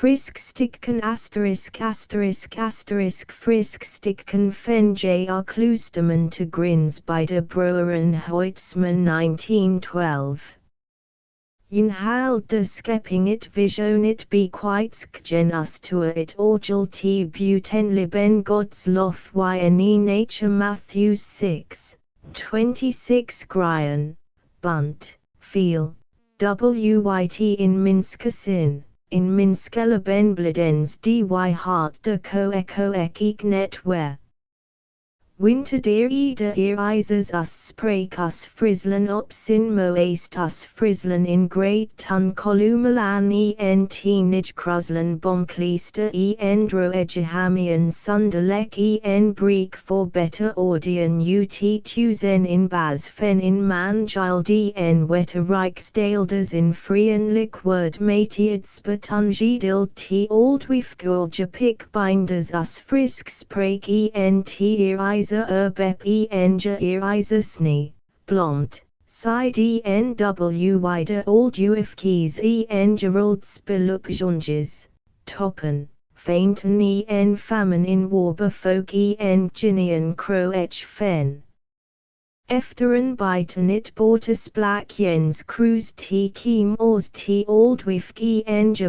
Fryske stikken Fryske stikken fen J.R. Kloosterman to Grins by de Brouwer en Hoytsman 1912. Jen haalt de schepping it vision it be quite genus to it orgel te buten liben God's lof yne nature Matthew 6:26 Gryan, bunt, feel, wyt in minskasin. In minskella ben bledens dy hart de co ek net where. Winter dear ida ises us sprake us frislen op sin moest us frislen in great tun columalan nij kruslen bomkleister dro egehamian sunderlek breek for better audion ut tuzen in bas fen in manjil wetter rijksdeelders in frien liquid matied spatungedil t oldwif gorge pick binders us frisk sprake iser bep sni, blomt, side enw de old keys gerald spilup jonges, toppen, fainten famine in warber folk ginian croech fen. Efteren biten it bortus black jens cruise t kiem ors t oldwif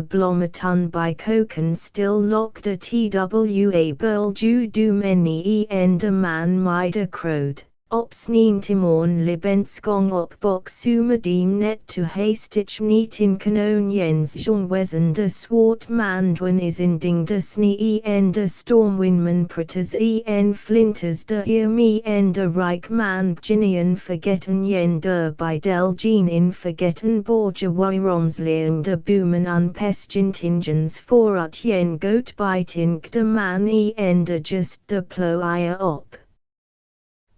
blometon by koken still locked a twa burl du many de man mida crowd, ops neen timorn libenskong op boxuma deem net to hastich niet in kanon jens jongwezen de swart mandwan is in ding de sni de stormwindman pratters flinters de me de rijk man ginian forgetten der by del jean in forgetten borgia wiromsleon de boomen unpestgintingens voorut jen goat bitink de man de just de ploia op.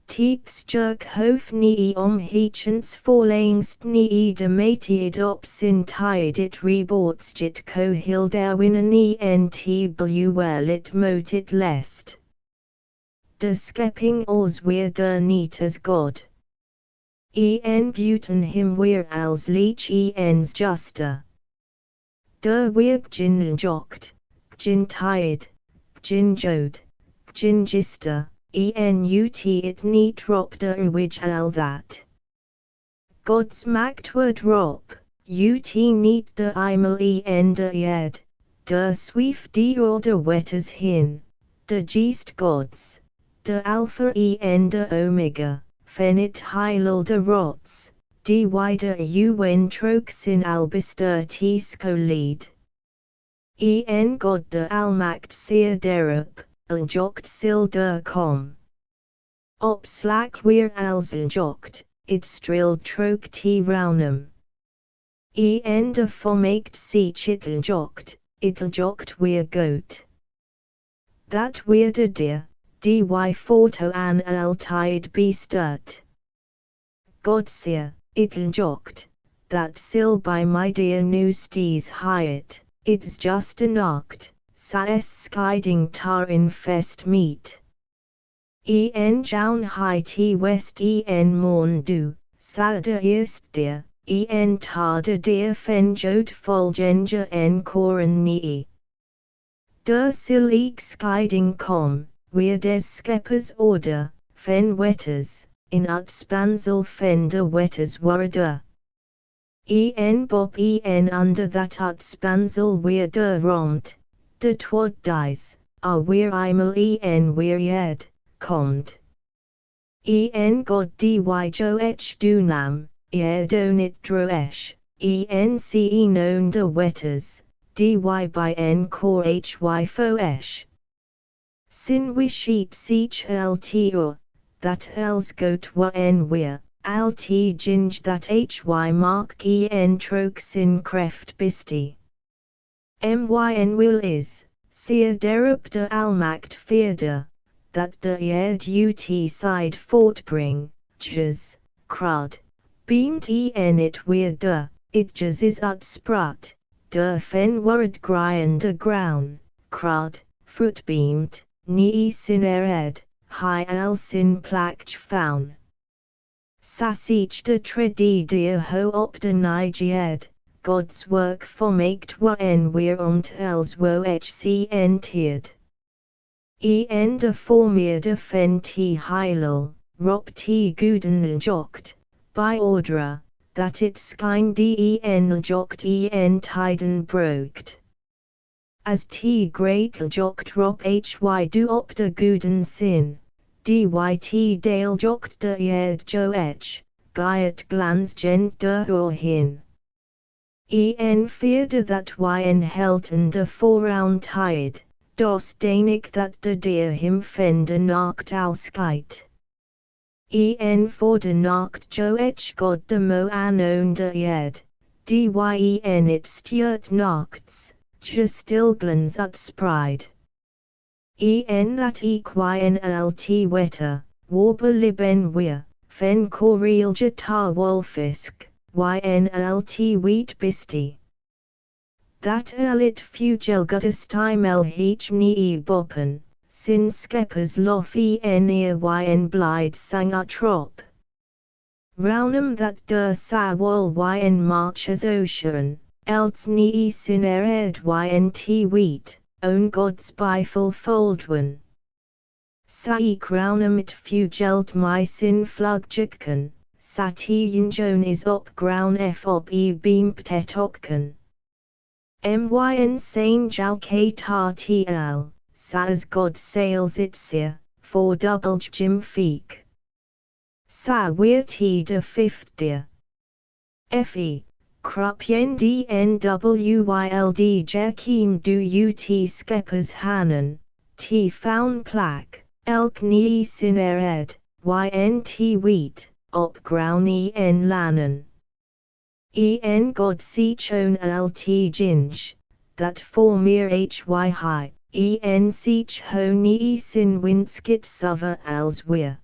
Teeps jerk hof nie heechens voorlangst nie de matied op sin tied it rebortsjit co hilderwin well it motit lest. De skepping oors weer der niet as God. Buten him weer als leech ens juster. Der weer gin jokt, gin tied, gin jode, gin gister. It niet drop de which al that. God's maktword drop, ut niet de imel de jed, de swief de order wetters hin, de geest gods, de alpha de omega, fenit heilel de rots, de de trox in albister t scolid. God de almacht seer derop. Jokt sil der kom. Op slak weer als jokt, it strilled trok t raunum. De formaakt sich it'l jokt weer goat. Dat weer de deer, dy foto an altide besturt. God seer, it'l jokt, that sil by my dear new stees hiet, it's just a noct. Saes skiding tar in fest meet. Jaun high t west morn du, salder eerst deer, tar de deer fen jod volgenger koren nie. Der sil skiding kom, weer des skeppers order, fen wetters, in utspansel fen de wetters warder. Bob under that utspansel weer der romt. De twod dies, weer imel weer jed, komd. God dy joech dunam, donit droesh, known de wetters, dy by cor hy foesh. Sin we sheep sich lt that els goat weer, lt ginge that hy mark troke sin creft bisti. Myn will is, seer derop de almacht fearder, that de erd ut side fortbring, jes, crud, beamt it weer de, it jes is utsprut, de fen worred gryen de ground, crud, fruit beamt, nie sin ered, high al sin plakch faun. Sasich de tredi deer ho op de niged, God's work formaakt wa en weer omtels wo hcnteerd. En de formeerde fen t heilel, rop t goeden jokt, by ordre, that it skyn den jokt en tiden broekt. As t great jokt rop hy do op de goeden sin, dyt dale jokt de erd joech, gyet glans gent de hin. En feerde that yn helten de vooraan tide, dos danig that de deer him fende nacht auskeit. En voor de nacht joech god de mo anon de ed, dyen it stuurt nachts, je stilglans utspreid. En that lt wetter, warbe liben weer, fen corielge tar wolfisk, ynlt wheat bisti. That it fugel gutestimel heech nii boppen, sin skeppers lof en yn blide sang trop. Rounum that der sa wol yn marches ocean, else nii sin ered ynt wheat, own gods by fulfoldwen. Saik rounum it fugelt my sin flugjikken, sati jon is op ground f op beampt okken. Myn sain jou k tar tl, sa as God sails it seer, for double jim feek. Sa weer t de fifth deer. Fe, krupjen dnwyld jekiem do ut skeppers hanen, t found plak, elk nie sin ered, ynt wheat, op ground en lanen. En God seachon lt ginge, that for meer hy high, en seach ho nie sin winskit suver als weer.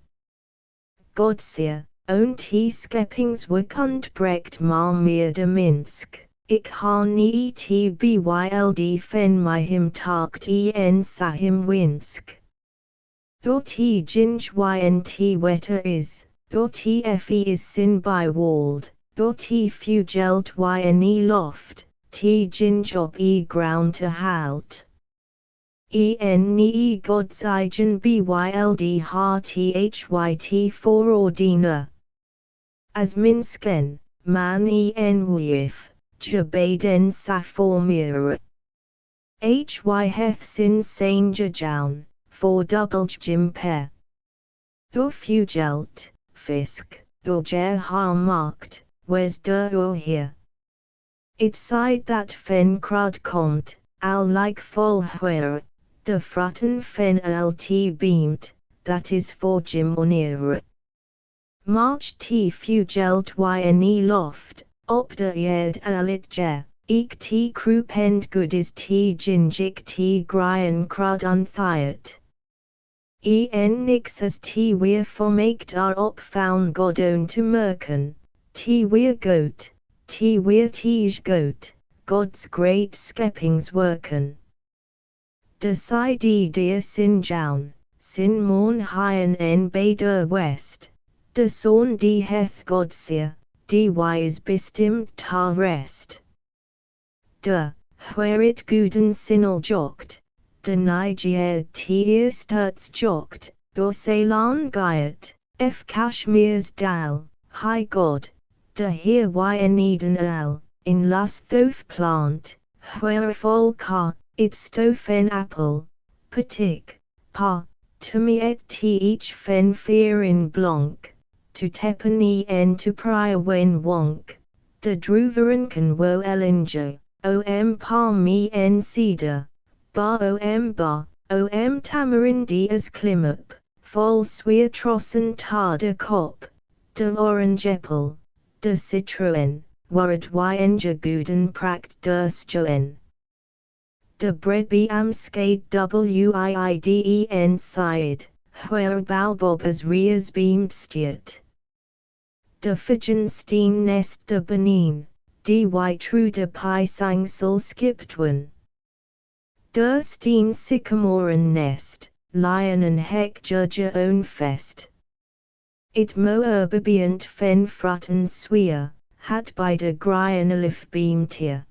God seer, own t skeppings wekund brecht maar meer de minsk, ik ha nie t byld fen my him takt en sa him winsk. Door t ginge ynt wetter is, door t fe is sin by wald. Door t fugelt yne loft, t ginge op ground to halt. En nie gods eigen byld ha thyt for ordiner. As minsken, man en wyf, jabaden sa formere. Hy heth sin sanger jaun, for double jim per. Door fugelt, fisk, door jer har markt. Where's der here? It side that fen crud komt, al like vol where, de fratten fen lt beamt, that is for Jim onere. March t fugelt yne loft, op de erd alit je, ek t croup good is t gingic t grien crud unthiet. En nix as t weer formaakt are op found godon to merken. T weer goat, t weer tej goat, God's great skeppings worken. De side deer sin jaun, sin morn hyen en bader west, de zorn die heth God seer, dy is bestimmt tar rest. De, where it goeden sinnel jokt, de nigeer t eerstuts jokt, door Ceylon gyet, f Kashmir's dal, high God. De heer yn Eden in last thof plant, where vol ka, it stofen apple, patik, pa, to me et t each fen fear in blanc, to teppen en to prior wen wonk, de druveren kan wo ellinger, om palm en cedar, ba om tamarindi as klimop, vol sweer trossen tar de kop, de orange apple. De Citroën, warret ynger goeden prakt durstjoen. De bredby amskade wiiden side, where baobab as rears beamed stiert. De Figenstein nest de Benin, dy true de pi sangsel skiptwen. Der steen sycamoren nest, lion en hek judge own fest. It mo erbibient fen fratten sweer, had by de grien alif beam tier.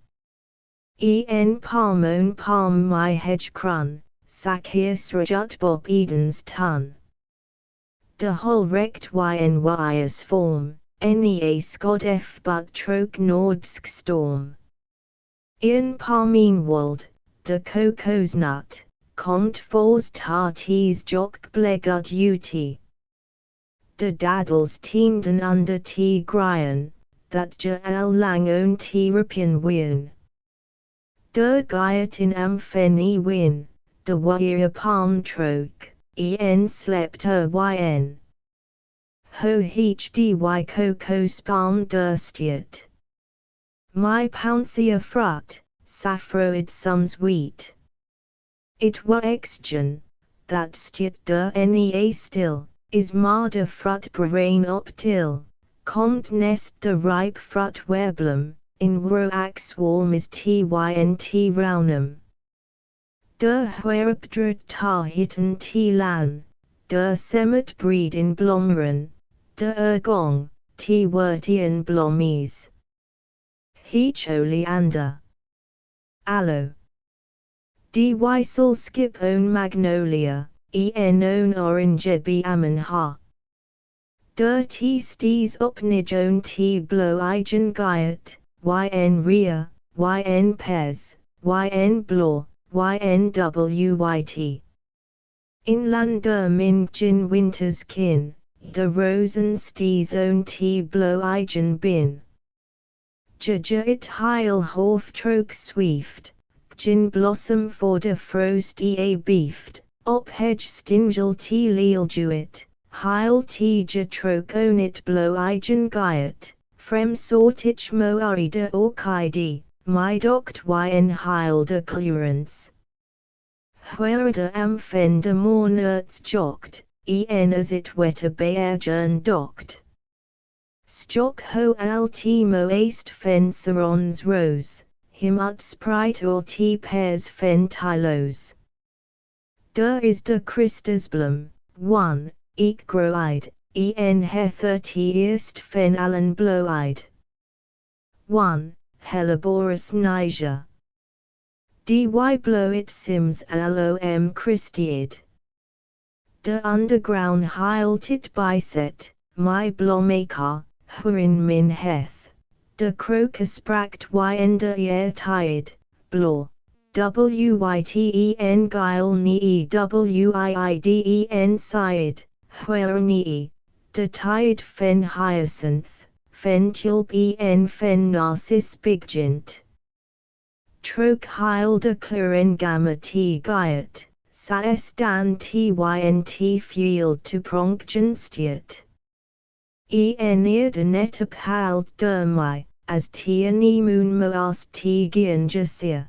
Palmon palm my hedge crun, Zacchaeus rajut bob Eden's ton. De whole rect ynys form, nea scod f but troke nordsk storm. Ian palmeenwald, de coco's nut, komt fors tarties jock blegud ut. De daddles teenden under t grien, that je el lang on t ripian wien. De giet in ampheni win, de wire palm troke, slept yn. Ho heach dy cocos palm durstiet. My pouncia frut, saffroid sums wheat. It were exgen, that stiet de nea still, is marde frut brain op till, komt nest de ripe frut werblum, in roax warm is tynt raunum. De huerpdrud tar hitten t lan, de semet breed in blomeren, de ergong, t wertien blommies. Heach oleander. Aloe. D wisel skip on magnolia, on orange be amen ha. Der t stees up nij on t blow igen giet, yn ria, yn pez, yn blaw, ynwyt. Inland der min gin winters kin, de rosen stees on t blow igen bin. It heil hof troke swift, gin blossom for de frost beeft, op hedge stingel t leel juit, heil t troke on it blow igen giet, frem sortich mo de orchide, my doct yn heil de clearance. Where de amfen de mornerts jocht, as it wette beergen doct. Stock ho altimo aist fen serons rose, him ut sprite or t pairs fen tylos. Der is de Christusblum, 1, ek groide, hether t eerst fen allen blowide. 1. Helleborus niger. Dy blow it sims lom Christiid. De underground heiltit biset, my blommaker. Hurin min heth, de crocus spracht yn de tide, blaw, wyten geil nii wiiden side, huer nii, de tide fen hyacinth, fen tulp fen narcis biggint. Troch heil de cluren gamma t giet, saes dan tynt field to pronkgenstiet. Ear de netop hald dermai, as t moon moas t gian jasir.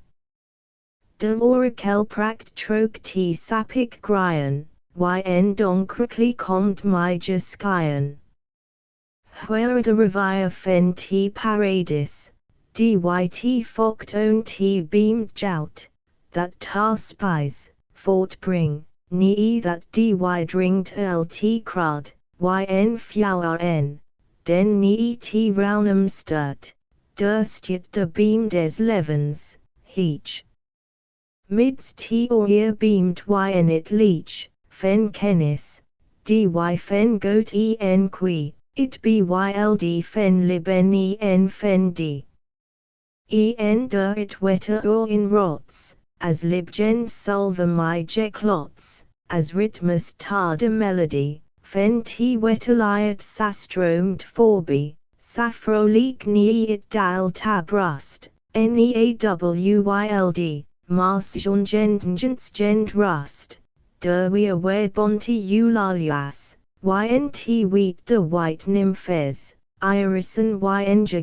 De orakel pract troke t sapik grien, yn donkrikli komt my jaskien. Where de revire fen t paradis, dyt foct on t beamed jout, that tar spies, fort bring, nii that dy dringt lt crud. Yn fjouwer den nie t raunum sturt, durstiet de beam des levens, heach. Mids t or ear beamed yn it leech, fen kennis, dy fen goat qui, it byld fen liben fen d. Der it wetter or in rots, as libgen sulver my jeklots, as ritmus tar de melody. Fen t weteliet sastromed forby, saffroleek nie it dal tab rust, neawyld, mars gend rust, derwia we bonti eulaluas, ynt wheat de white nymphes, irison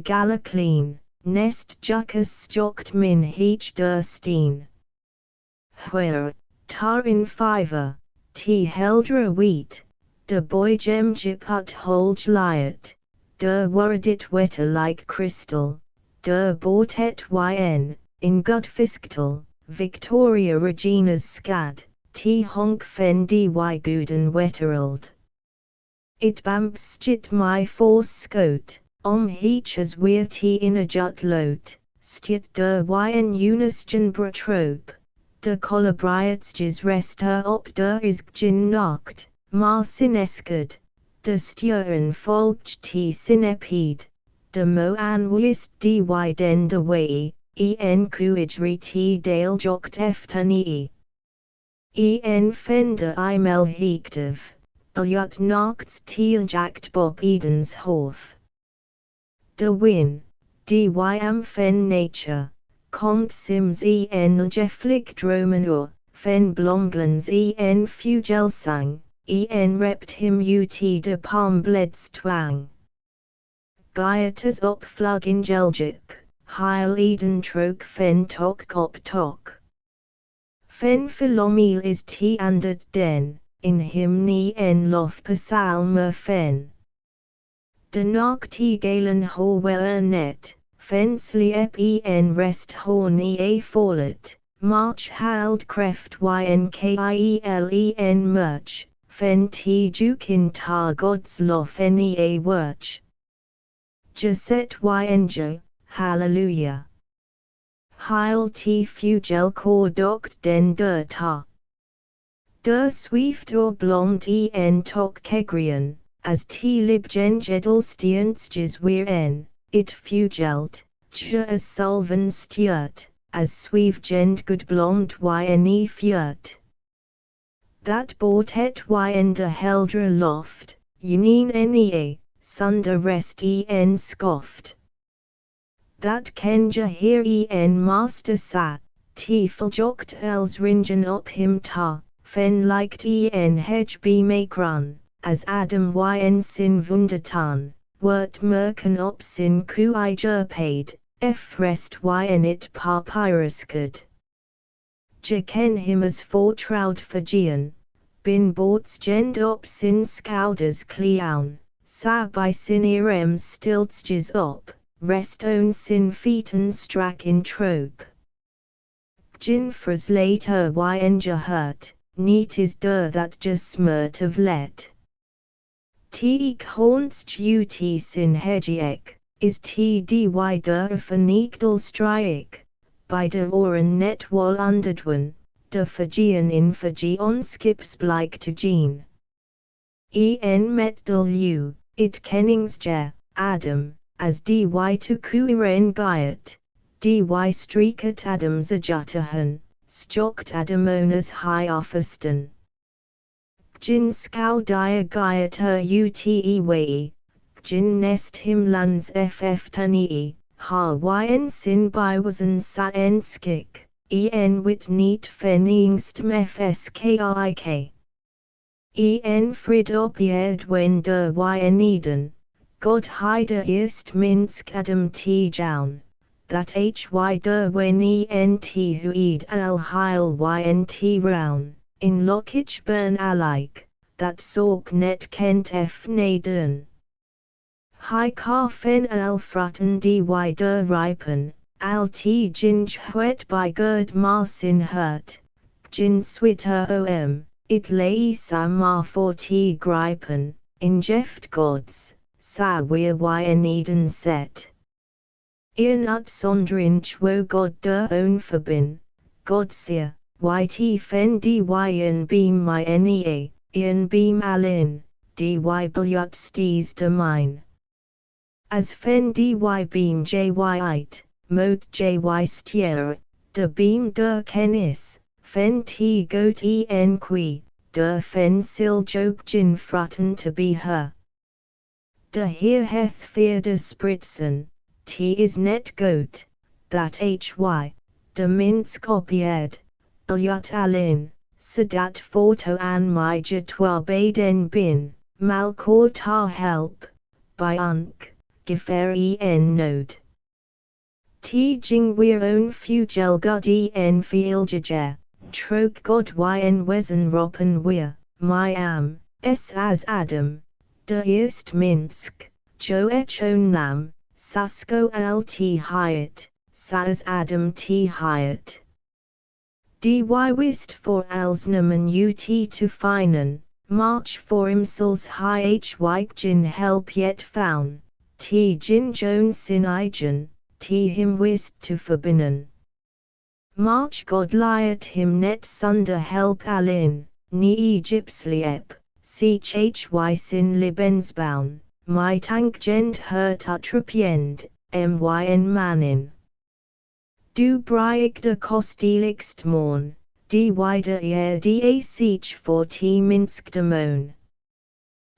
gala clean, nest jucus stocked min heach der steen. Where, tar in fiver, t heldra wheat. De boy gem jiput holge liet, der worredit wetter like crystal, der bortet in gudfisktal, Victoria Regina's scad, t honk fen dy guden wetterald. It bamps jit my force scote, heaches weer t in a jut loot, stiet de wyen unisgen betroop, de collabriatsjes rester op de is gin nacht, maar sinesked, de sturen volgt t sinepid, de mo anwist dy den de wei, kuidri t dale jokt eftanie. Fender imel heektiv, biljut nachts tealjakt bob Edens hof. De win, dy am fen nature, komt sims ljeflik dromenur, fen blomglens fugelsang, rept him ut de palmbleds twang. Gaiatas op flug in geljuk, heil Eden trok fen tok op tok. Fen philomel is t andet den, in him ni lof pasalmer fen. De nacht t galen ho weller net, fen sliep rest ho ni fallet, march hald kreft ynkiel merch, fen t jukin tar gods lof ni wirch. Jaset jo, hallelujah. Heil t fugel kor dokt den der ta. Der swift blomt tok kegrian, as t lib gen gedelstientjes weer it fugelt, as sulven stuurt, as sweef gend good blomt yne fjurt. Dat bort et de heldre loft, unien nie, sunder rest scoft. Dat kenja hier master sat, t fuljokt els ringen op him ta, fen likt hedge be make run, as Adam sin wundertan, wert merken op sin kui jerpaid, rest it papyruskud. Je ken him as fortroud vergien, bin boorts gend op sin schouders cleaun, sa by sin stiltsjes op. Rest on sin feeten strak in troop. Gin fras later je hurt, niet is der that je smert of let. T konst ut sin hegiek, is t dy der verniegdel stryik, by de oren net wal underdwen, de vergien in vergion skips blijk to gene. Met del u, it kenningsje, Adam. As dy to kuiren gaiet, dy streaket Adams ajutahan, stjokt Adamonas high offersten. Gin scow dia gaiet ute wei, gin nest him lands tanii, ha sin bywasen sa skik, wit neat feningst fskik. Frid opied wen der Eden. God heide eerst minsk Adam t jaun, that der wen huid al heil ynt roun, in lokich burn alike, that zork net kent naden. Hi ka fen al fratten dy der ripen, al t ginj huet by gerd marsin hurt, gin switter it lay sa mar for t gripen, in jeft gods. Sa weer Eden set. Ut sondrinch wo God der own verbin, God seer, yt fen dy beam my nea, beam alin, dy biljut sties de mine. As fen dy beam jy mod jy stier, de beam der kennis, fen t goat qui, der fen sil joke gin fratten to be her. De heer heth vierde spritsen, t is net goat, that de minsk opied, biljut alin, sedat foto an my jetwa baden bin, malkor ta help, by unk, gefer node. T jing weer own fugel god fieljager, trok god wesen ropen weer, my am, as Adam. De eerst Minsk, jo own lam, sasko lt Hyatt, sas Adam t Hyatt. Dy wist for Alsnamen ut to finden, march for imsels gin help yet foun, T Jin Jones sin Igen, T him wist to verbinnen. March God liet him net sunder help alin, nie Egyptsliep, sich hy sin Lebensbaun, my tank gent hurt utrapiend, myn manin. Du brieg de kosteligst morn, die wider da sich for T minsk de moon.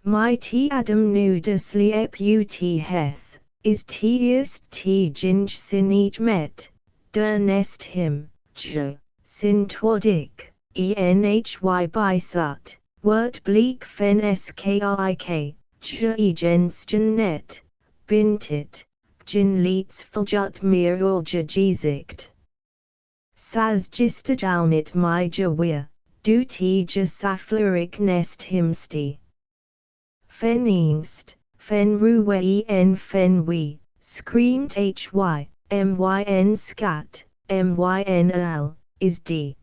My T Adam nu de sliep ut heth, is T eerst T jinj sin each met, der nest him, je, sin twadik, enhy by sut, wort bleak fen skik, je egensten net, bintit, jin leets fuljut meer orja gezicht. Saz gista down it my je weer, du T je saflerik nest himsti. Fen eengst, fen ruwe fen we, screamed hy, myn scat, mynl, is d.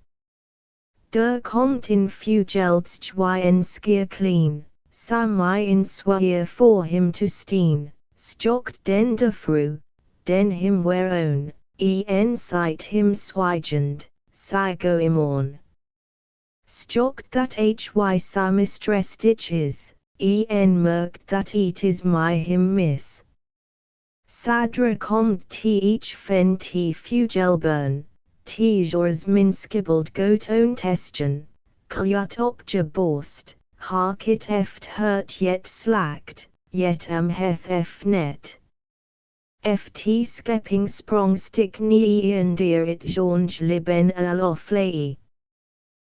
Der komt in fugeldst yn skier clean, sam in swier for him to steen, stokt den de fru, den him where own, sight him swigend, sago imorn. Stokt that hy samistress stitches, merkt that it is my him miss. Sadra komt T each fen T fugelburn, T jors minskibald goton testen, kljut op je borst, harkit eft hurt yet slacked, yet heth net. Ft skepping sprong stick nie en deer it jonge liben oflei.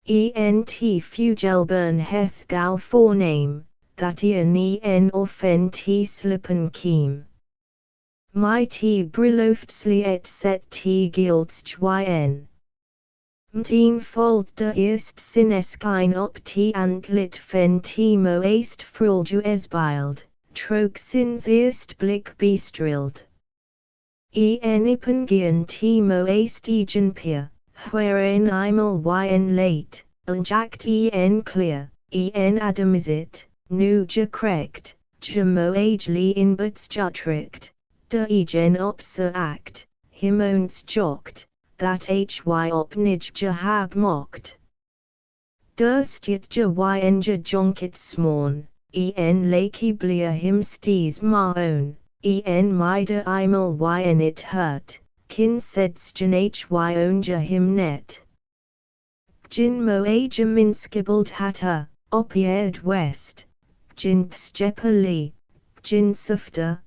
Ent fugelburn heth gau voorname, that en of fen T slippen kiem. My T briloftsliet set T gildst yn. Mteen fold de eerst sineskijn op T antlit fen T moest frulju esbild, trok sins eerst blik bestrild. Ipen T moest egen pier, wherein imel yn late, aljakt en clear, en adam is it, nu je krekt, je moagli in buts jutrikt. De egen opse act, him owns jokt, that hy opnij je hab mokt. Durstjet je yn je jonkit smorn, en lakey blier him stees ma own, en mida imel yn it hurt, kin sedstjen hy own je him net. Jin moaja minskibald hatter, opied west, jin pstjepperli, jin sufter,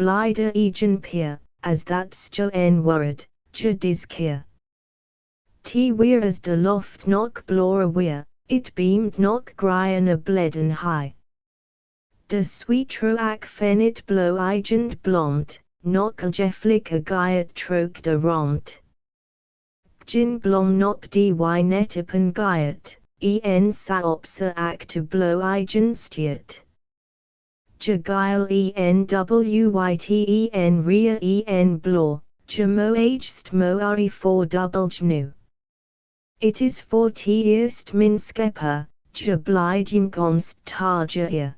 Blider egen pier, as that's jo en word, je diskier. T weer as de loft nok blore weer, it beamed nok gryen a bleden high. De sweetroak fen it blow igend blomt, nok aljeflik a gyet trok de romt. Jin blom nop dy netipen gyet, en sa opsa ak to blow igend stiet. Jagail enwyten ria en blor, jamoagst moari for double jnu. It is for T eerst minskepper, jablidjen komst tarja ear.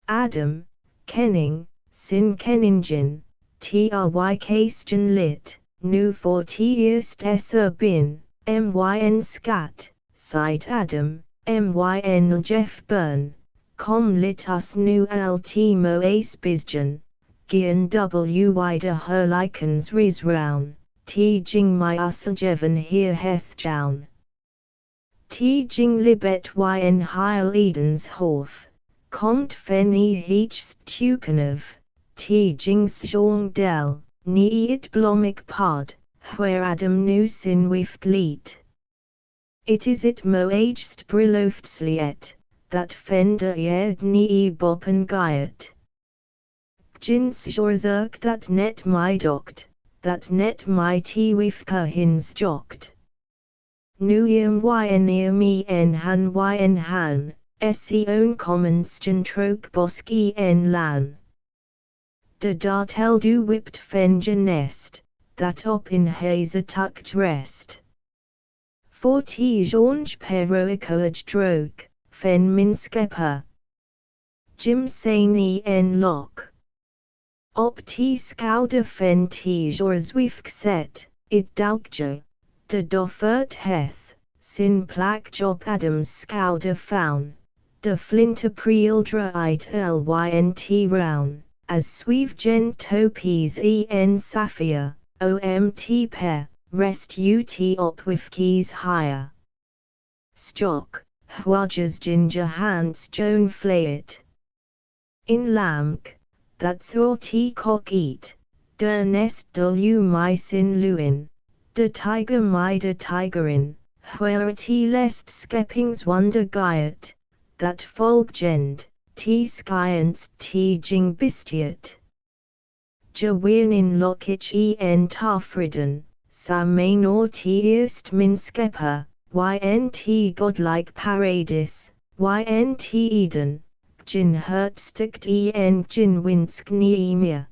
Adam, kenning, sin kenningen, trykasten lit, nu for T eerst esser bin, myn scat, sight Adam, myn Jeff burn. Com lit us nu ultimo ace bizgen, gian wy de herlikens ris roun, T jing my useljeven hier heth jown. T jing libet yn heil Edens hof, komt fen heach stukenov, T jing sjong del, nie it blomik pod, where Adam nu sin wift leet. It is it moagst briloftsliet. That fender ed nie boppen gyet. Jins jorzerk that net my dokt, that net my T wifka hins jokt. Nu yn en han, se own commonstjen trok boski en lan. De dartel du whipped fenja nest, that op in haze tucked rest. For T jonge peroicoage drog. Fen minskepper. Jim Saini en lock. Op T skoude fen T jors wifk set, it daugje, de doffert heth, sin plak job Adams skoude faun, de flinte prieldra it lynt roun, as sweef gen topes en saphir, omt pe, rest ut op wifkies higher. Stock, hwajas ginger hans joan flayet. In lamk, that zur t cock eat, der nest du my sin luin, de tiger my de tigerin, where t lest skeppings wonder giet, that folk gend, t science t jing bistiet. Ja wien in lokich en tafriden, sa main or t eerst min skepper, ynt godlike paradis, ynt Eden. Gin hertstikt en gin winsk niemir.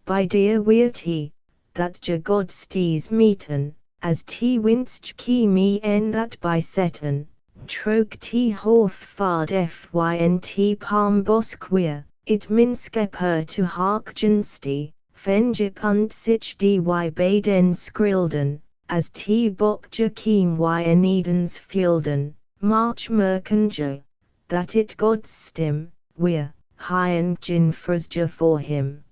By dear weerty, that ja god stees meeten, as t winst ki me en that by setten, trok t horf fard fynt palm bosk weer, it minskeper to hark gensti, fenjip und sich dy baden skrilden, as t bop ja kiem yn Edens fjulden, march merkenjo. That it God's stim, we're hyen gin frusja for him.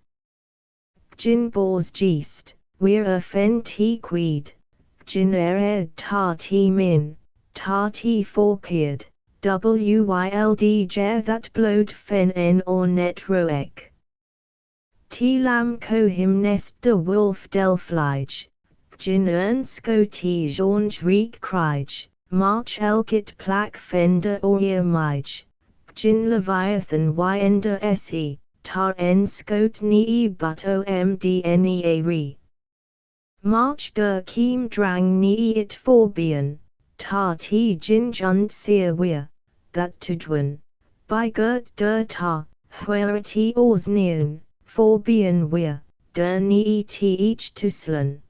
Gin bors geest, we're a fen t queed, gin ered tar t min, tar t forkeerd, wyld jer that blowed fen en or net roek. T lam co him nest de wolf del flige, gin ernsko t jonge reek krige. March elkit plak fender or ear mij, gin leviathan yender se, tar en scot nii but omdnea re. March der kiem drang nii it forbien, tar t gin jund seer weer, that tudwen, by gert der tar, where t ors neern, forbien weer, der nii t each tuslen.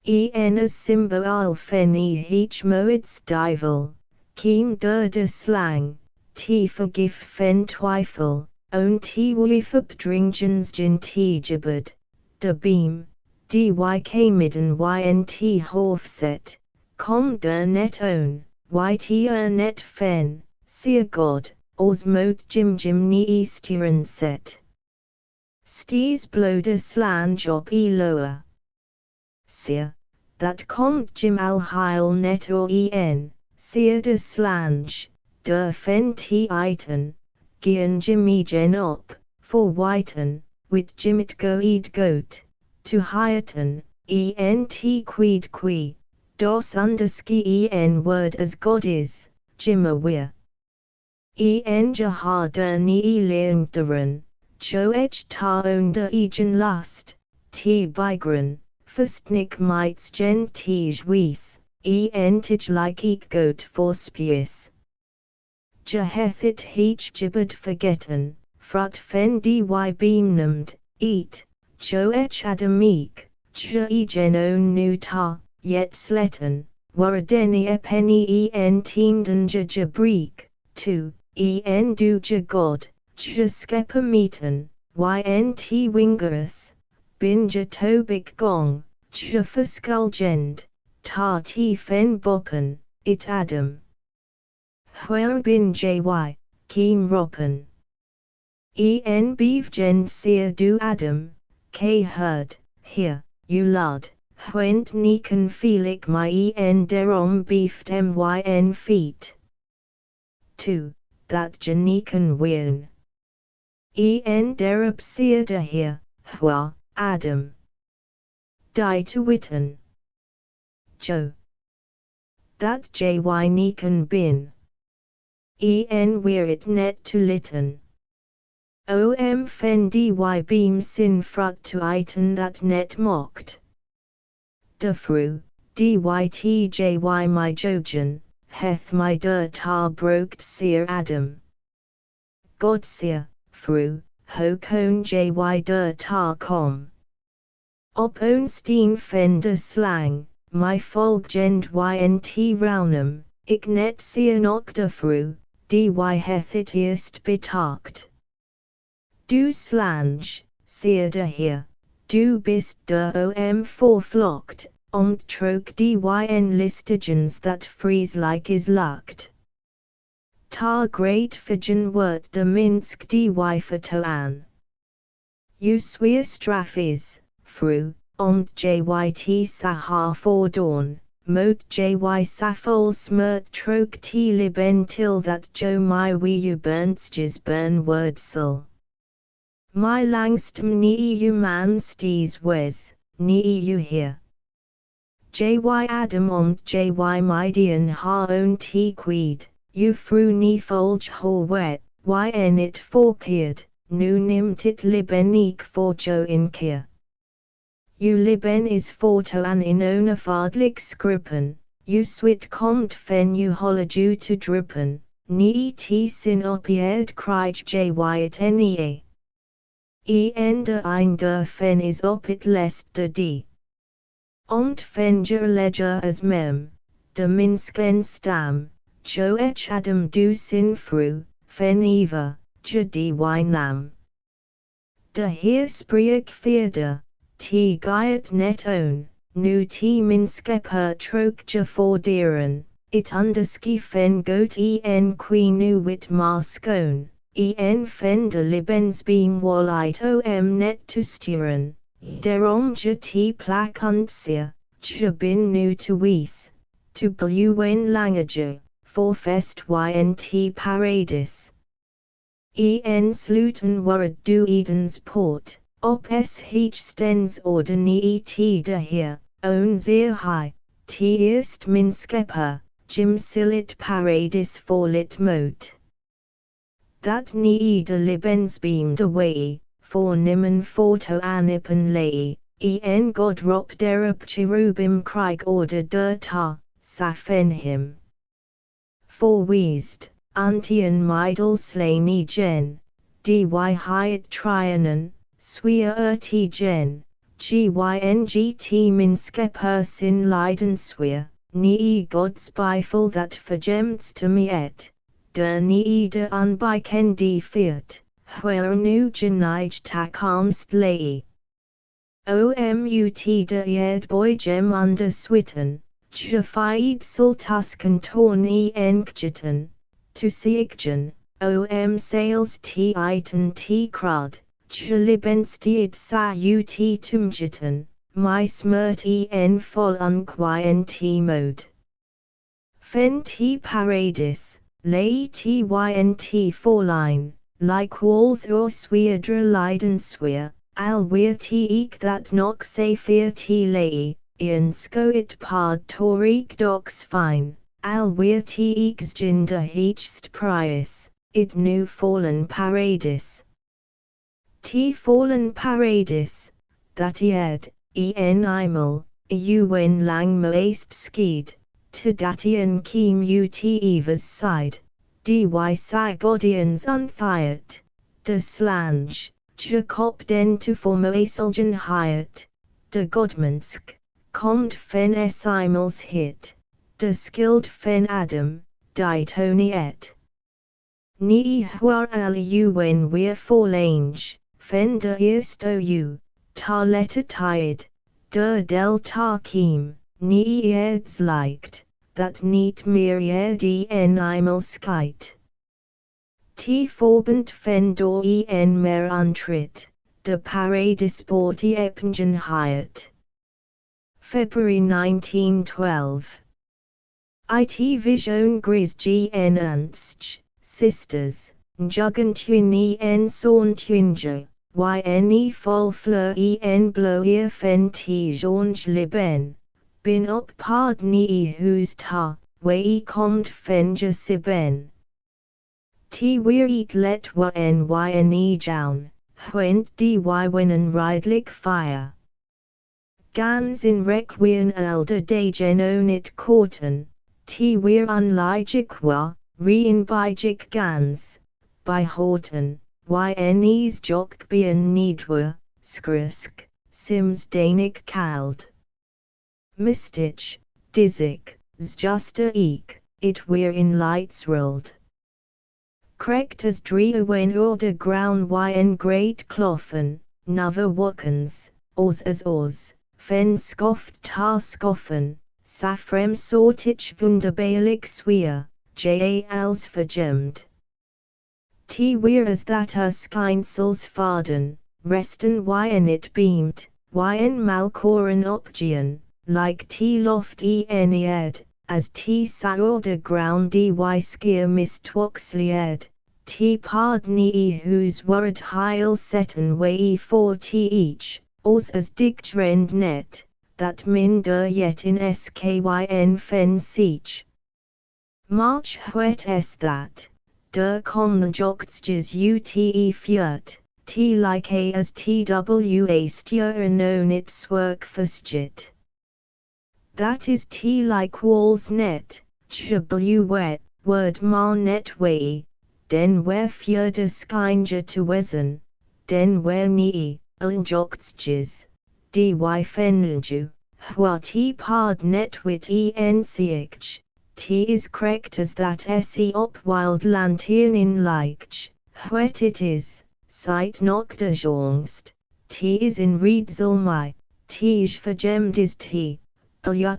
En as simba al fen heech moeds divel, kiem der de slang, t vergif fen twyfel, own t wifop dringens gin t gibbard, de beam, dy kamiden ynt horfset, com der net own, yt net fen, seer god, ors mod jim ni stieren set. Stees blow de slange op lower. Seer, that komt jim al heil net or en, seer de slange, der fen t iten, gien jimmy gen op, for whiten, wit jimmit goed goat, to hieten, ent queed qui, dos underski en word as God is, jimmer weir. En jahar der ni leenderen, jo ech ta onder egen lust, t bygren. Fustnik mites gen tej wies, entig like eek goat for spies. Ja heth it heech gibbard forgetten, frut fen dy beamnemd, eat, jo ech adam eek, ja gen own nu ta, yet sletten, were deni a penny en tienden ja breek, tu, en du ja god, ja skepper meeten, ynt wingerus. Binja tobik gong, juffa skullgend, tar t fen boppen, it adam. Where bin jy, keem roppen. En beef gend seer du adam, k herd, here, you lud, went niken feelik my en derom beefed myn feet. 2. That janiken wien. En derop seer de here, hwa. Adam. Die to witten. Jo. That jy niken bin. En wear it net to litten. Om fen dy beam sin frut to iten that net mocked. De fru, dytjy my jogen, heth my der tar broked seer Adam. God seer, fru. Ho kon jy der tar kom. Op own steen fender slang, my folk gend ynt rounum, ik net seer nok de fru, dy heth it eerst betarkt. Du slange, seer de hier, du bist der verflocht, trok dyn listigens that freeze like is lucht. Ta great figen wort de minsk dy vertoan. U sweer straffes, fru, jyt sahar for dawn, mot jy safol smert trok t liben till that jo my wee u bernstjes burn wordsel. My langstem nie u man sties wes, nie u here. Jy adam jy mydian ha own t queed, u fru nie folge hol wet, yn it forkeerd, nu nimt it libenik for jo in keer. U liben is for to an in onafardlik skrippen, u swit komt fen u holleju to drippen, nie t sin opieerd krijg jy it nie. De ein der fen is op it lest de die. Fen ledger as mem, de minsken stam, jo adam du sin fru, fen eva, je die nam. De heer spreek vierde, t gaiet net own, nu t minskep trok je for dieren, it underski fen goat qui nu wit maar skoon, fen de libensbeam wallit net to sturen, derom je t plak untseer, je bin nu to wees, to bluwen langeje, for fest ynt paradis. Sluten worred du Edens port, op sh stens orden t de hier, own zeer high, t eerst minskeper, jim silit paradis forlit moot. Dat nie de libensbeam de way, for nimmen forto anippen lei, god rop derop cherubim krijg order der ta, safen him. For weest, antien middel slani gen, dy hyet trianen, sweer t gen, gyngt minskeper sin leiden sweer, nie gods bifel that vergemts to me et, der nie de unbiken die fiert, where nu genij tak armst lei. Omut de ed boy gem under switten, fied sultas kanton gitten, to sieggen, sales t iten t crud, libenstied sa ut tumgitten, my smert fol unquient mode. Fen t paradis, lay t ynt forline, like walls or sweerdre leiden sweer, al weer t that nok say fear t lay, skoit pard torik docs fine, al weer t gender heechst prius, it nu fallen paradis. T fallen paradis, that ed, imel, lang moest skied, to datian keem ut evas side, dy sigodians unthiet, de slange, je kop den to formoeselgen hiet, de godmansk, komt fen imels hit, de skilled fen adam, die tony et. Nie waar al weer forlange, fen de eerst ta letter tied, der del ta kiem, nie eds liked, that niet meer imel skite. T forbent fen door mer untrit, de paradisporti epingen hiet. February 1912. It vision gris ernst, sisters, njugend son tunge, vol fleur bleu fen t jonge liben, bin op pard nie whose ta, wei komt fenja siben. T weer eat let yn jaun, went dy winnen ridelijk fire. Gans in requien elder de genonit korten, t weer unlijig wa, rein bijig gans, by horten, ynes jok bien niedwer, skrusk, sims danig kald. Mistich, dizik, zjuster it weer in lightsrold. Krecht as drie wen order ground yn great kloffen, Nova Wookens, Oz as Oz, Fen Skoft Ta Skoffen, Safrem Sortich Wunderbaerlich Sweer, Jals vergemd. T weer as that schijnsels vaden, resten wyen it beamed, wyen malkoren opgian, like T loft ed, as T saorde ground dy skier mistwoxlied, T pardni whose word heil setten way for T each, os as digtrend net, that minder yet in skyn fen siech. March het es that, der kommenjoktjes ute fjert, T like a as twa sturen on its work fustjit. That is T like walls net, chw wet, word mar net way, den where fjerde skynja te wezen, den where nie, uljoktjes, dy fenlju, hwa T pard net wit siech. T is correct as that se op wild lantern in leicht, whet it is, site not de jongst, T is in reedsel my, T is vergemd is T,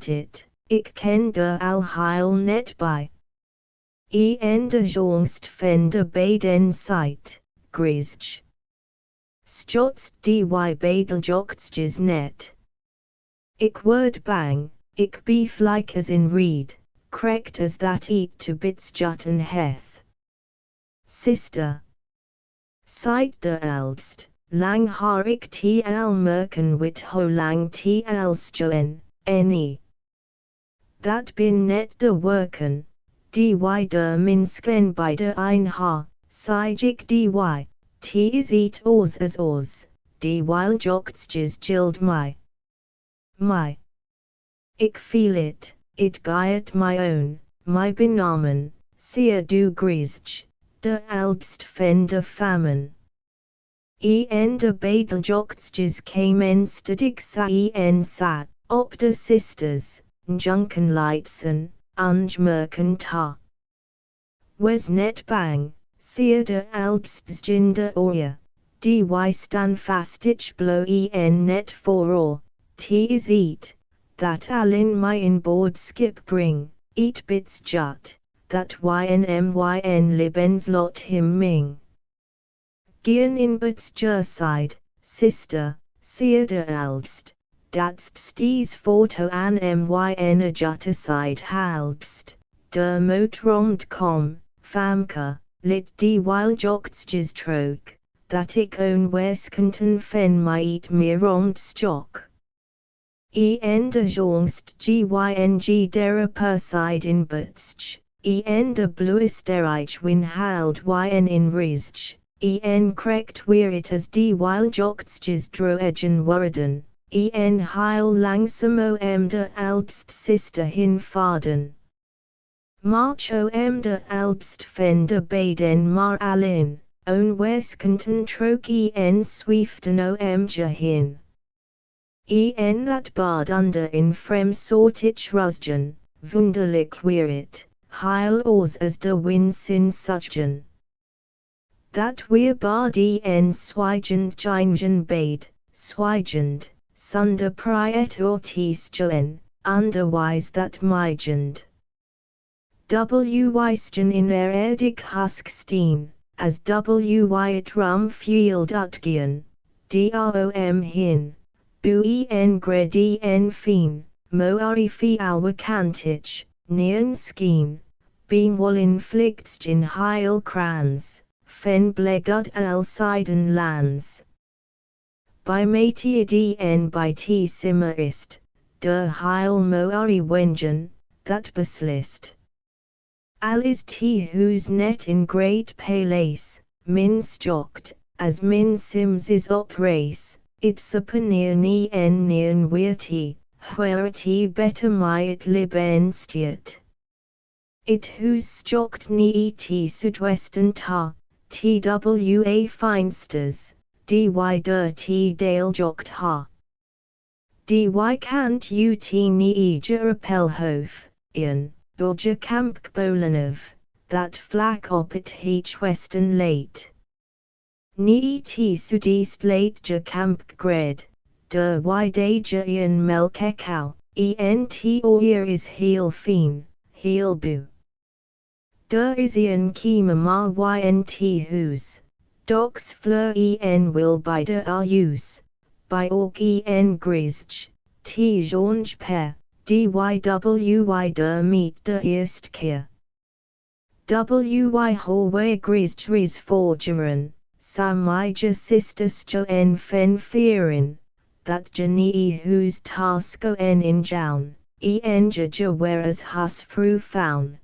it, ik ken de al heil net by. De jongst fen de baden site, grisj. Stjotst dy badeljoktjes net. Ik word bang, ik beef like as in reed. Correct as that eat to bits jutten heth. Sister. Seit de eldst, lang harik tl merken wit ho lang tl stoen, ne. That bin net de werken, dy de minsken by de ein ha, sijik dy, t is eat oz as oz, dy joktjes jild my. Ik feel it. It gaiet my own, my benamen, seer du grisj, de eldst fen de famine. De badeljoktjes came stadig sa sat, op de sisters, njunken lightsen, merken ta. Wes net bang, seer de eldsts jinder oya, dy stan fastich blow net for all, t is eat. That in my inboard skip bring, eat bits jut, that myn libens lot him ming. Gien in bits side, sister, seer de eldst, datst sties foto an myn a jut aside halbst, der mot romd com, famke, lit dy joktjes troke, that ik own weskanten fen my eat me romd stok. De jongst gyng dera perside in butsch, de bluisterich win hald in rizj, krekt weer it as dy joktjes droegen worden, heil langsamo de eldst sister hin vaden. March de eldst fen de baden mar alin, own weskanten troke swieften ja hin. That bard under in frem sortich rusgen, wunderlich weerit, heil oz as de win sin suggen. That weer bard swigend gingen bade, swigend, sunder priet or teestjoen, underwise that mygend. Wisgen in eredig husksteen, as it rum field utgien, drom hin. Bu gred fien, moari fi our kantich, neon skeen, beam wollin fligtstjen heil krans, fen blegud siden lands. By matiad by t simmerist, der heil moari wengen, that beslist. Is t whose net in great palace, min stokt, as min sims is op race. It's a nean nean weirty, where t better my it libenstiet. It whose stocked ni t sudwestern ta, twa feinsters, dy der t dale jokt ha. Dy kant ut ni jerapelhof, in, Borja Kamp Bolanov, that flak op it heach western late. Ni T Sudist late ja Kampgred, der Widaja Ian Melkekau, Ent Oir is heel fien, heel bu. Der is Ian Kima ma Ynt Hus, Dox Fleur En will by der Use, by Ork En Grisj, T Jonge Per, DYWY der Meet der Eerst Keer. WY Hallway Grisj Ris Forgeren. Samija sisters jo en fen fearin, that janii whose tasko en in jaun, ja whereas hus fru faun.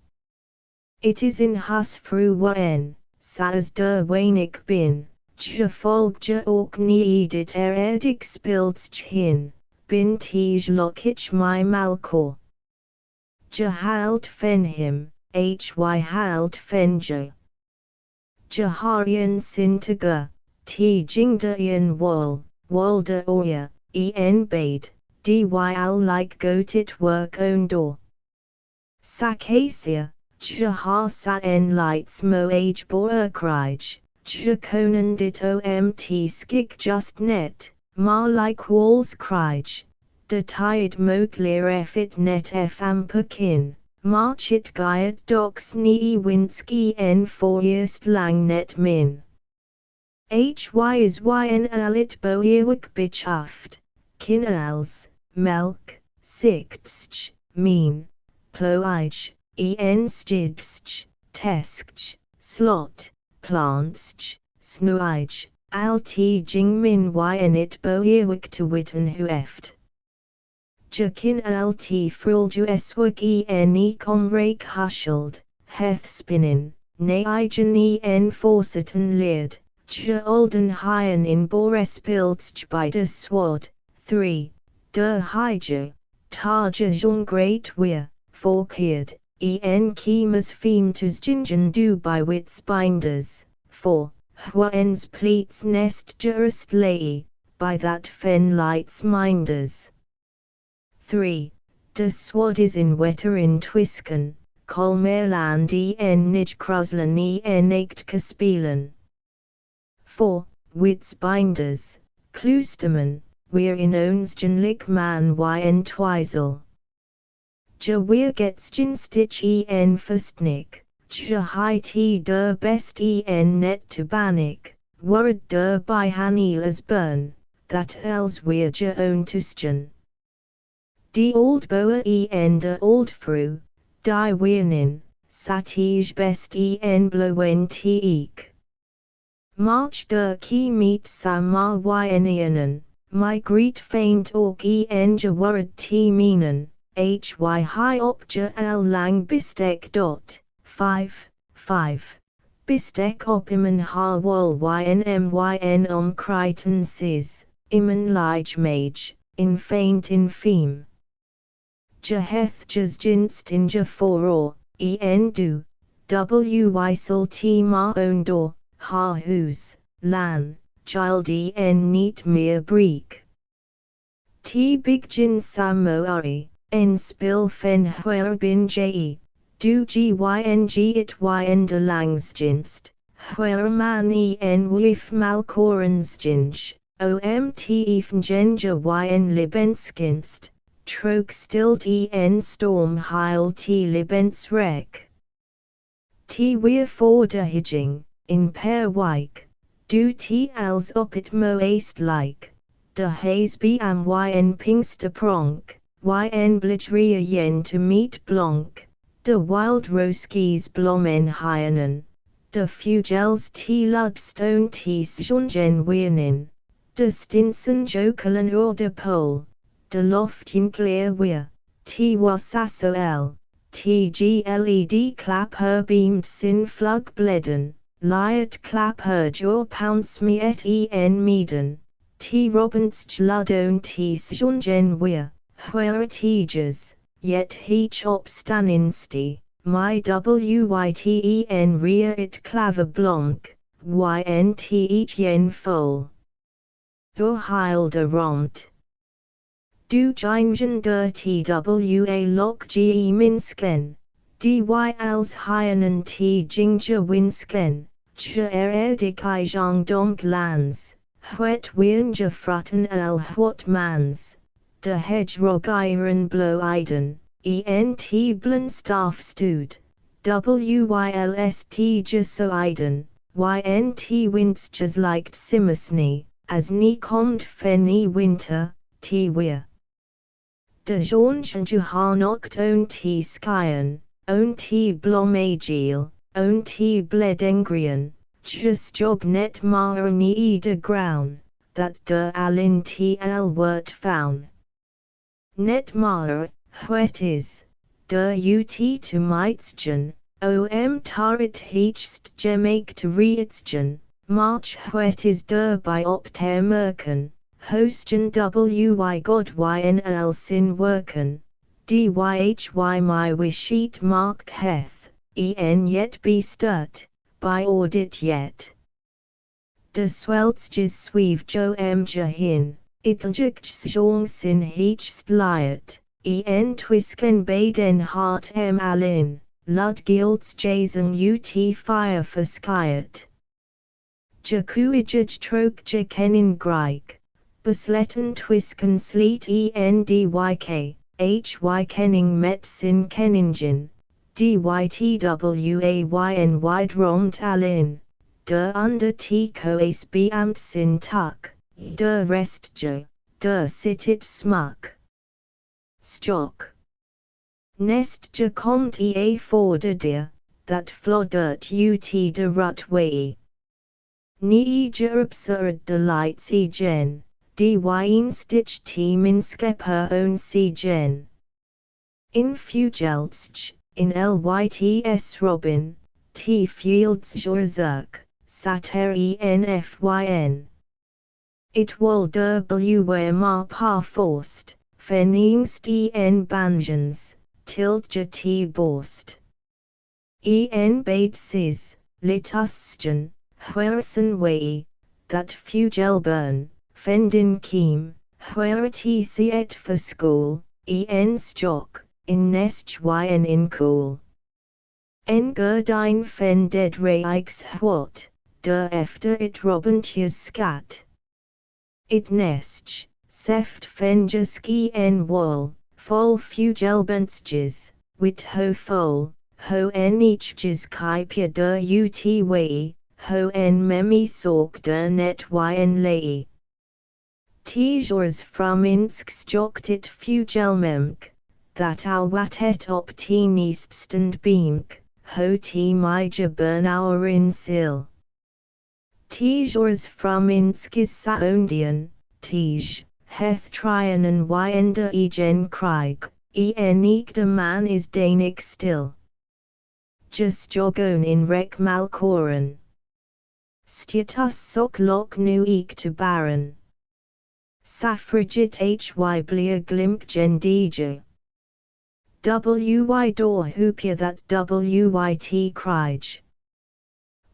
It is in hus fru en, saas der weinig bin, ja folg ja ook nie dit eredig spilts hin, bin tej lokich my malkor. Ja halt fen him, hy halt fen ja. Jaharian Sintaga, T Jingda Ian Walda Oya, En Bade, Dyl like gotit work own door. Sakasia, Jahar sa en lights mo age boer krij, Jakonan ditto mt skik just net, ma like walls krij, de tide motlir effit net amperkin. Marchit Gaiet dox nii winski en for eerst lang net min. Hy is yn alit bo eeuwig bechaft, kinels, melk, siktsch, mean, ploij, en stidsch, teskch, slot, plantsch, snuij, alt jing min yn it bo eeuwig te witten hueft. Jakin lt frulju eswag comrake husheld, heth spinin, neigen en forsetan leerd, ja olden hyen in borespiltsch by de swad, 3, der hija, tarja jong great weir, forkeerd, en kemas femtus gingen do by wits binders, 4, hwens pleats nest jurist lei, by that fen lights minders. 3. De swad is in wetter in Twisken, Kolmerland en nij kruslen en eikt kaspelen. 4. Wits binders, Kloosterman, weer in onsgenlik man yn twizel. Ja weer getsgen stitch en fustnik, ja hi t der best en net to banik, worred der by hanil as burn, that els weer ja own tusgen. Die old boer en de old fru, die weernin, satij best en blowen teek. March der key meet sa ma ynienen, my greet faint ork en ja worred te menen, hy high op ja lang bistek dot, 5, 5. Bistek op imen ha wol yn crichton sis, imen lige mage, in faint in feme. Ja heth jas jinst in ja for en do, wy sul t ma own door, ha hus, lan, child en neat meer breek. T big jin samo ari, en spil fen huer bin je, do gyng it yn de langsjinst, huer man en wif malkorens jinj, omt even genja yn libenskinst. Trog stilt en storm heil t libens rek. T weer for de hijing, in per wijk, do t als op it mo east like, de haze be am yn pinkster pronk, yn blidria yen to meet blonk, de wild roskies blomen hyenen, de fugels t ludstone t sjongen weernin, de stinsen jokelen or de pole. De loftin clear weir, t wasasso l, t gled clap her beamed sin flug bleden, liat clap her jaw pounce me et en meeden, t robinst ludon t sjongen weir, where tejas, yet he chop staninsti, my wyten rear it claver blonk, ynt yen fol. Door heilde romt. Du jingen der twa lok ge minsken, dy als hyenen t jingja winsken, Je eredig I jong donk lands, het wienje fratten el wat mans, de hedgerog iron blow iden, ent blen staff stood, wylst je so iden, ynt winstjes liked simmersnee, as nie komt fenny winter, t weer. De jonge hanocht own t skyen, own t blomageel, own t bledengrian, just jog net maar nie de ground, that de alin t el wort found. Net maar, het is, de ut to meitsgen, tarit heechst gemak to reitsgen, march het is de by op ter merken. Hosten wy god ynl sin werken, dyhy my wisheet mark heth, yet be sturt, by audit yet. De sweltjes sweef jo hin, itljiks jong sin heechst liet, twisken baden hart alin, lud gilds jason ut fire verskiet. Jakuijaj trok kenin grijk. Besletten twisken sleet endyk, hy kenning met sin kenningen, dytwyn wydromt alin, de under t koes beamt sin tuk, de restje, de sitit smuk. Stok. Nestje komt voor de deer, that floddert ut de rut wee. Nie absurd delights gen. Dyn stitch team in skepper own gen. In fugelstch, in lyts robin, t fields jorzerk, sater enfyn. It wol ma pa forst, veningst banjans, tiltje t borst. Bade sis, litusgen, huersen wei, that fugel burn. Fendin kiem, where et for school, stock, in nest yn in cool. Gerdine fended reiks what, der efter it robentjes scat. It nest, seft fenjeski wall, vol fugelbentjes, wit ho fol, ho eachjes kypje der ut wei, ho memi sork der net lei. Tjors from insk stjokt it fugelmemk, that wat et op t neeststand beamk, ho t myja burn our in sil. Tjors from insk is saondian, tj, heth trien en wyender egen krijg, eek de man is danik still. Just jogon in rek malkoren. Stietus sok lok nu eek to baron. Safrigit hy blia glimp gendija. Wy door hoopia that wyt krij.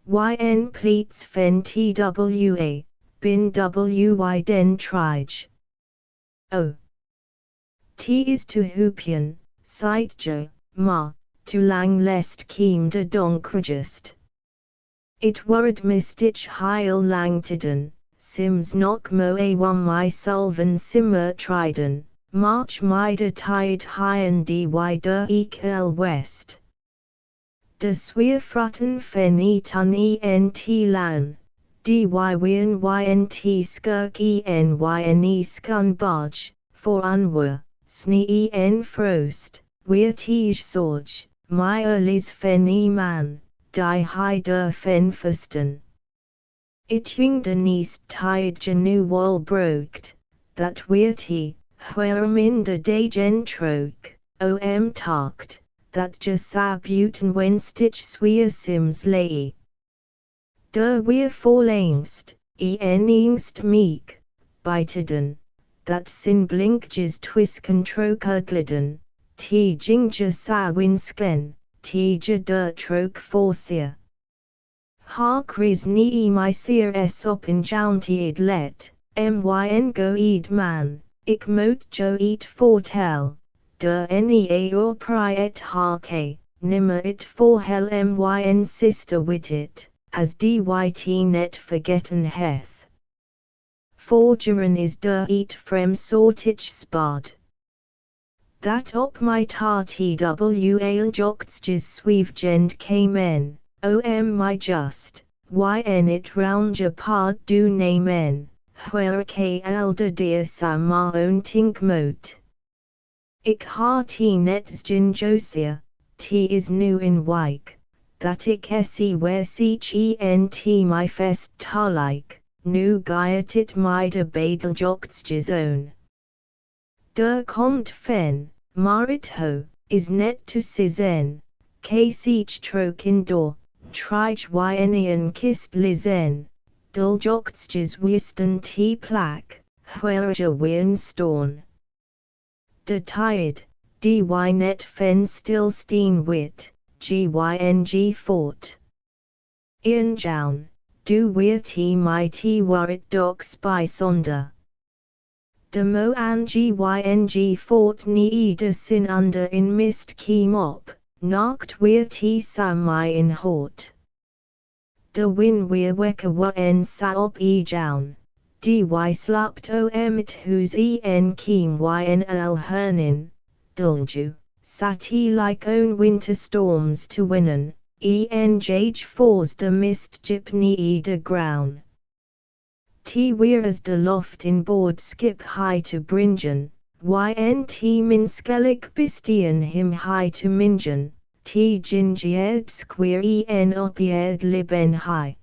Yn pleats fen twa, bin wy den trij. O. T is to hoopian, sightje, ma, to lang lest kiem de donkrajust. It worried mistich heil langtiden. Sims nok moe my sulven simmer triden, march mida tide hyen dy der el west. De sweer frutten fen tun ent lan, dy wien ynt skirk yn skun barge, for unwer, sne frost, weer tej sorge, my earlies fen man, die hi der fen fusten. It jingden east tide genu wall brokt, that weerty, wherein de dagen trok, takt, that jasabuten when stitch sweer sims lay. Der weer voorlangst, ingst meek, bijteden, that sin blinkjes twisken trokergliden, t jingje sa winsken, t je der trok forsier. Harkris nie my seer op in jountied let, myn go eed man, ik moot jo eet fortel, der or priet harke, nimmer it for hell myn sister wit it, as dyt net forgetten heth. Forgeren is der eat frem sortich spad. That op my twa jochtjes sweefgend kamen, my just, yn it round je pod do namen, where k elder dear sa ma own tink moot. Ik ha net gin josia, t is new in wijk, that ik essie where sich ent my fest ta like, nu gaiet it my de badel jochtjes own. Der komt fen, marit ho, is net to sizen, k sich troken door, trich ynian kist lizen, dul jochtjes wisten t plak, where je wien storn. De tired, dy net fen stilsteen wit, gyng fort. Ian jown, do weer t my t warit dok spy sonder. De mo an gyng fort nie de sin under in mist kiem op, nacht weer t sam my in hort. De win weer wekke en sa op jown, dy slapt it whose en kiem ynl hernin, dulju, sat like own winter storms to winnen, jage fors de mist jip nie de ground. T weer as de loft in board skip high to bringen, t min skellig bistien him high to mingen, t gingied square en opied liben high.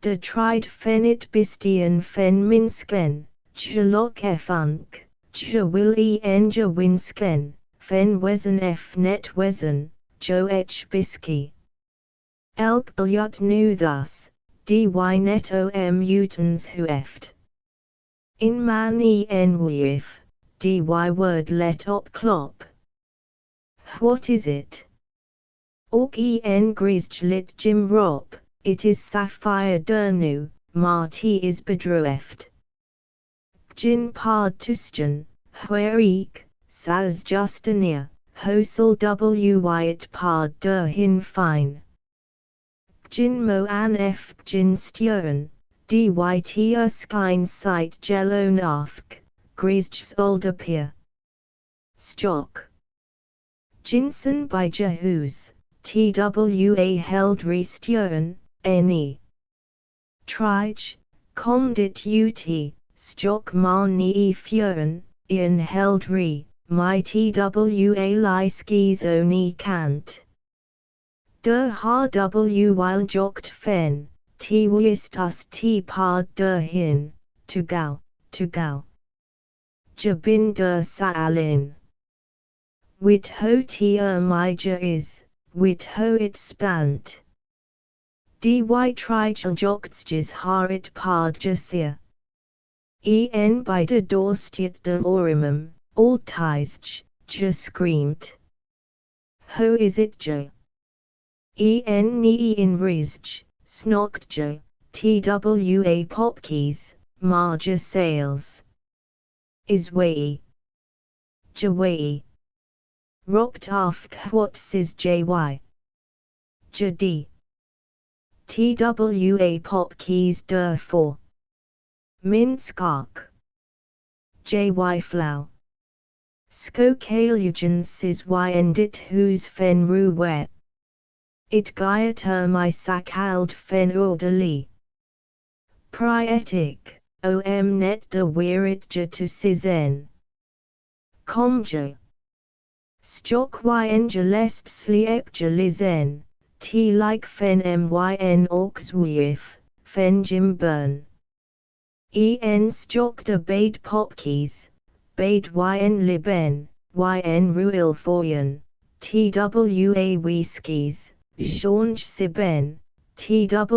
De tried fenit bistien fen minsken, chalok funk, ja will ja winsken, fen wezen net wezen, jo bisky. Elk biljut nu thus, dy net utens hueft. In man en weef, dy word let op klop. What is it? Ook en grisj lit jim rop, it is sapphire dernu, maar t is bedroeft. Gin paard tusten, where ik, sas justinier, hosel it paard der hin fine. Gin mo an gin sturen, dyt skyn sight jello nafk, grisj older pier. Stock. Jinsen by Jehoos, twa held resturen, ne. Trige, comdit ut, stock ma nie furen, in held my twa ly skis oni kant. Der ha while jocht fen, t wist us t paard der hin, to gau. Jabin der saalin. Wit ho t my ja is, wit ho it spant. Dy trichel jochtjes harit paard jasir. En by de doorstiet de orimum, all tizj, ja screamed. Ho is it ja? En nie in rizj, snokt ja, twa popkeys, marja sales. Is way. Jaway. Ropt af what sis jy. Jadi. Twa popkeys der for. Min skark. Jy flow. Skokalugens sis yn dit whose fen ru we. It gaiet my sakald fen orderly. Prietic, net de weerit ja to sizen. Comja. Stock ja lest sliep ja lizen, t like fen myn orks weef, fen jim burn. En stock de bade popkeys, bade yn liben, yn ruil foyen, twa whiskies, jonge siben, twa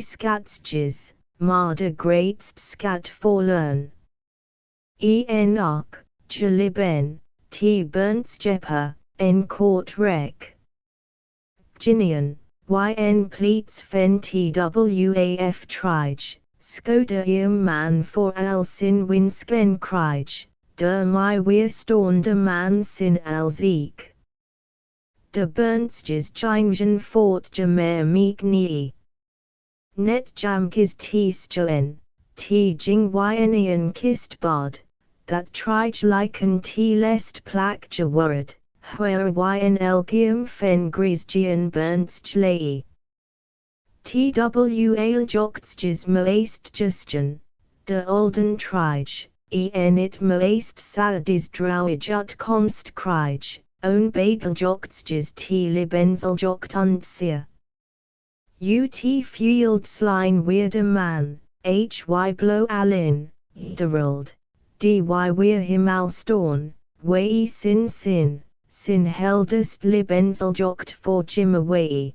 skatsjes, ma de greatst skat forlearn. En ark, jaliben, t burnt jepper, en court wreck. Ginian, yn pleats fen twaf trige, skoda man for al sin winsken krige, der my weerstorn de man sin al ziek. De burnstjes gingen fort jamer meek nie. net jam kis tis joen, ti jing ynian kist bod, that trige lichen ti lest plak jawarad, where yn elgium fen grisgian bernts jlei. Tw ailjochtjes moest justion, de olden trige, it moest sadis drouwig ut komst krige, own bageljochtjes t libenzeljocht untseer. Ut field slijn weerde man, hy blow alin, deruld, dy weer him alstorn, wei sin heldest libenzeljocht for jim away.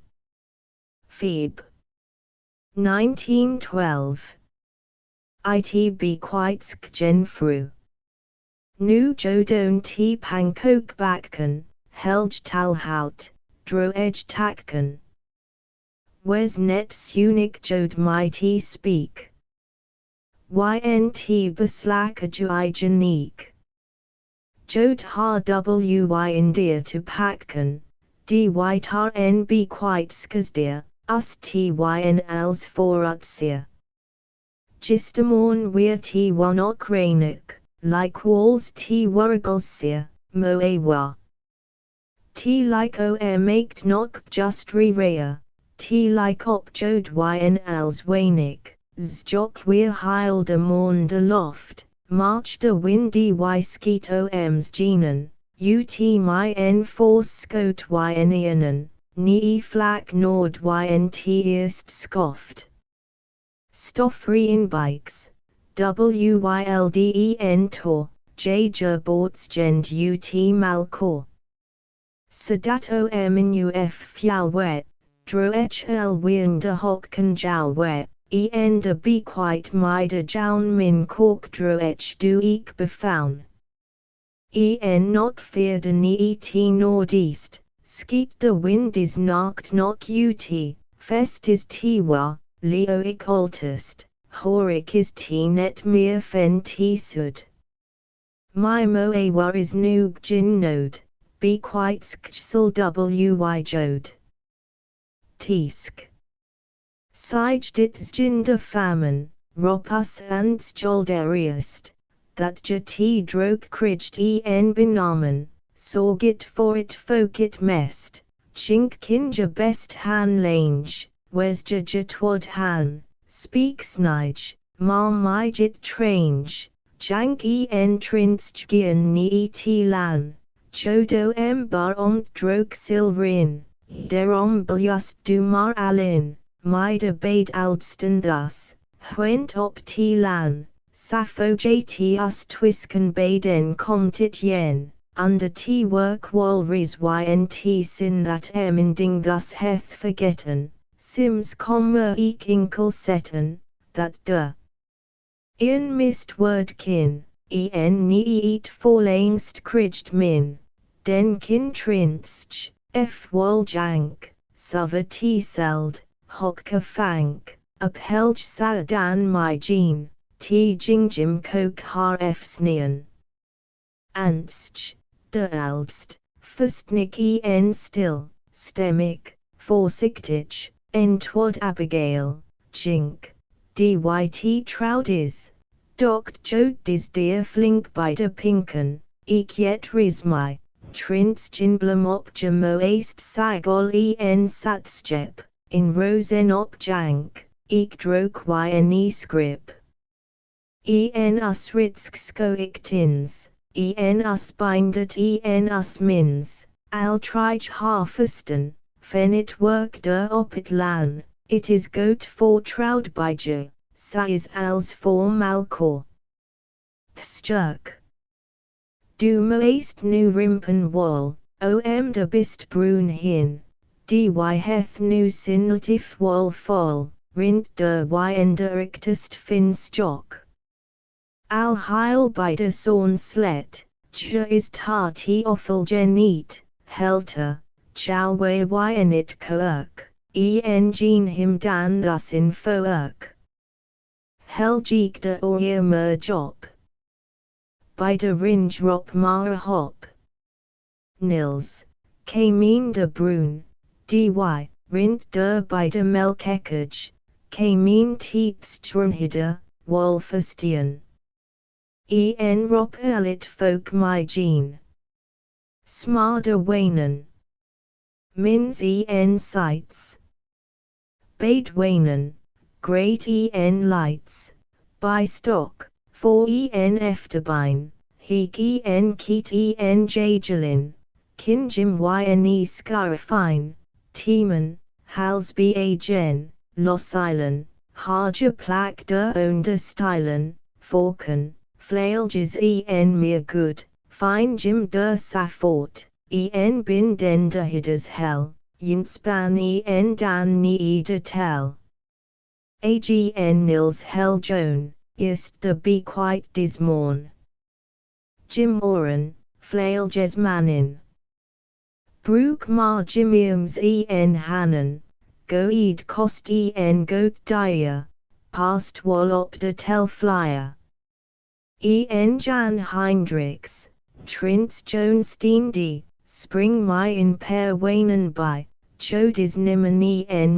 Phoebe. 1912. Itb quite gen fru. Nu jodon t pankook bakken, helj talhout, dro edge takken. Wes net sunik jod mighty speak. Ynt beslaka juai janiek. Jod har wy india to pakken, dy tar nb quite skasdir, us tyn els for utseer. Gistamorn weir t wanok rainik, like walls t wargalseer, moewa. T like maked nok just re-rea, t like op jod yn els wanik, zjok weir heil de morn de loft, march de windy skeet oms genen, ut my n force scot ynianen, ni flak nord ynt eerst scoft. Stoffreen bikes, wylden tor, jager boorts gend ut malcor. Sedato uf fjouw wet, dro hl wien de hok kan jou wet, de be quite mida joun min kork dro du ik befaun. Not fearde ni et northeast, skeet de wind is nacht nok ut, fest is tiwa, leo ik altest, horik is t net meer fen t sud. My moewa is noog jin node, be quite skjsel wy jode. Tisk. Sij dit jin de famine, ropus and skolderiest, that je t drook kricht benamen, sorgit for it fokit mest, chink kinja best han lange, wes je twod han, speak snige, ma my jit trange, jank trinst gian ni t lan, chodo bar drook silverin, derom bljust du mar alin, mida bade aldston thus, went op t lan, sappho jt us twisken baden comtit yen, under t work walris ynt sin that emending thus heth forgetten, sims kommer ik inkel setten, that de in mist word kin, ni eat forlangst kricht min, den kin trinstj, wol jank, suver t seld, hokka fank, uphelj saladan my gene, t jingjim kok har snien. Anstj, de eldst, fustnik still, stemmik, voorzichtig, twod abigail, jink, dyt troud is, dokt jod dis deer flink by de pinken, ik jet rismy, trins jinblem op je moest sigol satstjep, in rosen op jank, ik drok yn scrip. Us ritsk tins, us bindet us mins, al trige harfesten, fenit work der op it lan, it is goat for troud by je, size als for malcor. Thsjerk. Du moest nu rimpen wol, de bist brun hin, dy heth nu sinltif wol vol, rint der yrictest fin stjok. Al heil by de zorn slet, je is tarty offel geniet, helter, chow it koerk, gene him dan thus in foerk. Helgeek de oor mer jop. By de ringe rop mara hop. Nils, Kameen de Brun, dy, rint der by de melkekage, Kamin Tietstrunhide, Wolfestien. Rop elit folk my gene. Smarder Wanen. Mins sights. Bait Wanen, great lights. By stock, for efterbine, heek keet jagelin. Kinjim scarifine, Teeman, Halsby gen, Lossilen, Harja plak de onder stylen, Falcon, Flailges meer good, fine Jim de Saffort, bin den de hidders hell, Yinspan dan nie de tell. Agn Nils Joan, ist de be quite dismorn. Jim Oren, Flailges manin. Broek maar Jimmiums Hannen, go kost goat dia, past wall op de tel flyer. Jan Heinrichs, Trins Jones Steende, spring my in per wanen by, chodis nimmen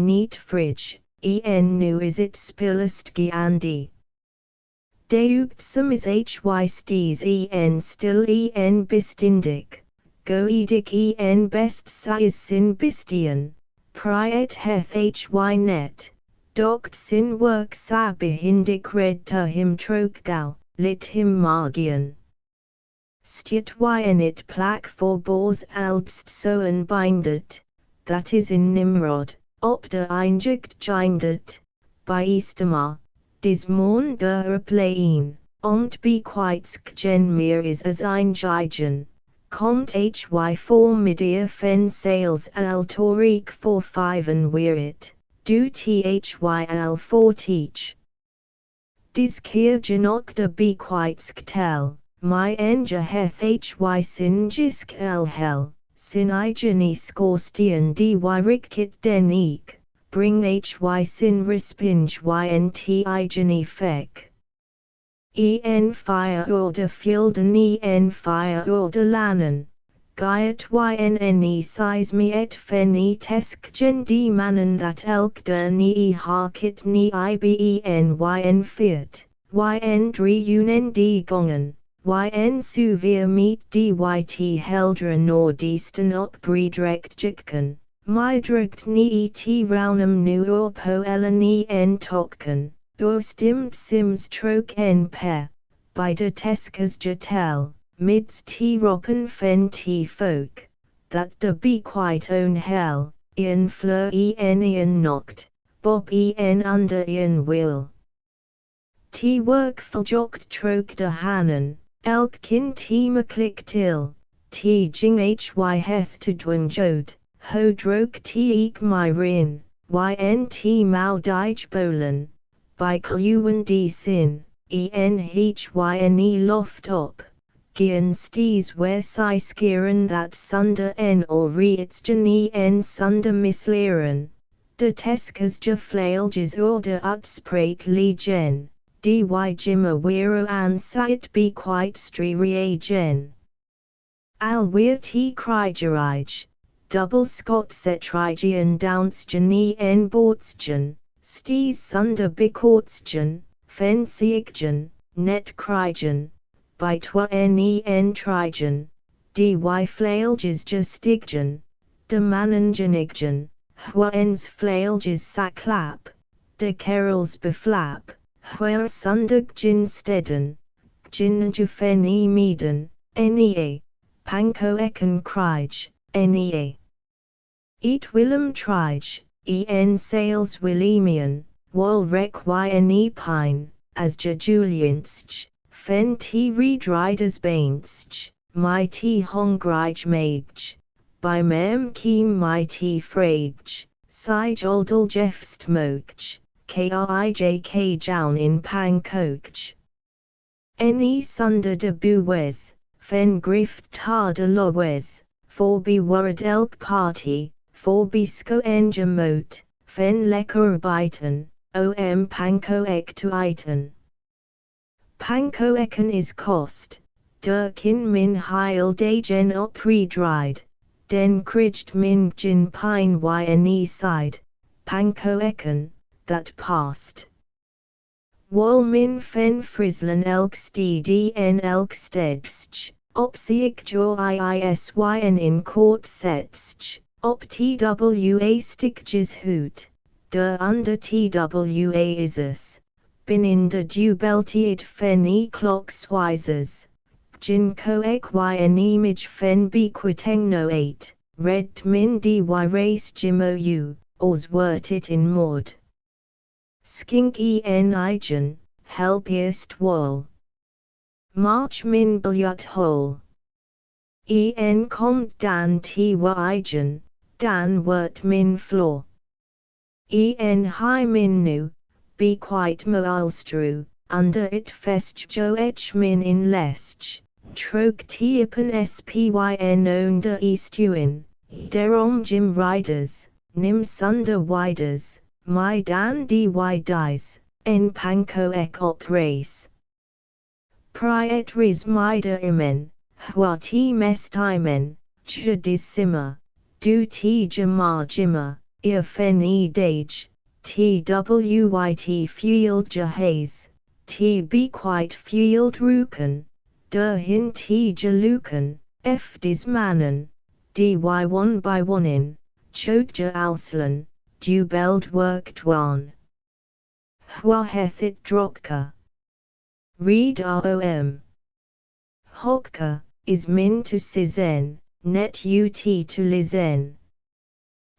neat fridge, nu is it spillest Andy. Deugt sum is hy sties still bistindic. Go edic best size sin bistian, priet heth hy net, doct sin work sa behindic red to him trokgau, lit him margian. Stiet it plak for bors aldst soen bindet, that is in Nimrod, op de eindigt gindet, by Eastermar, dismorn der plain, ont be quite gen meer is as ein gigen. Cont hy formidia fen sales al torique for 5 and wearit, do thyl for teach. Dis keer genokta be quite tel, my enja heth hy sin jisk el hell, sin igeni scorstian dy rikit den eek, bring hy sin respinge ynt igeni fek. Fire order fielden fire order lannen, Gaiet ynne size me et fen tesk gen die mannen that elk der nie harkit nie iben fiat, drie unen die gongen, suvir meet dyt heldren or diesten op breedrekt jikken, mydrukt nie raunum nu or po ellen tokken. Door stimt sims trok per, by de teskers jetel, mids roppen fen folk, that de be quite own hell, fleur noct, bob under will. Work voljokt trok de hannen, elk kin maklik til, jing hy heth to dwen jod, ho drok eek my rin, mau dij bolen. By kluwen die sin, hyne loft op, gien sties where si skieren that sunder or reitsgen sunder misleren, de teskers je flailges order utspreet gen, dy jimmer weero an sight be quite strerie gen. Al weer krijgerij, double scot setrigen downsgen boortsgen. Sties sunder bekortsgen, fen sieggen, net krijgen, by trigen, dy flailges justiggen, de mannengeniggen, ens flailges saklap, de kerels beflap, sunderggen stedden, gin fen meeden, panko ekken krij, Eat Willem trij. Sales Willemian, wal rek yne pine, as Juliansch, fen redriders bainsch, my hongrij maidj, by mem keem my frage, sij oldel jefst moach, krijk jown in pan coach. Sunder de buwes, fen grift tar de lowes, for be worried elk party, for bisco moat, fen lekker bijten, panko ek to iten. Panko eken is kost, der kin min heil dagen op redried, den krijgt min gin pine yne side, panko eken, that past. Wal min fen frislen elksteden elkstedsch, opsiek jo iisyn in court setsch, op twa stikjes hoot, de under twa isus, bin in de dubeltiet fen e clockswisers, gin coek yn image fen bequitengno 8, red min dy race jimo u, os wert it in mod. Skink en igen, helpiest wall. March min biljut hole. En komt dan igen, dan wert min floor. En hi min nu, be quite moilstru, under it fest jo min in lesch, trok tiepen spyn onder eastuin, derom jim riders, nim sunder widers. My dan dy dies, en panko ek op race. Priet ris mida imen, hwa ti mest imen, ch dis simmer, du ti jamar jimmer, ear fen e dage, twit field jahaze, t be quite field ruken, der hin ti jaluken, f dis mannen, dy one by one in, chotja auslen. Du beld worked one. Hwa heth it drokka. Read rom. Hokka, is min to sizen, net ut to lizen.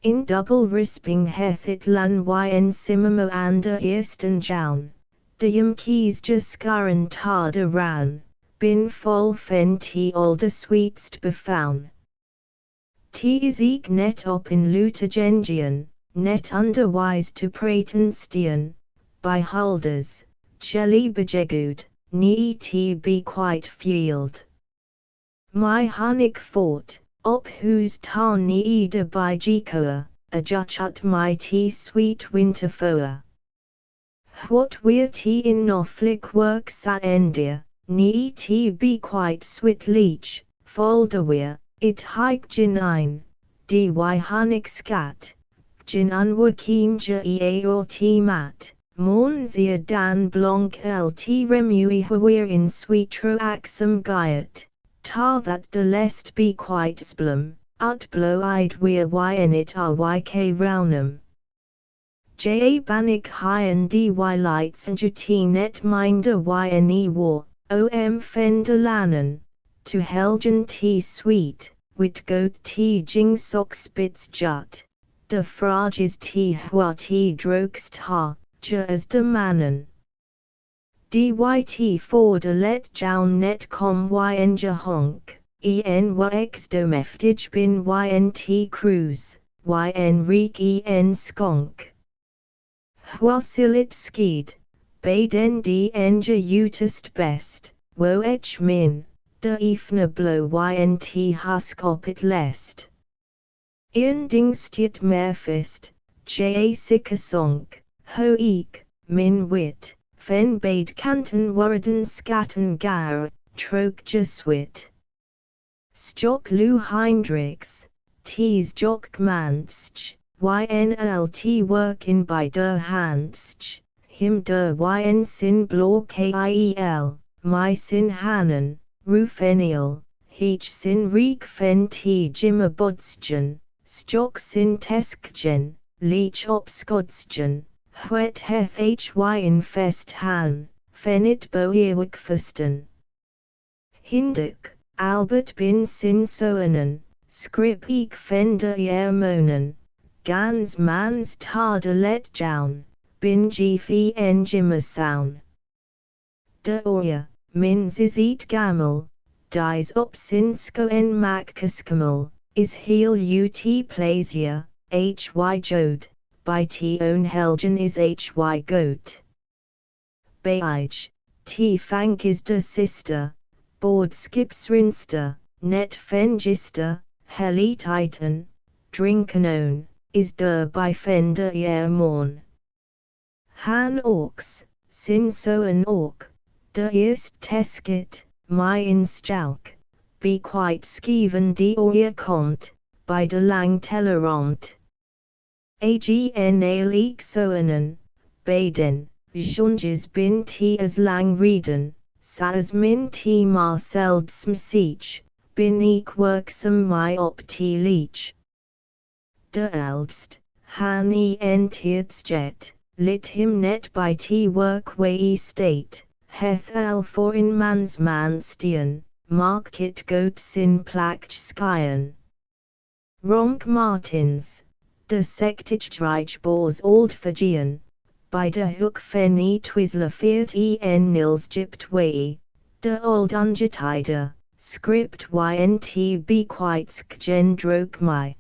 In double risping heth it lan yn simamo ander eersten jaun, de yum keys jaskaren tarde ran, bin vol fen t olde sweetst befaun. T is eek net op in lutagengian. Net underwise to pratenstian, by holders, jelly bejegud, nee te be quite field. My hunnick fort, op whose tarn nee de by jikoa, a juchut my tea sweet winter foa. What we're tea in noflik work sa endia, nee te be quite swit leech, folder we're, it hike jinine, dy hunnick scat. Jin unwakim ja or t mat, mornzia dan blanc lt remui huir in sweetro axum gaiet, tar that de lest be quite splum, ut blow-eyed weir yn it ryk raunum. Ja banik hyen dy lights and juti net minder yn war, om fender lanen, to helgen t sweet, wit goat t jing sok spits jut. De frages t hwa t drokst ha, ja as de mannen. Dyt for de let jaun net com yn ja honk, en wax domeftig bin yn t cruise, yn reek en skonk. Hwa silit skid, baden en ja utest best, wo min, de ifne blow yn t huskopit lest. Ian dingstiet merfist, ja sika sonk, ho eek, min wit, fen bade kanten warden skatten gar, trok jaswit. Stock lu hindrix, tees jock mansch, ynlt workin by der handsch, him der yn sin blor kiel, my sin hanen, rufenial, heech sin reek fen t jimmer bodsgen. Stock sin teskgen, leech opskodsgen, hwet heth in fest han, fenit boeerwik fusten. Hinduk, Albert bin sin soenen, scrip eek fender monen, gans mans tarde let jaun, bin gf en jimmer soun. De oya, mins is eat gamel, dies op sin sko en mak kaskamel. Is heel ut plasia, hy jode, by t own helgen is hy goat. Beige, t fank is de sister, board skips rinster, net fengister, heli titan, drinken is der by fender morn. Han orks, sin so an ork, de eerst teskit, my in sjalk. Be quite skeven die oor komt, by de lang tellerant. Agn leek soenen, Baden, Jonges bin T as lang reden, Sas min T Marceldsm Siech, bin ik werksam my op T leech. De Elst, han en Tiertsjet, lit him net by T work way state, heth el for in mans man stien, market goat sin placht skyen. Ronk Martins, de sectich drich boors old Fijian, by de hook fen e twisler feert en nils gypt way, de old ungetide, script ynt be quite gen droke my.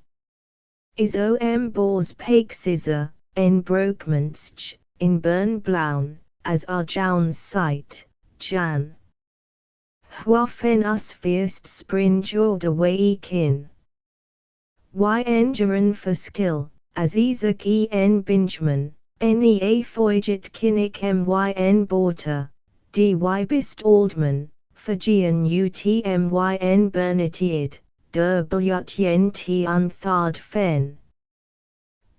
Is om boors pake scissor, en brokmansch, in burn blaun, as our Jown's sight, Jan. Hwafen us first spring order way kin. Engeren for skill, as Isaac en Benjamin, nea foiget kinnick myn borter, dy bist oldman, Fijian utmyn bernetiid, der bljut unthard fen.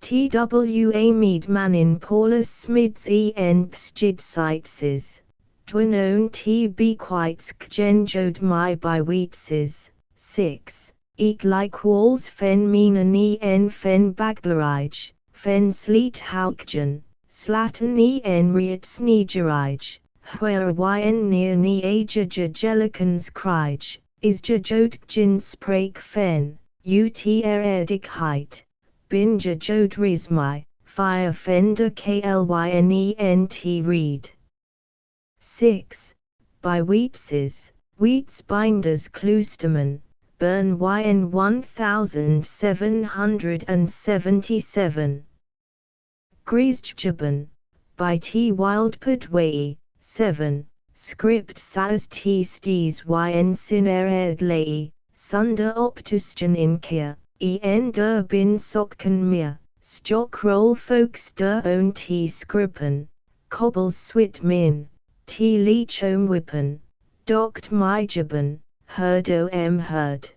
Twa mead manin Paulus smids en psjid sightses, dwin be quite skgenjod my by wheatses, 6. Ik like walls fen menen en fen baglerij, fen sleet haukjen, slaten en riet snegerij, where yn neer nie aja jelikens krij, is jodgjen spreek fen, erdigheid, bin jodrismy, fire fender klynent read. 6. By Wheatses, Wheatsbinders Kloosterman, Burn yn 1777. Griesjaban, by T. Wildpud 7. Script sas T. Sties yn Sinered lei, Sunder optusjen in Kia, en der bin sokken meer, Stock roll folks der own T. Scrippen, Cobble swit min, T. Leech wippen, Doct myjaban, herd herd.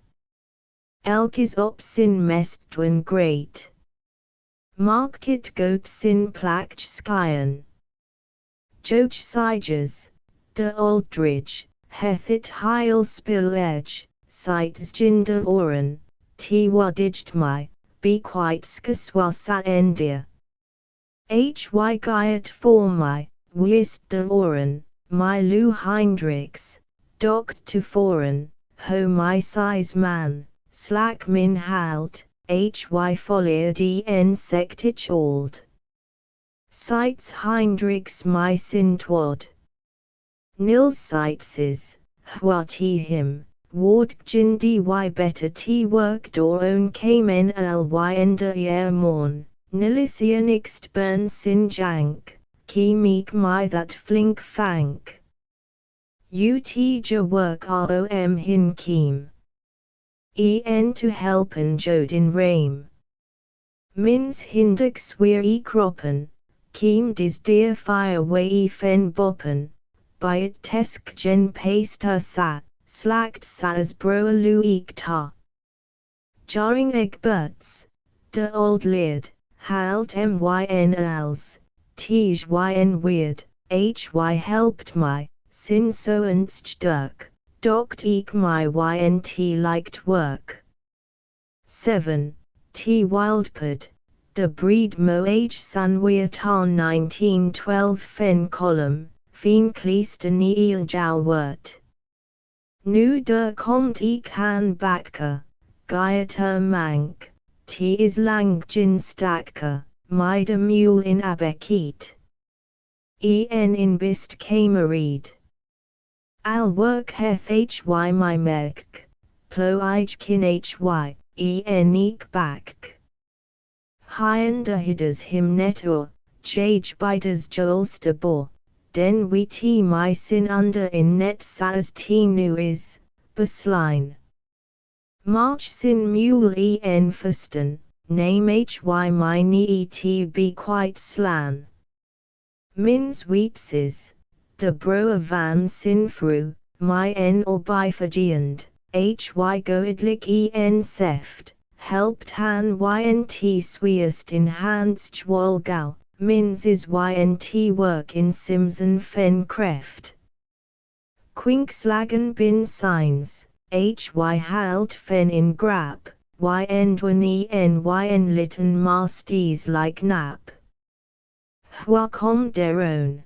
Elk is op sin mest dwin great. Market goat sin placht skyen. Joch siges, de Aldridge, heth it heil spill edge, sights jinder oren, T. wadigd my, be quite skaswa sa endia. Hy gyat for my, wist de oren, my Lou Heinrichs, doct to foreign, ho my size man, slack min halt, hy folier en sectich old. Sights Heinrichs my sintwad. Nils sightses, what he him, ward gin dy better T work door own kamen ly ender morn, nilisian ixt burn sin jank, ki meek my that flink fank. Ja work rom hin keem. En to helpen jodin rame. Mins hindux weer kroppen, keem dis deer fire way fen boppen, by it tesk gen paste sat, slacked sas broa lu ta. Jarring egberts, de old leerd, halt mynls, tej yn weird, hy helped my, sin so dirk, doct ik my ynt liked work. 7. T. Wildpud, de breed mo san weertaan 1912 fen column, fen kleesten eel jou wort. Nu der komt ik han bakke, gyter mank, T is lang gin stakke, my de mule in abekiet. En in bist kamereed. Al work heth hy my merk, plo kin hy, en ik back. Hyender hidders him netur, jage biters jolster bo, den we T my sin under in net sas T nu is, besline. March sin mule en fusten, name hy my nee T be quite slan. Mins wheatses, de broer van sin fru, my en or bifurgiand, hy goedlik en seft, helpt han ynt sweerst in hans jwol gauw, Mins is YNT work in Simson fen creft. Quinkslagen bin signs, HY halt fen in grap, YN dwan yn litten masties like nap. Hwa com deron.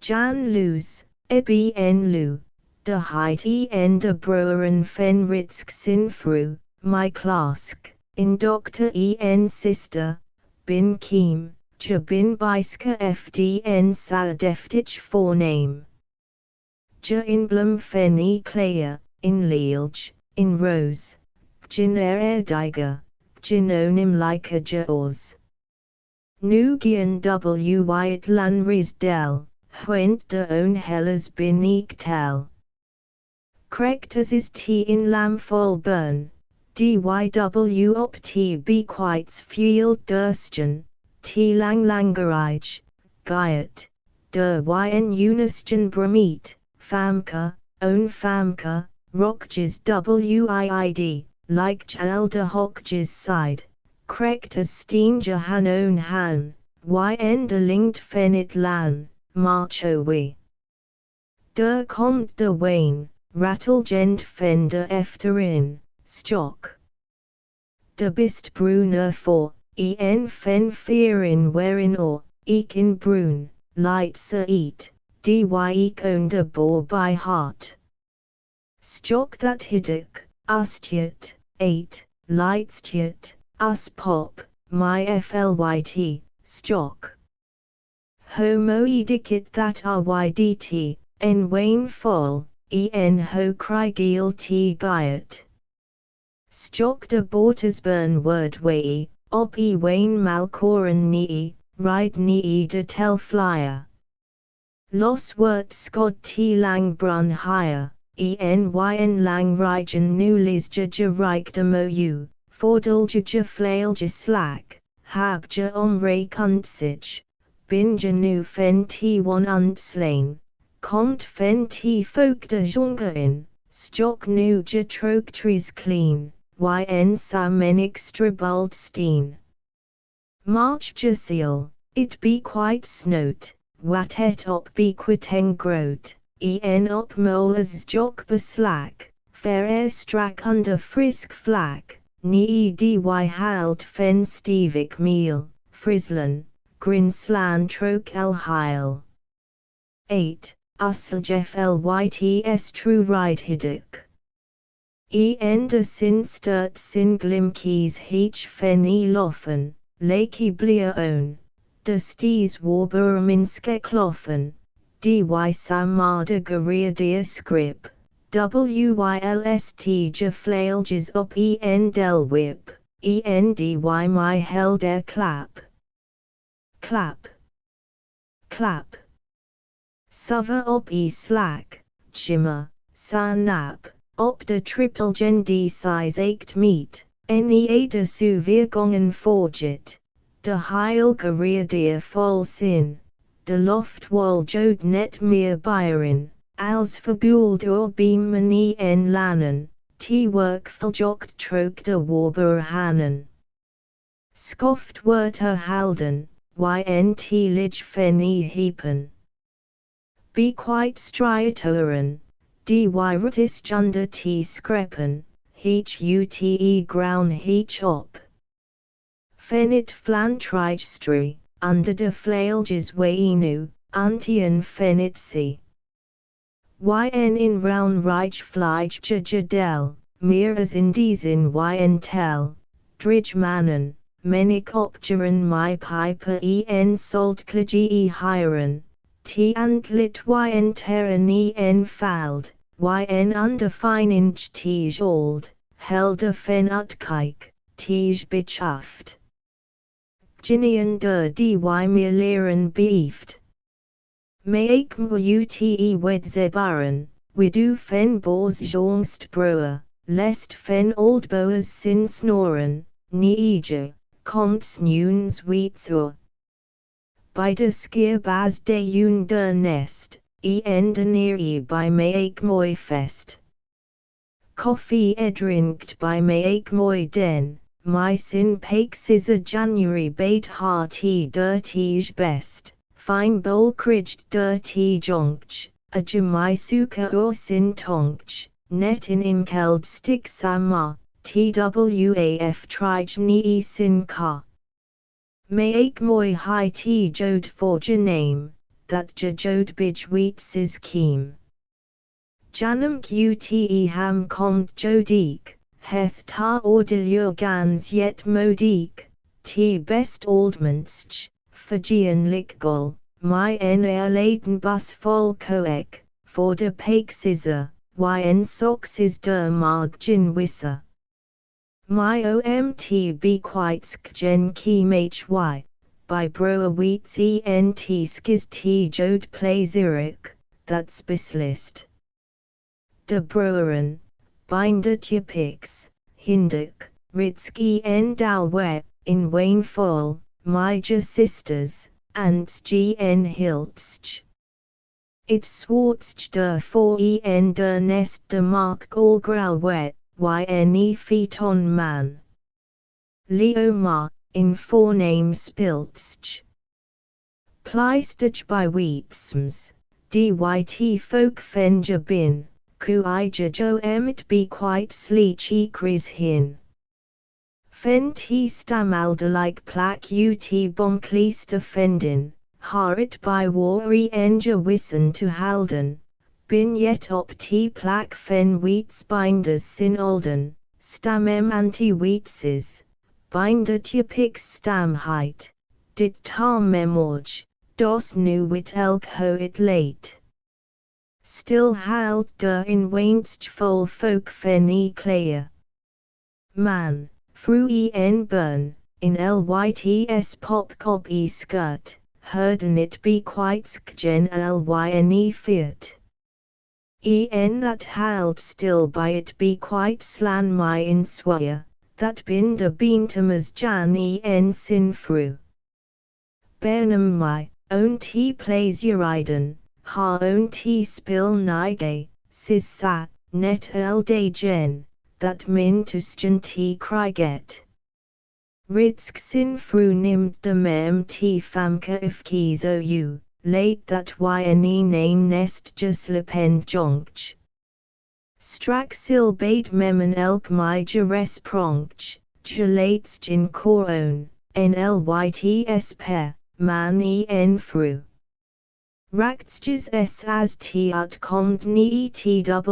Jan luz, ebn lu, de heit de broeren fen ritsk sinfru, my klask, in doctor sister, bin kiem, je bin bijske fdn sal deftich voorname. Je in blum fen clear, in leelj, in rose, gin diger, ginonim like a jaws. Nu gian het lan ris del, huent de own hellers bin ik tel. Krektas is t in lam vol burn, dyw op t be quites fuel durstjen, t lang langerij, gaiet, de yn unisgen bramiet, famke, own famke, rockjes wiid, like chel de hockjes side. Krektas steenje han own han, yn de linkt fenit lan, marcho we. Der komt de wane, rattelgent fen de efterin, stock. De bist bruner for, en fen fearin werin or, ik in brun, light se eat, dy ik own de boar by heart. Stock that hiduk, ustjut, 8, lightstjut. Us pop, my flyt, stock. Homo edicit that rydt, en wane fall, en ho krygeel t gaiet. Stock de bortersburn word way, op wane malkoren nii, ride nii de tel flyer. Los wort skod t lang brun higher, en lang rigen nu lisje rijk de mo. Vordelje flailje slack, habje omre kuntsich, binje nu fen t1 untslain, komt fen t folk de jongerin, stock nu je troctries clean, yn samenik stribald steen. March je seal, it be quite snoot, wat et op be quiteng groot, en op molers jock beslack, fair strak under frisk flak. Nii dy halt fen stevik meal, Frislan, Grinslan troke el heil. 8. Usseljef lyts true ride hiduk. De sin sturt sin glimkies heech fen loffen, lakey blier own, de sties warburminske kloffen, dy samade garia deer scrip. Wylst je flailjes op del whip, endy my held clap. Clap. Clap. Suver op slack, chimmer, sa nap, op de triple gen d size ached meat, de suvirgongen forget, de heil garia deer vol sin, de loft wal jode net meer byrin. Als verguld or beam en lanen, t work voljokt troke de warber hanen. Skoft wort halden, ynt lij fen heapen. Be quite striatoren, dy rutis junder t skreppen, heech ute ground heech op. Fenit flan trigestry, under de flailjes weinu, antien fenit see. Yn in round reich flyge jadel, meer as indies in yn tel, dridge mannen, menik opgeran my piper en salt klagi hiren, t antlit yn terran en fald, yn under fine inch tige old, helde fen utkijk, tige bechaft. Ginian dy meer leren beeft. Meek ute wed zebaren, widu fen boors jongst broer, lest fen old boers sin snoren, niege, komt snuens wheatsur. By de skier bas de un der nest, de neer by meek mooi fest. Koffie edrinkt by meek mooi den, my sin pakes is a January bait hearty dirty best, fine bowl cridged dirty jonch, a jamai suka or sin tonch, net in inkeld stick sama, twaf trige ni sin ka. May ek moi high tea jode for ja name, that ja jode bij wheats is keem. Janum qte ham komt jodeek, heth ta ordilur gans yet modiek, t best oldmansch, Fijian likgol, my laden bus vol coek, for de pake scissor, yn socks is der marg gin wisser. My omt be quite gen keem hy, by broer wheats ent skis t jode play zurich, that's bislist. De broeren, bindet je pix, hinduk, ritski en douwe, in Wayne fall, my ja sisters, ants gn hiltsch. It swartsch der for en der nest de mark all grauwe, yne feet on man. Leo ma, in forename spiltsch. Pleistich by wheatsms, dyt folk fenja bin, ku ija jo emit be quite sleech ekris hin. Fen t stamalde like plak ut bonkleester fendin, harit by wari enja wissen to halden, bin yet op t plak fen wheats binders sin olden, stamem anti wheatses, binder tje pix stam height, dit tam memorge, dos nu wit elk ho it late. Still halt der in wainst vol folk fen e clayer. Man, fru en burn, in lyts pop cob e skirt, herden it be quite skgen lyne fiat. En that halt still by it be quite slan my in swire, that bin de beentamas jan en sin fru. Bernam my, own t plays uriden, ha own t spill nige, sis sa, net de gen, that min tusgen t kryget. Ritsk sin fru nimd de mem t famke ifkies ou, late that yne name nest juslepend jonch. Strak sil bait memon elk my jures pronch, jalates gin coron, nlyts pe, man en fru. Raktjes s as t utkomd ni twad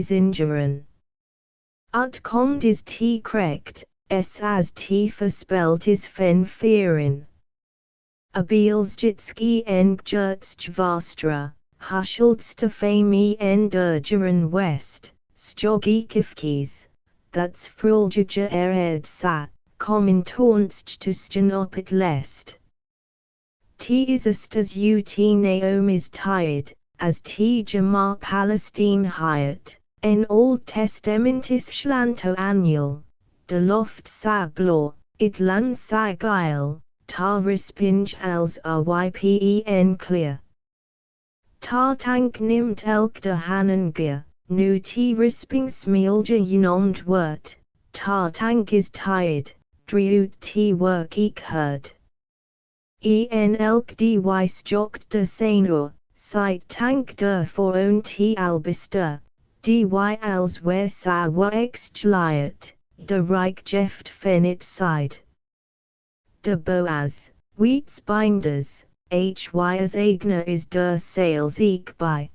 zingeren. Utkomd is t krekt, s as t verspelt is fen fearin. Abielsjitski en gjurtsk vastra, husheldste fame en durgeren west, stjogi kifkies, that's fruljaja ered sat, common taunstj tusten op it lest. T is astas ut Naomi's tired, as t jamar Palestine hired, en Old Testamentis schlanto annual, de loft sa blor, it lan sa geil, ta rispinj als rypen clear. Ta tank nimt elk de hanen gear, nu t risping smeelja unomd wort, ta tank is tired, driut t work ek herd. En elk dy stjokt de senor, site tank der for own t albister, dy als where sa works jliet, de rijk jeft fenit side. De Boaz, wheats binders, as Agner is der sales ek by.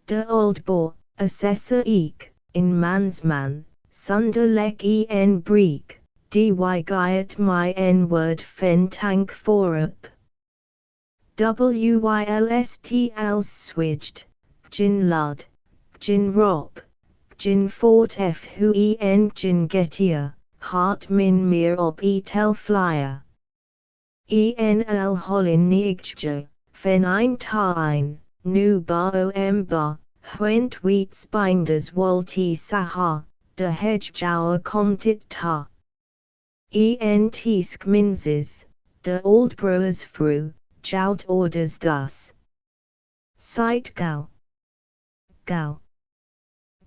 De old boar, assessor ek, in mans man, sunder lek en breek, dy gyet my n word fen tank forup. Wylst als swidged, gin lud, gin rop, gin fort f hu en gin getier, hart min mir op tel flyer. Enl hollin niegjo, fen ein ta ein, nu ba ba, hwent wheats binders wol t saha, de hedge jouwer komtit ta. En tisk minzes, de old brewers fru, jout orders thus. Site gau. Gau.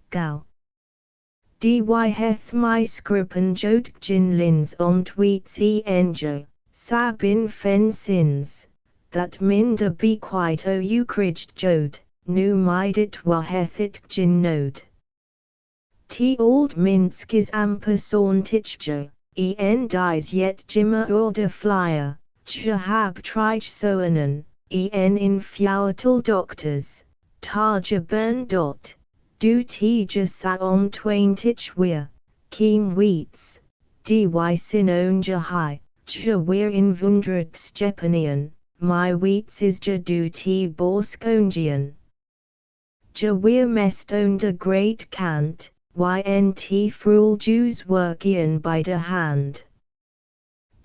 Gau. dy heth my scrippen jod gin lins ont weets enjo, sabin fen sins, that min de be quite o eucridged jod, nu midit wa heth it gin node. T old minsk is ampersauntich dies yet jimmer order flyer, hab trich soenen, in fjoutel doctors, tarja burn dot, du tija sa twaintich weir, keem weets, dy sin onja high, weir in vundred stepanian, my weets is du t borskongian. Weir mest owned a great cant, ynt frul Jews workian by de hand.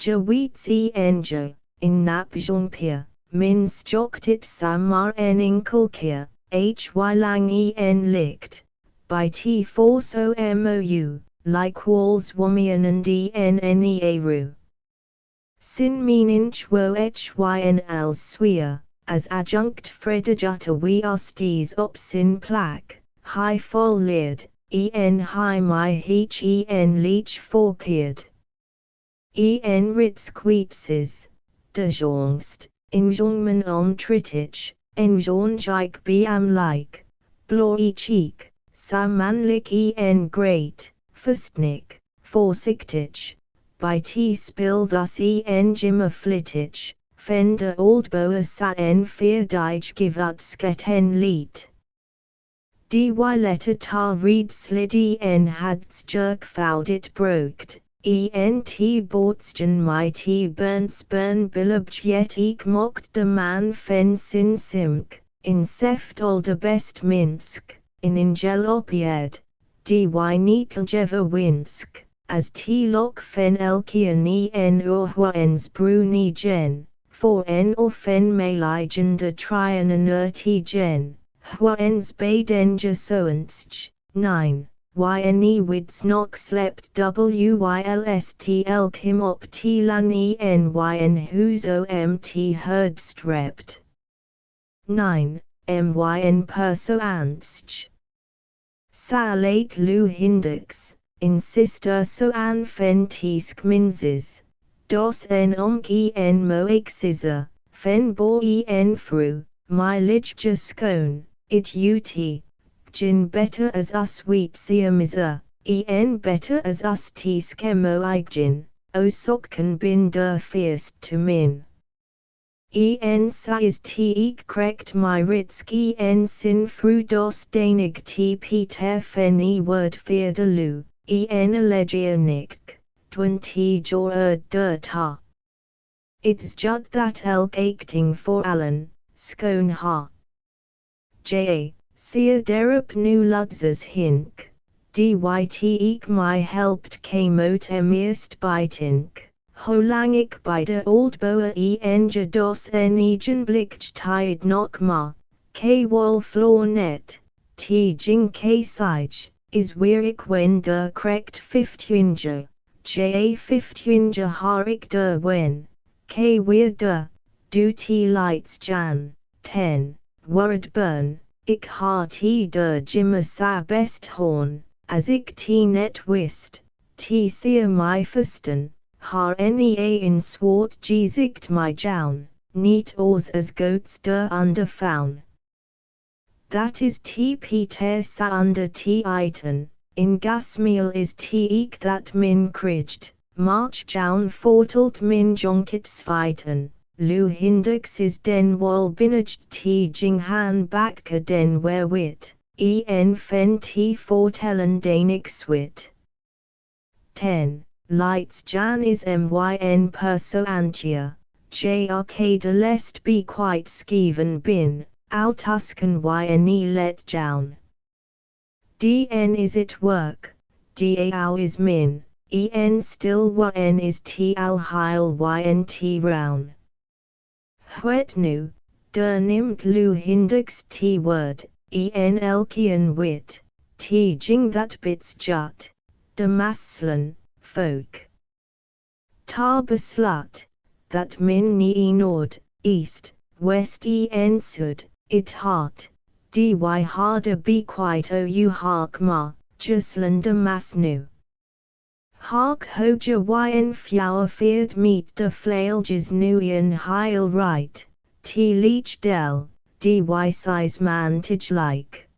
Weets in napjompia, min stjoktit samar inkelkia, lang licht, by t forso mou, like walls womian and nearu. Sin meaninch wo hyn als sweer, as adjunct fredajutta we ostes op sin plaque, high folied, high my heach leech forkeerd. Rits queetses, de jongst, injongmen trittich, enjonjik biam like, blory cheek, samanlik great, fustnik, forsichtich, by t spill thus jimmer flittich, fender old boa sa fear dij givut sket leet. Dy letter tar reed slid hadts jerk foud it broked, t bortsten my t burn billabj yet mocked de man fen sin simk, in seft ol de best minsk, in ingelopied, dy neetljever winsk, as t lock fen elkian urhuens bruni gen, for or fen meligen de trian gen. Huens badenger soenstch, 9, wids nok slept wylstl kim op tlan huzo mt herd strept. 9, perso anstch. Sa late lu hindux, insister so an fen tisk minzes, dos omk moixiza, fen bo fru, my lidja scone. It ut, gin better as us wheat siamiza, better as us t skemo igin, o sokkan bin der fierst to min. Sa is t krekt my ritsk sin fru dos danig t peter fen word feardalu, allegianik, dwen t jor der ta. It's jud that elk achting for allen, scone ha. Seer derop nu ludzes hink, dyt my helpt kamot emirst bytink, holangik by de old boa dos egen blicht tied nok ma, k wall floor net, t jing k sij, is weerik wen der krekt 15, 15 harik der wen, k weer der, du t lights jan, 10. Word burn, ik ha t der jimmer sa best horn, as ik t net wist, t seer my fusten, ha nea in swart gezicht my jown, niet oors as goats der under faun. That is t peter sa under t iten, in gasmeal is t ik that min krijgt, march jown fortelt min jonkit sviten. Lu hindux is den wal binaj t jing han bakka den wherewit, fen t fortellen danik swit. 10. Lights jan is myn perso antia, jrk de lest be quite skeven bin, outusken yne let jown. Dn is it work, dao is min, still yn is t al heil ynt rown. Huet nu, der nimmt lu hindux t word, elkian wit, t jing that bits jut, de maslen, folk. Tar beslut, that min nie nord, east, west sud, it hart, dy harder be quite o u hark ma, Juslande Masnu. Hark hoja yn flower feared meet de flailges nuian heil right, t leech del, dy size mantage like.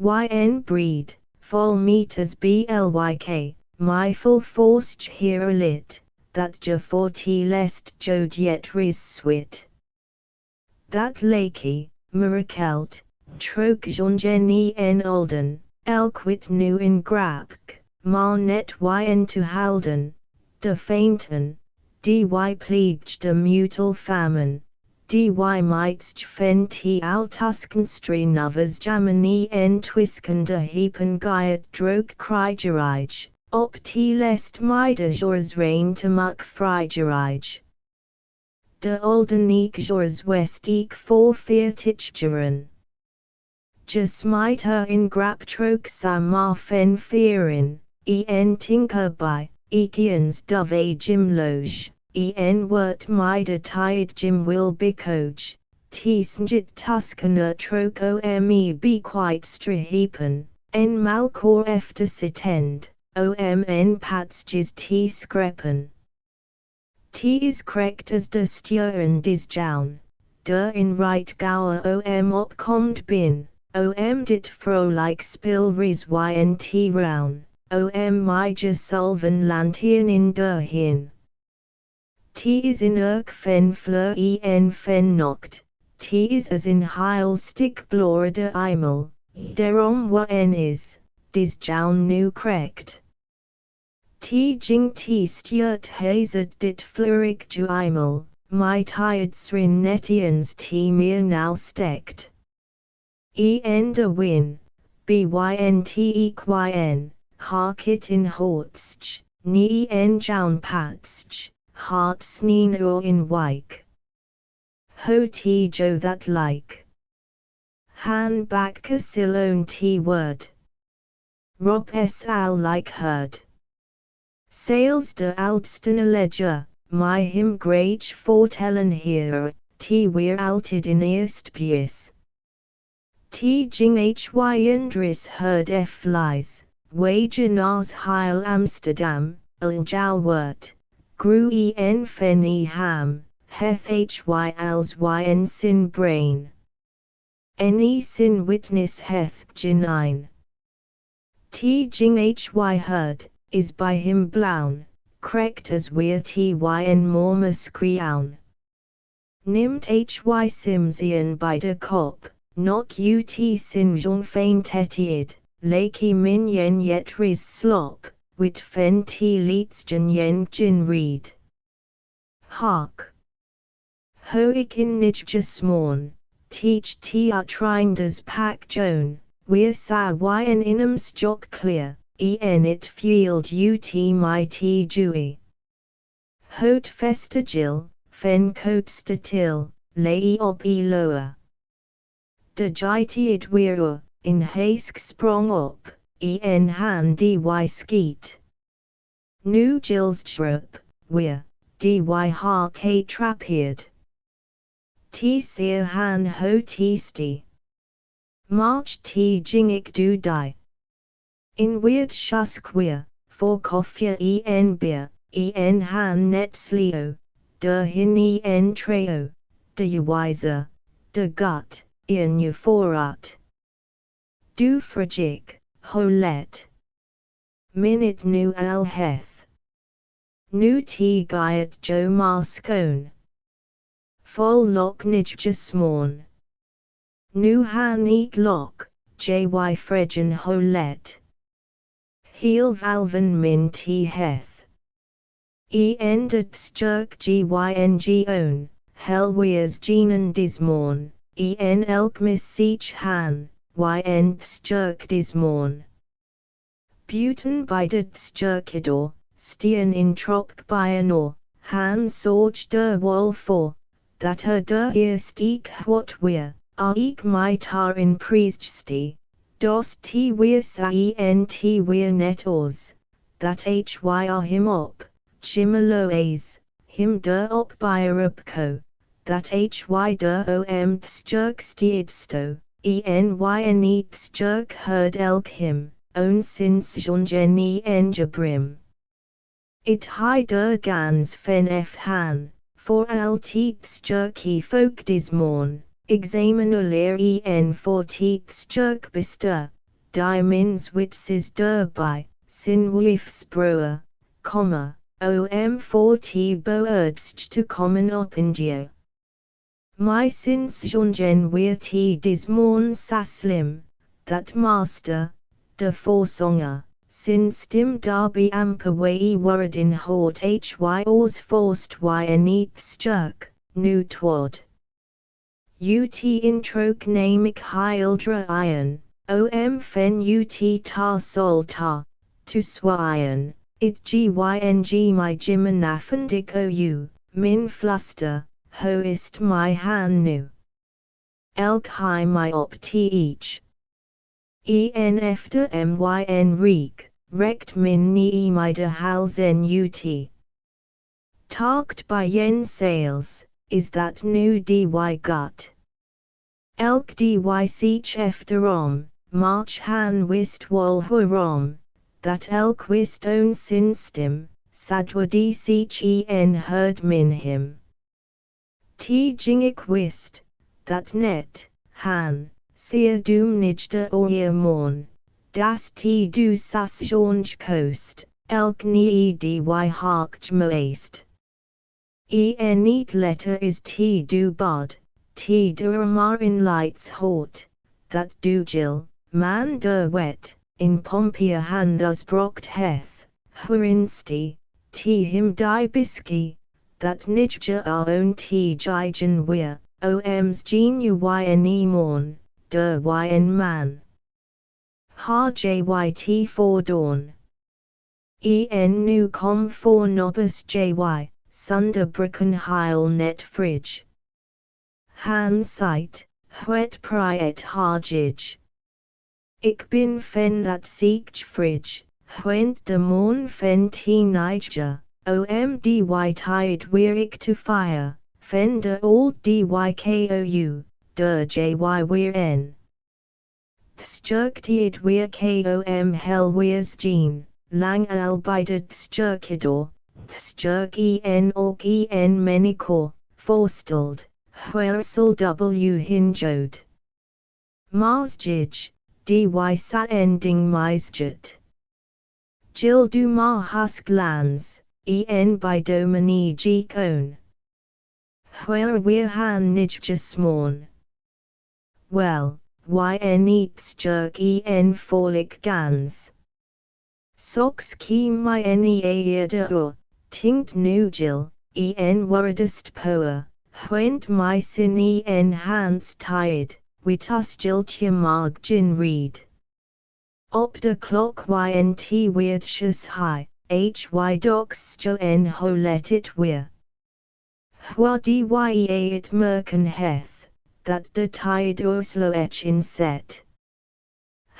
Yn breed, vol meters blyk, my full forced here lit, that ja for t lest jod yet ris swit. That lakey, Murakelt, trok jongen en olden, elkwit nu in grapk, ma net yn to halden, de fainten, dy pleeged de mutal famine, dy mitst fen t outuskenstri novers jamani en twisken de hepen gyat drok krygerij, op t lest mida jors rein te muk frygerij. De olden eek jors west eek for veertichjeren. Smiter in grap trok sa ma fen fearin, en tinker by, ekians dove jimloge, en wert mida tied jim will bicoj, t snjit tuskana trok ome be quite strihepen, en malcor efter sitend, en patsjes t skrepen. T is correct as de sturen dis jaun, de in right gower opkomd bin, dit fro like spil ris ynt roun, mija sulven lantian in de hin. T is in fen fleur en fen noct, t is as in heil stick blore de imel, derom yn is, dis jaun nu correct. T jing t sturt hazard dit flurik ju imel, my tired srin netians t meer now stekt. En de win, bynt eqyn, harkit in hortsch, ni en jaun patsch, hart sneen in wike. Ho t jo that like. Han back casilone t word. Rob s al like herd. Sales de Altston ledger, my him grage fortellen here, t weer alted in eerst pies. T jing indris herd f lies, wager nas heil Amsterdam, jou wort, gru en fen ham, hef als yn sin brain. Any sin witness heth genine. T jing herd, is by him blaun, correct as weer yn mormus creown. Nimt simsian by de kop, not ut sin jon fein tetiid, lakey min yen yet ris slop, wit fen t leetsjan yen jin reed. Hark! Hoikin nij smorn, teach t trinders pack joan, weer sa yn inum stock clear. En it field ut my t jui. Hot festigil, fen coat statil, lei op lower. De jitiid weerur, in hask sprong op, en han dy skeet. Nu gils jrup, weer, dy hark he trapeerd. T seer han ho teesty. March t jingik do die. In weird shusk weer, for koffie en beer, en han net sleo, de hin en treo, de wiser, de gut, en euforat. Du frigik, ho let. Minute nu al heth. Nu t gyat jo mar scone. Vol lock nij smorn. Nu han eat lock, jy fregen ho let. Heel valven min t heth. Did sturk gyng own, hel weers genen dismorn, elk mis seach han, yn sturk dismorn. Buten by did sturkidor, stien in trop bynor, han sorge der wol for, that der eerst eek what weer, eek my tar in prieststi. Dos t weer sa ent weer net oors, that him op, chimaloes, him der op byrupco, that der sturk steedsto, en eat sturk herd elk him, own sinds jongen en jabrim. It hi der gans fen f han, for al teeps jerky folk dismorn, examenuleer en for teeps jerk bestur, diamonds witses derby, sin wifs broer, comma, om for t boerdst to common opindio. My sinds jongen weer t dismorn saslim, that master, de voorsonger. Sin stim darby amperway worden hort hy ors forst yn eats jerk, nu twod. Ut introke namic hildra iron, om fen ut tar sol tar, to swyen, it gyng my jimenafandic ou, min fluster, hoist my han nu. Elk hi my op t each. En efter myn reek, rekt min ni my de halsen ut. Talked by yen sales, is that nu dy gut. Elk dy seach efter march han wist wol hurom, that elk wist own sinstim, sadwa dy seach en herd min him. T jingik wist, that net, han. Seer doomnigde or morn, das t du sas jonge coast, elk nie dy harkj moest. En eat letter is t du bod, t der in lights hort, that du jill, man der wet, in Pompia handas brocht heth, hurinsti, t him die bisky, that nidja our own t jigen weir, oms genu yne morn. Der yn man. Ha jyt for dawn. En nu com for nobus jy, sunder bricken heil net fridge. Han sight, huet priet harjij. Ik bin fen that seekj fridge, huent de morn fen t nijja, omdy tied weer ik to fire, fen de old dykou. Der jy weer en. Thstjerktied weer kom hel weers gene, lang albeidet thstjerkidor, thstjerk en ork en menikor, forsteld, huersel w hinjod. Marsjij, dy sa ending misjet. Jill du ma husk lands, en by domini g cone. Huer weer han nijja smorn. Well, yn eats jerk en forlik gans. Socks keem my eerder tinkt nu jill, en wordest poer, huent my sin en hans tired, wit us jiltje marg gin read. Op de clock ynt weirdsjes high, hy docs jo en ho let it weer. Hwa dy it merken heth. That de tide ursloech in set.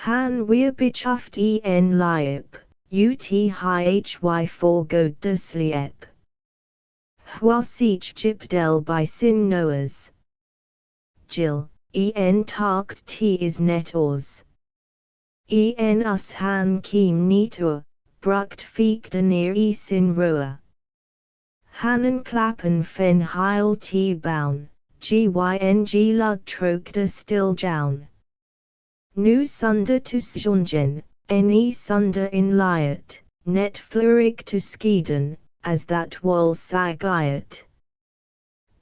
Han weer bechuft en liep, ut hy for god de sliep. Hwa seach jipdel by sin noas. Jill, en tarkt t is netors. En us han keem netur, brukt feek de neer sin roer. Hanen klappen fen heil t boun. Gyng lud troke de still jown. Nu sunder to sjongen, ne sunder in liet, net flurik to skeden, as that wol sagiet.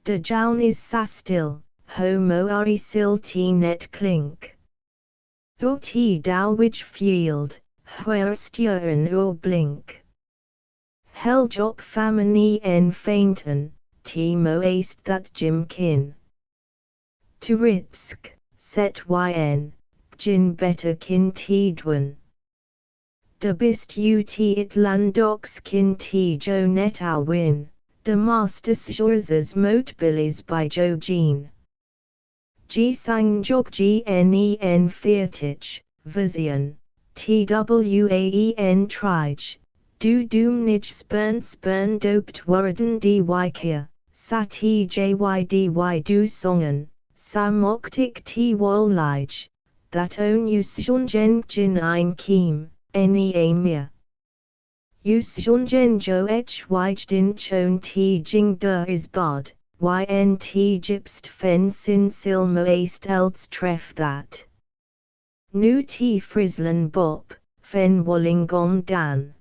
De jown is sa still, homo ari sil t net klink. O t dowwich field, where stjern blink. Heljop famine en fainten. T moest that Jim kin. To Ritsk, set yn, gin better kin tidwen. De bist ut it landox kin t jo net win, de masters jorzes motbillies by jo jean. G sang jog en feartich, vision, twaen trige, du doomnij spern doped worden dy kia. Sat ejyd du songen, sam octic t wol lige, that own usjongen jin ein kiem, any amir. Usjongen jo din chon ti jing der is bod, ynt gipst fen sin silmo aist elts treff that. Nu ti frislen bop, fen wollingom dan.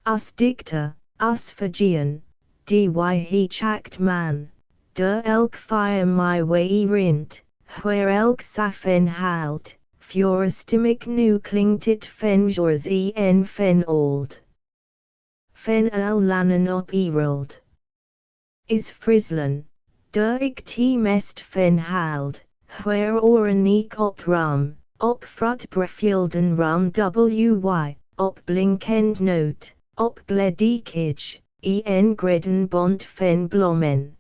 Us dicta, us Fijian, dy he chact man, der elk fire my way rint, where elk safen halt, furestimic nu klingtit fen jors en fen old. Fen el lanen op erald. Is frislen, der ik t mest fen hald, where orenik op rum, op frut brefjelden rum wy, op blinkend note, op gledikage, en greden bont fen blommen.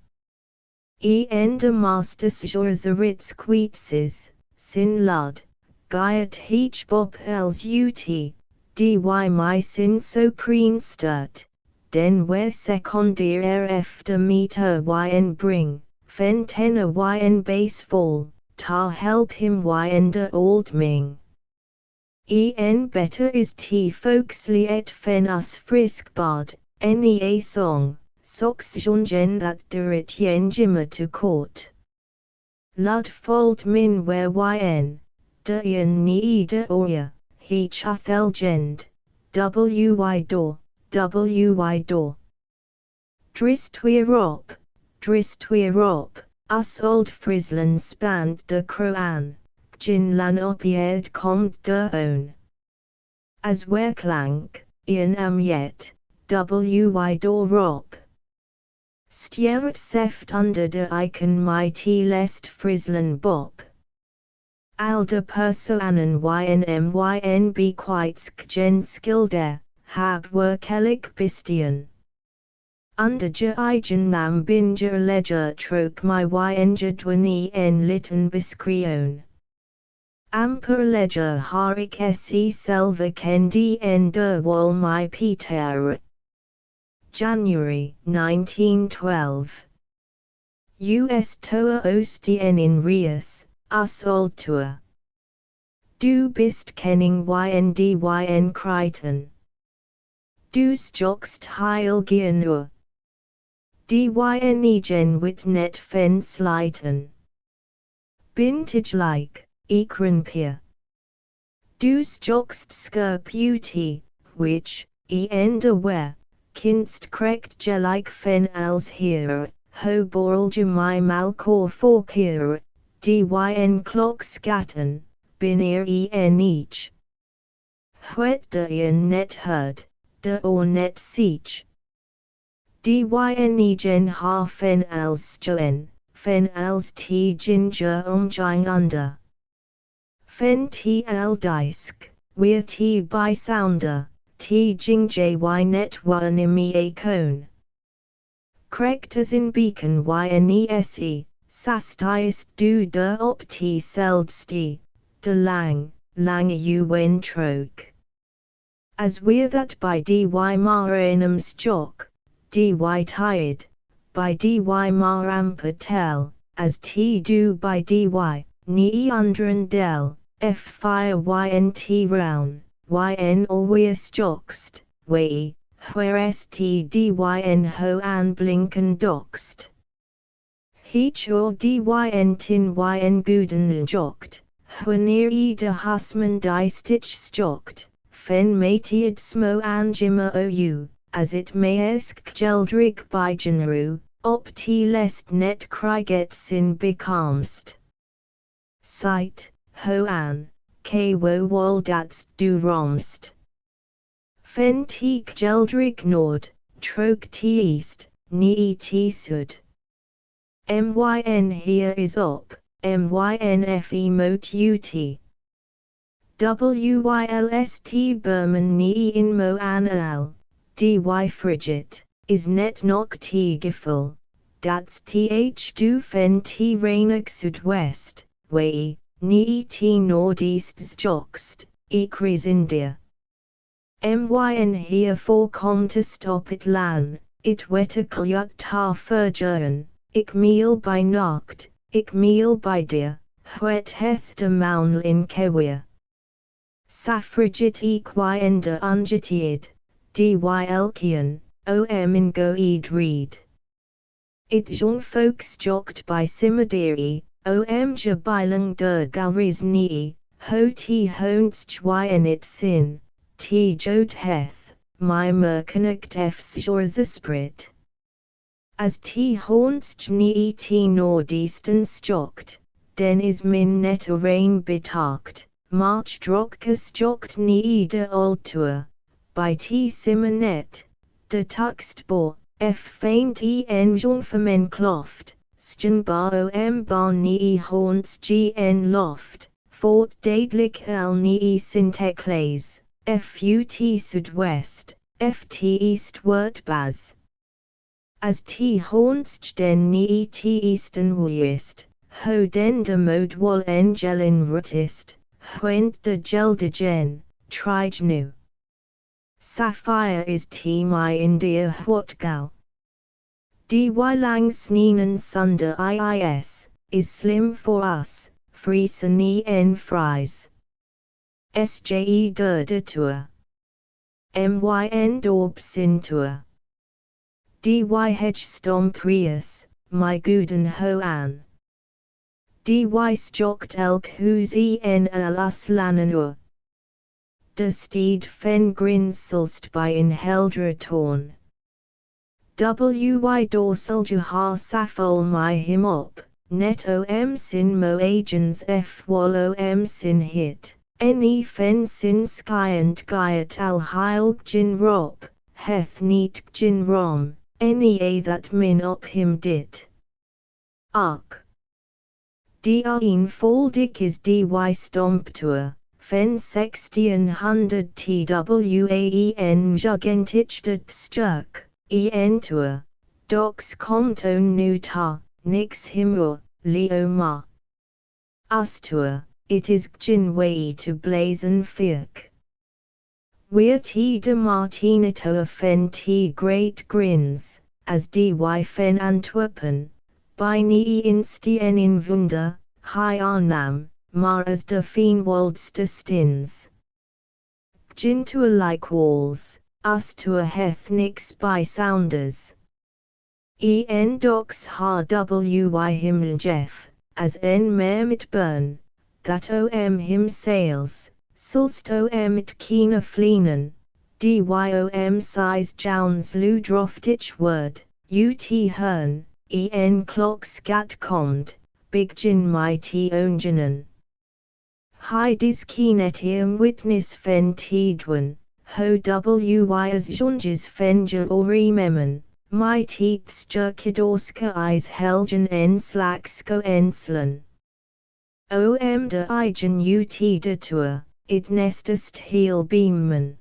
En de masters jorzaritz kweetses, sin lud, gaiet heech bob els ut, dy my sin so preen sturt, den where secondier efter meter yn bring, fen tenor yn base fall, ta help him yn de old ming. En better is t folksly et fen us frisk bod, any a song, sox jongen that durit yen jimmer to court. Lud fold min where yn, de yen ni de oya, he chathel gend, wy door, wy door. Dristweer op, us old frislen spand de croan, gin lan opied komt de own. As where clank, ian am yet, wy door op. Stjert seft under de icon my t lest frislen bop. Al de persoanen yn be quite gen skilder, hab werkelijk bistian. Under je eigen nam binger ledger troke my ynger dwani en litten biskrion. Amper ledger harik se selva kendi en der wall my Peter. January 1912. US toa ostien in Rius, us old tour. Du bist kenning yn Crichton. Du stjokst heil gianur. Dyn egen wit net fen sliten. Bintage like, ekranpier. Du stjokst skirp ut, which, de where, kinst krekt gelike fen als hier, ho borlge my malkor forkier, dyn klok skatten, binir each. Hwet de net herd, de or net siege. Dyn egen ha fen els stoen, fen els t ginger jing under. Fen t el disk, weir t by sounder, t jing jy net ynimi a cone. Krektas in beacon ynese, sastiest du de op t seldsti, de lang troke. As weir that by dy maranums jock, dy tired, by dy mar amper tell, as t do by dy, ni undren del, f fire ynt round, yn always jokst, way, where st dyn ho an blinken doxt. Heach or dyn tin yn guden jokt, wanneer de husman die stitch stokt, fen matied smo an jimmer ou, as it may esk geldrig by genru, op t lest net krygets in bekamst. Sight, ho an, wo woldats du romst. Fen teek geldrig nord, troke t east, ni t sud. Myn here is op, myn fe mote ut. Wylst Burman ni in mo an al, dy frigid, is net nok t giful, dats th du fen t rainig sudwest, way, ni t northeasts jokst, ekris India. Myn here for com to stop it lan, it wetterkljut ta furgeren, ik meal by nacht, ik meal by deer, het heth de maun in kewir. Safrigit equiender ungetiid, dy elkian, in go ed reed. It jong folks jokt by simadiri, je bilang de gawris nii, ho ti hoonst yn it sin, ti jod heth, my merkenikt efsjorzisprit. As ti hoonst nii ti noordeesten jokt, den is min net orain betakt, march drokkas jokt nii de oltua, by ti simonet, de tukst bo. Faint jong vermen kloft, stjen ba bar nie horns gn loft, fort dadelijk nie sintekles, fut sudwest, ft eastward baz. As t hornst den nie t eastern west, ho den de mode wal engelin rutist, huent de gel de gen, trige nu. Sapphire is t my India what gau. Dy lang snenen sunder iis, is slim for us, Fryske en fries. Sje de tour. Myn dorp sin tour. Dy hedge stom prius, my guden hoan. Dy stjokt elk who's en alas lanenur. De steed fen grinselst by in heldra torn. Dorsal juhar safol my him op, net sin mo agents wal sin hit, ne fen sin skyant gyat al heil gin rop, heth neat gin rom, ne that min op him dit. Ark. Dien foldik is dy stomptour. Fen 1600 twaen jugentich de stuk, tour, dox compton nu ta, nix himur, leo ma. Astur, it is gin way to blazon firk. We're t de martinito fen t great grins, as dy fen Antwerpen, by nie instien in wunder, hi arnam. Maar as de feenwoldste stins. Gin to a like walls, us to a heth nix by sounders. Dox har wy himmeljeff, as mermit burn, that him sails, sulst it keena fleenen, dy size jouns ludroftich word, ut hern, clock scat comd, big gin my ongenen. Hi dis keenetium witness fen tidwen, ho as jonges fenja ori memon, my teeths jerkidorska eyes helgen slaksko enslen. De igen ut de tour, it nestest heel beamman.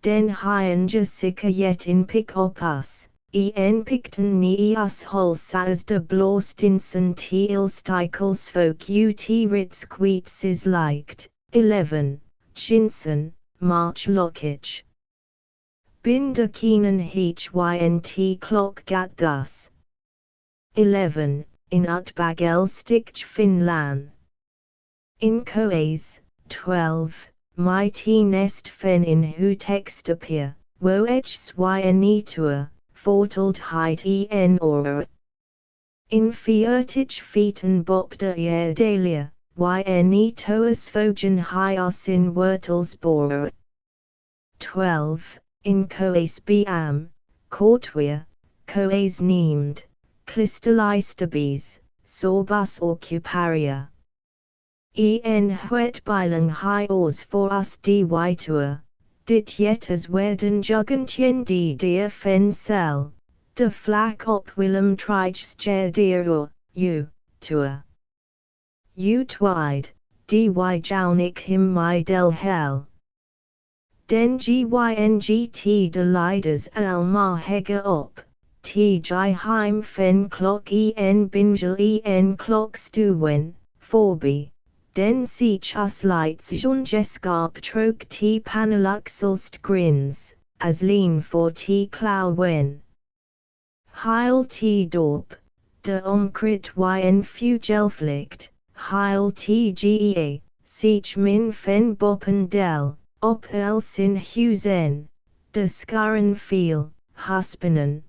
Den hyenja sika yet in pick op us. Picton nie us holsas de blåstinsen til stikelsfolk ut rits queets is liked. 11. Chinsen, March Lockage. Binder keenan heach ynt clock gat thus. 11. In utbagel stich Finlan. In coes, 12. My t nest fen in hu text appear, wo echs tour. Fortalt height or in fiertich feeten bopta dalia, toas fogen hyos in wurtels bor. 12. In coes biam, courtwear, coes named, clistalistabes, sorbus occuparia. Het bilang hyos for us dy tour. Dit yet as werden jugentjen die deer fen cel, de flak op Willem triges deer tour. Twide, dy jounik him my del hel. Den gyngt de leiders al ma hege op, t heim fen klok bingel klok stuwen, forby. Den sich us lights jongeskarp trok t paneluxelst grins, as lean for t klauwen. Heil t dorp, de omkrit yn fugelflicht, Heil tgea, sich min fen boppen del, op el sin husen, de scarren viel, haspenen,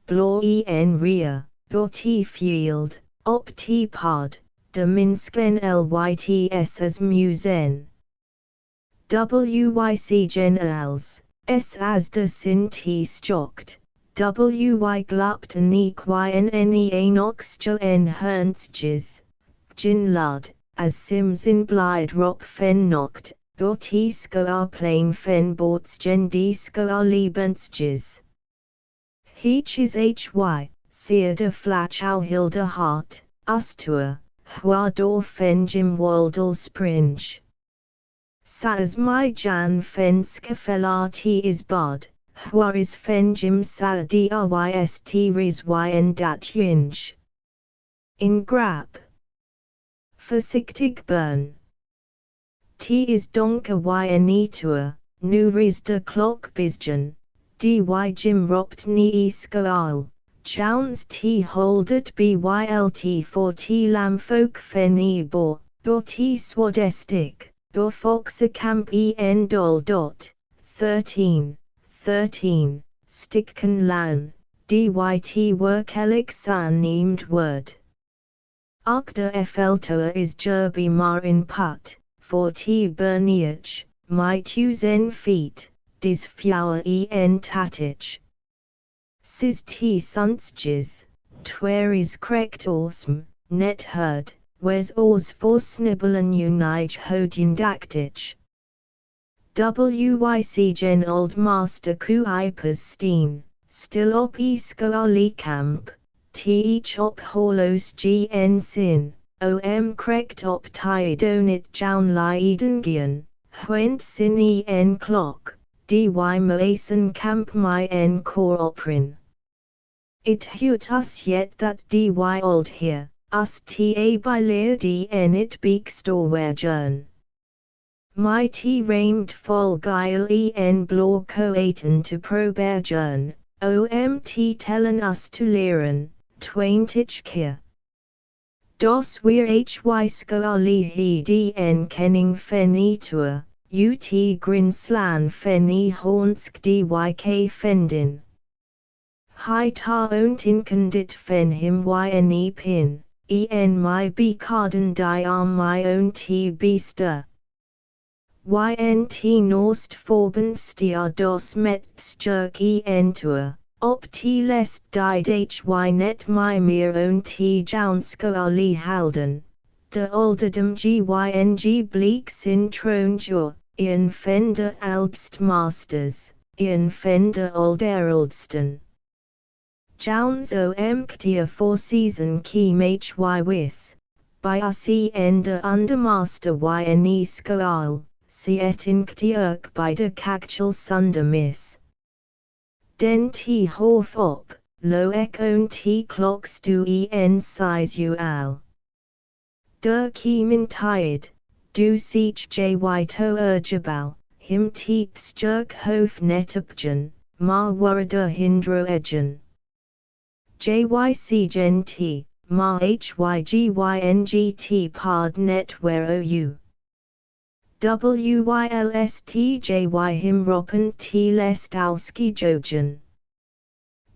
blå en ria, door t field, op t pod, de minsken lyts as musen. Wyc gen els, as de sin t stokt, wy glapt en enox jo en hernstjes, gin lud, as sims in blide rop fen nocht, door t sko ar plain fen boorts gen d sko ar lebensjes. Heech is hy, seer de flach au hilde hart, astua, hwa door fen jim waldel springe. Saas my jan fen skafelart is bod, hwa is fen jim sa dryst ris yn dat yinge. In grap. Voorzichtig burn. T is donker yn tour, nu ris de klok bisgen, dy jim ropt ni skoal, chowns t holdet bylt for t lamfolk fen bo, door t swadestic. Door foxa camp en dol dot, 13, stikken lan, dyt work elix named word. Akda feltoa is jerby mar in put, for t berniach, my tuzen feet, dis flower en tatich. Sis t sunstjes, twer is krekt awesome, net herd. Wes oors for snibbelen unige hodien dactich. Wyc gen old master ku ipers steen, still op isko ali camp, teach op holos gn sin, om krekt op tiedonit jaun lieden hwent sin en klok, dy moasen camp my en kor oprin. It hut us yet that dy old here. Us ta by leer en it beek storware journ. My t reimed vol geil en blå coaten to probear journ, omt tellen us to leren, twaintich keer. Dos weer hy sko ali he en kenning fen tour, ut grin slan fen hornsk dyk fendin. Hi ta ont inkendit fen him yn pin. En my be carden die arm my own t beester. Ynt norst forben stier dos met stjerk en tour, op t lest died hy net my meer own t jounsko ali halden, de olderdom gyng bleek sin tronjor, en fender aldst masters, en fender olderoldston. Jouns omktia for season keem hy wis, by us en de undermaster yn skoal, siet inktiurk by de kagchel sunder miss. Den t horf op, lo ekon t klok stu en size ual. Der keemin tired, du sich jy to urgebau, him teep stjerk hof netupgen, ma worreder hindro egen. Jyc gen t, ma hygyng pod net where ou. Wylst jy him ropen t lest auski jogen.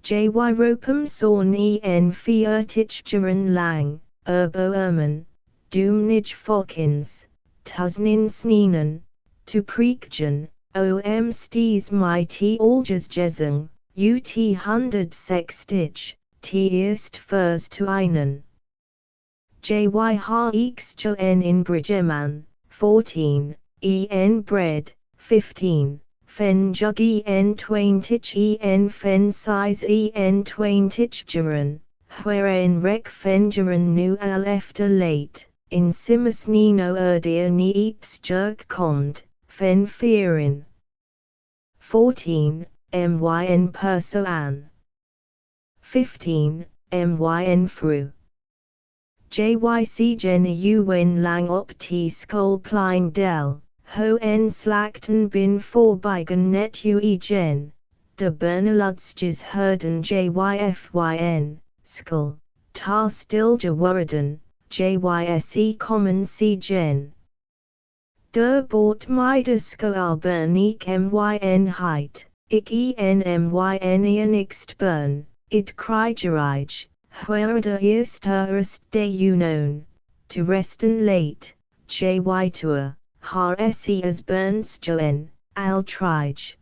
Jy ropem sorn en fiertich juren lang, erbo ermen, doomnij fokins, tusnin snenen, to preekjen, om sties my t alges jesung, ut 100 sextich. T eerst furs to einen. Jy ha eeks jo en in Bridgeman, 14, en bread, 15, fen jug en twaintich en fen size en twaintich juren, wherein rec fen juren nu al efter late, in simus nino erdir ni eats jerk comd, fen fearin. 14, myn perso an. 15, myn fru. Jyc gen un lang op t skol plein del, ho en slakten bin voorbijgen net gen, de berneludstjes herden jyfyn, skol, ta stilje worden, JYSE common C gen. Der Bort Meidesko Arbern ik myn height, ik myn ixt burn, it krijgerij, where de eerste day unknown, to resten late, jy tour, haar se as burns joen, al trij.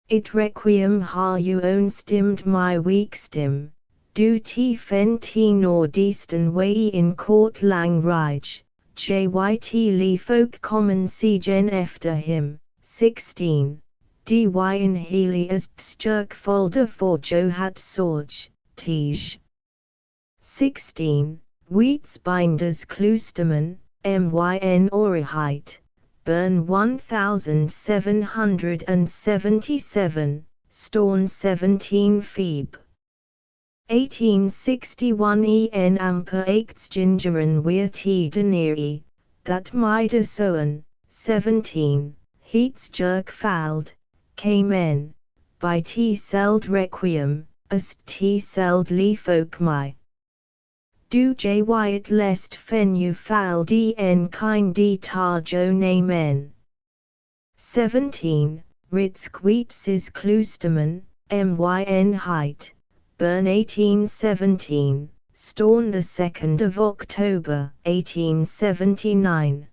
It requiem haar own stimmed my weak stim, du t fen t noordeesten way in court lang rij. JYT Lee folk common C gen efter him, 16. Dy in Healy as sturk folder for Jo hat sorge, Tej. 16. Wheatsbinders Kloosterman, myn Orihite, burn 1777, Storn 17 Phoebe. 1861 en amper gingeren weer t deneri, that meide soen, 17, heats jerk fald, came by t seld requiem, as t seld leafolk my. Du jy it lest fen u fald en kind d tar jo namen. 17, Ritzqueets Kloosterman, myn height. Burn 1817, Storn the 2nd of October 1879.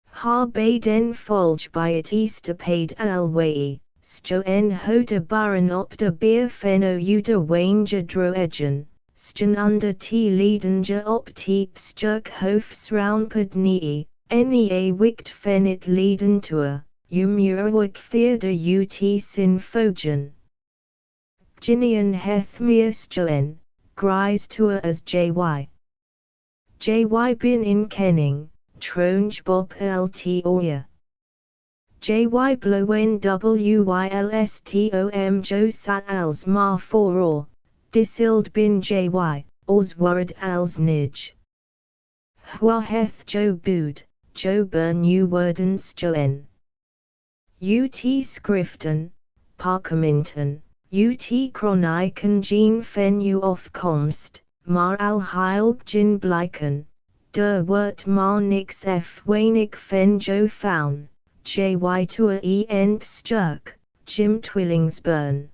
Har den folge by it Easter paid alway, sto en hode baron op de beer fenno ude wanger droegen, stan under t leadenger op t sturk hoofs roundpad nee, nea wikt fenit leaden tour, muurwijk theater ut sin fogen. Ginian heth meus joen, grijs tour as jy. Jy bin in kenning, tronge bob lt oya. Jy blowen wylstom jo sa als ma for or, disild bin jy, ors worried als nij. Hwa heth jo bood, jo burn u wordens joen. Ut skriften, parkeminten. Ut chroniken Jean fen u komst, maar al heil gin blijken, der wort maar nix weinig fen jo faun, jy toer sturk, Jim Twillingsburn.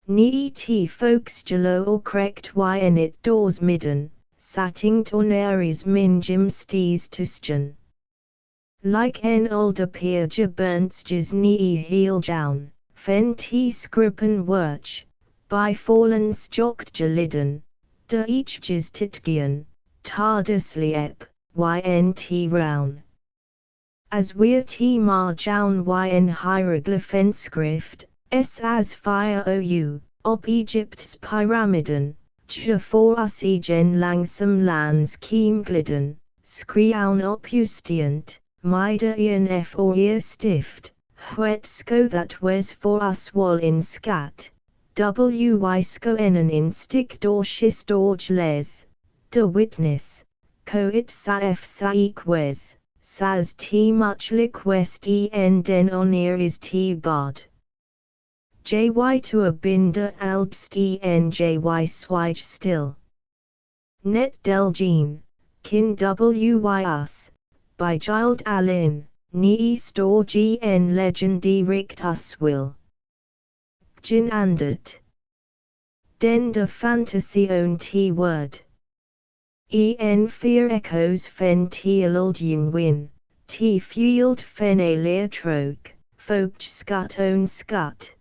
Nee t folks jelo or krekt yn it doors midden, satting toneris min Jim stees tuschen. Like en older peer je bernstjes nee heel jaun. Fen t skrippen werch, by fallen stokt gelidden, de eachjes titgian, tardusly ep, ynt roun. As weer t maar jaun yn hieroglyphenskrift, as fire ou, op Egypt's pyramiden, je voor us gen langsam lands kiem glidden, skriaun op justient, meide f or stift. Wetsko that was for us wall in scat, wysko enen in stick door schistorge les, de witness, coit saef saik wes, sas t much liquest en den onir is t bod. Jy to a binder aldst en jy swige still. Net del jean, kin us, by Gild Alin. Nee stor gn legendi richt us will. Gin andet. Den de fantasy own t word. En fear echoes fen t aluld win, t fueled fen a leer trog, folk scut own scut.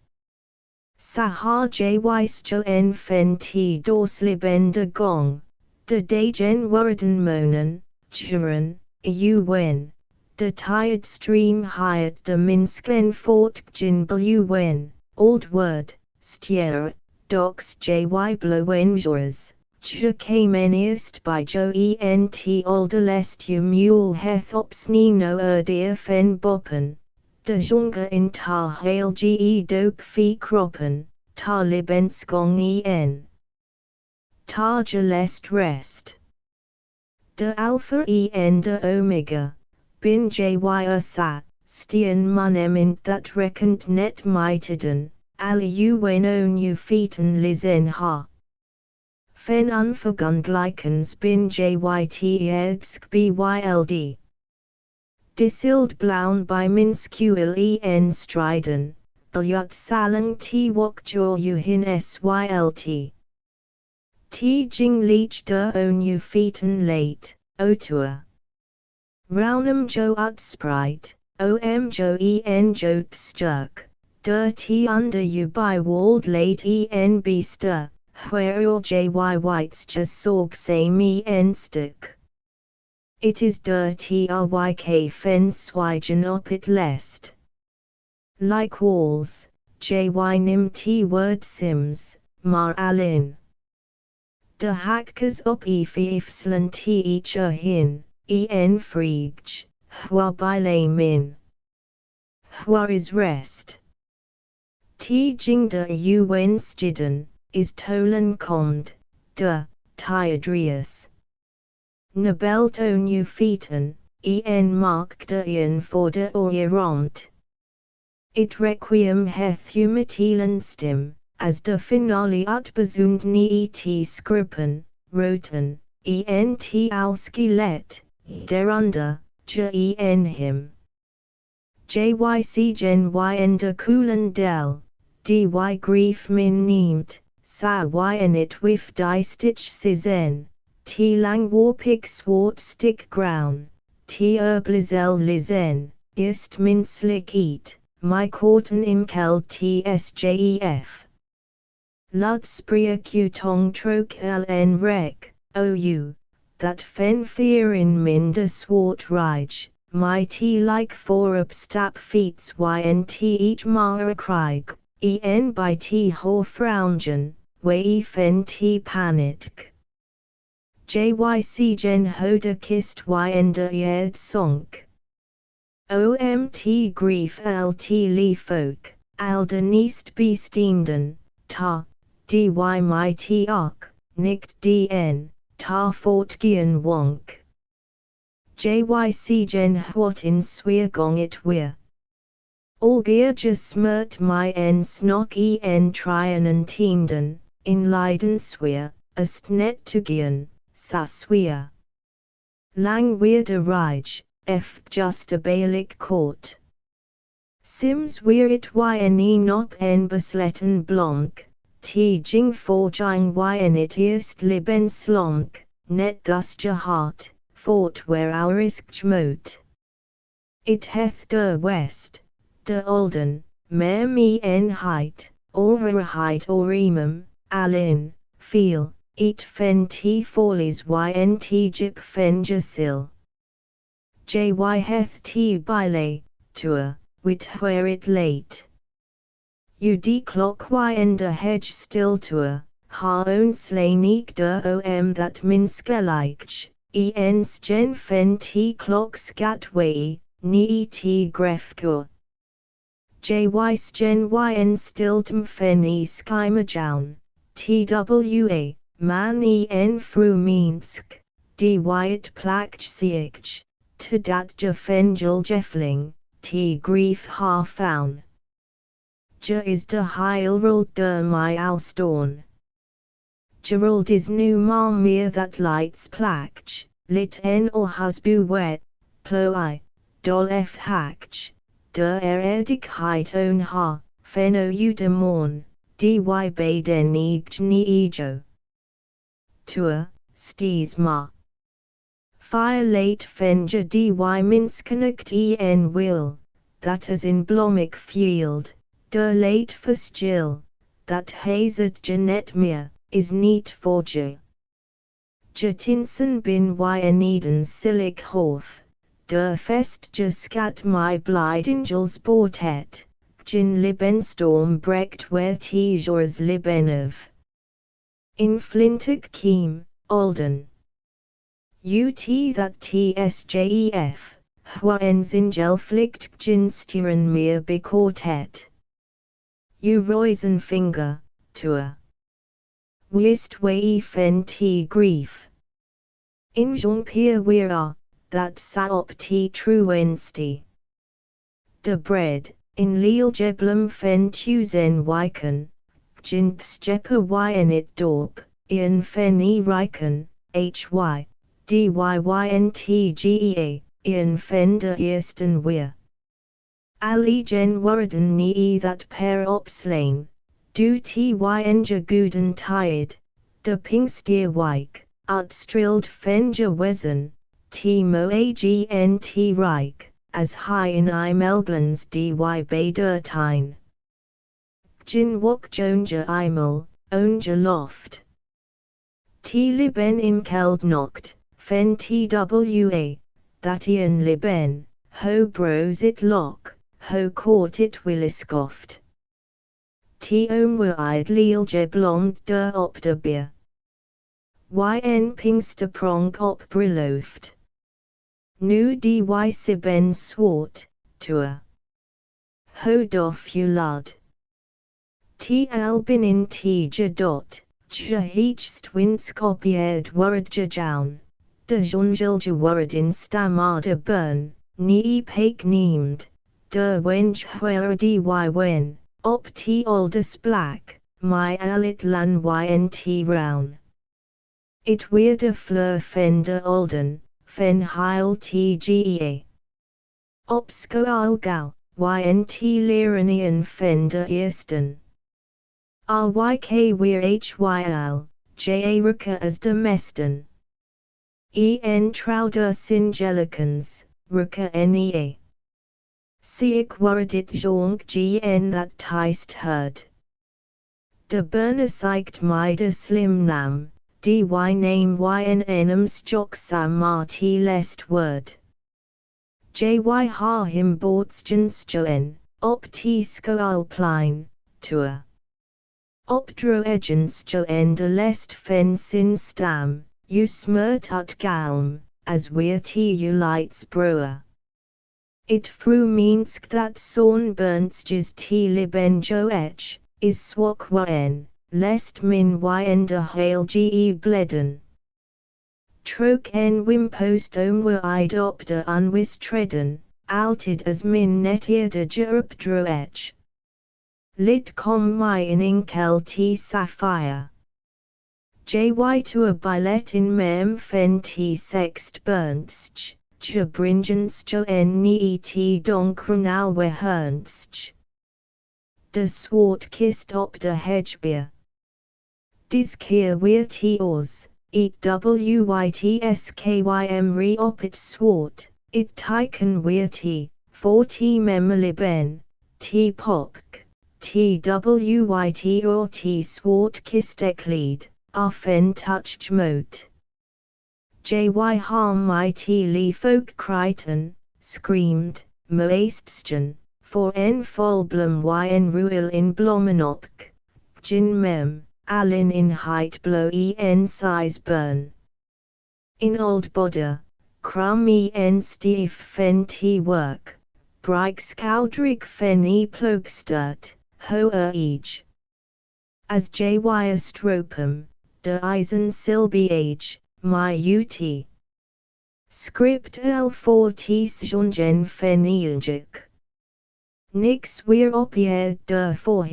Sahar jy jo en fen t dorslib de gong, de dagen worden monen, juren, wen. De tired stream hired de minsken fort gin wen, old word, stier, docs jy blowen jors, je came eerst by jo ent older lest u mule heth ops nino deer fen boppen, de jonge in tar hail ge dope fee kroppen, tar libenskong en. Tar lest rest. De alpha en de omega. Bin jy sat, stien munemint that reckoned net meiteden, ali wen own u feeten lizen ha. fen unvergunglikens bin jyt edsk byld. Disild blaun by minskuil en striden, biljut salang t wokjor hin sylt. T jing leech der on u feeten late, otua. Rounam jo utsprite, jo jo sturk, der t under u by walled late beester, where your jy whites just sorg same stick. It is dirty ryk fen swigen op it lest. Like walls, jy nim t word sims, mar alin. De hackers op ifslan t eacher hin, frigj, hwa by min. Hwa is rest. T jing de stiden, is tolen komd, de, tiadrius. Nabelt on u feeten, mark de for de orieront. It requiem heth humitilen stim, as de finale utbezund ni et skrippen, roten, ausgelet, derunter, je him. Jyc gen de koelen del, dy grief min neemt, sa it wif die stitch sizen, t lang warpig swart stick ground, t blizel lizen, ist min slick eat, my korten inkel tsjef. Lud spria tong trok rek, ou, that fen fear in min de swart rij, my t like for up stap feets ynt each mara krieg, by t hor fraungen, we fen t panitk. Jyc gen hoda kist yed sonk. Omt grief lt li folk, alde neest besteenden, ta, dy my t ok, nikt dn, ta fortgien wonk. Jyc gen what in sweergong it weer. Algeer smert my snok trien tienden, in Leiden sweer, ast net tugien, sa sweer. Lang weer de rij, just a bailick court. Sims weer it nop besletten blonk, t jing for jang it eerst liben slonk, net thus je hart, fort where our isk moot. It heth der west, de olden, mer me height, or imum, alin, feel, eat fen t follies ynt jip fen jasil. Jy heth t byle, tour, wit where it late. Ud clock de hedge still tour, ha own slaneek der that minskelikch, gen fen t clock scat way, ni t grefkur. Jyc gen stiltum fen skymajown, twa, man fru Minsk, dy it plakch siekch, to dat je fengel jeffling, t grief ha faun. Je is de heilruld der my austorn. Gerald is nu ma meer that lights plakch, lit or husbu wet, ploi, dol f hakch, der eredig heit on ha, feno u de morn, dy baden ni ejo. Tour, stees ma. Fire late fenja dy minskenakt will, that as in blomic field, der late for still, that hazard janet meer, is neat for je. Jatinsen bin eden silic horf, der fest je scat my blidingels bortet, gin libenstorm brecht where tjors libenov. In flintig kiem, olden. Ut that tsjef, hwaens in gelflicht gin stieren meer bekortet. U roizen finger, tour. Wist we fen t grief. In Jean Pierre weera, that saop t truensti. De bread, in Leel jeblum fen tuzen wyken, gin stjeppe it dorp, Ian Fenny Riken, hy, dyyyntgea, Ian Fender Eersten Weer. Ali gen worden nie that per opslain, du tynge goeden tired, de pingstier wijk, uitstrilld fenje wezen, mo agnt rijk, as high in I melglens dy beder tijn. Gin wok jonge imel, onge loft. Liben in keld nocht, fen twa, that Ian liben, ho bros it lock, ho court it williskoft. Omweid lielje blond der op de beer. Yn pingste prong op briloft. Nu dy siben swart, toer. Ho dof u lud. Albin in je dot, je heechst winskopieerd wordje jaun, de jongelje word in stamade burn, nie peek neemed, de wench where dy wen, op aldus black, my alit lan ynt roun. It weerde fleur fender olden, fen heil tgea. Op skoal gauw, ynt liranian fender eersten. Ryk weer hyl, ja as de mesten. Trouwder singelicans, ruka nea. Siek worden jonk gn that tist herd. De burner zeikt mij de slim nam, dy name yn enums jok rt lest word. Ha him boortsjensjoen, op t skoal plein, toer. Op droegensjoen de lest fen sin stam, u smert ut galm, as weer u lights brewer. It fru Minsk that zorn bernstjes liben joech, is swak wen, lest min de hail ge bleden. Trok wimpost omweid op de unwistredden, altid as min net de jerup droech. Lid com my in inkel t sapphire. Jy to a bilet in mem fen t sext bernstj. Je bringenstjo en niet donkronau we hernstj. De swart kist op de hedgebeer. Dis keer weer oors, eat wytskym re op it swart, it tyken weer for memeliben, popk, twyt or swart kistekleed, fen touched moat. Harm my lee folk kryten, screamed, moeststjen, for en volblum ruil in blomenopk, gin mem, alin in height blow size burn. In old bodder, crum stief fen work, bryk skoudrig fen plogstert, ho age. As stropum, de eisen silbiage, my ut. Script L4 jongen feniljuk. Nix weer opieerd der voor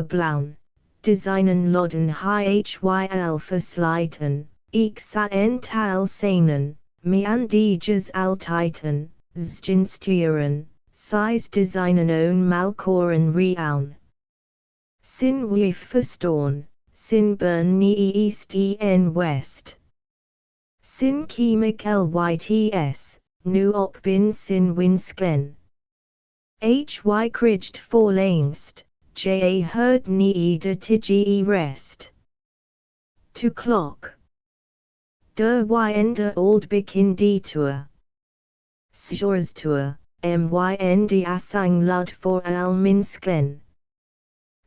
blaun, designen lodden hyl verslijten, ik en tal senen, meandiges altiten, zginsturen, size designen own malkoren reaun. Sin wief verstorn, sin burn nie east en west. Sin yts, nu op bin sin winsken. Kridged voorlangst, ja herd nie de tge rest. To clock. Der de old bikin detour. Sjorstour, de asang lud for al minsken.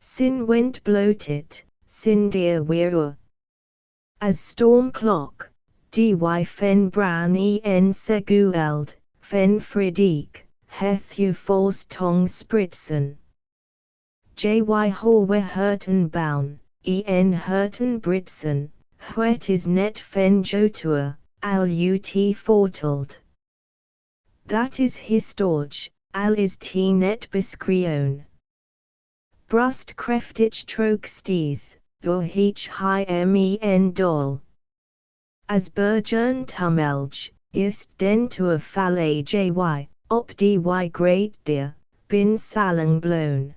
Sin went bloated, sin deer weerur. As storm clock. Dy fen bran en segueld, fen fridik, heth u force tong spritsen. Jy we herten baun, en herten britsen, whet is net fen jotur, al ut forteld. That is historge, al is t net beskrion. Brust kreftich trok sties, door heach high men dol. As burgeon tumelj, ist den to a falle jy, op dy great deer, bin salang blown.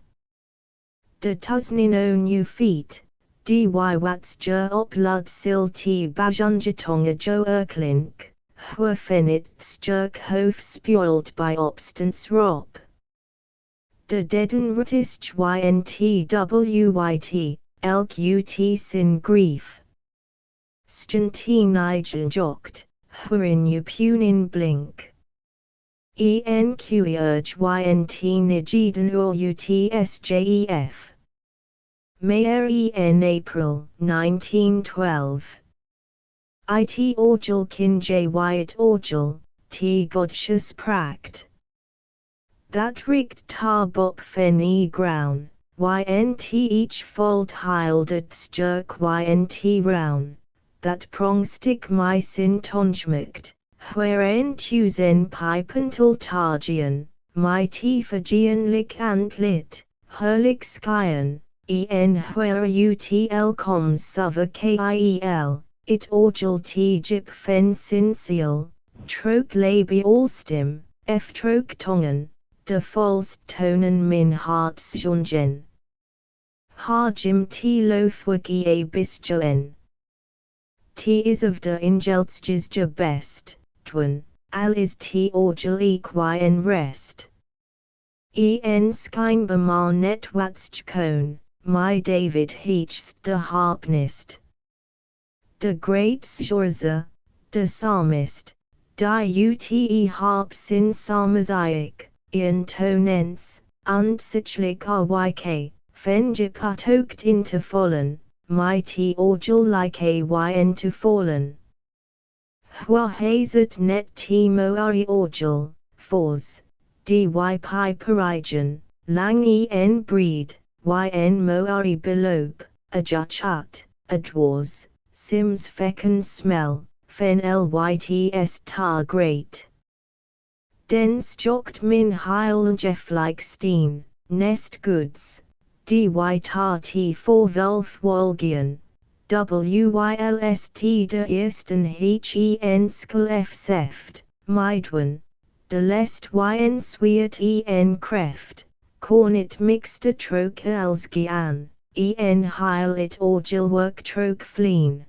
De tusnin own you feet, dy wats jer op lud sil t bajonjatonga jo erklink, hua fenit sturk hof spoiled by obstance rop. De deaden rutist ntwyt, lqt sin grief. Stjentien nigel jokt, hurin you punin blink. Enq urge ynt nigiden or utsjef. Mayer en April 1912. It orgel kin it orgel, t godshus prakt. That richt tar bop fen groun, ynt each fold hildet sturk ynt roun. That prong stick my sin tonjmukt, wherein tuzen pipental targian, my tifagian lik ant lit, herlik skyen, where utl coms suver kiel, it orgel t jip fen sin seal, trok labi allstim, f trok tongen, de falst tonen min harts jongen. Harjim t lofwagi a bisjoen. T is of de ingeltsjes je best, twin, al is t orgel en rest. En skynbema net watst koon, my David heechst de harpnist. De great schorze, de psalmist, die ute harp sin psalmasiac, in tonens, und sichlik ryk, fenjip utokt into fallen. My t orgel like yn to fallen. Hua hazet net t moari orgel, fors, dy piperigen, lang en breed, yn moari belope, a juchat, a dwars, sims fecken smell, fen lyts tar great. Dens jokt min heil jeff like steen, nest goods. Dy tar t for vulf wolgian, wylst de eersten hen skul f seft, meidwen, de lest yn sweet en kreft, cornit mixte trok elsgian, en heil it orgel work trok fleen.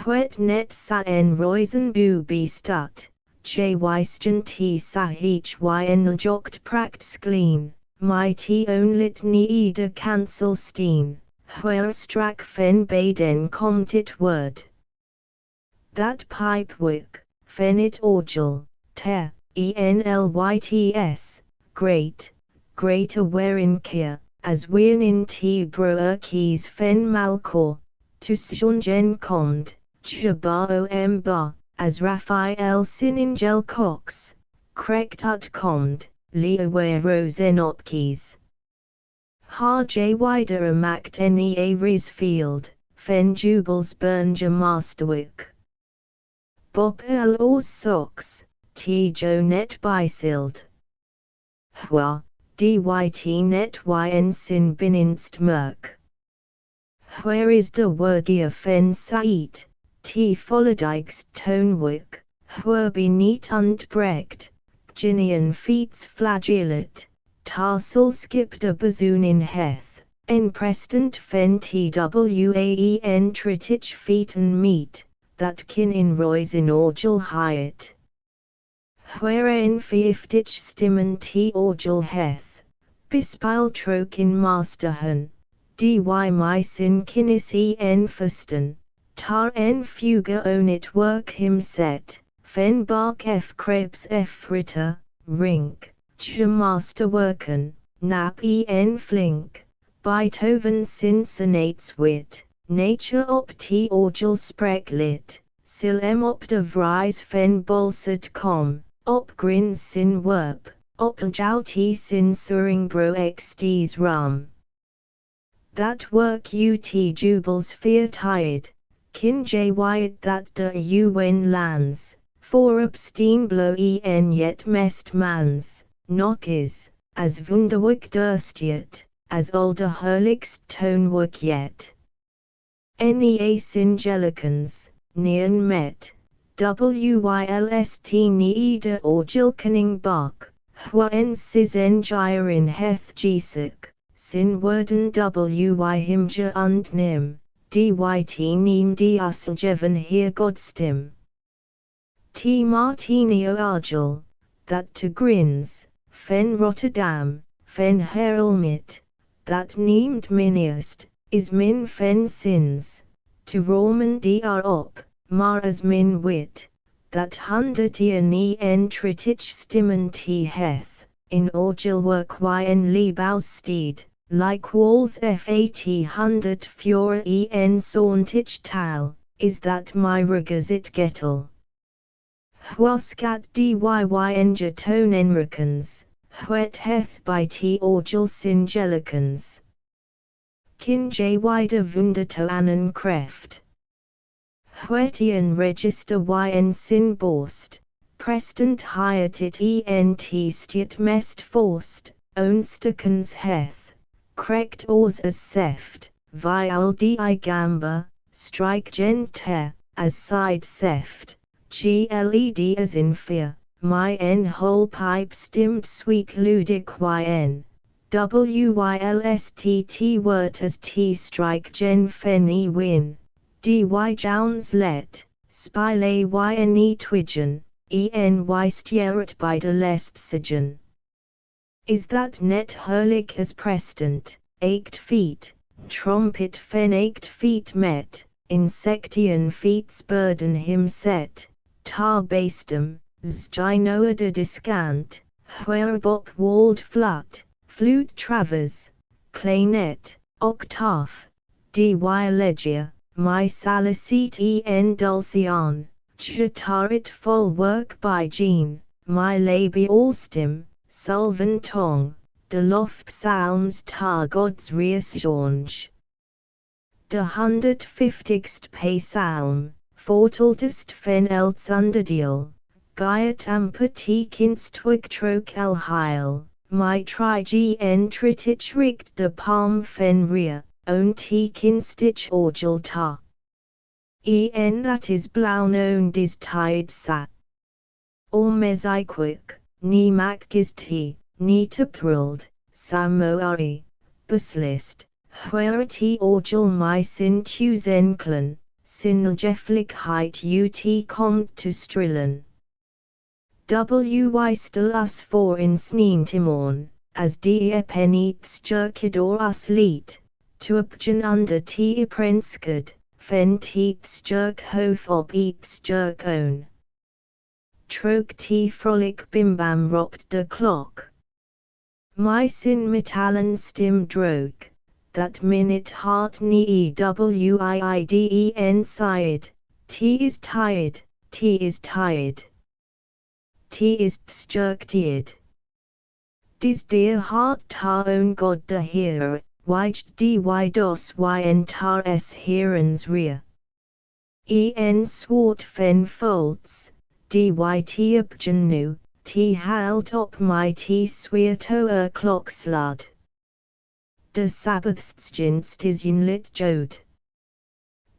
Huet net sa en roizen bu be stut, wijsten t sa heech yn jokt prakt skleen. My t onlit nie de cancel steen, where strak fen baden komt it word. That pipe wick, fen it orgel, te, enlyts, great, greater wherein kier, as wein in t broer keys fen malcor, to sjongen komd, jabao ba, as Raphael sin ingel cox, krekt ut komd. Leo rosen opkeys. Har j wider a mact a risfield, fen jubels burnja masterwick. Bop os socks, t jo net bysild. Hwa, dyt net yn sin bininst merk. Where is de wergia fen sait, t folledikst tonewick, hwa be neat und brecht. Ginian feets flagellet, tarsel skip de bazoon in heth, en prestant fen twaen tritich feet and meat, that kin in rois in orgel hyatt. Wherein fiiftich stimmen t orgel heth, bispile trok in masterhan, dy my sin kinis en fusten, tar en fuga on it work him set. Fen bark f krebs f fritter, rink, master worken, nap en flink, Beethoven cincinnates wit, nature op t orgel sprek lit, silem op de vries fen bolset com, op grins sin werp, op jou t sin suring bro xts rum. That work ut jubels fear tired, kin jyt that de un lands. For upsteen blow en yet mest mans, nok is, as wunderwijk durstiet, as older herlikst tonewerk yet. Nea singelicans, nean met, wylst needa orgilkening bak, huen sis engirin heth jesik, sin worden wy himja und nim, dyt neem die usseljeven hier godstim. T Martinio Argel, that to grins, fen Rotterdam, fen Herelmit, that neemed miniest, is min fen sins, to Roman dr op, mar as min wit, that hundertien en tritich stimmen t heth, in orgel work yn Liebausteed, like walls fat hundert fure en sauntich tal, is that my ruggers it gettel. Huascat dyyng enricans, huet heth by t orgel singelicans. Kin j wider wunderto anen kreft. Huetian register yn sin borst, prestant hyatit ent stiet mest forst, stikkens heth, krekt ors as seft, vial di gamba, strike gente, as side seft. Gled as in fear, my n whole pipe stimmed sweet ludic yn, wylst wort as t strike gen fen win, dy jouns let, spile yne twigen, eny stjeret by de lest sigen. Is that net hurlik as prestant, 8 feet, trumpet fen 8 feet met, insectian feets burden him set. Tar bastum, zginoada discant, huerbop walled flut, flute travers, clainet, octave, dy legia, my salicete en dulcian, chatarit full work by Jean, my labi allstim, sulven tong, de lof psalms tar gods reasjonge. De 150ste psalm. Fortaltest fen elts underdeal, Gaiet amper t kinstwig troch el heil, my tri gn tritich richt de palm fen ria, own t kinstich orgel ta. En that is blaun own dis tide sat. Or mesaiquik, ni mac gis t, ni tepruld, samoari, buslist, where t orgel my sin tus enklen. Sinljeflichkeit ut kommt to strillen. Wy still us for in sneentimorn, as die penits jerkidor us leet, to upgen under t prensked, fen teets jerk hof op eats jerk own. Trok t frolic bimbam ropt de clock. My sin metallen stim drog. That minute heart ni wiiden side, t is tired, t is tired. T is stjerktied. Dis dear heart tar own god de heer, wijt dy dos yn tar s herens rear. En swart fen folds, dy t upgen nu, t halt op my t sweerto klokslad. De sabbathsginst is lit jode.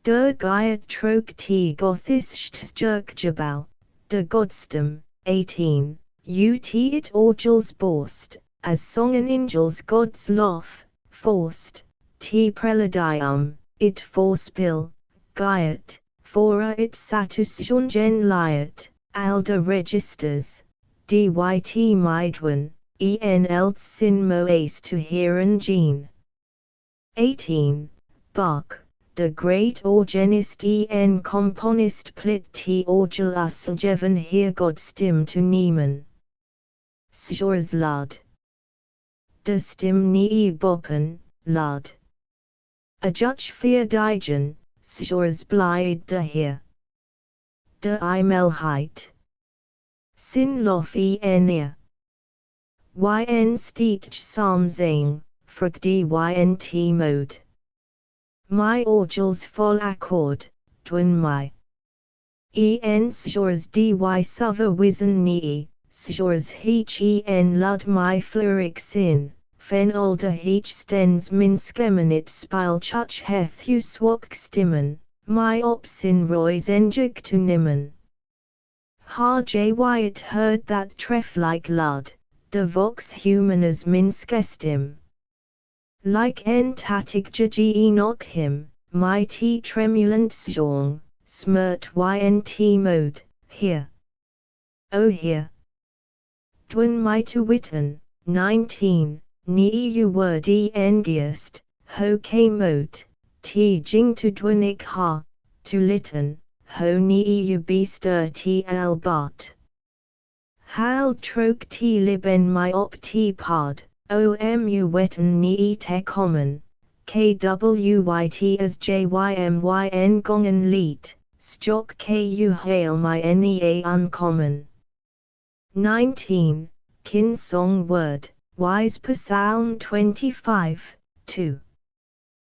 De gaiet trok t gothistjerkjebouw, de godstum, 18, ut it orgels borst, as songen ingels gods lof, forst, t preladium, it forspil, gaiet, fora it satusjungen liet, alda registers, dyt midwen. En elts sin moes to heren Jean. 18. Bach, de great organist en componist plit t orgel usseljeven hier godstim to niemen. Sjors lud. De stim nie boppen, lud. A juch vier digen, sjors blide de heer. De imelheit. Sin lof ear. Yn steech psalmsing, frag dynt mode. My orgels vol accord, dwyn my. En sjors dy suver wizen nii, sjors heach en lud my fluric sin, fen older heech stens min skemmenit spile chuch heth u swok stimmen, my opsin roys enjig to nimmen. Ha J. Wyatt heard that tref like lud, de vox humanas min skestim. Like en tatig jagi enoch him, my t tremulant sjong, smirt ynt mode, here. Oh here. Dwyn my to witten, 19, ni u word engiest, ho k mote, t jing to dwynig ha, to litten, ho ni u beaster t l bot. Hal troke t liben my op t pod, o mu wetten ni te common, kwit as jymyn gongen leet, stock ku hail my nea uncommon. 19. Kin Song Word, Wise Psalm 25, 2.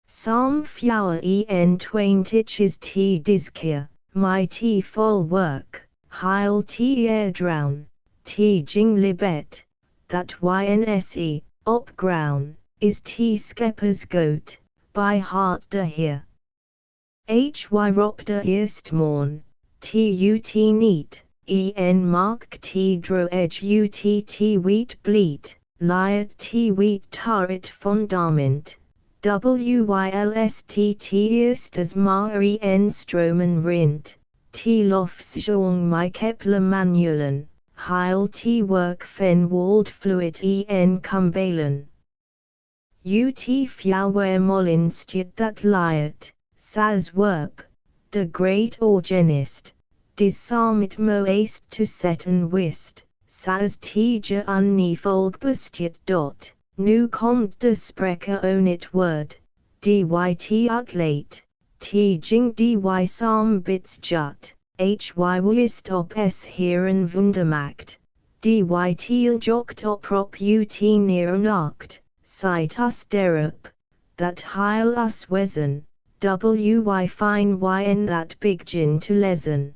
Psalm flower en twaintiches t diskir, my t full work, heil t air drown, t jing libet, that ynse, op ground, is t skeppers goat, by heart de here. Hy rop de eerst morn, tut neat, en mark t dro edge utt wheat bleat, liet t wheat tarit fundament, wylst t eerst as ma en stromen rint, t lofs jong my kepler manulen, heil t work fen wald fluid en cumbalen. Ut flower molinstjut that liet, sas werp, de great organist, dis samit moest to setten wist, sas tje unnefolgbustjut dot, nu komt de spreker onit word, dyt utlate, t jing dy sam bits jut, hy wist op s heren wundermacht, dyt jokt oprop ut neer nacht, cite us derop, that heil us wezen, wy fine yn that biggin to lezen.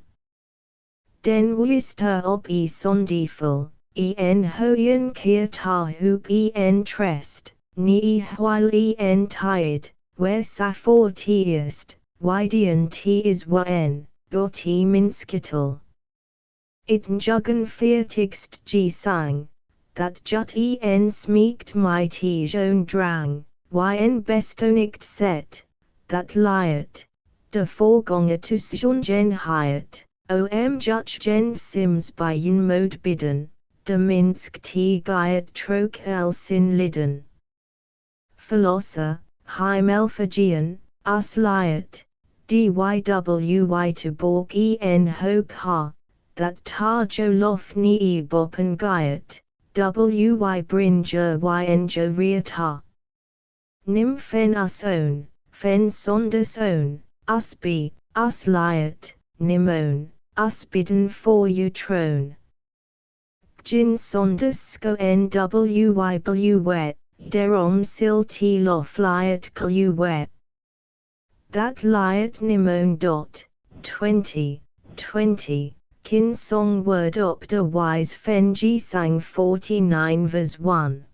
Den wist op sondifel, en hoyen keer ta hoop en trest, ni while en tired, where safor t eerst, ydien t is wen, dot t minskittel. It juggen veertigst g sang, that jut en smeekt my t zoon drang, yn bestonikt set, that liet, de voorganger to sjongen hiet, juch gen sims by yin mode bidden, de minsk t giet troke el sin lidden. Philosopher, high melphagian, us liet, dywy to borg en hope ha, that tar jo lof ni bopen giet, wy bringer yn jo reat ha. Nim fen us own, fen sonders own, us be, us liet, nim own, us bidden for you trone. Gin sonders sko nwy wet, derom sil t lof liet clu wet. That liet nim own dot, 20, kin song word op de wise fen g sang 49 vers 1.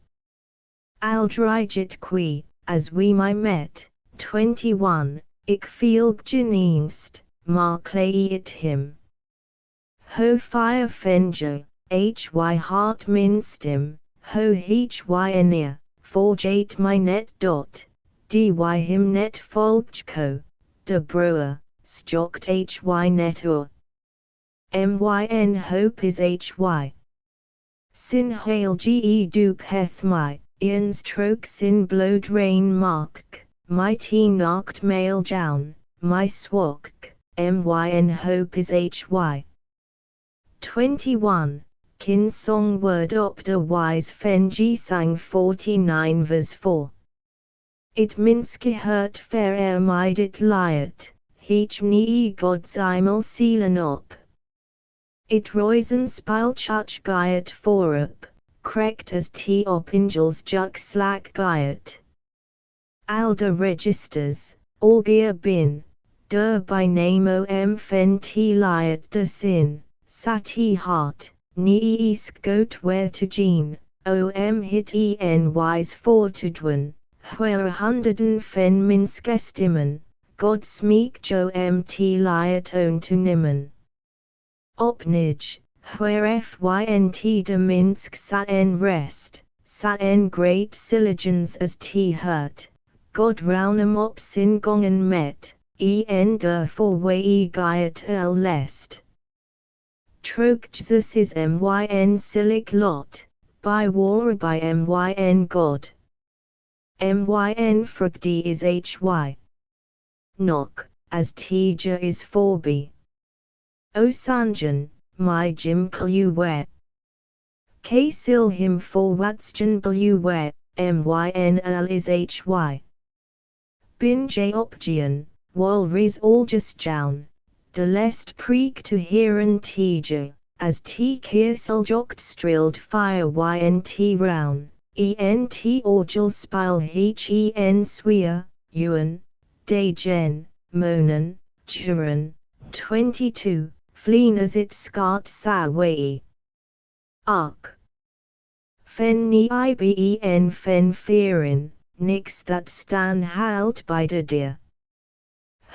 Aldrigit qui, as we my met, 21, ik fielg geneenst, maar clay it him. Ho fire fenjo, hy heart minstim, ho hy near, forgate my net dot, dy him net folgco, de broer, stokt hy net ur. Myn hope is hy. Sin hail ge doop heth my, ians troke sin blowed rain mark, my t nacht mail jown, my swok, myn hope is hy. 21, kin song word op de wise fen g sang 49 vers 4. It minske hurt fair midit liet, heech ni gods imel seelen op. It roisen spile chuch giet voorup, krekt as t op ingels juk slack giet. Alde registers, algier bin, der by name om fen t liet de sin, sati hart, ni isk goat where to gene, hit en wise for to dwen, where 100 min skestimen, God smeek jo mt liatone to nimmen. Opnij, where fynt de minsk sa en rest, sa en great siligens as t hurt, God rounum op sin gongen met, en der for way giet lest. Troke Jesus is myn silic lot, by war by myn God. Myn frugdi is hy. Knock, as teacher is forby. O sanjan, my Jim kluwe. K sil him for watsjan bluwe, mynl is hy. Bin j opgian, wal riz algus jaun, de lest preek to heeren teacher, as t keersel jokt strilled fire ynt roun, ent orgel spile hen sweer, ewan, de gen, monen, juren, 22, fleen as it scart sa way. Ark. Fen ni iben fen fearin, nix that stan halt by de deer.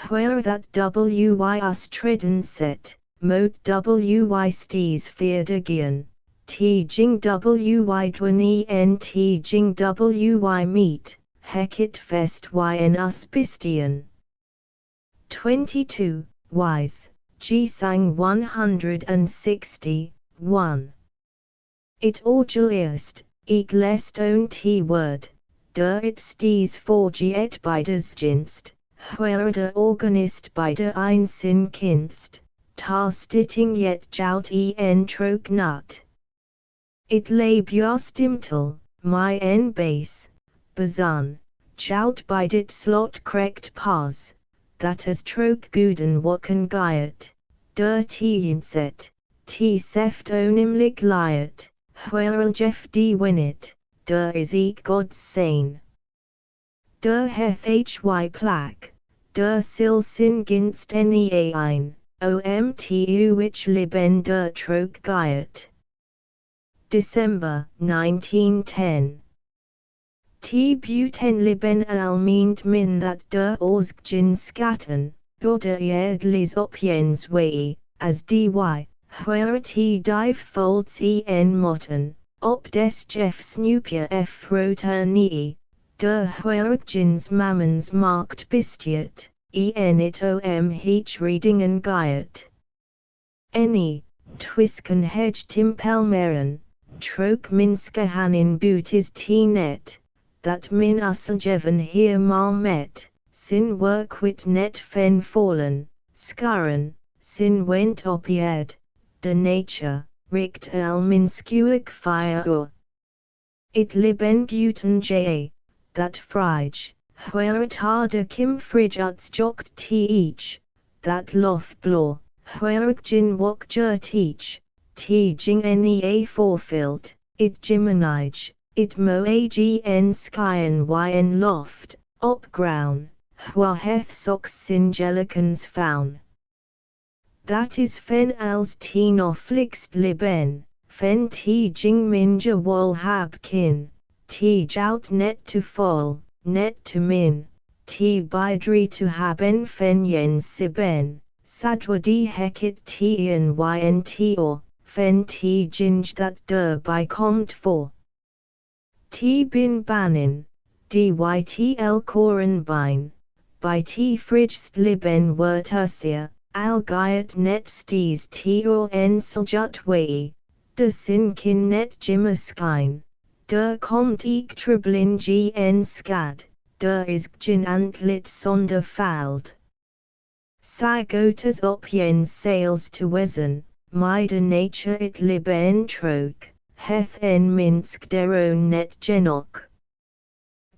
Where that wy us tridden set, moat wy stees feared again, t jing wy dwen ent jing wy meet, hecit fest yn us bistian. 22, wise, G sang 160, 1. It orgeliest, eg lest own t word, der it stees for et by des ginst, where der organist by der einsin kinst, tar stitting yet jout en troke nut. It lay bjostimtel, my en base, bazan, jout by dit slot krekt pas, that as troke guden waken giet, der t seft onimlik liet, where jeff d winit, der is God's sane. Der heth hy plaque, der sil sin ginst any ein, omtu which liben der troke giet. December 1910. T buten liben almeend min that der orsgjin skatten, oder erdlis opjens way, as dy, where t dive folds en motten, op des jeff snoopia roter der huergjins mammons marked bistiet, en it reading and giet. Any, twisken hedge timpelmeren, troke minska hanin boot is t-net, that min usseljeven hier mal met, sin work wit net fen fallen, scarren, sin went opied, de nature, richt minskuik fire or. It liben buten ja, that frige, where it harder kim frijuts jokt t each, that lof blor, where jin wok jer teach, t jing nea forfilt, it jimenige, it mo agn skyen yn loft, op ground, wha heth sox singelicans faun. That is fen als t no flixt liben, fen t jing minja wol hab kin, t jout net to fall, net to min, t bidri to haben fen yen siben, sadwadi hekit t ynt or, fen t jinj that der by comt for. T bin banin, dytl koren bine, by t fridgst liben wertersia, al giet net stees t or enseljut way, de sin kin net jimmerskine, der komt ik triblin gn skad, der is gin antlit sonder fald. Sa gotas opjens sales to wezen, my de nature it liben troke, heth en minsk der own net genok.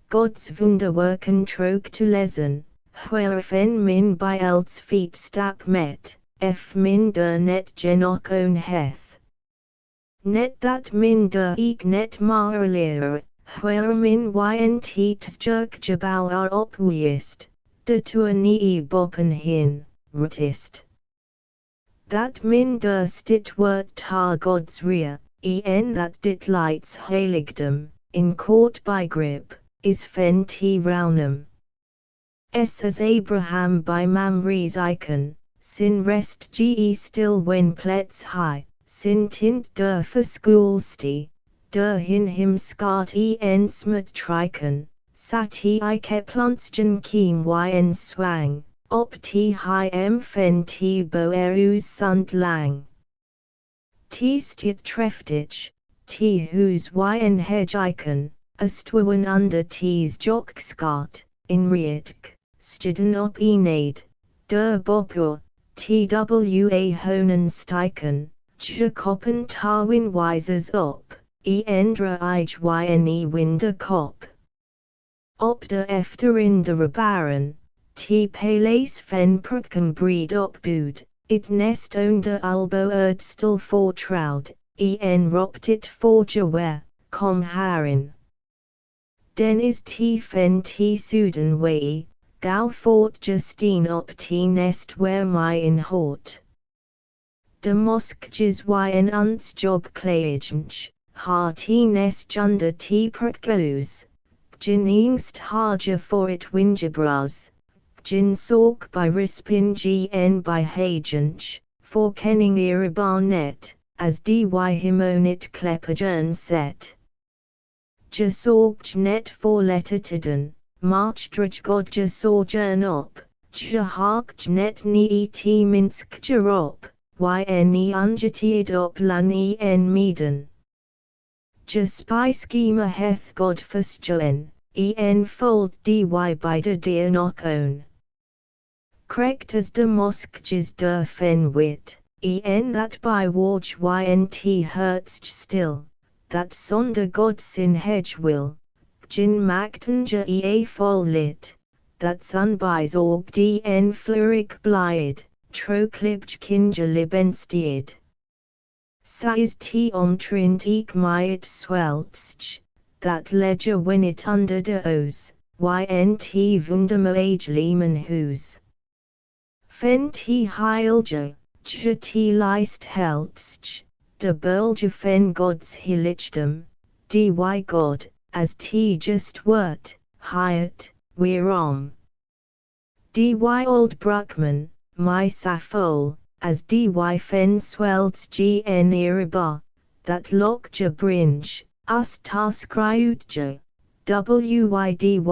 God's wunderwerken troke to lezen, where fen min by elts feet stap met, min der net genok own heth. Net that min der ik net marleer, where min ynt jerk jabau are opweest, de tournee boppen hin, rutist. That min der stit wort tar God's rear, en that dit lights heiligdom, in court by grip, is fen t rounum. As Abraham by Mamre's icon, sin rest ge still when plets high, sin tint der verschoolste, der hin him skart en smut triken, sat he I kepluntsgen kiem en swang, op t high fen t boerus sund lang. T stiet treftich, t whose en hedge icon, astwen under t's jock skart, in rietk, stiden op enade, der bopur, twa honen steiken, je koppen tarwin wisers op, endra ij winder kop. Op de efter in de rebaren, t palace fen prukken breed opboed, it nest onder albo erdstel voortroud, en ropt it forgewer, kom harin. Den is t fen t suden wei, gauw fort Justine op t nest where my in hort. De moskjes en uns jog kleegench, ha t nest under t prukgeus, gin ingst harje for it wingebras, gin sork by rispin gn by hagench, for kenning net, as dy himonit kleppergen set. Je sorg net for lettertiden, march drudge god je sojourn op, je hark net ni t minsk jerop, ne ungetied op lan en meeden. Je spy schema heth god fustjoen, en fold dy by de deer nok own. Krekt as de moskjes der fen wit, en that by warch nt hurtst still, that sonder god sin hedge will, gin magtenge vol lit, that sun bys org en flurik blide, troklibj kinge libenstied. Size t omtrint ik myit sweltsch, that ledger when it under de o's, nt wundermo age leman whose. Fen t heilge, je t leist heltsch, de bulge fen gods hilichdom, dy god, as t just wort, hiet, weerom. Dy old bruckman, my safol, as dy fen swelds gn iriba, that lokje bringe, us ta skryutje, wydys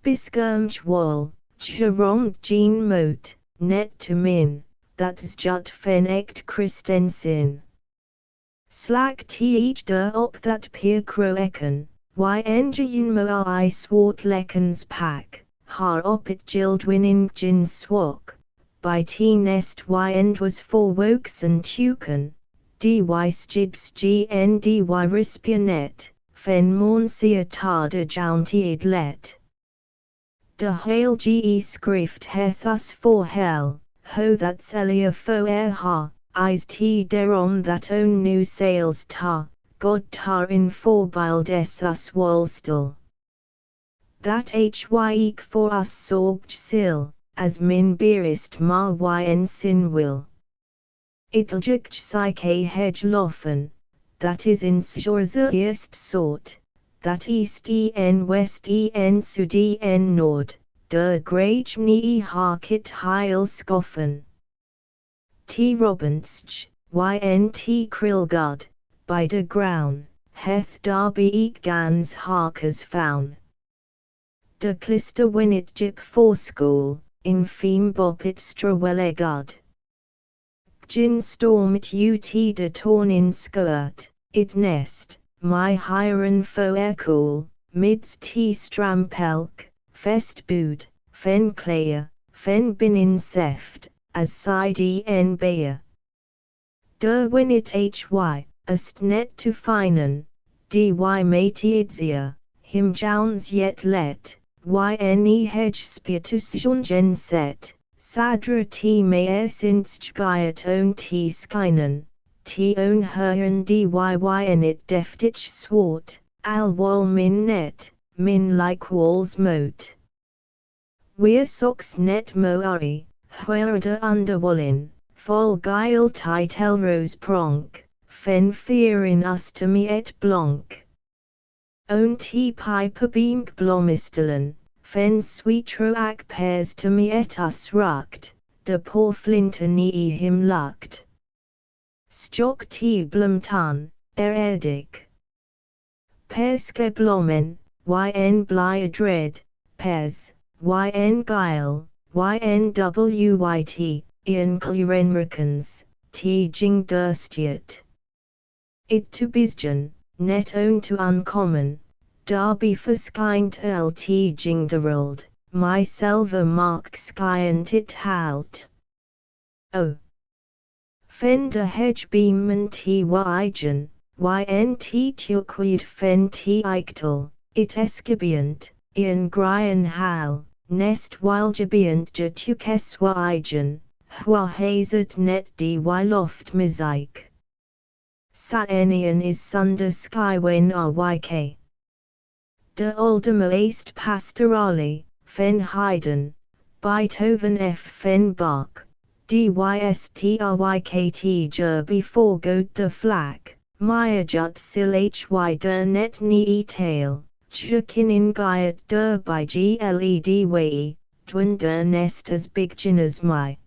biskermj wol, jeromd gene moat, net to min, that's jut fen ect Christensen. Slack t each der op that peer croeken, engine mo I swart leckens pack, har op it gildwin in gin swok, by t nest end was for wokes and tuken, dy skids gn dy rispionet, fen mornsia tarde jauntied let. De hail ge skrift heth us for hell, ho that celia fo ha, is t derom that own new sales ta, god tar in forbild es us walstel. That hyek for us sorged sil, as min beerist ma yn sin will. Itljuk psyche hedge loffen, that is in sjorze eerst sort, that east en west en sud en nord, der grage nie harkit heil skoffen. T robinstch, nt krilgud, by de ground, heth darby ik gans harkers found. De klister winnet jip for school, in feme bopit strawellegud. Gin storm it ut de torn in skirt, it nest, my hiren fo cool, mids t strampelk, fest bood, fen clayer, fen bin in seft, as side en beer. Der winnet hy, ast net to finen, dy mateidzia, him jouns yet let, ne hedge spiritus jungen set, sadra t me sinst gyat own t skinen, t own herren dy en it deftich swart, al wall min net, min like walls moat. Weer socks net moari, huerde underwollen, vol geil titel rose pronk, fen fear in us to me et blanc. Own tea piper beamk blomistelen, fen sweetro ac pairs to me et us rukt, de poor flinter nie him lukt. Stock tea blum tan, eredig. Peske blomen, yn bly dread, pes, yn guile, ynwyt, ian klurenrikens, t jing durstiet. It to bisgen, net own to uncommon, darby verschijnt lt jing deruld, my selva mark skyent it halt. O. Fender hedge beamman t wygen, yn tuquid fen t eichtel, it escabient, ian gryan hal, nest wiljabiant ja tukes wygen, hwa hazard net dy loft misaik. Saenian is sunder skywen ryk. De ultimo est pastorale, fen Haydn, Beethoven f fen Bach, dystrykt ger before go de flak, myajut sil hy der net nie tail, chukin in gyat der by gled way, dwen der nest as big gin as my.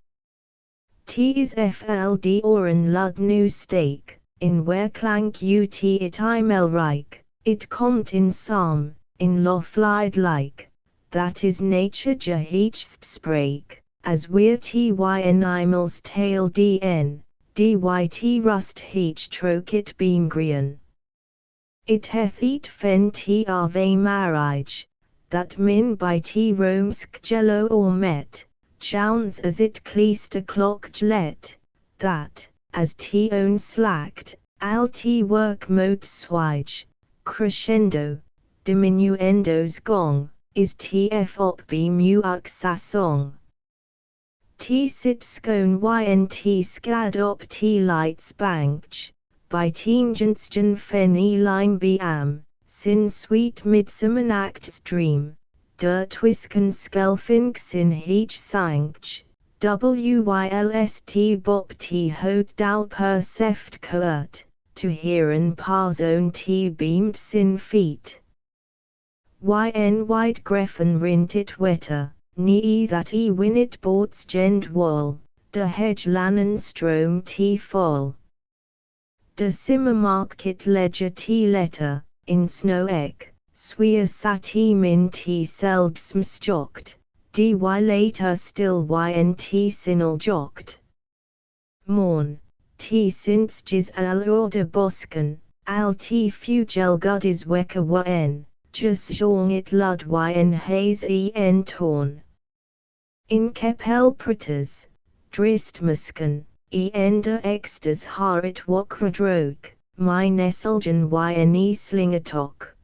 Ts fld oren lud new steak, in where clank ut it imel reich, it komt in psalm, in loflied like, that is nature geheechst spreek, as we're tyn imels tail dn, dyt rust heech trokit beamgrien. It hath eat fen t ave marriage, that min by t romsk jello or met, chowns as it cleast a clock let, that, as t own slacked, al t work mode swige, crescendo, diminuendos gong, is tf op mu sasong. T sit scone yn t scad op t lights banch, by tangentgen fen line am, sin sweet midsummer acts dream, der twisken skelfink sin heech sanch, wylst bop t hod dal per seft coert, to heeren pas own t beamed sin feet. Yn white greffen rint it wetter, nie that win it boards gend wall, de hedge lannen strom t fall. De simmer market ledger t letter, in snow ek, sweer sat min t seldsm stokt, dy later still yn t sinel jokt. Morn, t sinds gis al order bosken, al t fugel gudis wekker yn, jus jong it lud yn haze en torn. In kepel pritters, dristmusken, de exters harit wakradrok, my nesselgen yn slingertok.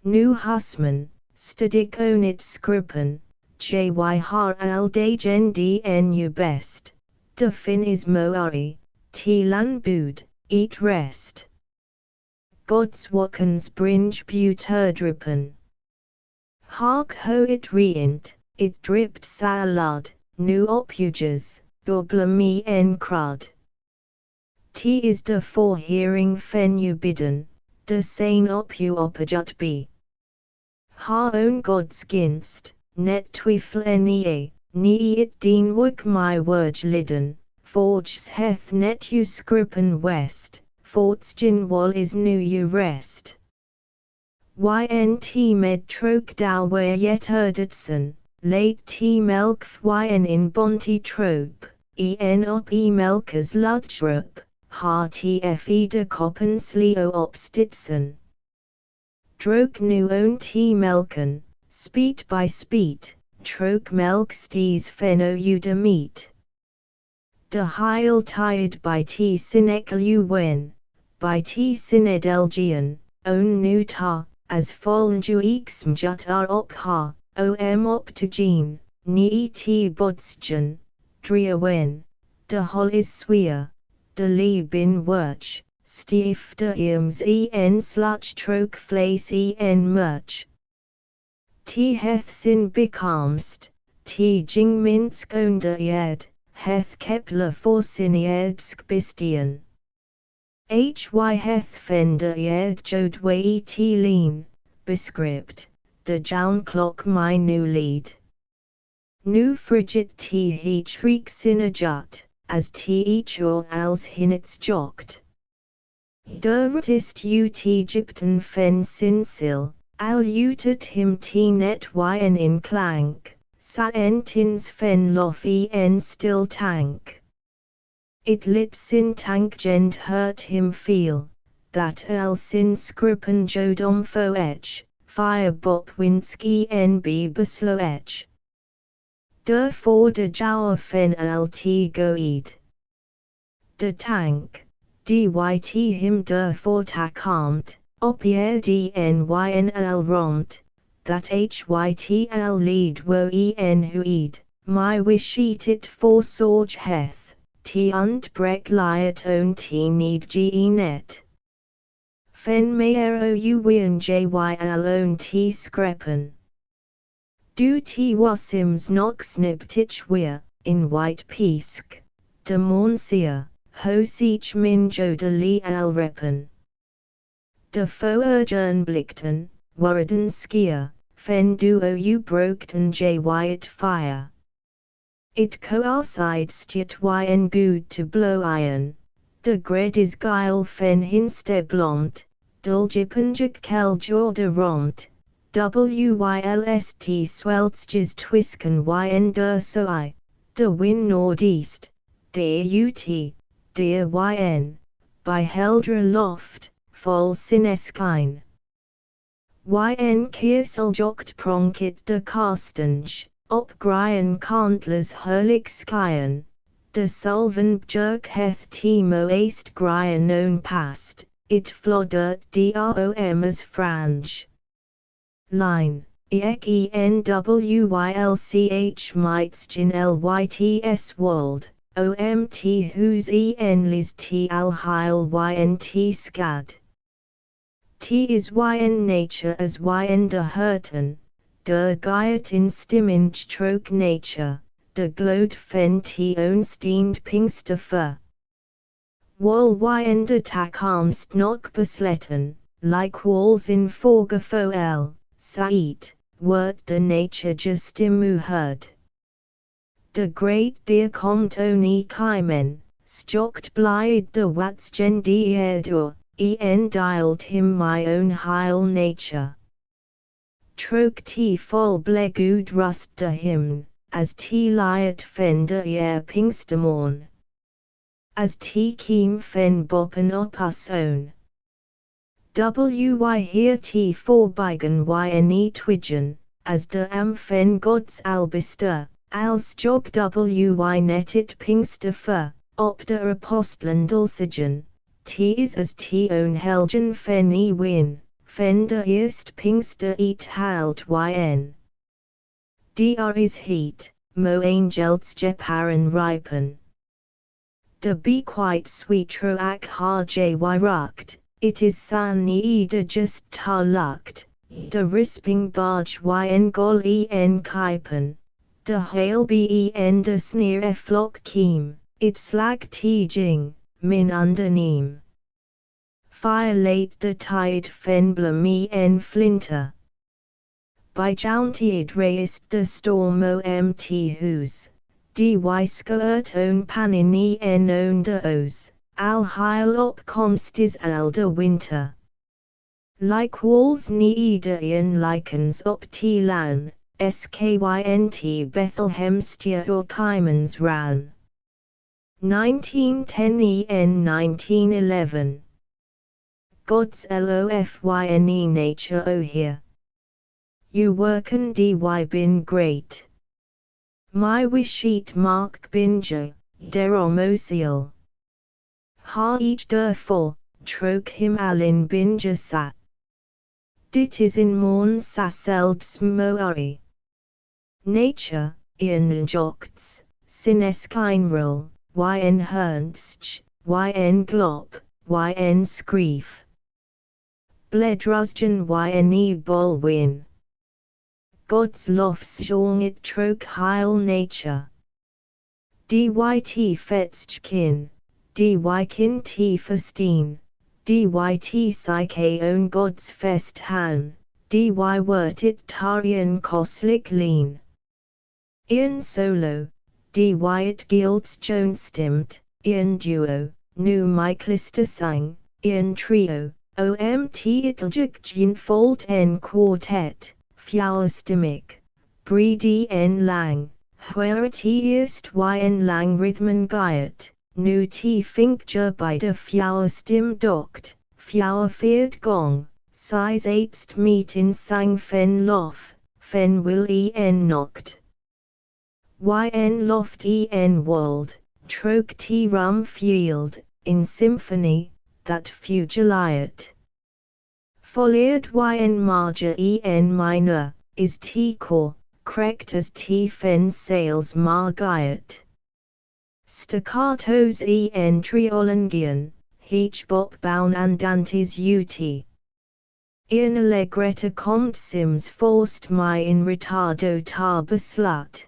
Nu husman, stadig onit skrippen, jy har al dagen dnu best, de fin is moari, t lan bood, eat rest. Gods wakens bringe buterdrippen. Hark ho it reint, it dripped salad, nu opuges, double me en crud. T is de hearing fen u bidden, de sane opu opajut be. Ha own gods ginst, net twifl nie it deen wook my word lidden, forges heth net u skrippen west, fortsgin wall is nu u rest. Ynt med trok dow where yet erdetsen, late t melk yn in bonti trope, op melkers ludrup, ha tf de koppen sleo opstitsen. Drok nu own t melken, speet by speet, trok melk stees feno u de meat. De heil tired by t sinekel u wen, by t sinedelgian, own nu ta, as folju exm jut op ha, om op to gene, nie t bodsgen, dria wen, de hol is sweer, de lee bin wirch, stief de eams en sluch trok vlees en merch. T heth sin bekamst, t jing minsk onder ed, heth kepler for sin edsk bistien. Hy heth fender erd jod wei t lean, bescript, de jaun clock my new lead. Nu frigid t heach reeks in a jut, as t each or als hinnets jokt. Der rutist ut Egypten fen sinsil, al utet him t net yn in clank, sa en tins fen lof en still tank. It lit sin tank gent hurt him feel, that el sin skrippen jodom fo etch, fire bop winski en be beslo etch. Der for de jouwer fen lt goed. De tank, dyt him der for takamt, op dnynl romt, that hytl lead wo en huid, my wishit it for sorge heth, t und brek liet on t need ge net. Fen meero u wien jyl on t skreppen. Du t wasims nog sniptich weer, in white pisk, de mornseer, ho sich min jo de li al reppen. De fo urgen blikten, worden skier, fen duo u brokten it fire. It coincide stut yn good to blow iron, de gred is geil fen hinste blomt, dulgipenjik kel jor de romt, wylst sweltjes twisken yn der soi, de win nordeast, deer ut, deer yn, by heldra loft, vol sineskine. Yn keersel jokt pronkit de karstenj, op grien kantlers hurlik skyen, de sulven jerk heth timo east grien on past, it floddert drom as frange. Line, enwylch meitzgen lyts world, omt whose lis t al heil ynt scad. T is yn nature as yn de herten, der geiert in stimming troke nature, de glode fen t onsteend pinksterfer. Wol yn de takarmst nok besletten, like walls in forgefo el. Sait, word de nature justimu herd. De great deer komt oni kaimen, stokt blide de watsgen dierdur, en dialed him my own heil nature. Troke t vol blegud rust de hymn, as t liet fender pinkstermorn. As t kiem fen boppen op us own. Hier t voorbijgen yne twidgen, as de am fen gods albister, als jog netit pinkster fer, op de apostlen dulcigen, t is as t own helgen fen win, fen de eerst pinkster eat halt yn. Dr is heat, mo angels jeparen ripen. De be quite sweet troak har jy rukt. It is sanni de just ta lukt, de risping barge yn gol en kipen, de hail ben de sneer flock kiem, it slag t jing, min underneem. Fire late de tide fenblem en flinter. By jountied reist de storm omt whose, dy skirt on panin en on de os. Al heil op komst is al de winter. Like walls neederian likens op t lan, skynt Bethlehem stier or Kymens ran. 1910 en 1911. God's lofyne nature o here. You worken dy bin great. My wishit mark binjo, deromosial. Ha each derfor, troke him alin binja sat. Dit is in morn saseld smoari. Nature, in jokts, sineskynrul, yn hernstch, yn glop, yn skrief. Bledrusgen yn bolwin. God's lofs jong it troke heil nature. Dyt fetschkin. dy kin t festin, dy t psyche own gods fest han, dy wert it tarian koslik lean. Ian solo, dy it guilds joan stimt, Ian duo, nu my clister sang, Ian trio, omt iteljik gin fault en quartet, fjouwer stimmig, breedy en lang, where t eerst yn lang rhythmen gaiet, nu t finkje by de fjouwer stim dokt, fjouwer feared gong, size eightst meet in sang fen lof, fen will en nokt. Yn loft en world, troke t rum field, in symphony, that fugiliet. Folierd yn major en minor, is t core, correct as t fen sales margiet. Staccatos en triolangian, heach bop baun andantes ut. In allegretta compt sims forced my in retardo tar beslut.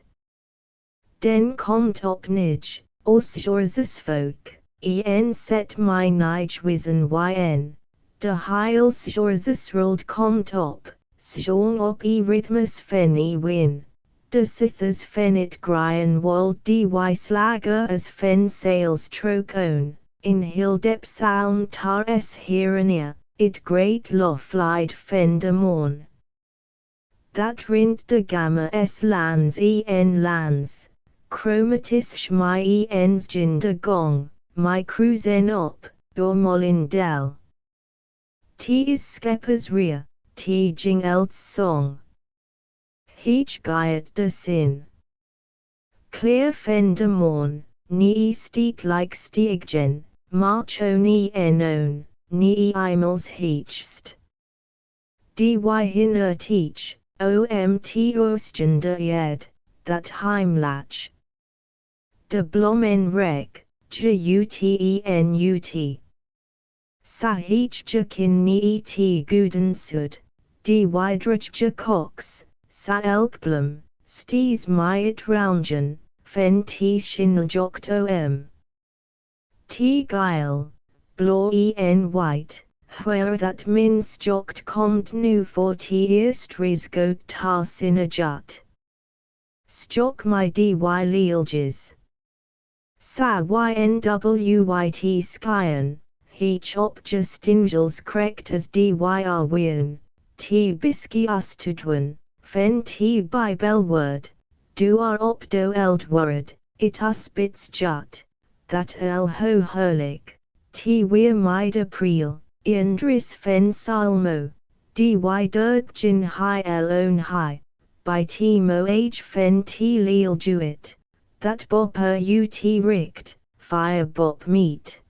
Den komt op nij, os folk, en set my nij wizen yn, de heil rold komt op, sjong op rhythmus fen win, de sithers fen it grien wold dy slager as fen sales troke in hildep salm tar s herenia, it great loflied fen de morn. That rind de gamma s lands en lands. Chromatis schmy ens gin de gong, my cruisen op, door molin del. T is skeppers ria, t jing elts song. Heach gaiet de sin. Clear fen de morn, ni steet like stieggen, marcho ni en own, ni imels heachst. Dy hinner teach, omt oostjen de jed, that heimlach. De blommen reg, jutennut. Sahich kin ni t gudensud, dy drich cox, sa elkblom, sties myit roungen, fen t shineljokt T geil, blå en white, where that mins jokt komt nu for t eerst risgoed tar sinajut. Stjok my dy leelges. Sa ynwyt skyen, heach op justingels correct as dy wien, t biski ustudwen, fen t by belword, duar op do eldword, it uspits jut, that ho herlik, t weer my de priel, indris fen salmo, dy dirtjin hi own hi, by t mo h fen t leel juit. That bopper ut richt, fire bop meet.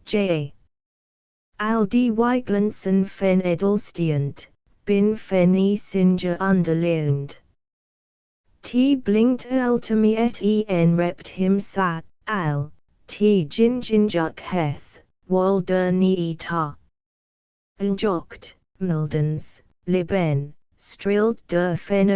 J. Al dy glansen fen edelstiant, bin fen singer underleend. T blinkt eltemi et en rept him sat, al, t ginginjuk heth, walder ni ta. Ljokt, mildens, liben, strilt der fen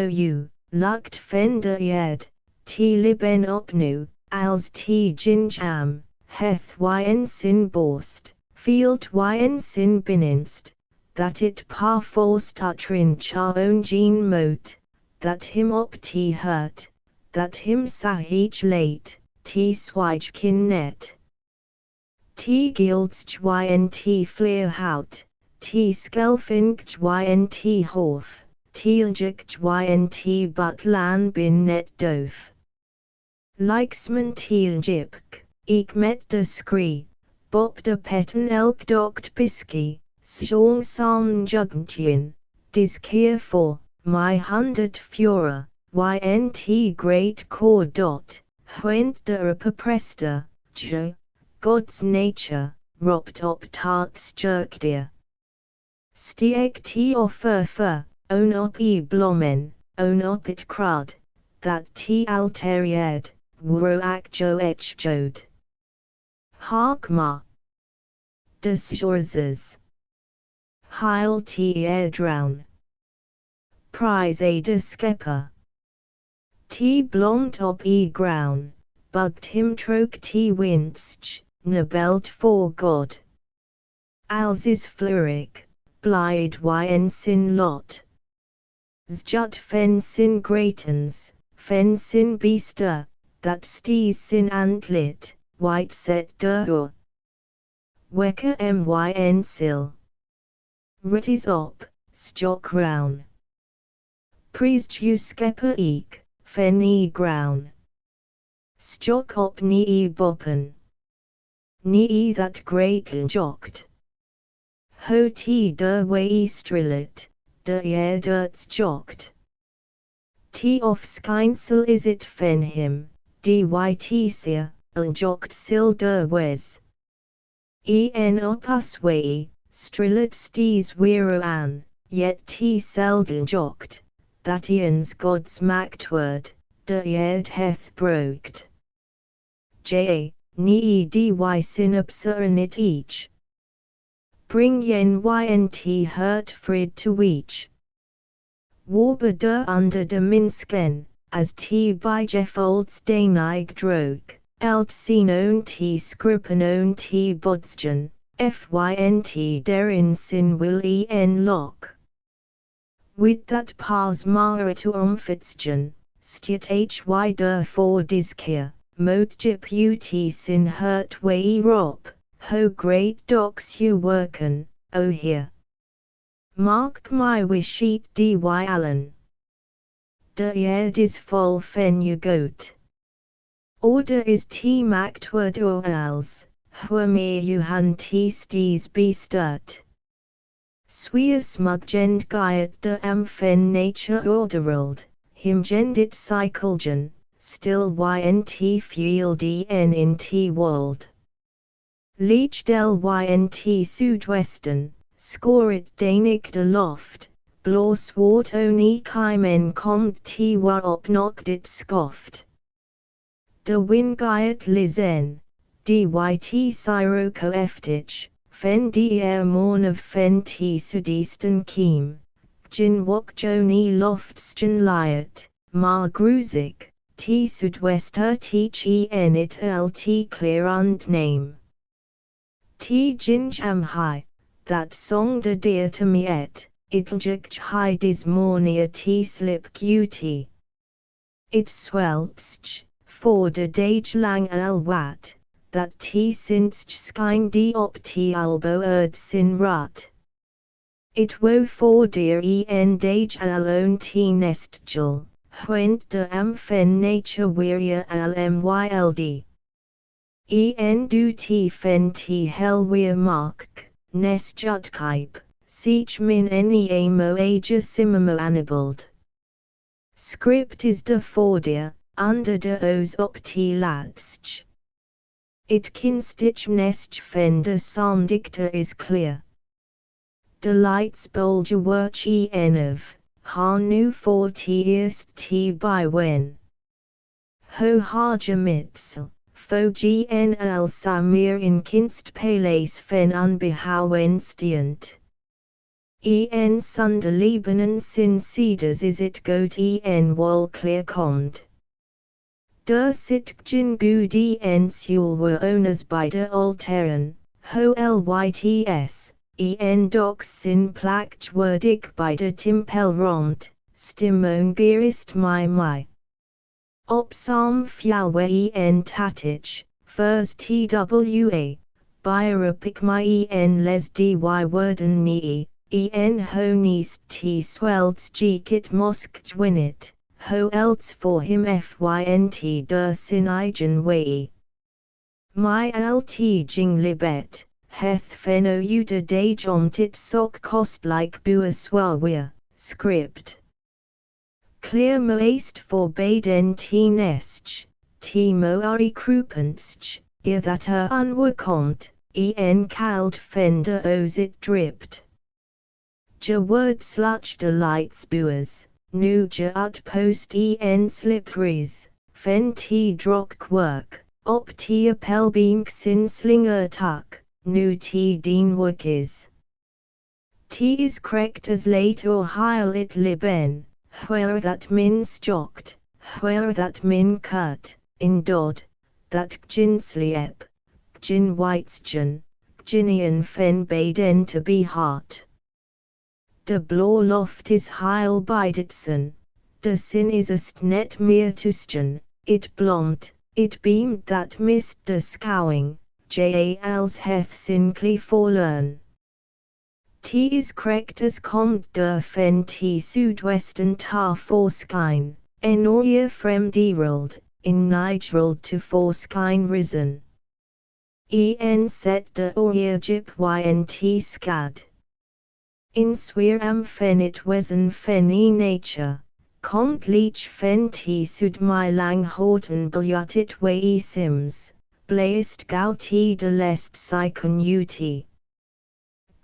lukt fen der jed. T liben opnu, als t ginjam, heth yn sin borst, field yn sin bininst, that it par force tutrin cha own gene moat, that him op t hurt, that him sahich late, t swij kin net. T gildst yn t fleer hout, t skelfink yn t horf, teeljik yn t but lan bin net doof. Lijksman teeljipk, ik met de scree, bop de petten elk dokt piski, sjong sam jugntjen, dis keer voor, my 100 fura, ynt great core dot, went de represter, God's nature, ropt op tarts jerkdeer. Stieg t offer, own op blommen, own op it crud, that t alteried, worak jo jode. Hark ma. De sjorzes. Heil t drown. Prize a de skepper. T blomt op grown, bugged him troke t winstch, nebelt for God. Als is flurik, blide yn sin lot. Zjut fen sin gratens, fen sin beester, that stees sin antlit, white set dur. Wekker myn sil. Ritis op, stok roun. Priest you skepper eek, fen e groun. Stok op nie boppen. Nie that great jokt. Ho t der way strillet, der dirts jokt. T of skynsel is it fen him, dyt seer, jokt sil der wes. En opus way, strillet stees weero an, yet t selden jokt, that ians God's mactword, der heth brokt. J. Nee dy sin absurnit each. Bring yen ynt hurt frid to each. Warbe der under de minsken, as t by Jeffolds danig drog, elt sin own t scrippen own t bodsgen, fynt derin sin will en lock. With that pas mara to omfitsgen, stiet hy der for diskier. Motjip ut sin hurt way rop, ho great docs you worken, o here. Mark my wisheet dy allen. De erd is vol fen you goat. Order is t mactword o als, hwa me you han t stees besturt. Sweer smudgend gyat de am fen nature orderald, him gendit cyclegen. Still ynt field en in t world. Leech del ynt Südwesten, scoret danig de loft, blås wart oni kaimen komt t wa opnock dit skoft. De wingiet lizen, dyt siroko eftich, fen morn of fen t Südesten kiem, gin wok joni loftsgen liet, ma grusig. T Südwester teach en it lt clear und name. T ginj am high, that song de dear to me itljuk high dis mornia t slip qt. It swelpsch, for de dage lang wat, that t sinst skyn d op t albo sin rut. It wo for dear en dage alone t nestjul. Hwent de am fen nature weria lmyld. En du t fen t hel weer mark, nes jutkype, siech min any amo aja simamo anibald. Script is de fordia, under de os op t latsch. It kinstich nestj fen de psalm dicta is clear. De lights bolge worch en of. Ha nu for t eerst t by wen. Ho haja mitsel, fo gnl samir in kinst palace fen unbehowen stient. En sunder Libanon sin cedars is it goat en wol clear comd. Der sit gin good en sul were owners by de alteren, ho lyts. En docs sin plakt wordig by de timpel romt, stimon gerist my. Op psalm fjouwe en tatich, first twa, byrapik my en les dy worden nie, en ho niest t swelts gekit mosk dwinit, ho else for him fynt der sin eigen way. My lt jing libet. Heth feno uda dage omtit sok kost like buaswawir, script. Clear moast for baden t nestch, t moari krupenstch, that unwakomt, en kald fender os it dripped. Ja word sluch de lights buas, nu ja utpost en slipperies, fen t drok work, op t appelbeam sin slinger tuck. Nu t dien work is. T is correct as late or heil it liben, where that min stocked, where that min cut, in dod, that gin sliep, Gin Whitesgen, Ginian fen baden to be hart. De blå loft is heil bidetsen, de sin is est net meer tusgen, it blomt, it beamed that mist de skouwing, jals heth sincly forlern. T is correct as komt de fen t Zuidwesten ta forskyn, en orje fremdereld, in Nigerald to forskyn risen. En set de orje jip ynt skad. In sweer am fen it wezen fen nature, komt leech fen t sud my lang horten biljut it wei sims, blaest gau t de lest psychon ut.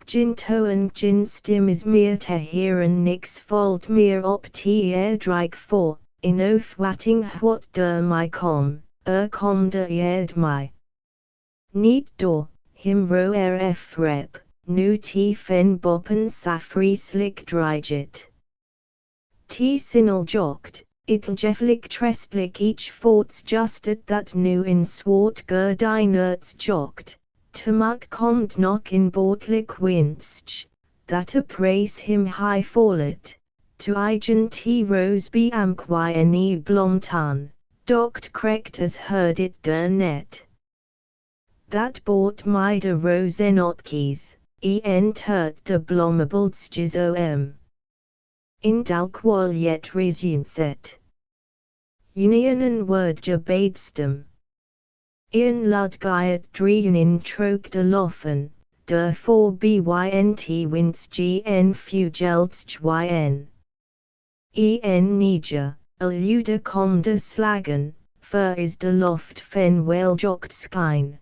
Gin toen gin stim is meer te heren nix fault meer op t erdrijk for, in oath watting what der my com de erd my. Niet door, him ro rf rep. Nu t fen boppen safri slick dryget. T sinel jokt, it'l jefflik trestlik each forts justed that nu in swart gerdinerts jokt, temak komt nok in bortlik winst, that a praise him high fallet, to eigen t rose be amquine blomtan, dokt krekt as heard it der net. That bought my de rose en opkies. Turt de blommebaldstjes om. In dalkwal yet resumet. Union en wordje badestem. In ludgiet dreen in troke de loffen, der for bynt winst gn fugeltst yn. Niger, elude com de slagen, fer is de loft fen weljokt skyn.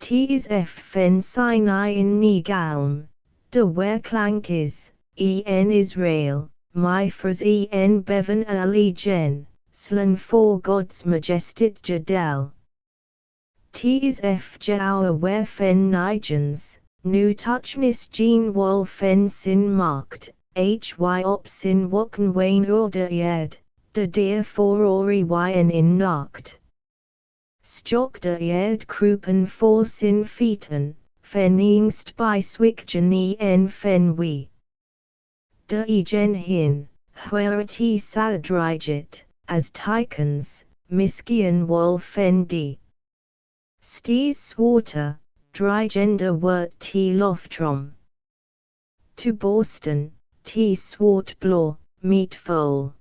T is f fen Sinai in Nigalm, de werklank is, en Israel, my fras en bevan ali gen, slan for God's majestit jadel. T is f jouwer wer fen Nigens, nu touchnis gene wal fen sin marked, hy op sin woken wane order yed, de deer for ori yn in nacht. Stock de erd krupen for sin fieten, fen ingst by swikgen en fen we. De egen hin, where t sadriget, as tykens, miskian wol fen d. Sties swater, drygender wort t loftrom. To Boston, t swart blå, meat foal.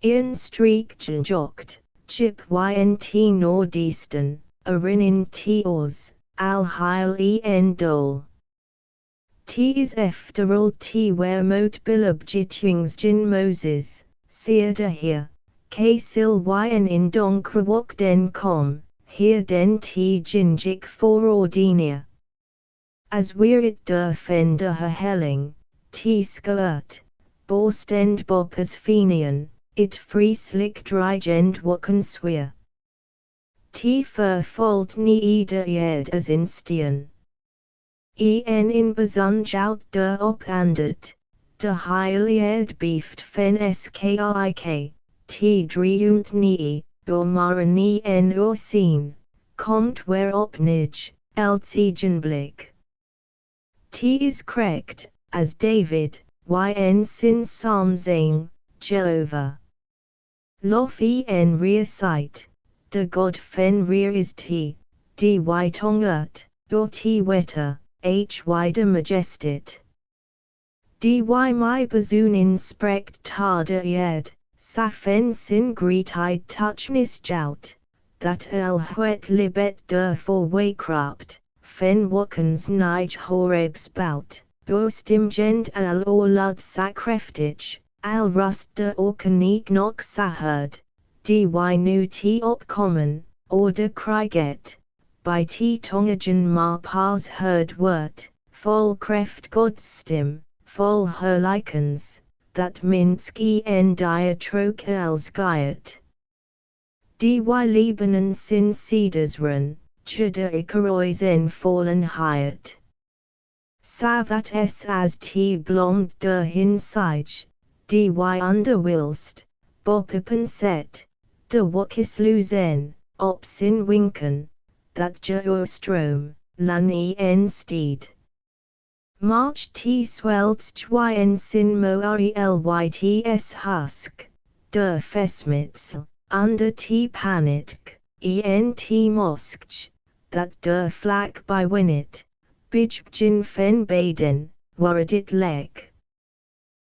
Ian streak jokt. Chip ynt nordeastern, arinin t oz, al heil en dole. T is efteral t where moat bilab jitwings jin Moses, seerde here, k sil yn in donkrawok den com, here den t jinjik for ordenia. As we're it der fender her helling, t skirt, borstend bop as fenian. It free slick drygend woken sweer. T fur fault ni eder ed as instian. En in bezunj out der opandet, de heil ed beeft fen skik, t driunt ni, mara ni en seen, komt where opnij, else egen blik. T is correct, as David, yn sin psalms Jehovah. Lof en rear sight, de God fen rear is t, dy tongert, or t wetter, hy de majestit. Dy my bazoon in sprekt ta de ed, sa fen sin greetide touchnis jout, that huet libet der for waycraft, fen wakens nige horeb spout, stim gent al or lud sakreftig. Al rust de orkanik nok saherd, dy nu t op common, or de kryget, by t tongagen ma pas herd wort, vol kreft God's stim, vol her likens, that minsk en diatroke els gyet. Dy Libanon sin cedars run, chuda ikarois en fallen hyet. Sav that s as t blomd der hinsige. Dy under wilst, bopipen set, de wakis luzen, op sin winken, that Strom, lan en steed. March T swelst yn sin mo relyts husk, der fesmitsel, under T panitk, ent moskj, that der flak by winnet, bijgin fen baden, waradit leg.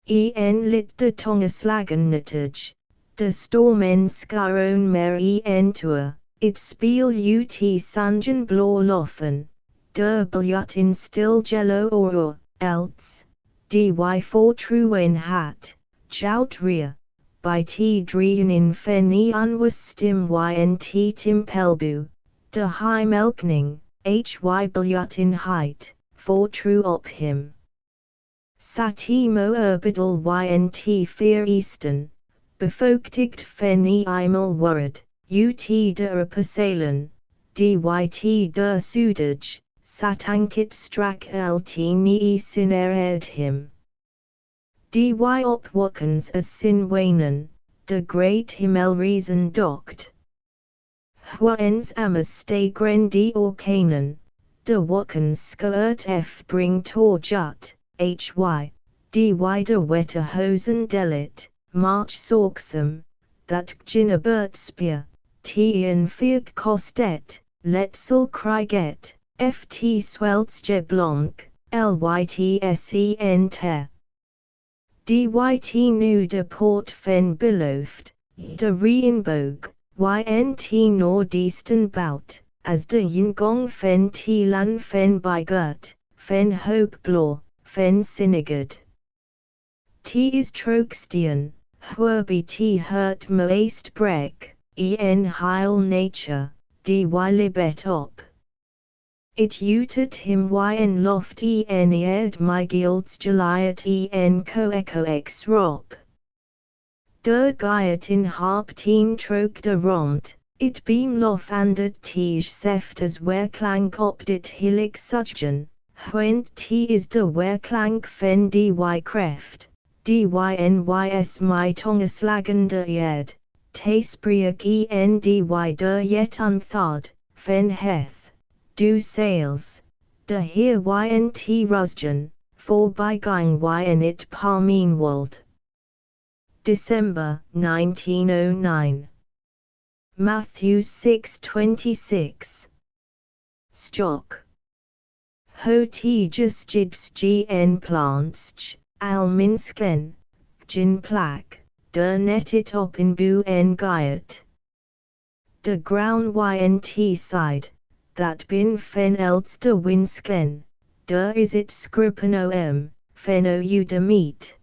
En lit de tongeslagen nuttig, de stormen skaron mer en tour, it spiel ut sangen blå loffen, der biljutin still jello or, else, dy for truen hat, jout ria, by T drien in fen was stim yn T timpelbu, de high melkning, hy biljutin height, for true op him. Satimo erbidel ynt fear eastern, befolktigt fen imel worred, ut der persalen, dyt der sudage, satankit strak lt ni sinered him. Dy op wakens as sin wanen, de great himmel reason doct. Huens amas stay grendi or Canaan, de wakens skirt f bring tor jut. Hy, dy de wette hosen delit, march sorgsam, that ginabert spear, tien firk kostet, letzel kriget, ft sweltje blonk, lytsen ter. Dyt nu de port fen beloofd, de reenboog, ynt noordeasten bout, as de yingong fen lan fen by gert, fen hope blå. Fen sinigad. T is trokstian, huerby T hurt moest brek, en heil nature, dy libet op. It utet him yn loft en ed my guilds juliet en coeco ex rop. Der giet in harp teen trok de romt, it beam lof andet tige seft as werklank op dit hillig suggen. When T is de werklank fen dy kreft, dynys my tongeslagen de ed, taspriak en dy der yet unthod, fen heth, do sales, de heer ynt rusgen, for by gang yn it parmeenwald. December 1909. Matthew 6:26. Stock. Ho T just jids gn plants alminsken, gin plak, der netit op in bu en giet. De ground ynt side, that bin fen else de winsken, der is it scrippen fen ou de meat.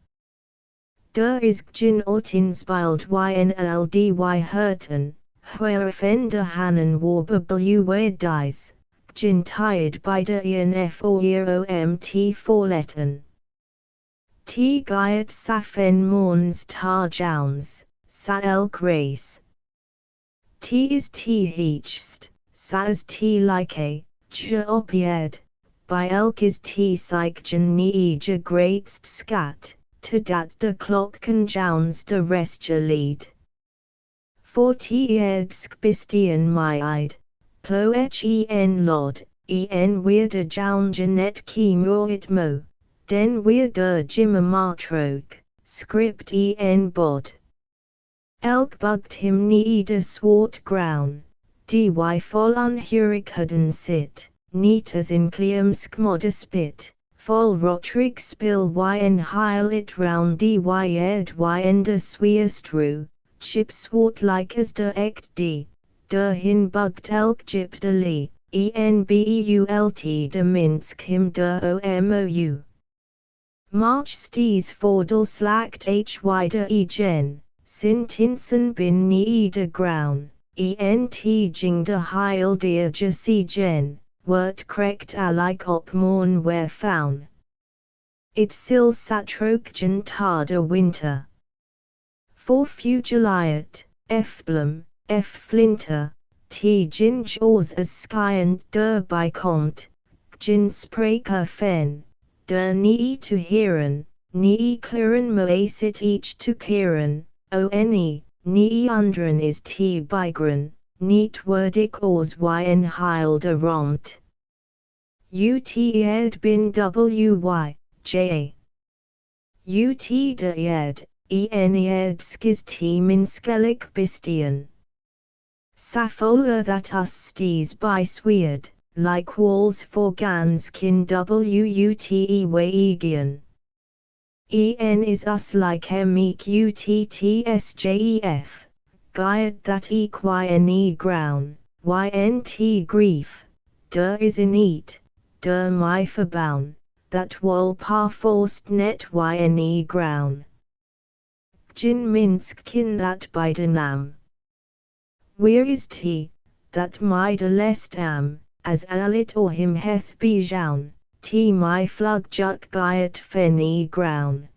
Der is gin otinsbild ynld hurten, where fen de hanen warbe bluwe dies. Gin tired by de enf or omt forletten. T giet safen morns tar jouns, sa elk race. T is T heechst, sa as T like, je opied, by elk is T psychgen ni je greatst scat, to dat de klokken jouns de restje lead. For T edsk bistian myide. Plo en lod, en weer de jounge net ki moit mo, den weer de jimmer matrook, script en bod. Elk bugt him nie de swart ground, dy vol unhurig hudden sit, niet as in kleumsk modder spit, vol rotrig spil yn heil it round dy ed yn de sweerstru, chip swart like as de ekt d. Der hin bugt elk jip de lee, enbeult de minsk him der omou. March stees fordel slakt hy de gen, sin tinsen bin nie de ground, ent jing de heil deer je gen, wert krekt alike op morn where faun. It sil satrokgen tar de winter. For fugiliet, blum. F. Flinter, T. Gin Jaws as Skyend der Bikomt, Gin Spraker Fen, der Nie to Heeren, Nie Clearen Moasit each to Kieran, O.N.E., Nie Undren is T. Bygren, niet wordig oors yn heilde romt. Ut ed bin wy, j. Ut de ed, en ed skis te minskelig bistian. Safola that us stees by sweerd, like walls for gans kin wute weegian. En is us like mequttsjef, guide that equine ground, ynt grief, der is in eat, der my verbaun, that wol pa forst net yne ground. Jin minsk kin that by de nam. Where is he, that my de lest am, as alit or him heth be jaun, te my flug juk giet fen ground.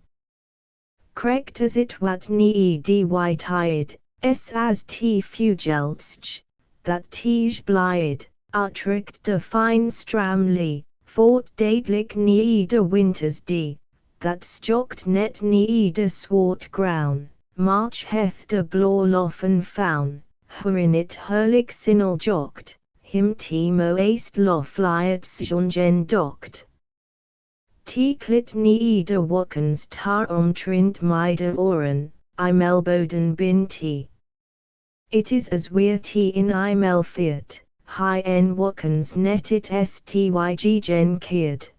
Crect as it wat ni dy tied, as te fugeltsch, that tej blied, utricht de fine stramly, fort dadelijk nie de winters die, that stokt net nie de swart ground, march heth de blauwloffen faun, wherein it hurlik sinnel jokt, him te moest lof liet sjongen dokt. Te klit nie de wokkens tar omtrint my de oren, melboden bin te. It is as weer te in melfiat, high en wokkens net it styg gen keerd.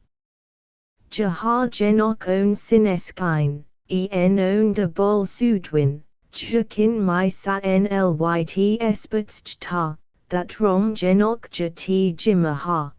Jahar genok own sineskine, en own de bol sudwin, jukin my sa nlyt espetsta, that rom genok ja te jimaha.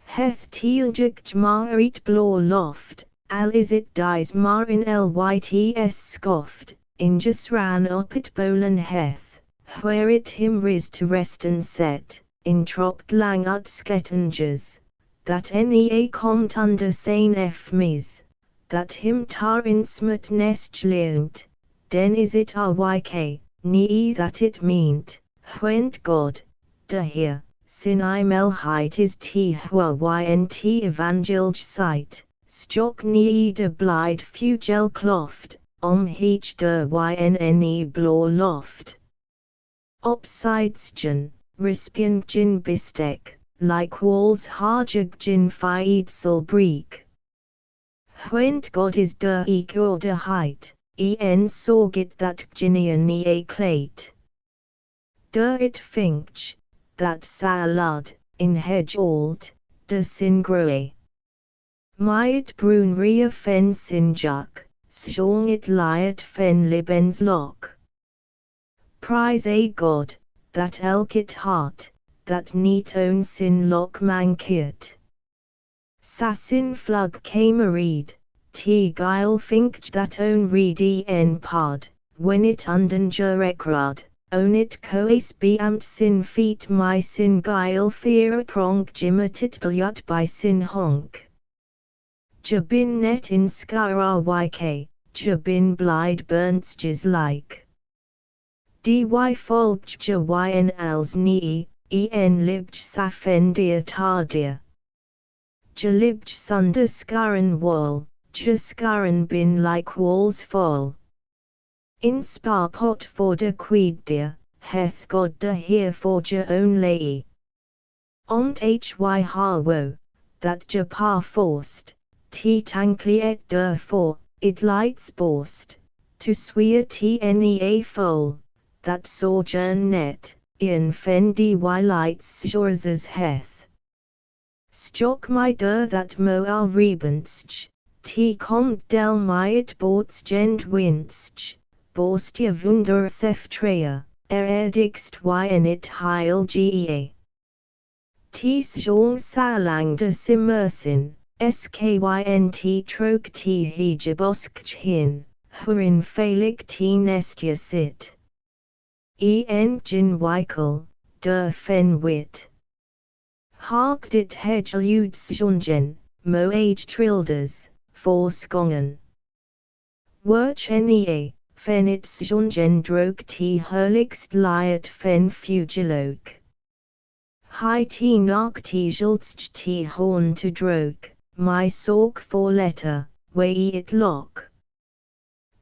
Heth tealjik jmarit blor loft, al is it dies mar in lyts scoffed, in just ran up it bolen heth, where it him ris to rest and set, in tropt lang ut skettingers, that nea komt under sein mis, that him tar in smut nest leent, den is it ryk, nee that it meant, went God, de here. Sin melheit is te hua ynt evangelj sight, stok nie de blide fugel kloft, heech de yne blor loft. Opsidesgen, rispian gin bistek, like walls harjug gin fiedsel breek. Went God is de eek de height, en sorgit that ginian nie klate. Der it finch, that salad, in hedge alt, de sin groe. Myet brun ria fen sin juk, sjong it liet fen libens lock. Prize a God, that elkit heart, that neat own sin lock mankiet. Sassin flug came a reed, te guile finch that own reed en pod, when it unden jurekrad. Own it coes beamt sin feet my sin guile fear pronk jimatit biljut by sin honk. Jabin net in skara yk, jabin blide burnstjes like. Dy folg yn als nie, en libj safen dia tardia. Jalibj sunder skarren wall, skarren bin like walls fall. In spa pot for de quid dear, heth God de here for je own lay. Ont hy harwo, that je pa forst, te tankly et der for, it lights borst, to swear tnea foal, that sojourn net, in fendi lights shores heth. Stok my der that mo al rebenstch, te komt del my it borts gent winstch. Borstia wunder seftrea, erdigst yn it heil gea. Tes jong salang de simmersin, skynt trok te hejabosk hin, wherein feilig te nestia sit. En gin wykel, der fen wit. Hark dit hedgeluds jongen, mo age trilders, for skongen. Werch nea. Fen it sjongen drok te hurligst liet fen fugilok. Hi te nok te jultst te horn to drok, my sork for letter, wei it lock.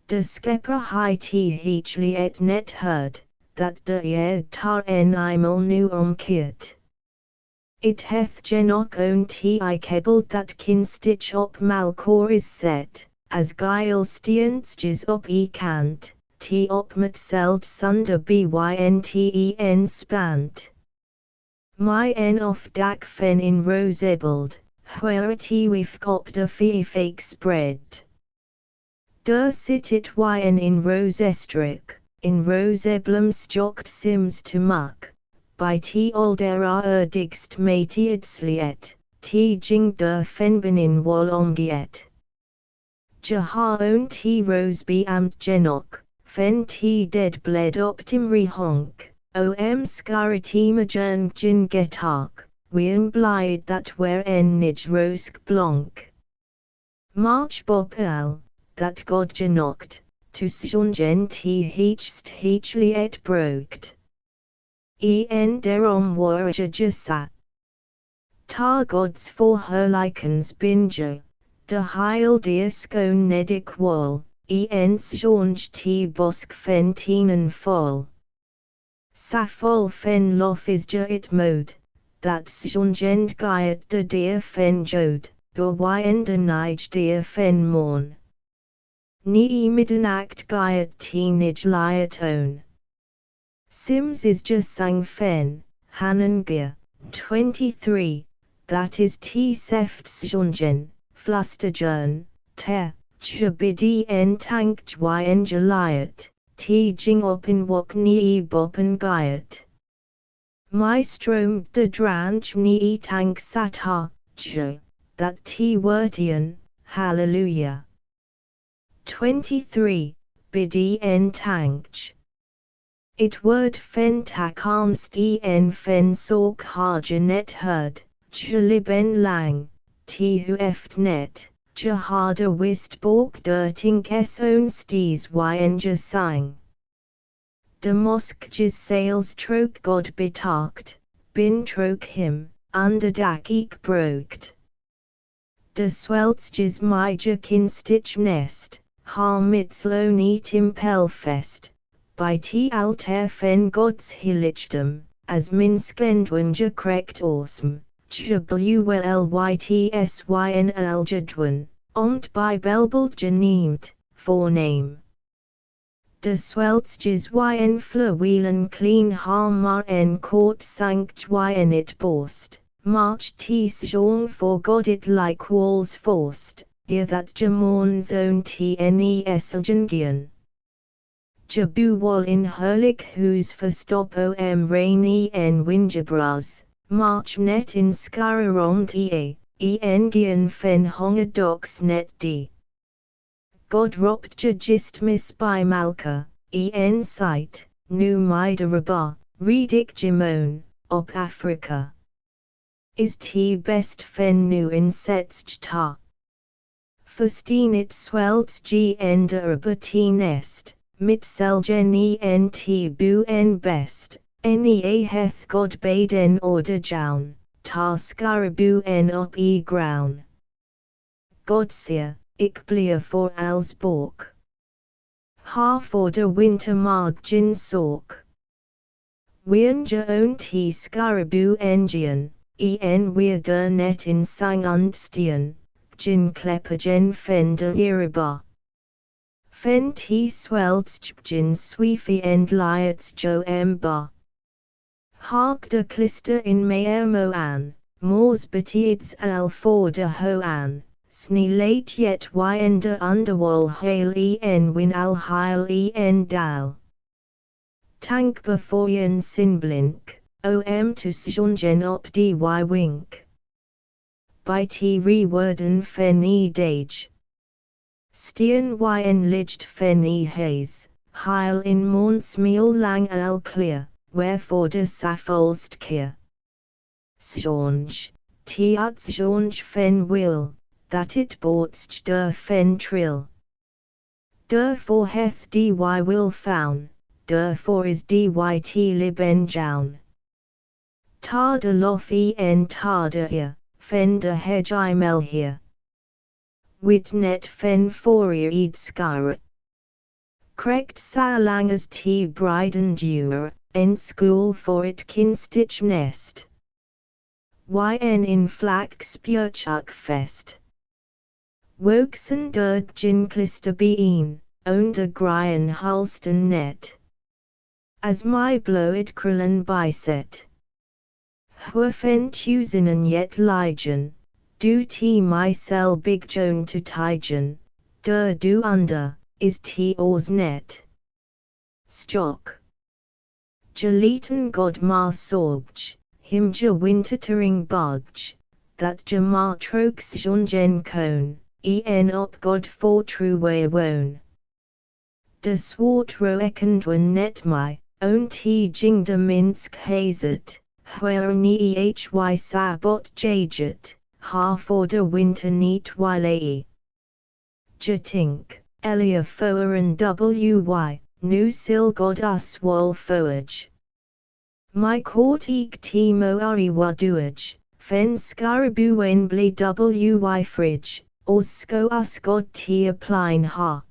De skepper hi te heechly et net herd, that de ed tar en imel nu omkeert. It heth genok own ti kebeld that kin stitch op malcor is set, as geil stientjes op kant, ti op met zeld sunder bynten spant. My en of dak fen in rosebeld, where ti wif op de fake spread. Der sit it yn in rosestrik, in roseblum stokt sims to muck. By t older digst mateidsliet, t jing der fenbenin wol omgiet. Jaha own t rose be amt genok, fen t dead bled optimri honk, om scarity majern jin getark, wien blide that where en nij rosk blonk. March bopel, that god genokt, to sjongen t heechst heechliet brokt. En derom warja jasat. Tar gods for her likens binjo, de heil deer skone nedig wall, en sjonge t bosk fen tienen fall. Safol fen lof is ja it mode, that sjongen gyet de deer fen jode, go yn de nige deer fen morn. Ni midden act gyet t nij liet own. Sims is just sang fen, hanen gear, 23, that is t seft sjongen, flusterjern, te, jabidi en tank jyn jaliet, t jing op in wok ni boppen gyet. My strom de dranch ni tank sat ha, jo, that t wortian, hallelujah. 23, bidi en tank. It word fen tak armst en fen sork harjanet herd, jaliben lang, t hu eft net, jahada wist bork dirting es own sties yn jasang. De moskjes sales troke god betarkt, bin troke him, under dak ik brokt. De sweltjes myja kin stitch nest, har mitslo niet impelfest. By t alter fen gods hillichdom, as min sklendwanja krekt awesome, jwlytsyn aljadwan, omt by belbald janeemt, forename. De sweltjes yn flawielen clean har mar en court sankt yn it borst, march t sjong for god it like walls forced, here that jamorns own tnes aljangian. Jabu wall in hurlik whose verstop om rainy en winjabras, march net in skararomt en gian fen honga dox net d. God ropt jagist miss by malka, en sight, nu midaraba, redik jimon, op Africa. Is t best fen nu in setsta. Fusteen it swelts gn deraba t nest. Mitselgen ent bu en best, nea heth god baden order jaun, tar scarabu en op groun. Godseer, ik blier for als bork. Ha for de winter margin sork. Wien je own t scarabu engian, en weer der net in sang undstien, gin kleppergen fen de hiriba. Fen t sweltjin sweefy end liets jo ba. Hark de klister in meermo an, moors betieds al for de ho an, sne late yet yn de underwall hail en win al heil en dal. Tank beforjen sinblink, om to sjongen op dy wink. By t reworden fen dage. Stien yn licht fen haze, heil in morn smeel lang al clear, wherefore de safolst keer. Sjonge, t at sjonge fen will, that it bortst der fen trill. Derfor heth dy will faun, derfor is dy t liben jaun. Tar de lof en tar de here, fen de hedge imel here. Wit net fen forir id skara. Krecht sa lang as t bride and dure, en school for it kinstitch nest. Yn in flax spjurchuk fest. Woksen derg gin klister been, own de gryen hulston net. As my blowed krullen biset. Hwerfen tusinnen yet ligen, do t mycel big joan to tigen, der do under, is t oars net. Stock. Jaleton god mar sorg, him ja wintertering budge, that ja mar trox jongen cone, en op god for true way wone. De swart ro ekendwen net my, own t jing de minsk hazet, where ni hy sabot jaget, half for de winter neat wile. Jatink, Elia foer and wy, new sil god us wall foage. My court eek t moari waduage, fen scarabu en bli wy fridge, or sco us god t appline ha.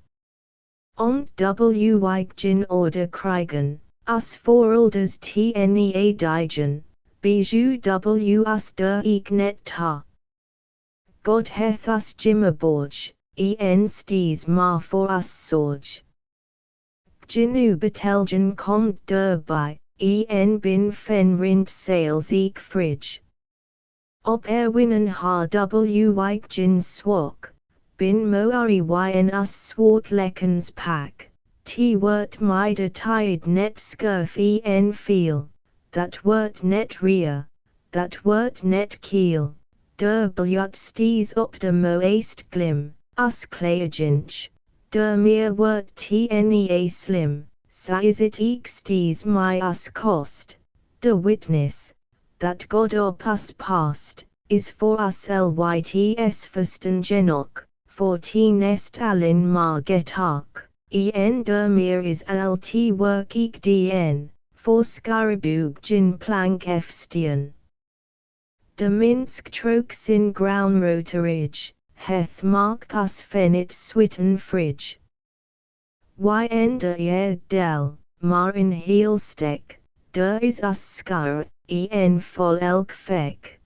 Ont wy gin order krigen, us for elders tnea digen, bijou us der eek net ta. God hath us jimmerborge, en stees ma for us sorge. Ginu betelgen komt derby, en bin fen rind sales eek fridge. Op erwinnen ha wy gin swak, bin moari yn us swart lekkens pack, t wert mida tied net scurf en feel, that wert net rear, that wert net keel, der bljut stees op de moest glim, us kleaginch, der meer wert tnea slim, sa is it eek stees my us cost, de witness, that God op us past, is for us lyts versten genok, for t nest alin mar get ark, en der meer is lt work eek dn, for scarabug gin plank efstien. De Minsk trox in ground roterage, heth mark us fenit switten fridge. Yn der del, mar in heel stek, der is us scar, en vol elk fek.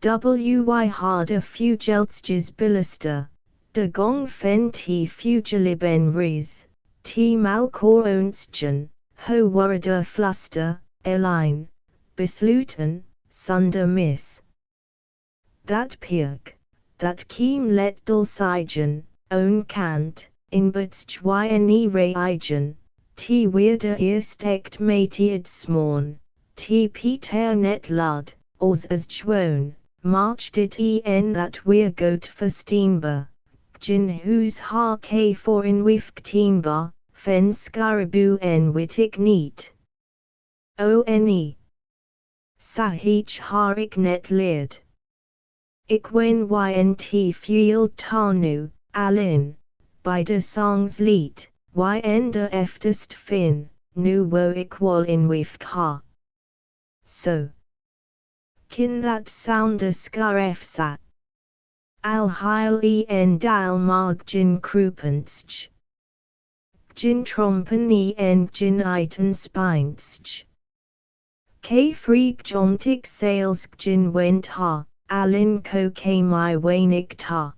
Wy harder fugeltjes bilister, de gong fen t fugelib en riz, t malkor onstjen, ho worder fluster, eline, besluten, sunder miss. That pirk, that kiem let dulcigen, own kant, in butsch yne reigen, t weirder eerstekt mateid smorn, t peter net lud, os as chwone, march dit en that weer goat versteenba, gin whose ha k for in wifkteenba, fen scarabu en witik neat. One. Sahich harik net leerd. Ik wen ynt fuel tanu, alin, by de songs lied, yn de eftest fin, nu wo ik wal in wifk ha. So. Kin that sounder scarefsat. Al heil en dal marg gin krupensch. Gin trompen en gin iten spinsch. K freak jontic sales gin went ha, alin ko k my weinig ta.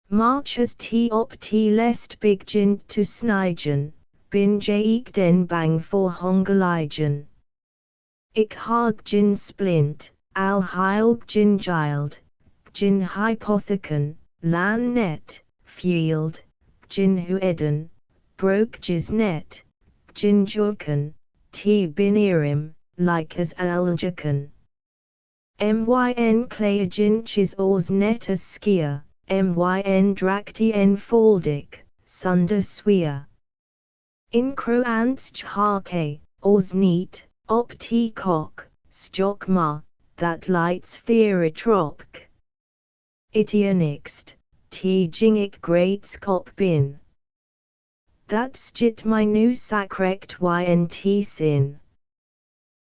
Marches t op t lest big gin to snigen, bin jaik den bang for hongeligen. Ik harg gin splint, al heil gin gild, gin hypotheken, lan net, field, gin hueden, broke gis net, gin jurken, t binirim, like as aljaken. Myn kleagin chis ors net as skier, myn drakti en faldik, sunder sweer. In croantsch hake, ors neat, op t cock, stock ma, that lights fear tropk. Itionixt, t jingik great skop bin. That skit my new sakrekt ynt sin.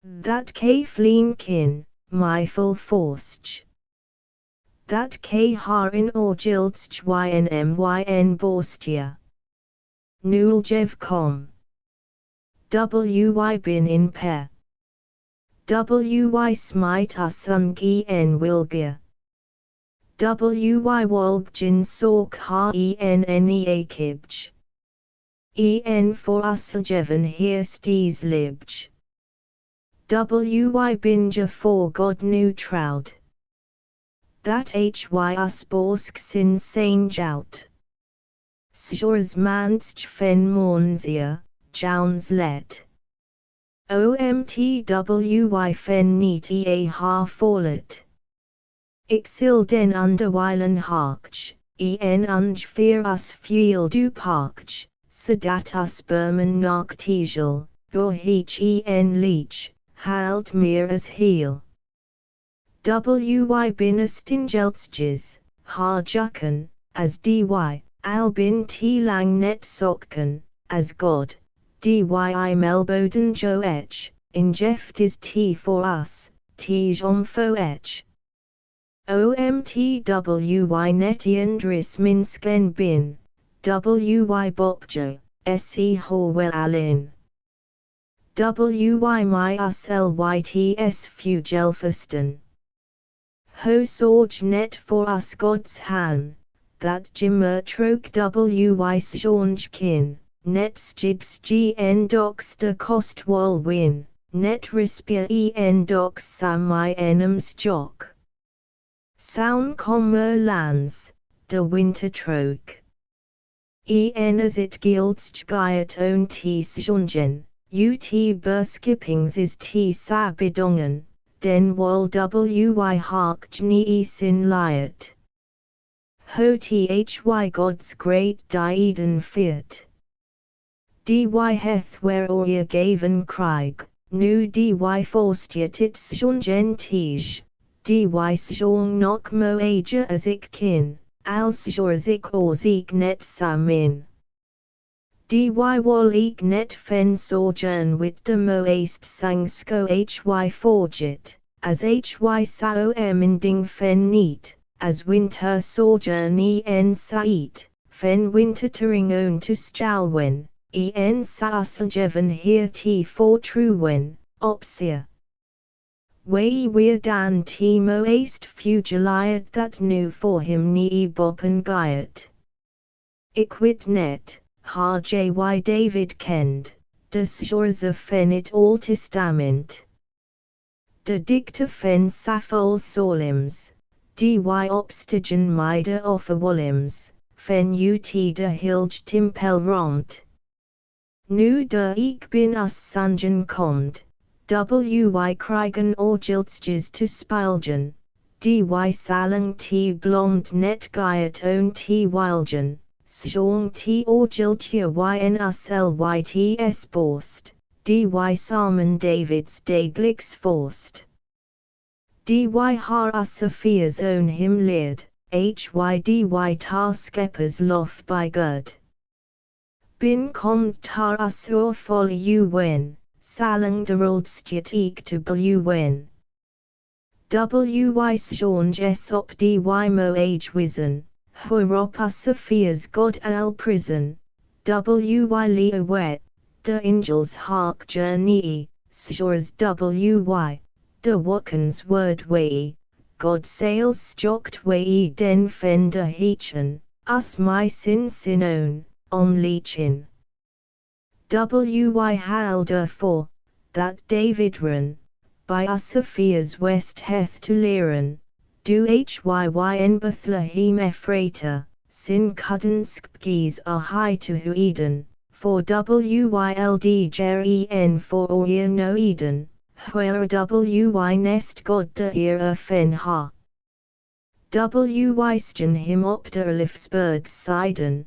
That k fleen kin, my full forstch. That k harin or jiltsch yn borstia. Nuljev.com. Wy bin in pair. Wy smite us ungi en wilgir. Wy wolgjin sork ha ennea kibj. En for us jeven here stees libj. Wy binja for God new trout. That hy us borsk sin sane jout. Sjors manst fen mornsia, jouns let. Omtwy fen niet ha forlet. Ixil den underwijlen harkj, en fear us fuel du parkj, sedat us bermen nach tiegel, door heech en leech, halt meer as heel. Wy binnenstingeltjes, ha jukken, as dy, al bin t lang net sokken, as God, dy melboden joech, ingeft is t for us, t fo ech. Omtwy netiendris minsken bin, wy bopjo, se horwell alin. Wy my us lyts fugelfesten. Ho sorge net for us God's han, that jimmertroke wy sjonj kin, net skids gn dox de kost wol win, net respire en dox sam my enums jock. Sound kommer lands, de winter troke. En as it gildst giet on t sjongen, ut burskippings is t sabidongen, den wol wy hark jni sin liet. Ho thy God's great dieden fiat. Dy heth where oria gaven Krieg, nu dy forstiet it sjongen tej. Dy sjong nok mo ager as ik kin, als sjors ik oors ik net samin. Dy wol ik net fen sojourn wit de mo east sangsko hy forget, as hy saom inding fen niet, as winter sojourn en saet, fen wintertering on to stjalwen, en saasseljeven hier t for truwen, opsia. Wei weer dan t mo east fugiliet that nu for him nie boppen giet. Ik wit net, ha jy David kend, de sjors of fen it all testament. De dicta fen safol solims, dy opstigen mide offer wolims, fen ut de hilj timpel ront. Nu de ik bin us sangen komd. Wy krijgen orgiltjes to spilgen, dy salang t blond net giet on t wilgen, sjong t orgiltje yn us lyts borst, dy samen Davids dagliks forst. Dy har us Sophia's own him leerd, dy tar skeppers lof by good. Bin komt tar us oor folly wen. Salang de roldstjet ik to wen. Wy sjonj op dy mo age wizen, huirop us Sophia's God al prison, wy leo wet, de angels hark journey, sjors wy, de wokkens word wei, God sails stjokt wei den fender heechen, us my sin own, om leechin. Wy halder for, that David run, by us Sophia's west heth to leren, do hyn Bethlehem Ephrata, sin kudensk gies are high to hu Eden, for wyld jen for oir no Eden, where wy nest God de ear fen ha. Wy stjen him op der Lifsburg siden,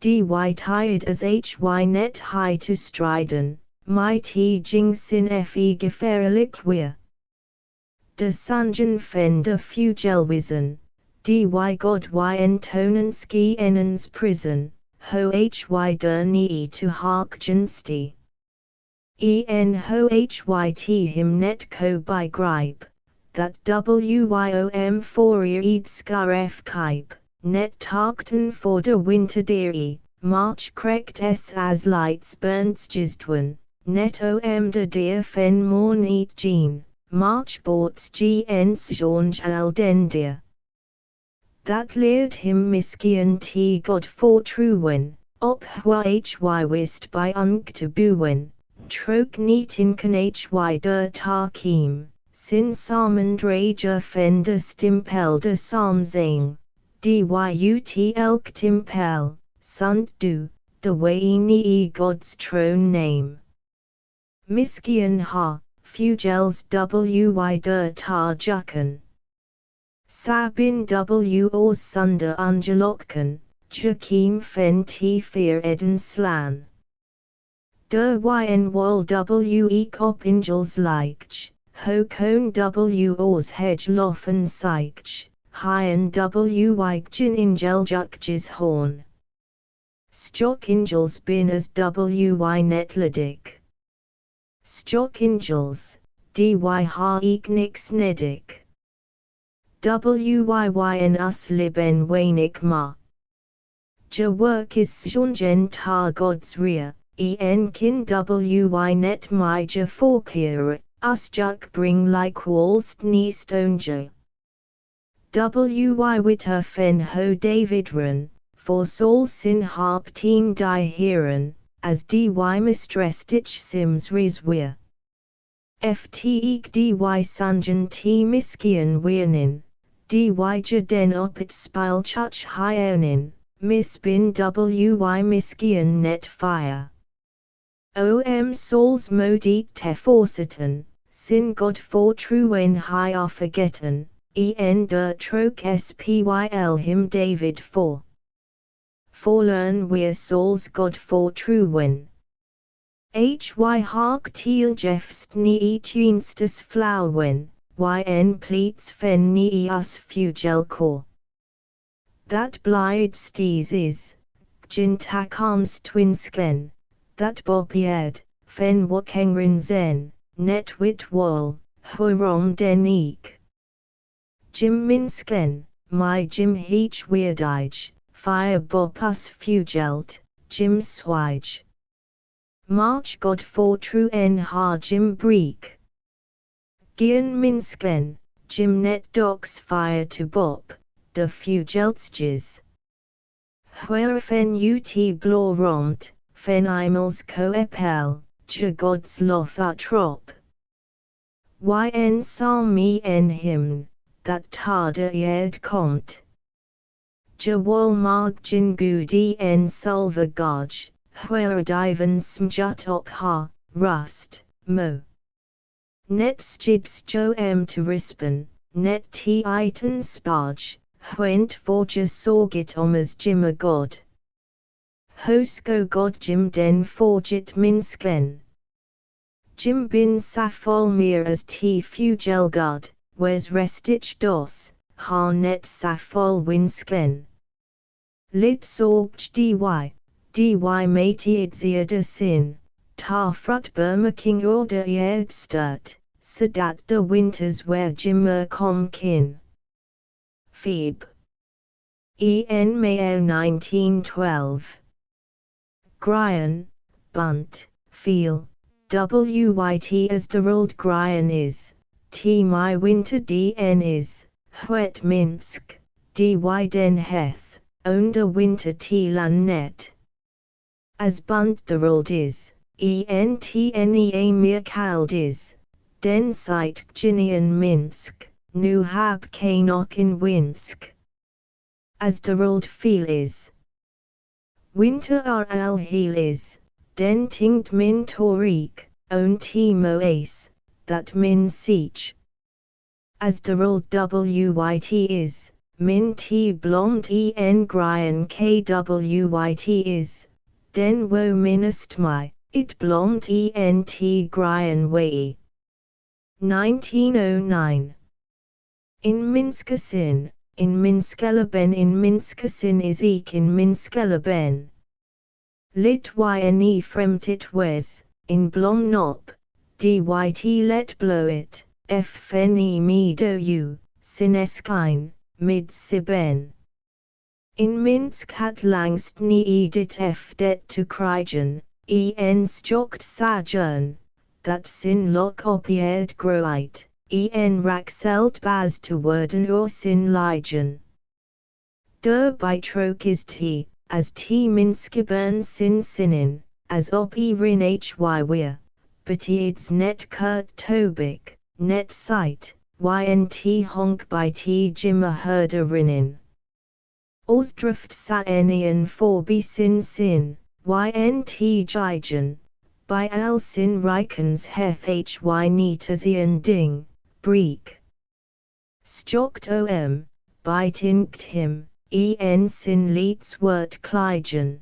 dy tired as hy net high to striden, my t jing sin fe geferelijk weer. De sangen fen de fugelwizen, dy God yn tonenski enens prison, ho hy der nie to harkjen sti. En ho hy him net ko by gripe, that wym for eid skar f kipe, net tarkten for de winter deary, March krekt s as lights burnt gisdwen, net om de deer fen morn eat jean, March borts gens jonge al dendia. That leered him miskian t god for truwen, op hy wist by unk to buwen, troke niet inken hy der tarkiem, sin samen drager fender stimpel de samzing, dyut elk timpel, sunt du, de weini god's troon name. Miskian ha, fugels wy der tar jukken. Sabin w or sunder angelokken, Jakim fen t fear eden slan. Der yn wol we kop ingels leicht, ho kon w ors hedge loffen seicht, hyen wy gin ingel jukjes horn. Stock ingels bin as wy netledig. Stock ingels, dy ha nix nedig. Wyyn us liben weinig ma. Ja work is jongen tar gods rear, kin wy net my ja forkier, us juk bring like walls ni stonja. Wy witter fen ho David run, for Saul sin harp teen die heeren, as dy mistress ditch sims ris weir. Ft dy sanjan t miskian weirnin. Dy jaden op it spile chuch hyenin, misbin wy miskian net fire. Om Sauls modit te forsitan, sin god for truwen hi forgetten, der troke spyl him David for. Forlearn we're Sauls god for truwen. Hy hark til jefst ni tunstus flauwen. Yn pleats fen ni us fugel kor. That blide stees is, gin takarms twinsken, that bopied, fen wakengrin zen, net wit wol, hurom den eek. Jim minsken, my Jim heech weirdige, fire bop us fugelt, Jim swige. March god for true ha Jim breek. Gian minsken, Jim net docks fire to bop, de fugeltsjes. Where fen ut blor romt, fen imels coepel, ja gods loth trop. Yn psalm en hymn, that tarde ed komt. Ja wol marg jin gudi en sulva goj, where diven smjut op ha, rust, mo. Net skids jo to rispen, net t iten spaj, went forja sorgit as Jim a god. Hosko god Jim den forgit minsken. Jim bin safol mir as t fugel god, wes restich dos, ha net safol winsken. Lit sorgj dy matiid de sin, ta frut burma king order ed sturt. Sadat de winters where Jimmer com kin. Phoebe. En Mayo 1912. Gryan, Bunt, Feel, Wyt as Derald Gryan is, T my winter dn is, Huet Minsk, dy den heth, Onda winter t lan net. As Bunt Derald is, entnea mir kald is. Den site Ginian Minsk, nu hab kanok in Winsk. As Derald feel is. Winter al heel is, den tingt min torik, on t moas, that min siege. As Derald wyt is, min t blomt en gryan kwit is, den wo minest my, it blomt en t gryan wei. 1909. In Minskasin, in Minskelaben in Minskasin is eek in Minskelaben. Lit yne fremtit wes, in Blomnop, dyt let blow it, f fen e me do u, sineskine, mid siben. In Minsk hat langst nie dit det to krijgen, stokt sagen, that sin lok opieerd groeit, raxelt bas te worden or sin ligen. Der bijtrok is t, as t minskebern sin sinin, as op rin hy weer, but iets net kurt tobik, net sight, ynt honk by t jimmer herder rinin. Osdrift saenien forbi sin sin, ynt jigen, by el sin rikens heth hy netazian ding, breek. Stokt by tinkt him, sin leets wert kligen.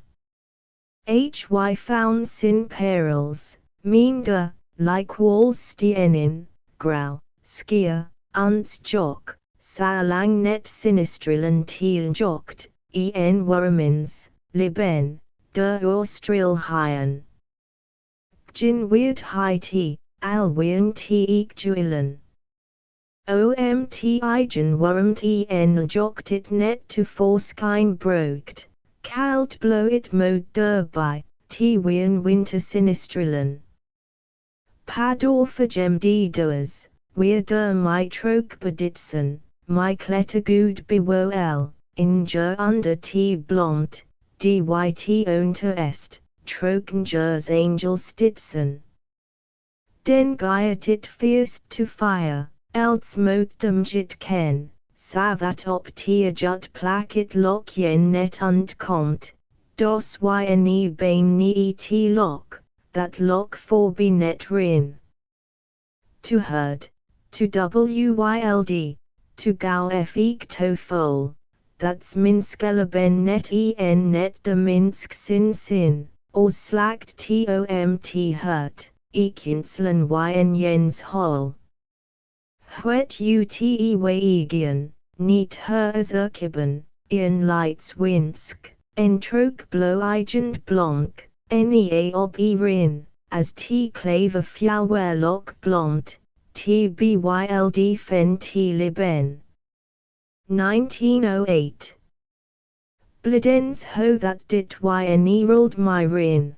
Hy found sin perils, minder, like walls stienin, grau, skier, uns jok, sa lang net sinistrillen tiel jokt, wormins, liben, der orstril hyen. Gin weird high t, al weirn t eek juilen. Omt igen wormt jokt it net to forskine brokt, kalt blow it mod derby, t weirn winter sinistrillen. Padorfagem d doers, weer der my trok beditsen, my klettergoed bewoel, injur under t blomt, dyt onter est, trokengers angel stitsen. Den giet it fierst to fire, else mot dem jit ken, savat op t jut plakit lok yen net und komt, dos yne bane ni t lok, that lok forbi net rin. To herd, to wyld, to gau eek to fol, that's minskelen net net de minsk sin sin, or slakt tomt hurt, ekinslen yn jens hol. Het ute weigian, niet her azerkiben, ian lights winsk, en trok blow igent blonk, nea op rin, as t claver fjouwerlok blomt, t byld fen t liben. 1908. Blidens ho that dit rolled my rin,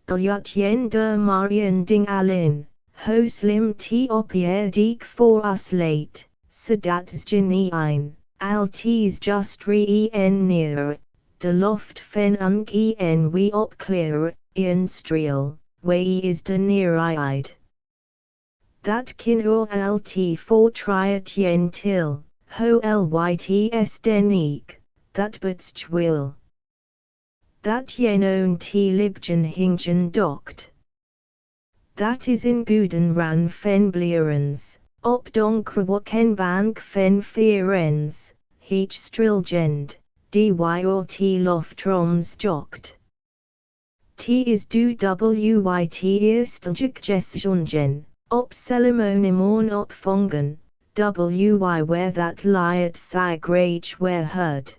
biljut yen der marian ding alin. Ho slim t opierdik for us late, sedats genien, al ts just near, de loft fen unk we op clear, streel, way is de nearide. That kin or lt for triet yen till, ho lyts denik, that butst will. That yen own t libgen hingen dokt. That is in Guden ran fen blierens, op donkre waken bank fen fierens, heech strilgend, dy or t loftroms jokt. T is do wyt eersteljuk jesjungen, op selemonimorn op fongen, wy where that liet sa grage where heard.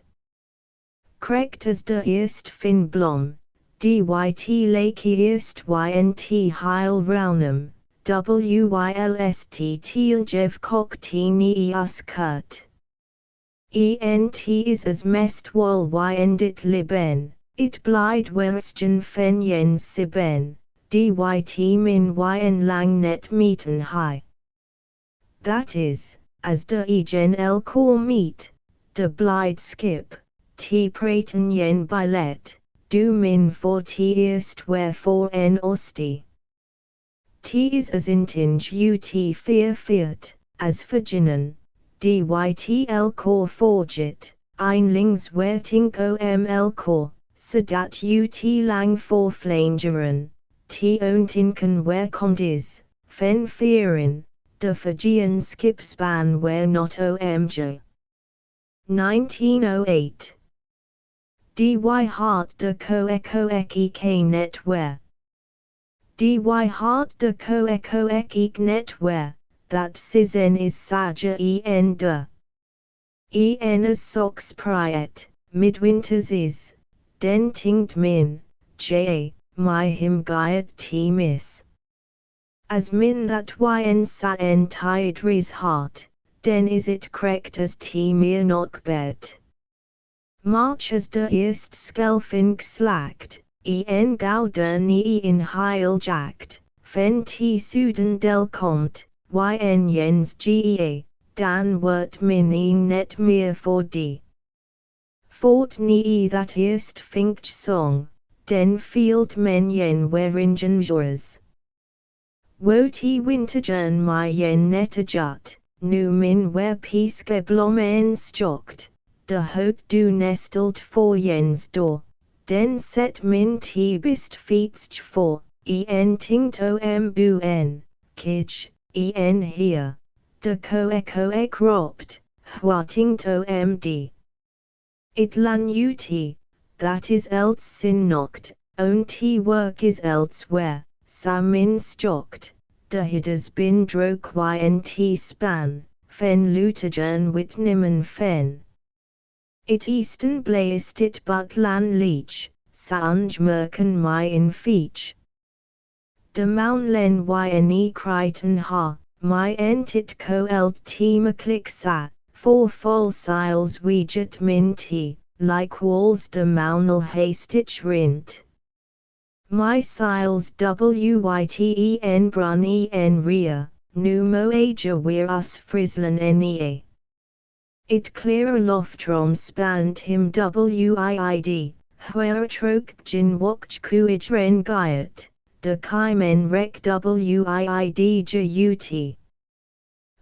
Krekt as de eerst fin blom. Dyt lake eerst ynt heil raunum, wylst tieljev kok t nie us kurt. Ent is as mest wol yndit liben, it blide werstjen fen jens siben, dyt min yn lang net meeten high. That is, as de egen el kor meet, de blide skip, t praten yen bylet. Du min for t eerst wherefore en osti. T is as intinge ut feart, as verginnen, dyt el cor forgit, einlings wertink el cor, sedat ut lang for flangeren, t ontinken where condis, fen fearin, de Fijian skip span where not omj. 1908. Dy hart de ek net where. Dy hart de ek net where, that sizen is saja de. As socks priet, midwinters is, den tingt min, my him giet t miss. As min that yn sa tide ris heart, den is it krekt as t mir nok bet. March as de eerst skelfink slakt, en gauw de nie in heil jakt, ven t Suden del komt, yn jens gea, dan wordt min net meer voor die. Fort nie that eerst finkt song, den field men jen weringen jors. Woot wintergen my jen nette jut, nu min wer pieske blom en stokt, de hout du nestelt voor jens door, den set min t bist fietst voor, en tingt om buen, kij, en hier, de koe kropt, hwatingt omd. It lan ut, that is else sin nocht, own t work is elsewhere, samin stokt, de hidders bin drok ynt span, fen lutagern wit nimmen fen. It easton blaest it but lan leech, sanj merken my in feech. De maun len yne crichton ha, my entit coelt maklik sa, for fall siles wejet min t, like walls de maunel hastich rint. My siles wyten brun en ria, nu mo aja weir us frislan nea. It clear loftrom spant him wiid, where trok jin wokch kuij ren gyat, de kaimen rek wiid jut.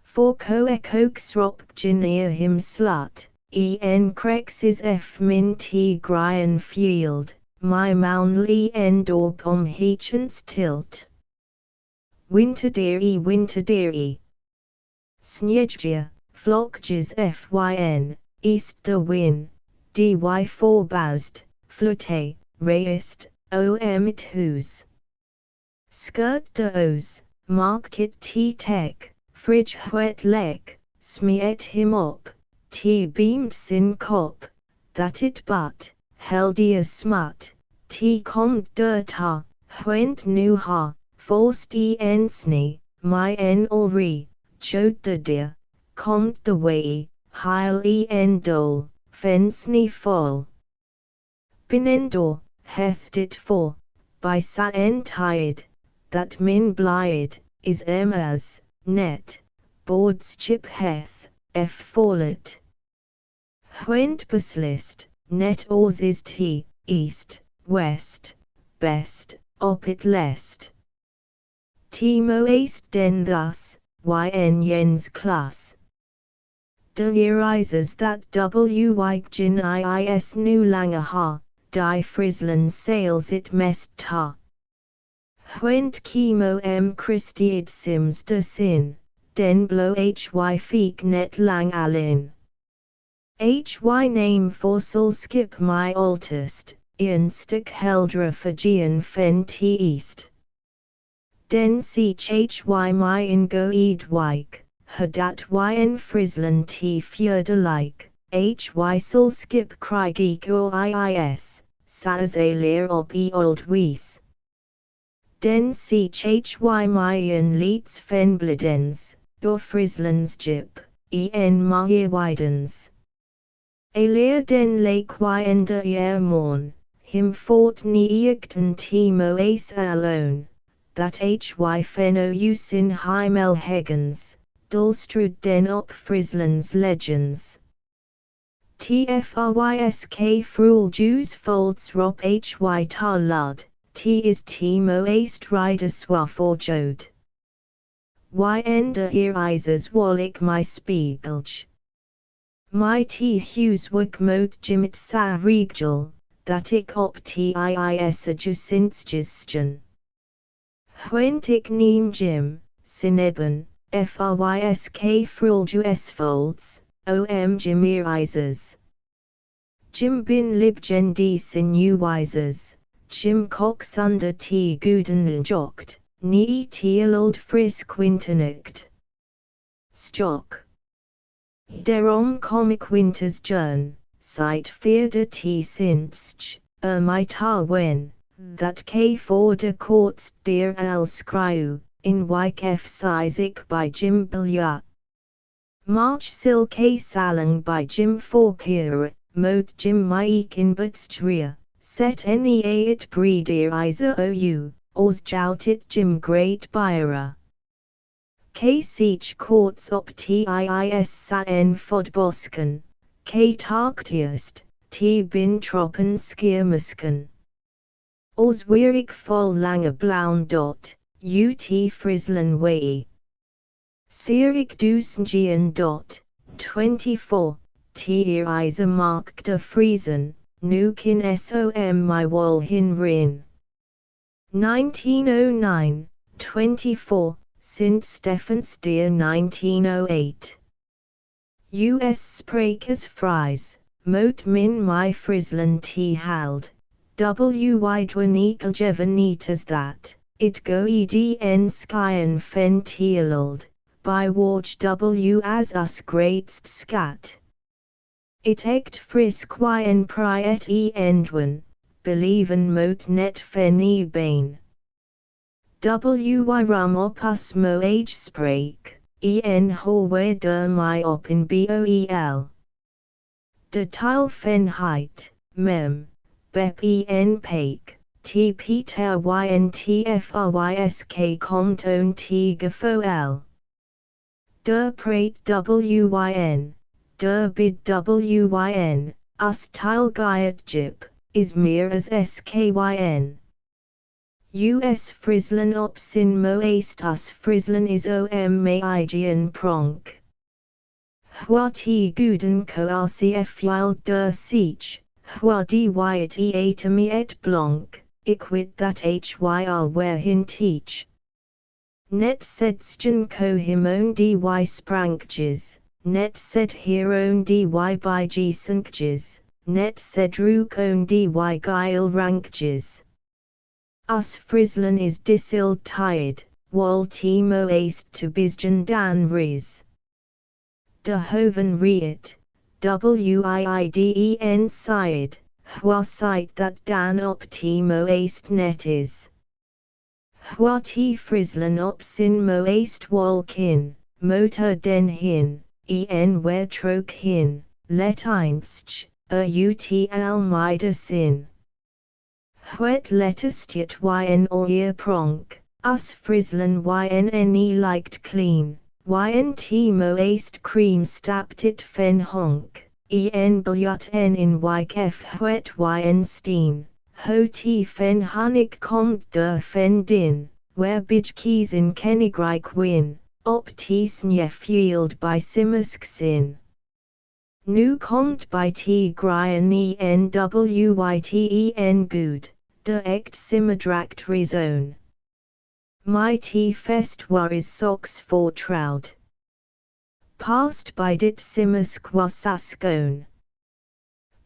For koksrop jin ear him slut, en krex is f min t grien field, my maunli en dorp om heechens tilt. Winterderie. Snjedja, flokjes fyn, east de win, dy forbazd, flute, reist, om it hoes. Skirt de oos, market t tek, fridge het lek, smeet him op, t beamed sin kop, that it but, held a smut, t komt dirt ha, went nu ha, forst en sne, my en ori, chode de deer, komt de way, heil en dole, fensne fall. Binendor, heth dit for, by sa en tired, that min blied, is as, net, boards chip heth, f fallet. Went beslist, net oars is t, east, west, best, op it lest. Timo east den thus, yn jens class. De erisers that wygin iis nu langer ha, die frisland sails it mest ta. Went chemo Christiid sims de sin, den blow hy feek net lang alin. Hy name fossel skip my altest, ian stick heldra Fijian fen t east. Den seach hy my in go eid wyk, hadat yn frisland t fjerde like, hy sul skip krygik o iis, sas a leer op old wies. Den seach hy my in leets fen blidens, door frislands jip, en my widens. A leer den lake yn de morn, him fort neigten timo ace alone, that hy feno usin hymel hegens, dulstrud den op frislands legends. Tfrysk frul Jews folds rop hy tar lud, t is timo ace rider swaff or jode. Yn de erisers wallik my spiegelj. My t Hughes wik mot jimit sa regjal, that ik op tis adjusintsgistion. Went ik neem jim, sineben, frysk frulju folds, om jim erisers. Jim bin libgen d sinuwisers, jim cox under t guden jokt, nie til old frisk winternucht. Stock. Derom comic winters journ, seit vierde t sinch, my tar wen, that for de courts dear al skryw, in wyk f sizig by Jim Bilya. March sil salang by Jim Forkier, Mode Jim Maikin Butstria, Set Any It Breeder Isa OU, Os Joutit Jim Great Byra. K Seach Courts Op Tiis Sa En Fodbosken, K Tarktiest, T Bin Troppen Skiermusken. Os Wierig Vol Lange Blaun Dot, UT Frislen Wei. Serig Dusengian Dot, 24, Tier Isa Mark de Friesen, Nukin Som My Wol Hin Rin. 1909, 24, Sint Stephens Deer 1908. US Sprekers Fries, Moot Min My Frislen T Hald, W. Dwanekel Jevanitas That, It Go Edn Skyen Fen Tealold, by Warge W. As Us Greatst Scat. It Egt Frisk En Priet Endwen, Believen Moot Net Fen E Bane. W. Rum Opus Mo Age Sprake, En Horwe Der My Op in Boel. De Tile Fen Height, Mem, Bep En Pake, T Peter YNTFRYSK Comtone T Gafoel. Der Prate WYN, Der Bid WYN, Us Tile Guyat Jip, Izmir as SKYN. US Frislen op sin Moest us Frislen is Maigian Pronk. Hwa T Guden ko RCF Yild der Siech, Hwa Dyet Atami et Blanc, Iquid that HYR where hin teach. Net sedstjen ko himon dy sprankjes, net sed hieron dy by gsankjes, net sedrukon dy geil rankjes. Us Frislen is disild tired, wal T moest to bisjan dan riz. De hoven riet, Wiiden side, hwa site that dan op T moest net is. Hwa T Frislen op sin moest wal kin, motor den hin, en where troke hin, let einstch, utl mida sin. Hwet letestiet yn or pronk, us Frislen ynne liked clean, ynt moest cream staptit fen honk, en biljut en in wykef hwet yn steen, ho t fen hunnik komt der fen din, where bij keys in kenigreik win, op t snjef yield by simusk sin. Nu komt by t gryen enwyten good, de echt simmerdrakt rezone. My t fest is socks for trout. Past by dit simmusk wasaskone.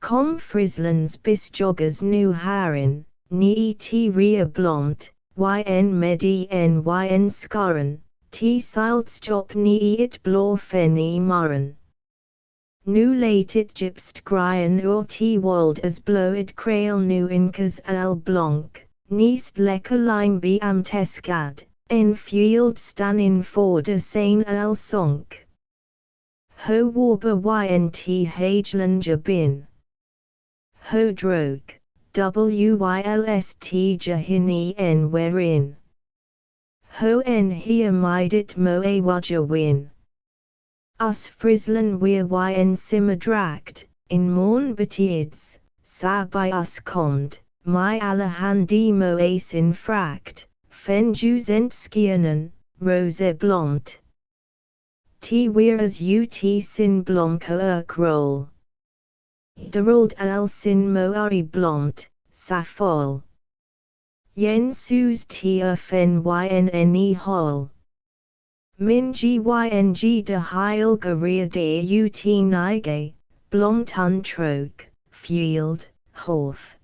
Com Frislens bisjoggers nu harin, ni t ria blont, yn medi yn skarren, t siltstjop ni it blå fen I murren. Nu latet gipst gryen or t wold as bloed krail nu incas al blanc, niest lekker line be am teskad, en field stan in for de sein al sonk. Ho warber ynt hagelanger bin. Ho droog, wylst jahin en wherein. Ho en hier midit moe waja win. Us Frislen weer yn simmerdrakt, in morn betieds, sa by us komd, my allerhand moes in frakt, fen juzent skiernen, rose blont. T weer as ut sin blonko roll. Derold al sin moari blont, sa fol. Yen sus t fen ynne hol. Min gyng de heil garia de ut nige, blomtun troke, field, horf.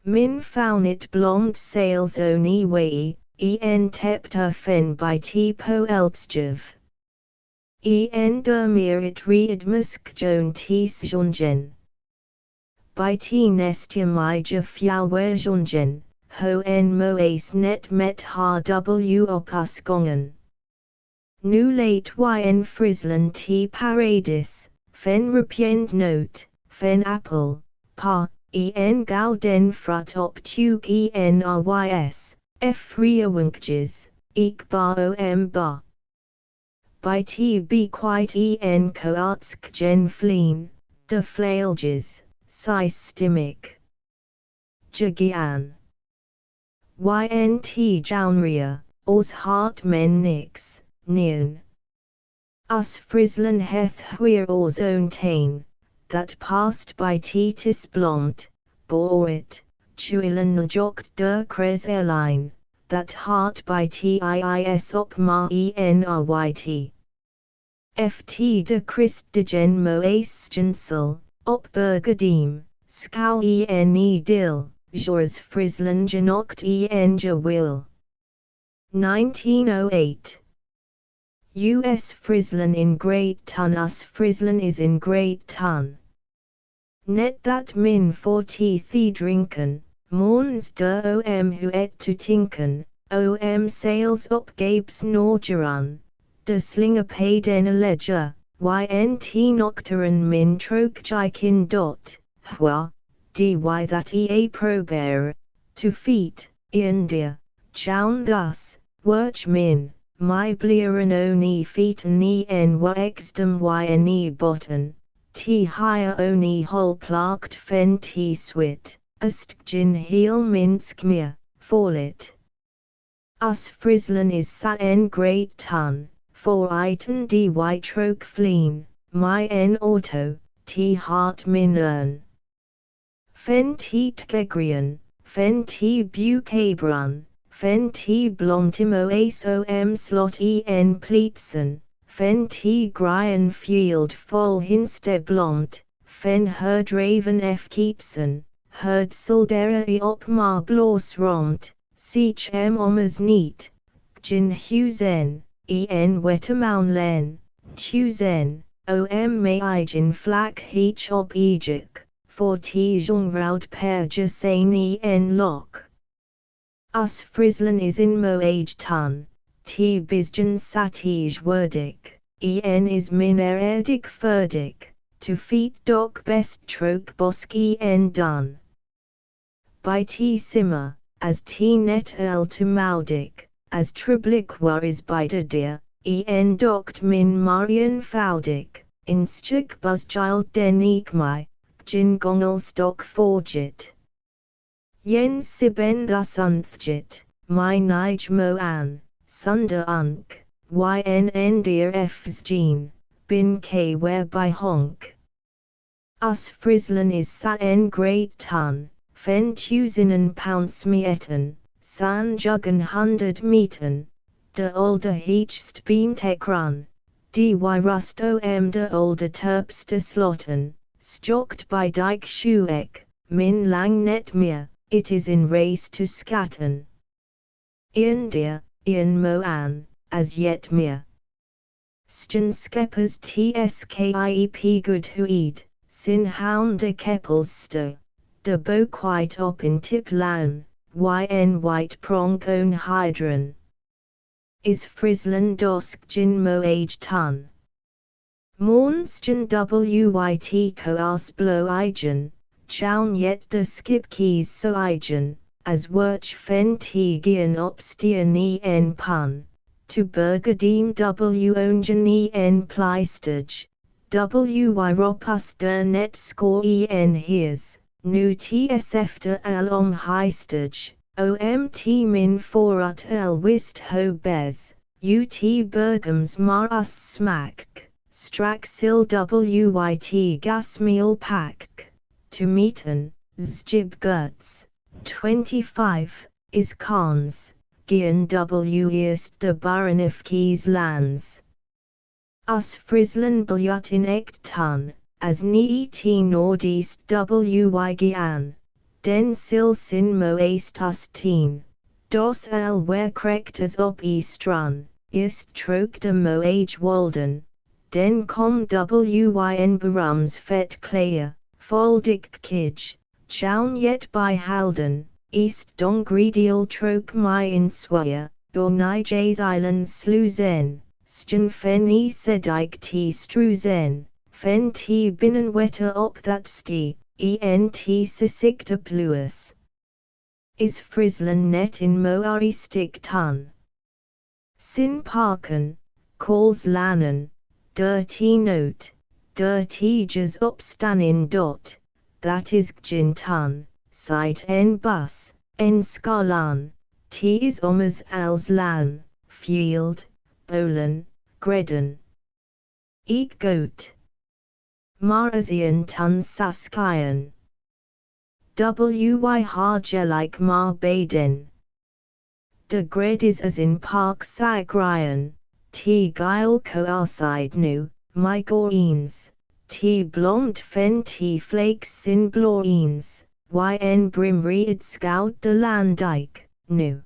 Min faunit blomt sales oni wei, en tepta fen by t poeltsjev. En dermerit reed muskjon t sjongen. By t nestia mija fjouwerjongen, ho en moes net met har w opus gongen. Nu late yn Frislen t paradis, fen repiend note, fen apple, pa, en gau den frut op tug enrys, f reawinkjes, ik ba om ba. By t be quite en coartsk gen fleen, de flailges, systemic. Jagian. Ynt jaunria, os hart men nix, neon. Us Frisland heth huir os own tain, that passed by Titus blomt, bore it, chuilen jokt der kres airline, that hart by Tiis op ma enryt. Ft de Christ de gen moesgensel, op bergadiem, skau ene dil, jors Frisland genokt en will. 1908. US Frisland in Great Ton. Us Frisland is in Great Ton. Net that min for the drinken, morns der hu et to tinken, sales op gabes norgeran, de slinger paid en a ledger, ynt nocturen min troke jikin dot, hua, dy that probere, to feet, India, chown thus, wirch min. My blieren oni feet ni en exdom yne botten, t higher oni hol plagt fen t swit, astgin heel minsk mir, fallit. Us Frisland is sa en Great Ton, for iten dy troke fleen, my en auto, t hart min ern. Fen t tgegrian, fen t bucabran. Fen t blomtimo asom slot en pleetsen, fen t grien field vol hinste blomt, fen herdraven f keepsen, herd soldera op ma blos romt, sich ommers niet, gin husen, en wettermaun len, tuzen, meigin flak heach op ejik, for t jongroud per jasane en lock. Us Frisland is in moage ton, t bisgen satij wordik, en is min eredig verdik, to feet doc best troke boski en dun. By t simmer, as t net to maudik, as triblik war is by de deer, en doct min marian faudik, in schik busgild den ikmai, gin gongel stock forgit. Yen siben thus unthjit, my nige mo an, sunder unk, yn dear f's gene, bin k whereby honk. Us Frisland is sa en Great Ton, fen tusinen pounce mieten, san juggen 100 meeten, de older heechst beam tek run, dy rust de older terpste slotten, stocked by dike shuek, min lang net meer. It is in race to scatten. India, in Moan, as yet mere. Stjen skeppers tskiep good huid, sin hound de keppelster, de bo quite op in tip lan, yn white prong on hydran. Is Frisland dosk gin moage ton. Mornstjen wyt coas blow igen. Chown yet de skip keys so igen, as wirch fen t gian opstian en pun, to bergadim ongen en pleistage, ropus der net score en heers, nu tsf de alom heistage, omt min forut wist ho bez, ut bergams maras smack, straxil wyt gasmeal pack. To meeten, zjib guts, 25, is cons, gian east de baranif keys lands. Us Frisland bljut in ect ton, as ni t nordeast gian, den sil sin moest us teen, dos where crectors op estrun, ist troke de moage walden, den com wyn barums fet clayer. Foldig kij, chown yet by Halden, east dongridial troke my in swire, or Niges islands sluzen, stjen fen sedik t struzen, fen t binnen wetter op that sti, ent sisikta pluis. Is Friesland net in moari stik ton. Sin parken, calls lannen, dirty note, dirty jas opstanin dot, that is gjin ton, site en bus, en skalan, t is ommers als lan, field, bolen, greden. Eek goat. Marasian ton saskian. Wy hargelik mar baden. De gred is as in park sagrian, t geil coarside nu, my goreens, t blond fen t flakes sin bloreens, yn brimreed scout de landijk, nu.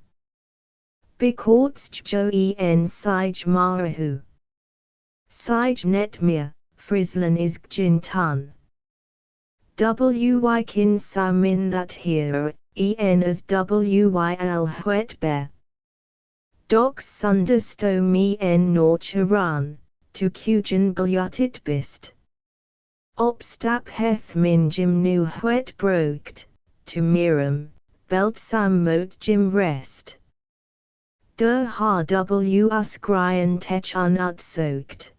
Bekortst jo en sige marahu. Sige net meer, Friesland is gjin ton. Wy kin samin that here, en as wyl het bear. Dox sundersto me en norcheran, to kujen biljutit bist. Opstap heth min jim nu het brokt, to miram, belt sam mot jim rest. Der har skrien tech unutsoakt.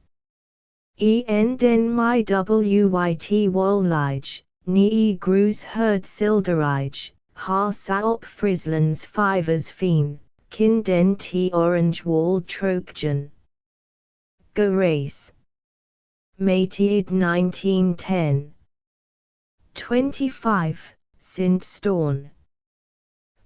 En den my wyt wollige, nie grus herd silderige, har sa op Frieslands fivers fien, kin den t orange wall trojan. Go race. Mated 1910. 25, Sint Storn.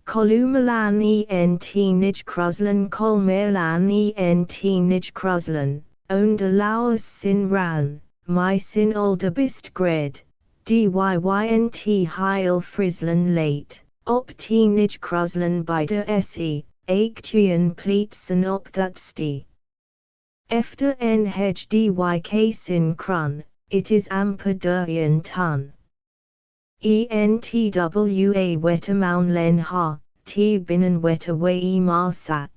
Kolumelan ent nij kruslan kolmelan ent nij kruslan, owned allows sin ran, my sin oldebist gred, dynt heil Friesland late, op t nij kruslan by de se, aektuen pleetsen op that sti. Efter en hedge dyk sin krun, it is amper durian ton. Entwa wettermaun len ha, t binnen wetterway marsat.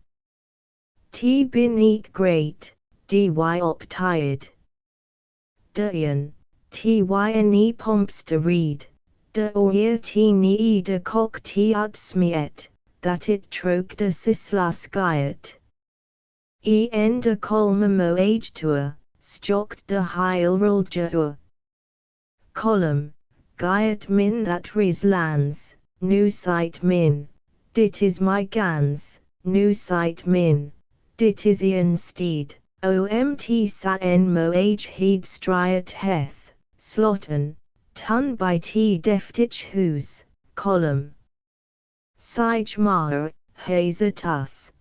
T bin eek great, dy op tired. Durian, tyne pompster reed, de oer t nie de kok t utsmiet, that it troke de sisla skiet. En de kolme moage tour, stokt de heilrulger. Column, giet min that ris lands, nu site min, dit is my gans, nu site min, dit is ian steed, omt sa en moage heed striet heth, slotten, ton by t deftich whose, column. Sige maar, hazetus.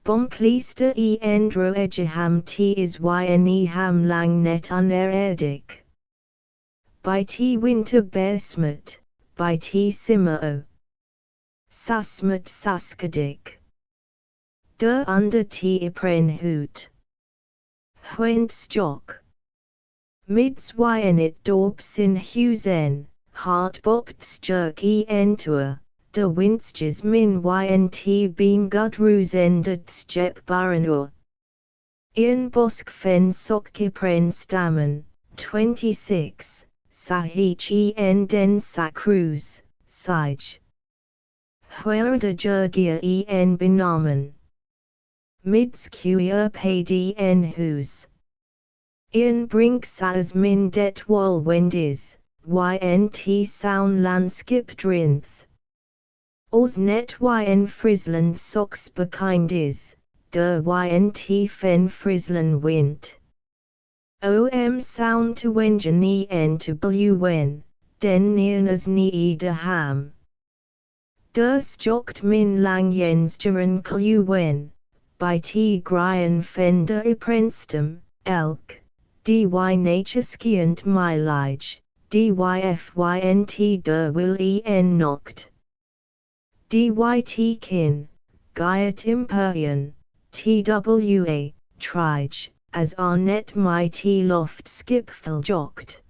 Bomkleister en droegeham t is yne ham lang net uneredig. By t winter besmet, by t simmer Sasmet saskadik. Der under t ipren hoot. Huent stok. Mids it dorps in husen, hart bopt jerk en tour. De winstjes min ynt beam gudruzendet stjep baranur. Ian bosk fen sokkipren stammen, 26, sahich en den sacruz, sige. Huerde jurgia en benamen. Mids cuier paid en whos. Ian brink sas min det wol wendis, ynt sound landskip drinth. Os net yn Friesland soks bekind is, der ynt fen Friesland wint. Sound to wengen en to wen, den nearners nie de ham. Der stokt min lang jens duren wen, by t grien fen der iprenstum, elk, dy nature my lige, dyfynt der will en noct. Dyt kin, giet imperian, twa, trige, as net my t loft skipfel jokt.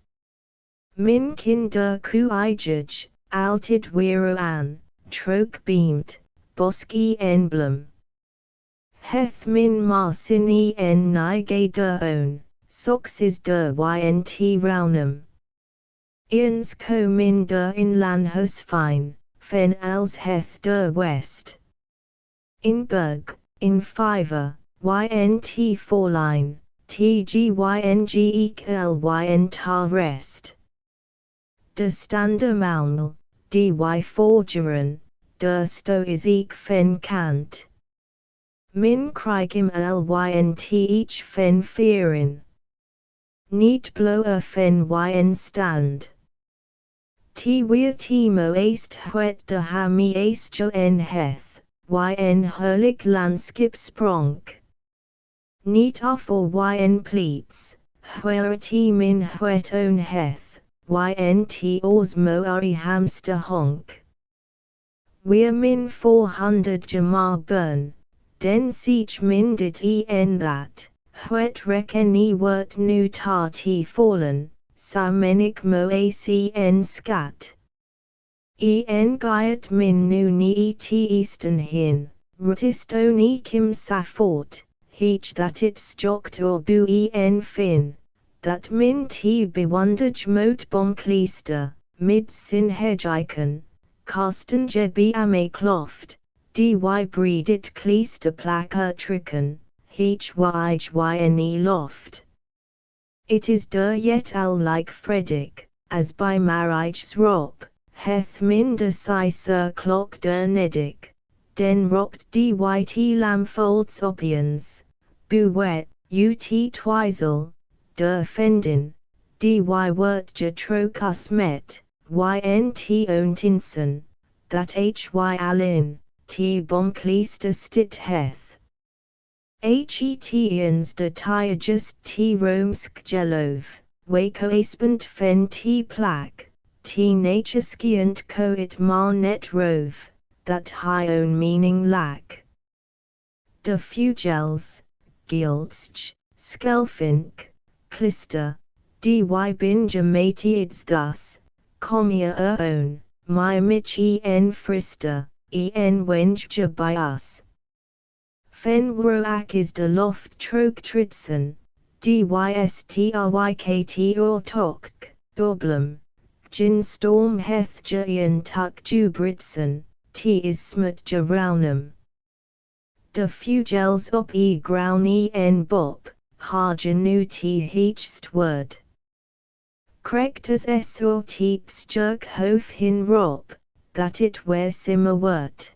Min kin der kuijaj, altid weero an, troke beamt, boski emblem. Heth min marsin en nige der own, Soxes der ynt raunum. Ians min der inlandhus fine, fen els heth der west. In berg, in fiver, ynt forline, tgyng equal tar rest. De stander maunel, dy forgeren, der sto is ek fen kant. Min krigim lynt each fen fearin. Niet blower fen yn stand. Weer timo east het de hami east jo en heth, yn herlik landskip spronk. Niet af or yn pleats, where min het own heth, ynt osmo ari hamster honk. Weer min 400 jamar burn, den siech min dit en that, het reken wert nu tar fallen. Samenik mo acn scat. En gyat min nu ni eastern hin, rutistone kim safort, heach that it stocked or bu en fin, that min bewonderj mot bom Klooster, mid sin hedgiken, karsten jebi ame kloft, dy breedit Klooster plaka tricken, heach yne loft. It is der yet al like Fredrik, as by marriage's rop, heth min de sir clock der nedig, den ropt dy lamfolds opians, bu wet, ut twizel, der fendin, dy wert je trocus met, ynt ontinsen, that hy alin, bom Klooster stit heth. Hetians de just romsk jelov, wako aspent fen plak, nacheskiant coit mar net rove, that own meaning lack. De fugels, giltsch, skelfink, klister, dy binja matiids thus, comia own, my mich en frister, en wenja by us. Fen roak is de loft trok tridsen, dystrykt or tok, doblum, gin storm heth jien tuk jubritsen, is smut ja raunum. De fugels op groun en bop, harja nu heechst word. Krektas or sturk hof hin rop, that it were simmer wort.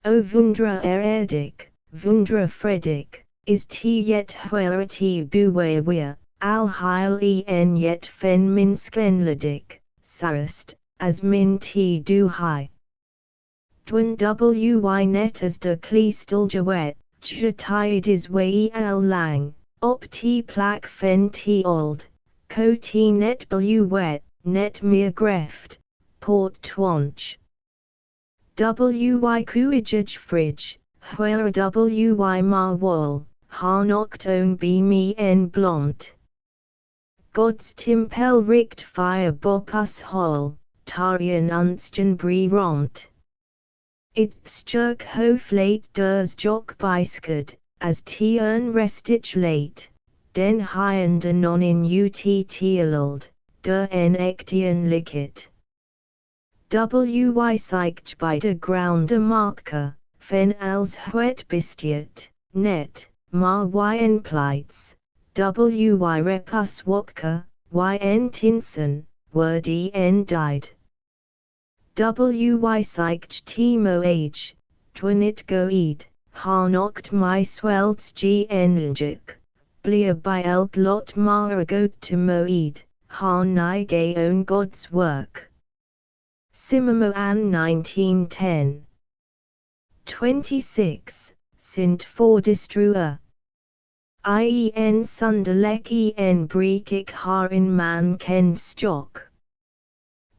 O vundra eredig. Vundra Fredrik, is yet where buwe weir, al heil en yet fen min sklenledig, sarest, as min du high. Dwen wy net as de Kloostel wet, jatide is way lang, op plak fen old, co net wet, net meer greft, port twanch. Wy kuijaj fridge. Where wy mar wall, har nocht be me en blont. Gods timpel richt fire bop us hol, tarien unstjen brie ront. It sturk hof late ders jock bisked, as restich late, den hien de non in ut teelald, der en ektien likit. Wy seicht by de ground de marker. Fen els het bestiet, net, mar yn pleits, wy repus wokka, yn tinsen, word en died. Wy seicht timo age, dwenit go eid, har nocht my swelts ljuk, blier by elk lot mar go to moed, har nige own God's work. Simamo an 1910. 26. Sint for destruer. Ien sunderlek en breekik har in man ken stock.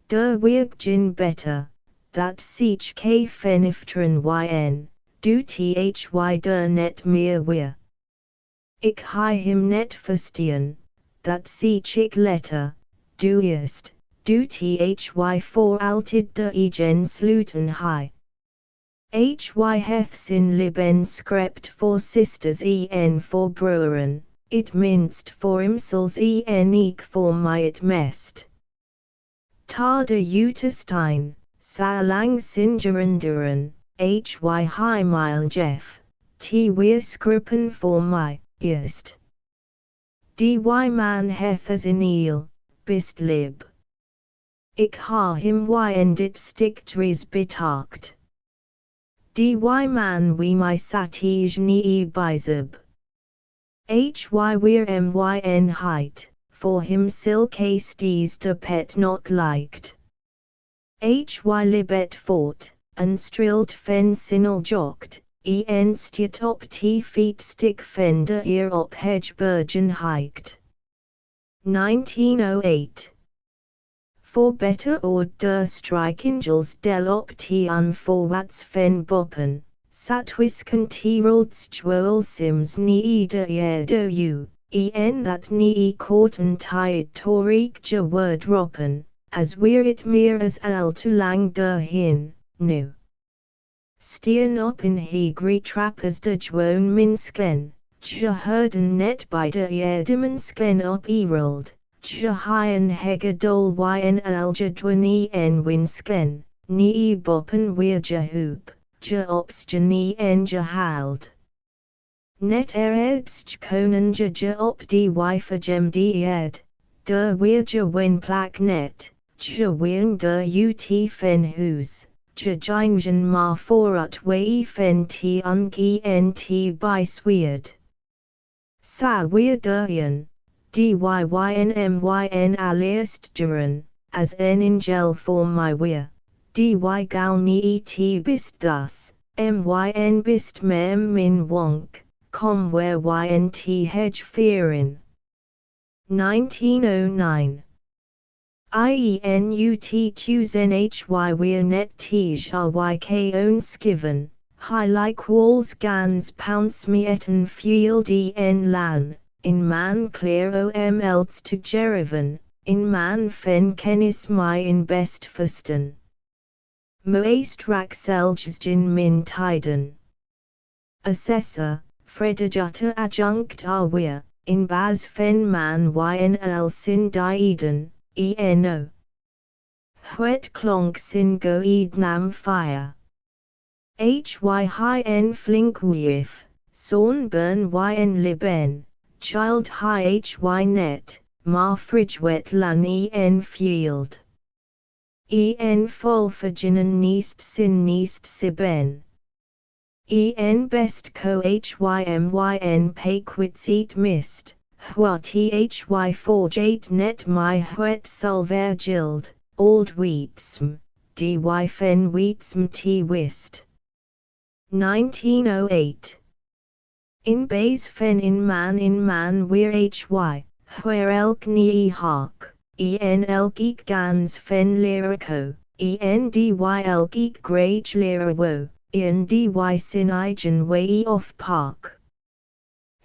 Der wirgin better, that siech k feniftren yn, du thy der net meer weer. Ik hi him net verstien, that siech ik letter, du eerst, du thy for altid der egen sluten high. Hy heth sin liben skrept for sisters en for broeren, it minced for imsels eek for my it mest. Tada Utestein, sa lang singerenduren, hy high mile jeff, t weer skrippen for my, eerst. Dy man heth as in eel, bist lib. Ik ha him en dit sticktries betakt. Dy man we my satij nie bijzub. Hy weer myn height, for him silke stees de pet not liked. Hy libet fort, and strilt fen sinnel jokt, en stiet op t feet stick fender ear op hedge burgen hiked. 1908. For better or der strikingels del op t unforwats fen boppen, satwisken t roldstwoel sims nie de do u, en that nie korten tied torik je word droppen, as weer it meer as al to lang der hin, nu. Stieren op in hegri trappers de gewoon minsken, je herden net by de jedemensken op rold. Je hyen hege dol yn alge dwani en winsken, nie boppen weer je hoop, je ops je nie en je haald. Net edst konen je op die wife jem die ed, der weer je wen plak net, je ween der ut fen hoes, je jingen ma voorut wee fen t ungi en t by sweerd. Sa weer derjen. Dyn alleest duren, as en ingel for my weer, dy gau nie t bist thus, myn bist mem min wonk, com where yn t hedge fearin. 1909. Ienut tusen hy weer net tej yk own skiven, high like walls gans pounce me etten field en lan. In man clear elts to Jerivan, in man fen kennis my in best fusten. Moest raxelgesgin min tiden. Assessor, Fredajutta adjunct weir, in bas fen man yn sin dieden, eno. Huet klonk sin go nam fire. Hy high en flink wief, sawn burn yn liben. Child high hy net, ma fridgewet lan en field. En folfaginen neest sin neest siben. En best co hymyn paquits eat mist, what hy forgate net my huet sulver gild, old wheatsm, dy fen wheatsm t wist. 1908. In bays fen in man weer hy, where elk nie hark, en elk eek gans fen lyrico, en dy elk eek grage lyriwo, en dy sin igen way off park.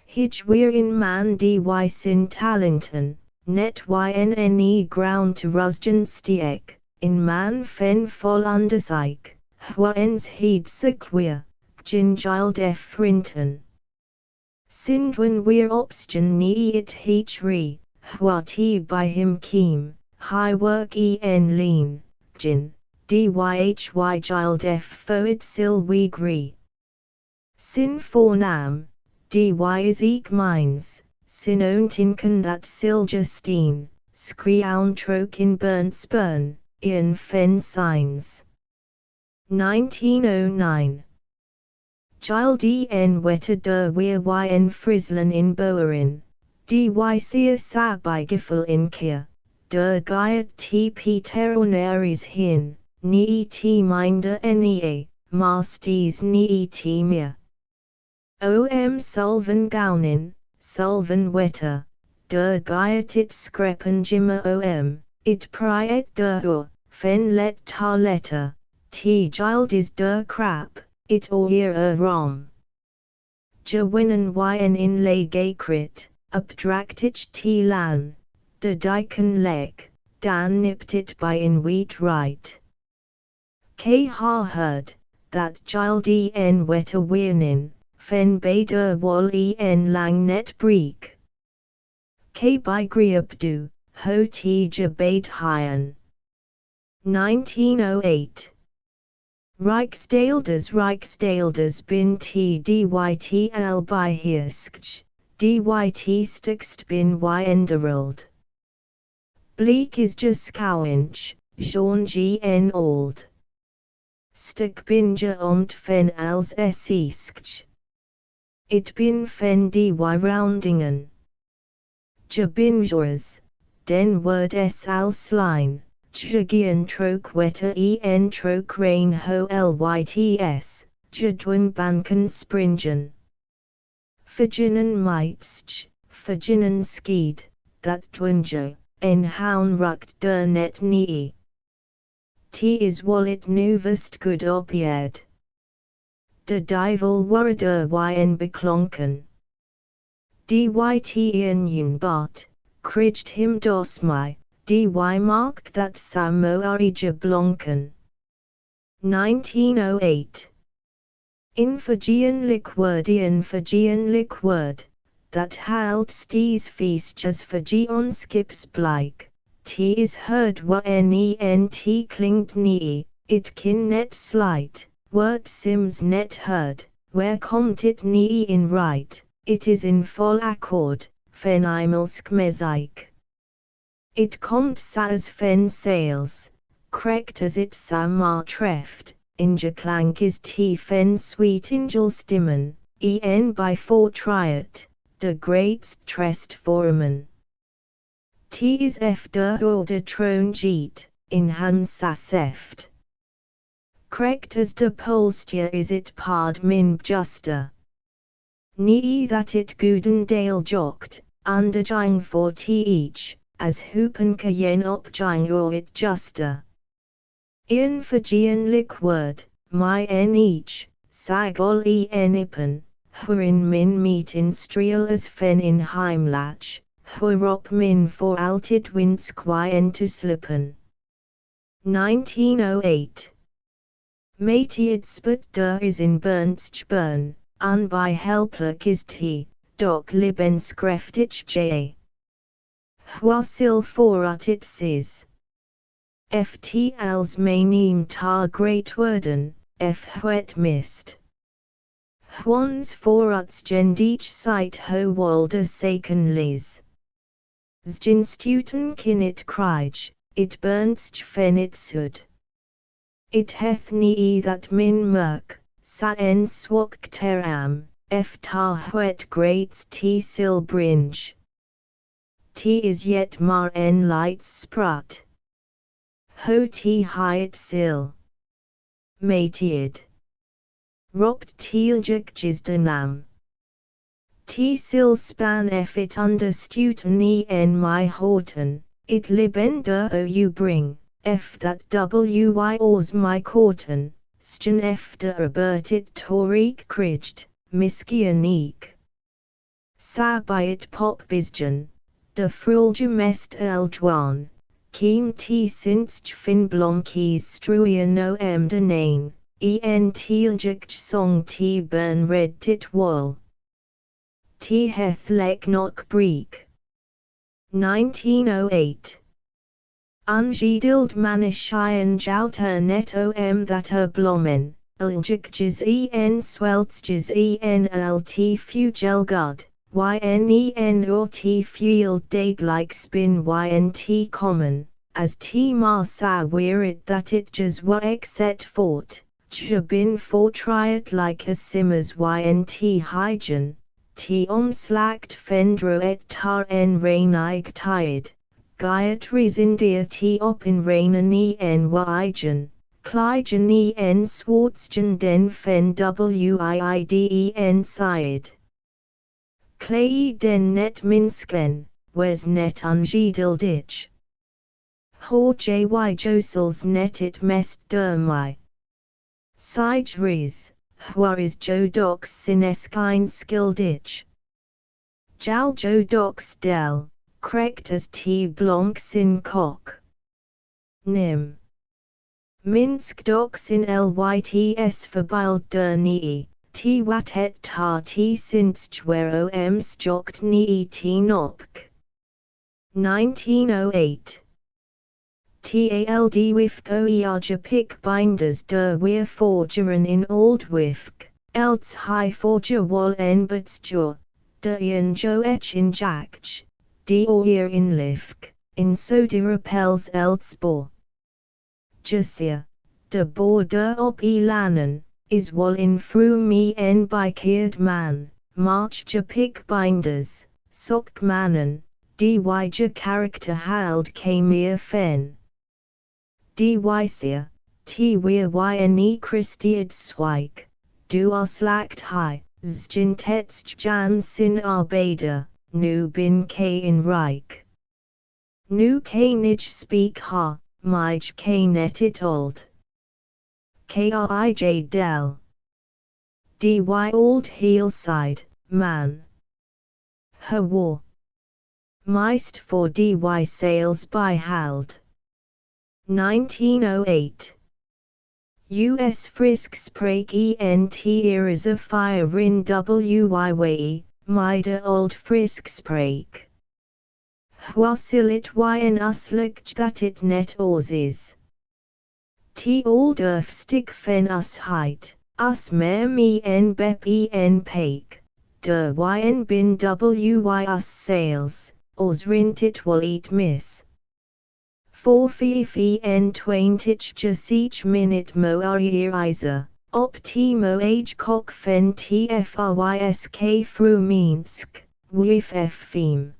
Hij weer in man dy sin talenton, net yn ground to rusgen stiek, in man fen vol undersike, ens heed sequeer, gingild frinton. Sindwen weer opsgen nie it heech re, what he by him keem, high work en lean, gin, dyhy gild foed sil we gree. Sin voornam, dy is eek mines, sin own tinken that sil justine, screown troke in burnt spurn, in fen signs. 1909. Child en wette der weer yn frislen in boerin, dy seer sa by giffel in keer, der gaiet t peteronaries hin, nie t minder nea, ma sties nie t meer. Sulven gaunin, sulven wetter, der gaiet it skreppen jimmer it priet der fen let ta letter, t gild is der crap. It oer rom. Je winnen yn inlay gakrit, updraktich t lan, de diken lek, dan nipt it by in wheat right. K ha heard, that gild en wette weernin, fen bader wal en lang net breek, K by Griabdu, Ho T Jabate Hyan. 1908. Rijksdaalders bin T dytl by Hirskj, dyt stikst bin y enderald. Bleek is Jaskowinch, Jean Gn old. Stuk bin je omt fen als Eskj. It bin fen dy roundingen. Je bin jors, den word s al slijn. Jagien troke wetter en troke rain ho lyts, jadwin banken springen. Verginnen meitsch, verginnen skied, that dwinjo, en houn rukt der net nie. T is wallet nuvest good opied. De duivel worden en beklonken. Dyt en un bot, krijgt him dos mij. Dy mark that samoarige blonken. 1908. Infagian liquid, that halt stees feestjes fagion skips blijk, t is heard tent klingt nie, it kin net slight, word sims net heard, where komt it nie in right, it is in vol accord, fenimelsk mezik. It komt saas fen sales, krekt as it samar treft, ingeklank is t fen sweet ingel stimmen, en by fortriet, de greatst trest foramen. T is efter order tron jeet, in han saseft. Krekt as de polstier is it pard min juster. Nie that it goodendale jokt, underjang for t each. As hoopen kayen opjang or it juster. In Fijian liquid, my en each, sagol en ipen, hurin min meet in striel as fen in heimlach, hurop min for altid winsqui en to slippen. 1908. Matiid sput der is in bernstjbern, an by helpluk is t, doc liben skreftich j. Hwasil forat it sis. Ft als maineem tar great worden, f het mist. Hwans forats gendich site ho walder saken lis. Zgin stuten kin it krij, it bernstj fen it sud. It heth nie that min merk, sa en swok teram, f tar het greats t sil bringe. T is yet mar en lights sprut. Ho t hiet sil. Matiid. Ropt tealjik gisdenam. T sil span f it understuten en my horten, it libender o you bring, f that wy ors my corten, stjen efter abert it torik krijgt, miskian eek. Sa by it pop bisgen. De frulge mest eldwan, kiem t sinst fin blonkies struien om de nain, en tealjik song t burn red tit wol. T heth lek nok breek. 1908. Ungedild manishian jouter net om that blommen, uljikjes en sweltjes en lt fugel god. Yen or t field dade like spin ynt common, as t mar sa weird that it jas wa exet fort, bin fortriet like as simmers ynt hygen, t omslakt fendro et tar en reinig tired, gaiet resindia t op in reinen en wygen, kligen en swartzgen den fen wiiden side. Clay den net minsken, wes net ungedildich. Hor jy josels net it mest dermy. Sige riz, hwar is jodox sineskine skildich. Jal jodox del, krekt as t blonk sin kok. Nim. Minsk dox in lyts verbild der nie. T wat het tar t sinst where om stjokt nie t nopk. 1908. TALD Wifko Earja Pick Binders der Weer Forgeren in Old Wifk, Elts High Forger Wall en Butsjur, de Ian Jo Etch in Jakch, de Oer in Lifk, in So de Repels Eltsboor. Jussia, de Boer der op Elanen, is Wall in Fru me en Bikeerd Man, March Je Pick Binders, Sok Mannen, die Je Character Hald K Meer Fen. Die Wijsia, T weer Yne Christiad Swijk, du Slakt High, Zjin Tetsch Jan Sin Arbeda, Nu Bin K in Rijk. Nu K Nij Speak Ha, Mij K Netit Old. Krij Del. Die Old Heelside, Man. Ha War. Meist for die Sales by Hald. 1908. US Frisk Spraak ENT is a fire in WY Mida Old Frisk Spraak. Hwasilit yn uslik that it net is. T old stick fen us height, us mer me en bep en peak, der yn bin wy us sales, os rint it will eat miss. For fee en twaintich just each minute mo ariza, op t mo age cock fen tfrysk fru Minsk, wif f fem.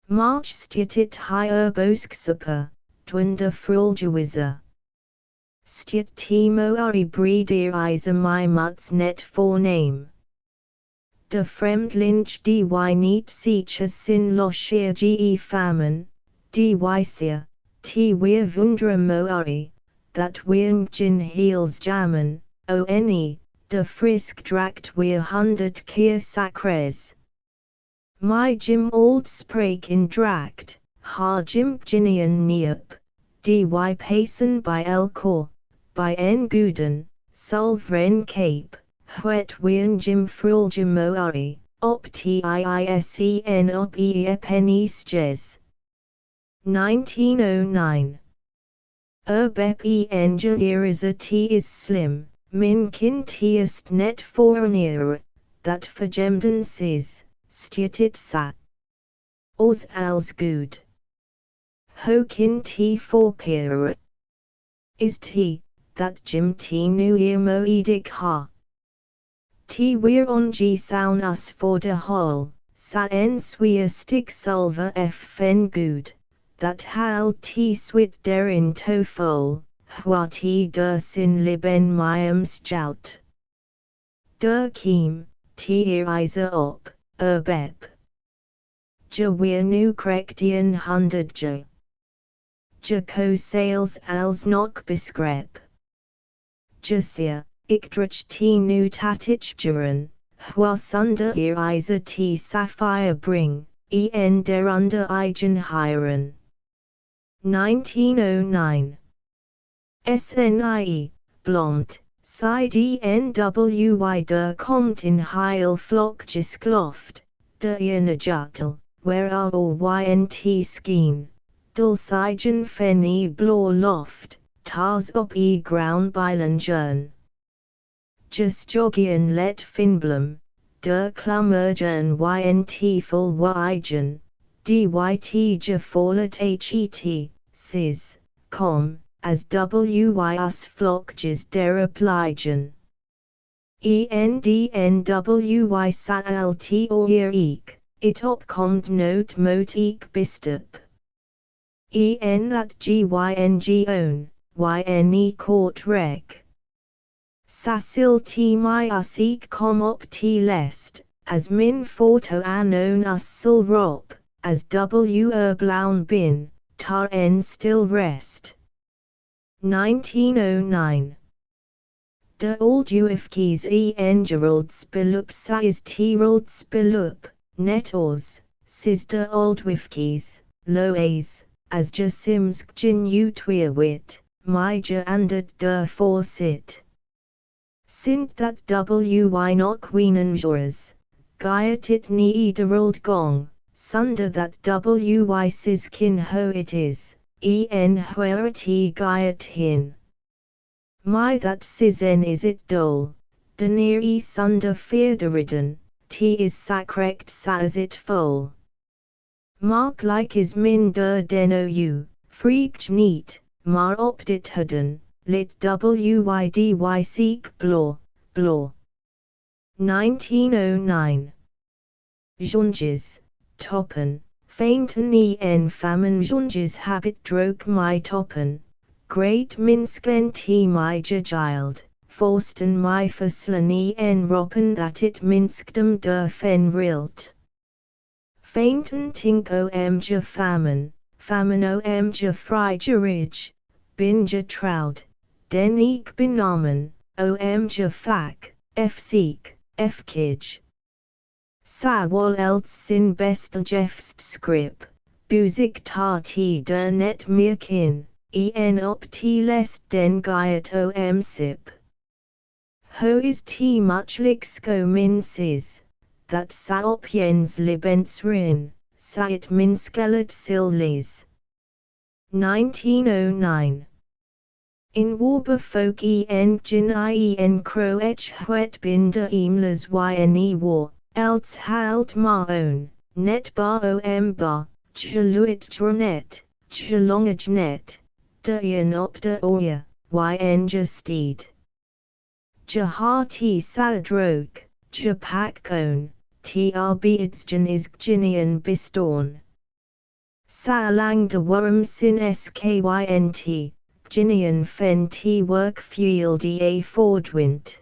March stjit high urbosk super, dwinda fruljawiza. Stjit t mo ari breederiza my muts net for name. De fremdlinch dy niet sich as sin loshir ge famine, dy sia. T weer vundra moari, that weern gin heels jammen, one, de frisk drakt weer 100 keer sacres. My Jim old spraak in drakt, ha Jim ginian neep, dy pacen by elkor, by en guden, sulvren cape, huet weern Jim frulja moari, op tisen op pen eastjes. 1909. Bep enja iriza t is slim, min kin tiest net fornier, that vergemden sis, stjutit sat. Os als good. Ho kin t forkir. Is t, that jim t nu mo edig ha. T weer on g soun us for de hol, sa en sweer stick sulver f fen good. That hal t swit derin tofol, hwa t der sin liben myams jout. Der kiem, t iriza op, bep. Je weer nu krektian 100 je. Je ko sales als nok beskrep. Je sia, ikdruch t nu tatich juren, hwa sunder iriza t sapphire bring, en der under eigen hiren. 1909. SNIE, Blomt, Side NWY der Komt in Heil Flock Giskloft, der Jutel, where are all YNT skeen, Dulsigen Fenny Blor Loft, Tars op ground Beilengern. Just Jogian let Finblum, der Klummergen YNT full Wigen. DYT Jafforlet HET, SIS, com, as WYS Flockjes der Pligen. ENDNWY SALT or eek, it opkomt note mot eek bistup. That GYNG own, YNE court rec. Sasil T my us eek com op T lest, as min photo an own us sil rop. As blaun bin, tar en still rest. 1909. De old uifkies Gerald Spilup size T-rold Spilup, netors, sis de old wifkies, loes, as je simsk jin utweerwit, my je andet der forsit. Sint that wy nok wienen jores, gaiet it nie derald gong. sunder that wy sis kin ho it is, en where t giat hin. My that sis en is it dole, de near e sunder fearderiden, t is sacrect sa as it fol. Mark like is min der den ou, freak neat, mar op dit huden, lit wyd seek blaw, blaw. 1909. Jonges, toppen, fainten en famine jonges habit droog my toppen, great minsken t my jagild, forsten my verslen en roppen that it minskdom der fen rilt. Fainten tink omge famine, famine omge frigerage, binge trout, den ik benamen, omge fak, f seek, f kij. Sa wal else sin bestel jefst scrip, buzik ta t der net mirkin, en op t lest den giat sip. Ho is t much lixco min sis, that sa op jens libens rin, sa it min skelet sil lis. 1909. In warber folk en gin en crow het binder imles yne war, else halt ma own, net bar bar, chaluit dronet, chalongage net, de op de oya, yn steed. Jahati sa drog, japak cone, trb idsgen is ginian bistorn. Sa lang de worm sin skynt, ginian fen t work field fordwint.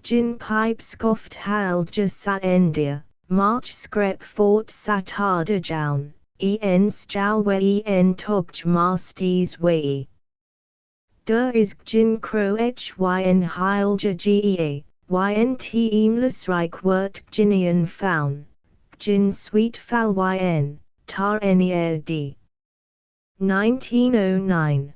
Gin pipe scoffed halja sa endia, march screp fort satarda jaun, en stjouwe en togj masties wei. Der is gin crow yn heilja gea, ynt imles reich wert ginian faun, gin sweet fal yn, tar nerd. 1909.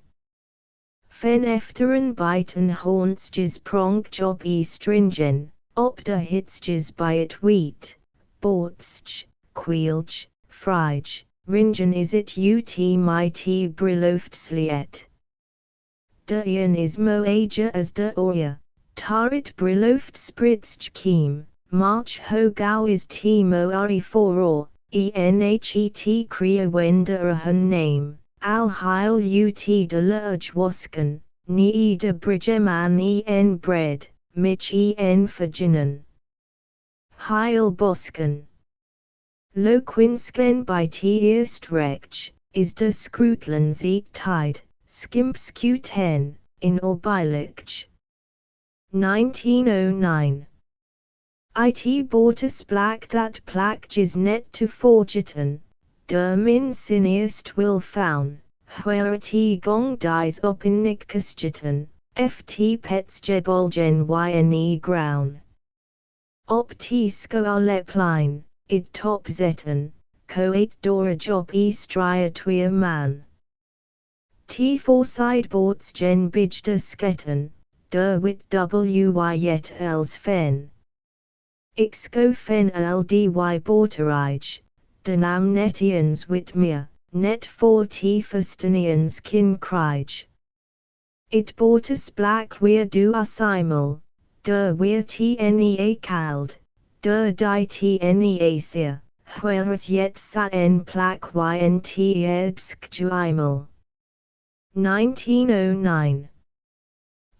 Fen efteren biten hauntsjes pronkjob stringen, op de hitsjes by it wheat, boortsch, queelj, frij, ringen is it ut my t briloftsliet. De is moager as de oya, tarit briloft spritsch kiem, march ho gauw is t moari for enhet crea wender hun name. Al heil ut de lurge wasken, nie de bridgeman en bread, mich en verginnen. Heil bosken. Loquinsken by t eerst recht, is de scrutlens eat tide, skimps q10, in orbilich. 1909. It bortus black that plakjes net to forgeten. Der min sin eerst will faun, where t gong dies op in nikkestjeten, ft pets jebolgen yne groun. Op t skoaleplein, id top zetten, coet dora job stria twier man. T forside boorts gen bijde sketten, der wit wy yet els fen. Ixco fen ldy borterige. De nam netians wit meer, net for t fustinians kin krij. It bortus black weer du asimul, der weer tnea kald, der die tnea seer, whereas yet sa en plak ynt edskjuimul. 1909.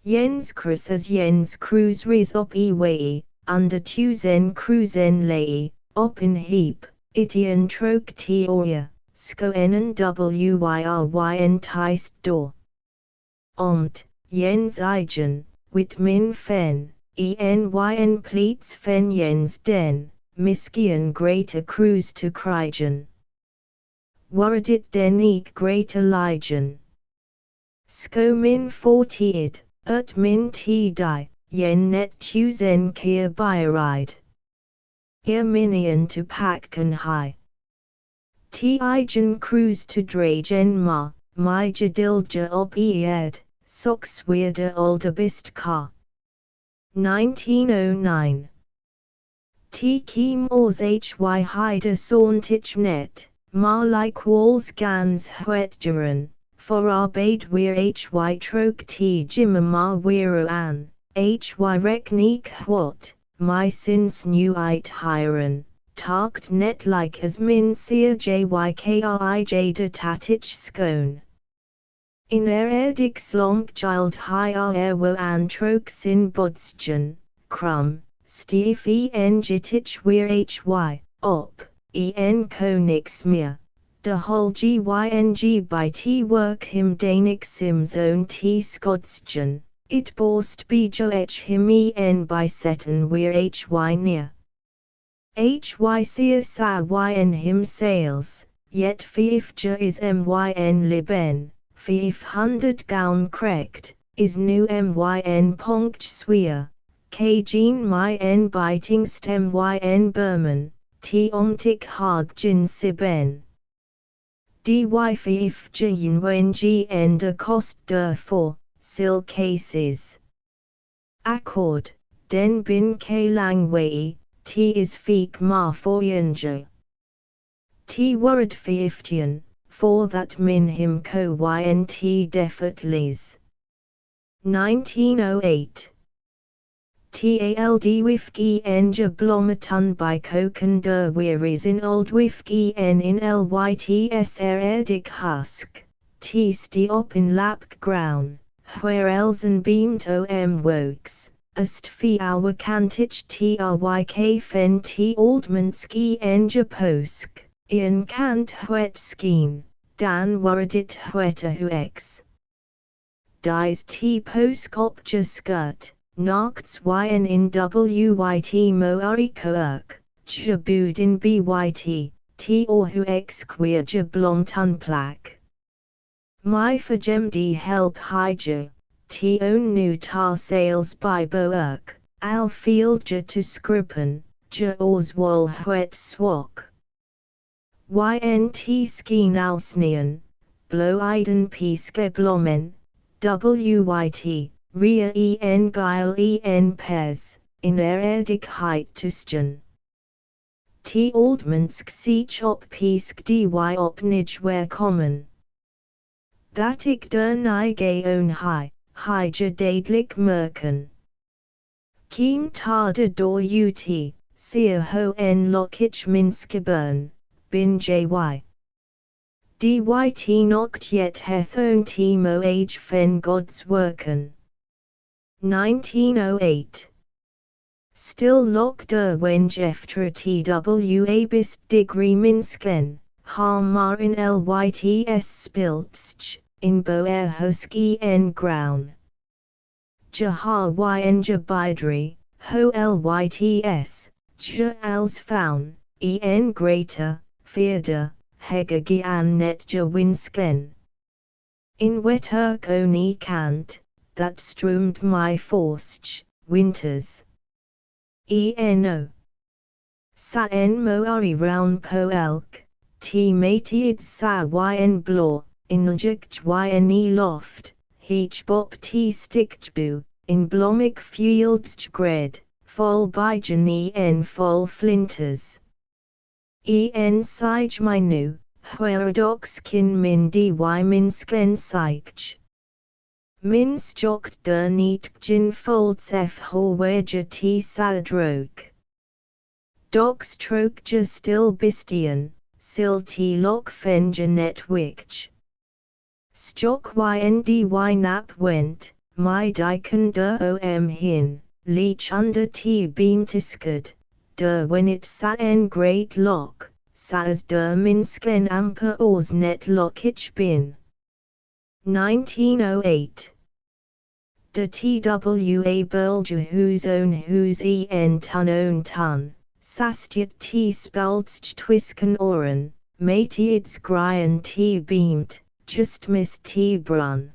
Jens crus as jens cruise ris op wei, under tuzen cruisen lei, op in heap. Itian trok teoria, skoenen wyryn teist door. Omt, jens eigen, wit min fen, yn pleats fen jens den, miskian greater cruise to krygen. Waradit den eek greater ligen. Sko min fortiid, min t die, yen net tuzen keer byride. Eer minion to pakken high. T eigen cruise to dragen ma, my jadilja op ed, sox weirder oldebist ka. 1909. T kiem oors hy hyde sauntage net, maar like walls gans huetjeren, for arbeid weer hy trook t jimmer maar weer an, hy rek neek wat, my sins nu uit hiren, talkt net like as min seer jykrij de tatich scone. In eredig slomp child hy wo an trook sin bodstjen, krum, stief jitich weer hy, op, konigsmeer, de hol gyng by t work him danik sims own t skodstjen, it borst bejo him by setten weer hy neer. Hy seer sa yn him sales, yet 50 is myn liben. 500 gown krekt, is nu myn ponct sweer, kgeen myn biting stem yn Burman, t omtic hagjen siben. Dy 50 yn de kost for, sil cases. Accord, den bin k langway, t is feek ma foyenge. T word 15. For that min him co ynt defertlies. 1908. Tald wifki enja blometan by koken der weeries in old wifki in lyts eredig husk, t stiop in lapk ground, where elsen beamt wokes, ast fi our kantich tryk fen t oldmanski enja posk, ian kant huet skeen. Dan waradit hueta huex. Dies t poskopja skirt, nachts yn in wyt moari koerk, jabud in byt, t or huex queer jablom tunplak. My fajem d help hija, t own nu tar sales by boerk, al field ja to skrippen, ja orswol huet swok. Ynt skeen alsnian, blow iden piske blomen, wyt, ria geil pez, in eredig heit tusten. T oldmansk siech op pisk dy op nij where common. That ik der nige own hija dadelijk merken. Kiem tarde door ut, seer ho en lokich minskebern. Bin jy. Dyt nocht yet hethon timo age fen gods werken. 1908. Still lock der when jeftra twa bist degree minsken, ha mar in lyts spiltsch, in boer husky en ground. Ja ha ja bidri, ho lyts, ja als faun, en greater. Feerde, hege an net ja winsken. In wetterk oni kant, that stroomed my forstch, winters. Eno. Sa en moari round po elk, t matiid sa yn blå, in ljikt yn loft, heech bop t stiktbu, in blomik fields gred, vol bygen en vol flinters. En sij my nu, hueradox kin min dy minsken sych. Min stokt der niet gin folds howeja t saladrook. Dox trokja still bistian, sil t lok fenja net wich. Stok yn dy nap went, my diken der hin, leech under t beam tisked. Der when it sa en great lock, sa as der minsken amper ors net lokich bin. 1908. De twa bulge whose en ton, sastjut t speltst twisken oren, matiid skrien t beamt, just miss t brun.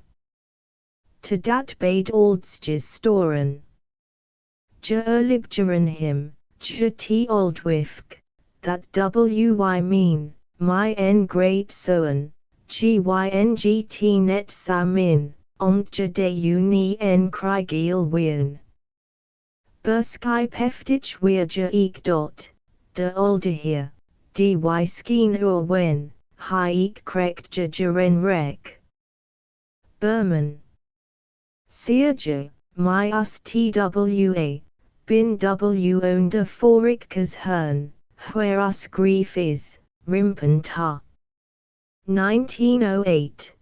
To dat bade oldstjes storen. Ja libjeren him. T oldwifk, that wy mean, my en great soen, gyngt net sa min, omtja de uni en krygeel wien. Bersky Peftich Weerja Eek Dot, De Olde hier, Die Skeen Wen, Hi Eek Krekt Jaren Rek. Berman. Seerje, my us TWA, bin W onde Forikkas Hern, where us grief is, Rimpen ta. 1908.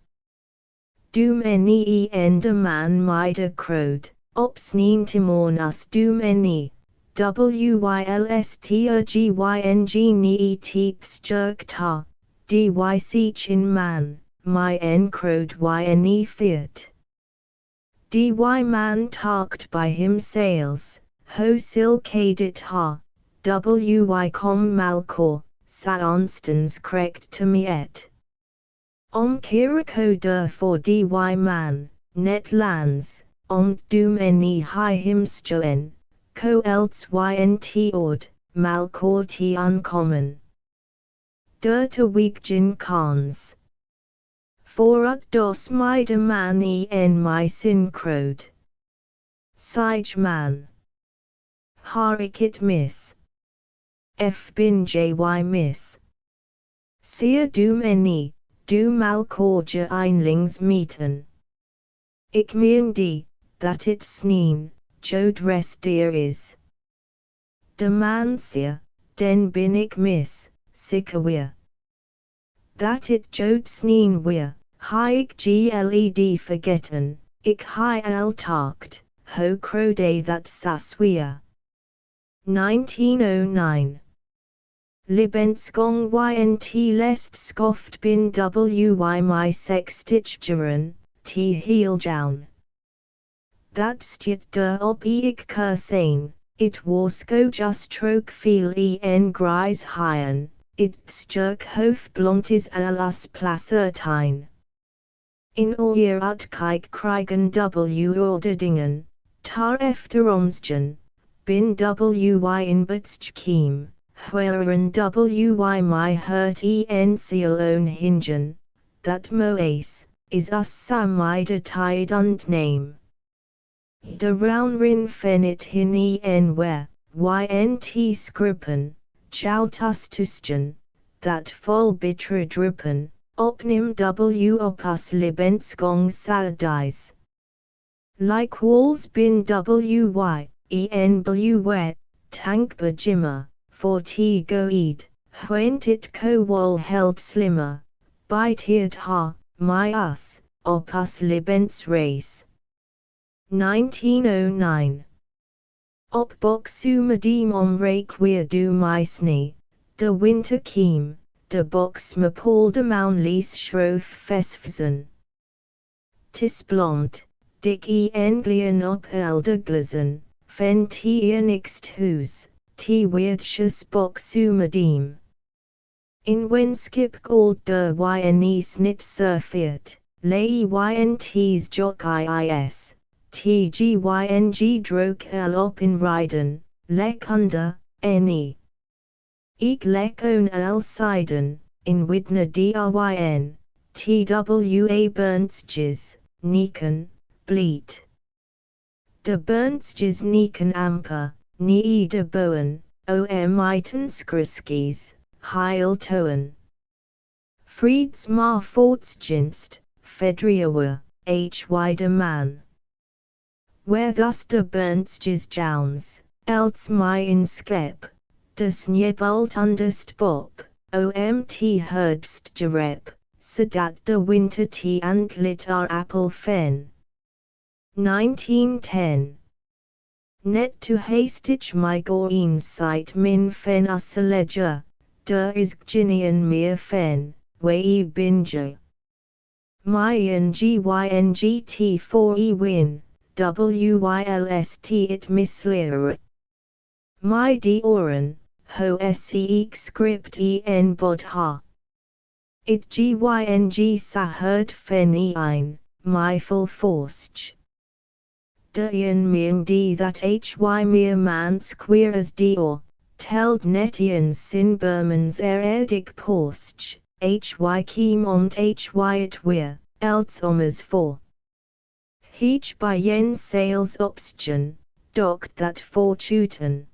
Doom any ende man mida crowd, ops neen timorn us doom any, WYLSTERGYNG nee teeps jerk ta, DY seachin man, my en crowd YNE fiat. DY man talked by him sales, ho sil kadit ha, WY com malcor, sa onstens krekt to me et. Kiriko der for DY man, net lands, doom any high himstoen, co else YNT ord, malcor t uncommon. Der to weekjin cons. Voorut dos mida man en my syncrode. Sige man. Harikit miss. F bin jy miss. Seer doom any, do malkorja einlings meeten. Ik meen die, that it sneen, jod rest dear is. De man seer, den bin ik miss, sikke weer. That it jod sneen weer. Hi gled forgetten, ik hi el talkt, ho crode that saswea. 1909. Libenskong ynt lest skoft bin wy my sextichjeren, t heeljaun. Dat stjit der op ik kursane, it warsko just troke feel en grijs hyen, it stjerk hof blontis alas placertine. In oor ut kijk krijgen orderdingen, tar efter omsgen, bin wy in butschkiem, wherein wy my hurt en alone hingen, that moes, is us samide tide und name. De rounrin fenit hin en where, ynt scrippen, chout us tusgen, that vol bitre drippen. Opnim opus libenskong saldies. Like walls bin wy, en wet, tank bejimmer, for t goed, went it co wall held slimmer, bite it ha, my us, opus libens race. 1909. Op boxumadiem omrake weer do meisne, de winter kiem. De box me Paul de Maunlies schroef fesfzen. Tis blond, dik englien op eldeglazen, fen t nixt hoes, t weertjes boxumadiem. In wenskip gold der yne snit surfiat, lei ynts jok is, tgyng drok el op in rijden, lek under, ne. Ik lek on el siden, in widna dryn, twa bernstjes, nieken, bleat. De bernstjes nieken amper, nie de boen, iten skriskies, heil toen. Frieds ma fortsginst, fedriawe, hy de man. Where thus de bernstjes jouns, else my in skep. Dus njebult underst bop, omt herdst jerep, sedat de winter t and lit our apple fen. 1910. Net to hastich my goins sight min fen usaleger, der is ginian meer fen, wei binge. Myen gyng win, wylst it misleer. My oren. Ho seek script en bod ha. It gyng sa herd fen ein, my full forst. Dien meen die that hy meer mans queer as dior, teld netians sin Burmans eredig post, hy kiemont hy it weer, else ommers for. Heech by yen sales opsgen, doct that fortuten.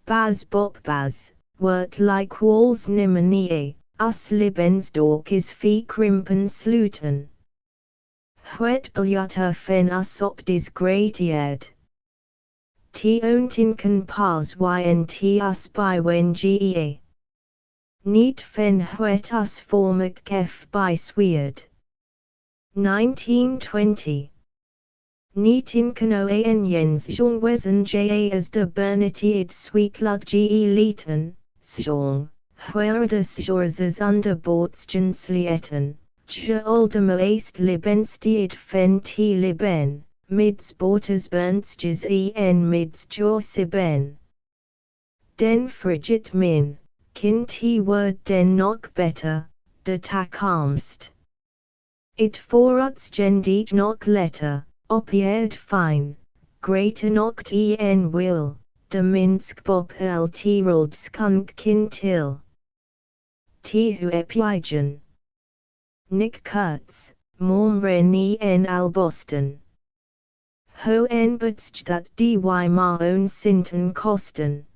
Bas bop bas, wort like walls nimmernie, us Lebensdork is fee krimpen sluten. Het biljutter fen us op dis gratied. T ontinken pas ynt us by wen gea. Niet fen het us formak kef by sweerd. 1920. Niet inken oan jens jongwezen ja as de bernitied sweet lug ge leten, sjong, where de sjorses under boortschen slieten, je oldemo east libenstied fen t liben, mids bortes bernstjes en mids jorsiben. Den frigid min, kin t word den nog better, de takamst. It foruts gendiet nog letter. Opieerd fine, greater noct en will, de minsk bop el tirold skunk kintil. Tihu epigen. Nick Kurtz, mormren en al Boston. Ho en butsch that dy ma own sinten kosten.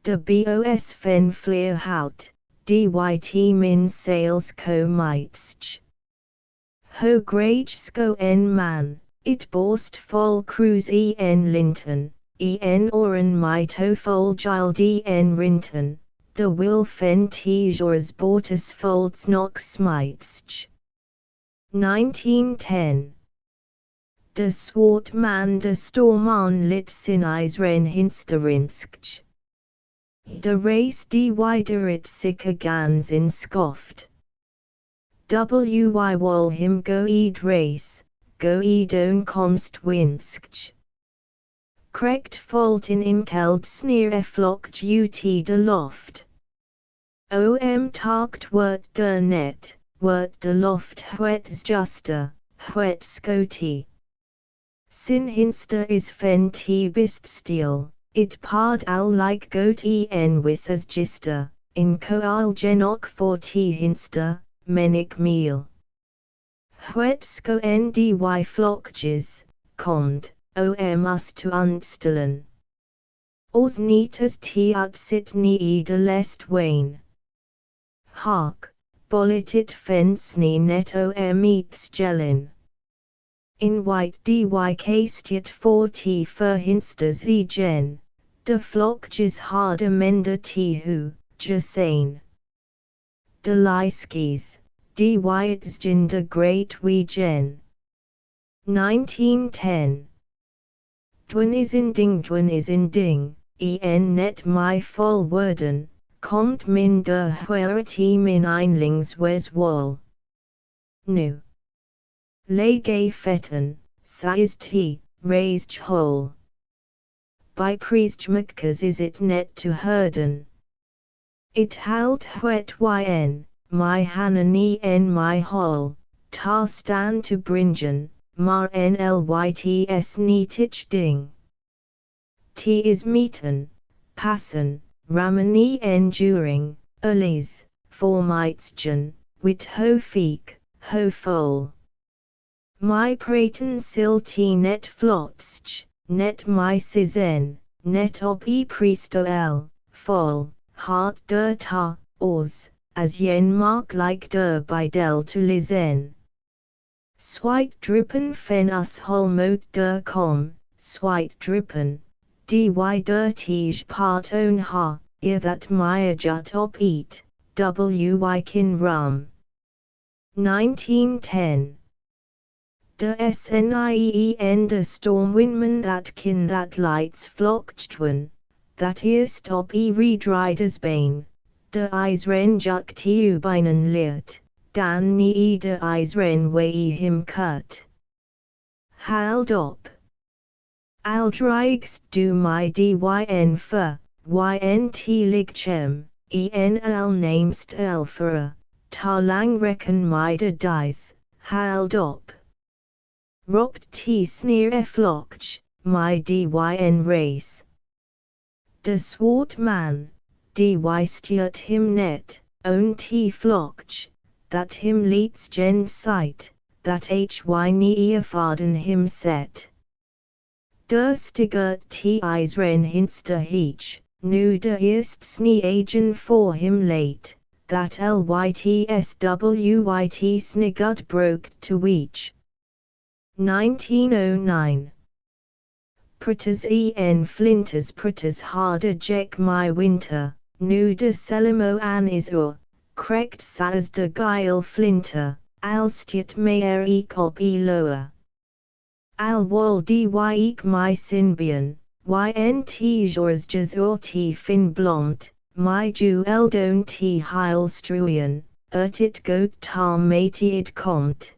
De bos fen fleer hout, dyt min sales co meitsch. Ho grage sko en man, it borst vol cruise en linton, en oren mito fol gild en rinton, de wil fen tjors bortus folds nok smitsch. 1910. De swart man de storman lit sin ren hinsterinskj. De race dy it sicker gans in skoft. Wy wol him go eed race, go eed own komst winskj. Krekt fault in inkeld sneer flokt ut de loft. Takt wort der net, wort de loft het juster, het skoti. Sin hinster is fen t bist steel, it pard al like goat en wis as gister, in koal genok for t hinster. Menik meal. Het sko ndy flokjes, komd, us to unstellen. Os niet as t ut sit nie de lest wane. Hark, bollet fens nie net iets gellin. In white dy castiet for t verhinster z gen, de flokjes harde mender t hu, jasane. De lyskis, dy itsgen de great we gen. 1910. Dwen is in ding, en net my vol worden, komt min de huerity min einlings wes wol. Nu. Lege fetten, size t, raised hole. By priestmekes is it net to herden. It halt het yn, my hanani en my hol, tar stan to bringen, mar nlyts nietich ding. T is meeten, passen, ramani en during, ulis, formitschen, wit ho feek, ho fol. My praten sil t net flotsch, net my sizen, net op e priesto el, fol. Hart der ta, os, as yen mark like der by del to lizen. Swite drippen fen us holmot der com, swite drippen, dy der tij part own ha, that mya jut op eat, wy kin rum. 1910. De snien de stormwindman that lights floktwen. That eerst op redriders bane, de ijsren juk tu binen leert, dan nie de ijsren wei him kut. Hald op. Aldrijgst du my dyn ver, ynt ligchem, enl namest elfera, tar lang rekken my de dies, hald op. Ropt t sneer flokch, my dyn race. De swart man, dy stiert him net, own t flokch, that him leets gen sight, that hy nie ervaden him set. Der Stigert Tis ren hinster heech, nu de eerst sneagen for him late, that lytswyt sniggut broke to each. 1909. Pritters en flinters pritters harder jack my winter, nu de selimo an is krekt sas de geil flinter, alstiet meer ik op lower. Al wol dy ik my sinbian, ynt jors jas fin blomt, my jueldon t heil struien, it goat tar matied komt.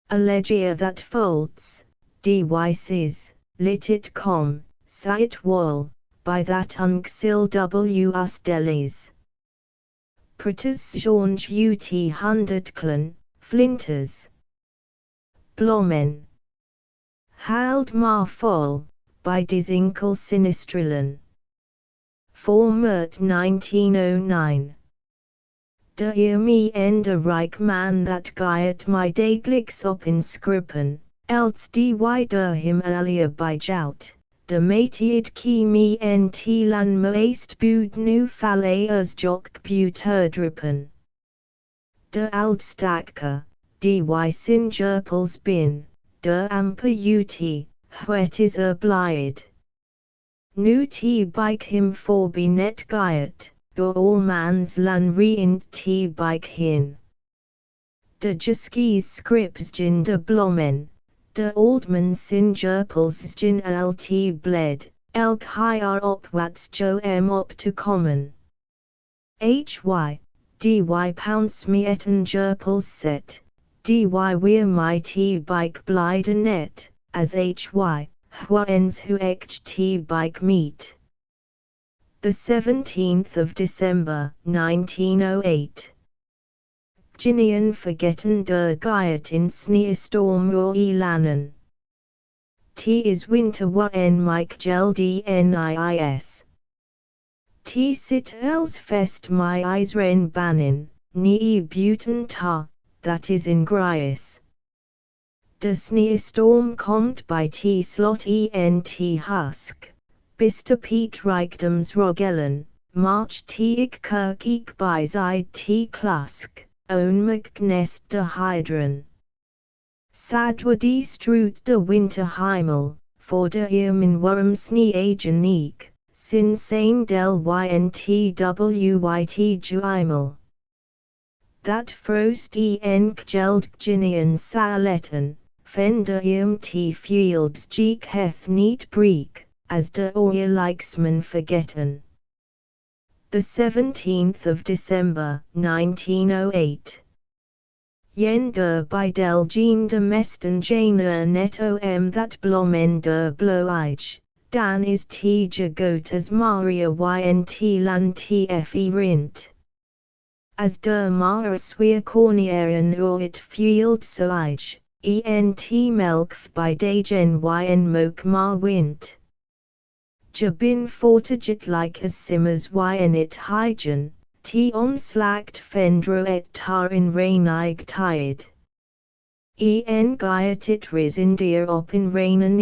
Allegia that folds, dy sis, lit it com, sit wall, by that unksil us delis. Pritters jonge ut hundertklen, flinters. Blomen. Hald maar vol, by disinkel sinistrillen. For Mert 1909. De eer me en de rijk man that giet my dagelijks op in scrippen, else dy der him earlier by jout, de matied ki me en lan meest bud nu falleers jok buterdrippen. De aldstakker, dy sin jerpels bin, de amper ut, whet is blide. Nu t bike him for be net giet, door all mans lan reind t bike hin. De juskies scrips gin de blomen, de oldman sin jerpels gin lt bled, elk hier op wats jo op to common. Dy pounce me etten jerpels set, dy weer my t bike blide net, as whens who echt t bike meet. The 17th of December, 1908. Ginian vergetten der giet in sneeuwstorm lanen. T is winter wen Mike geldniis. T sit els fest my ren banin, nie buten ta, that is in Grias. De sneeuwstorm komt by t slot ent husk, bister Piet rijkdoms rogellen, march t ik kirk ik by zide t klusk, onmuk nest de hydran. Sadwa die stroot de winter heimel, for de eermin worm sneagen ik, sin sein del yntwyt juimel. That frost geld ginian saletten, fender t fields geek heth niet breek, as de oorlijksman vergetten. The 17th of December, 1908. Yen der by del jean de mesten jane net that blomen der bloige, dan is t jagot as Maria ynt lan tfe rint. As der mara sweer cornieren it field soige, ent melkf by dagen yn mok mar wint. Jabin fortigit like as simmers yn it hygen, t omslagt fendro et tar in reinig tied. Giet it risindir op in reinen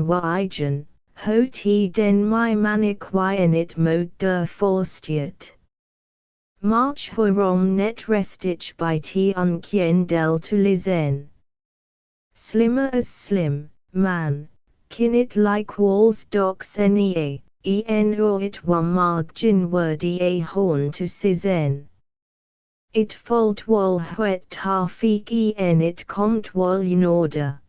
wygen, ho t den my manik yn it mod der forstiet. March hurom net restich by t unkien del to lizen. Slimmer as slim, man, kinit like walls docks en it wamag gin wordy a horn to sizen. It fault wal wet tar feek en it komt wal in order.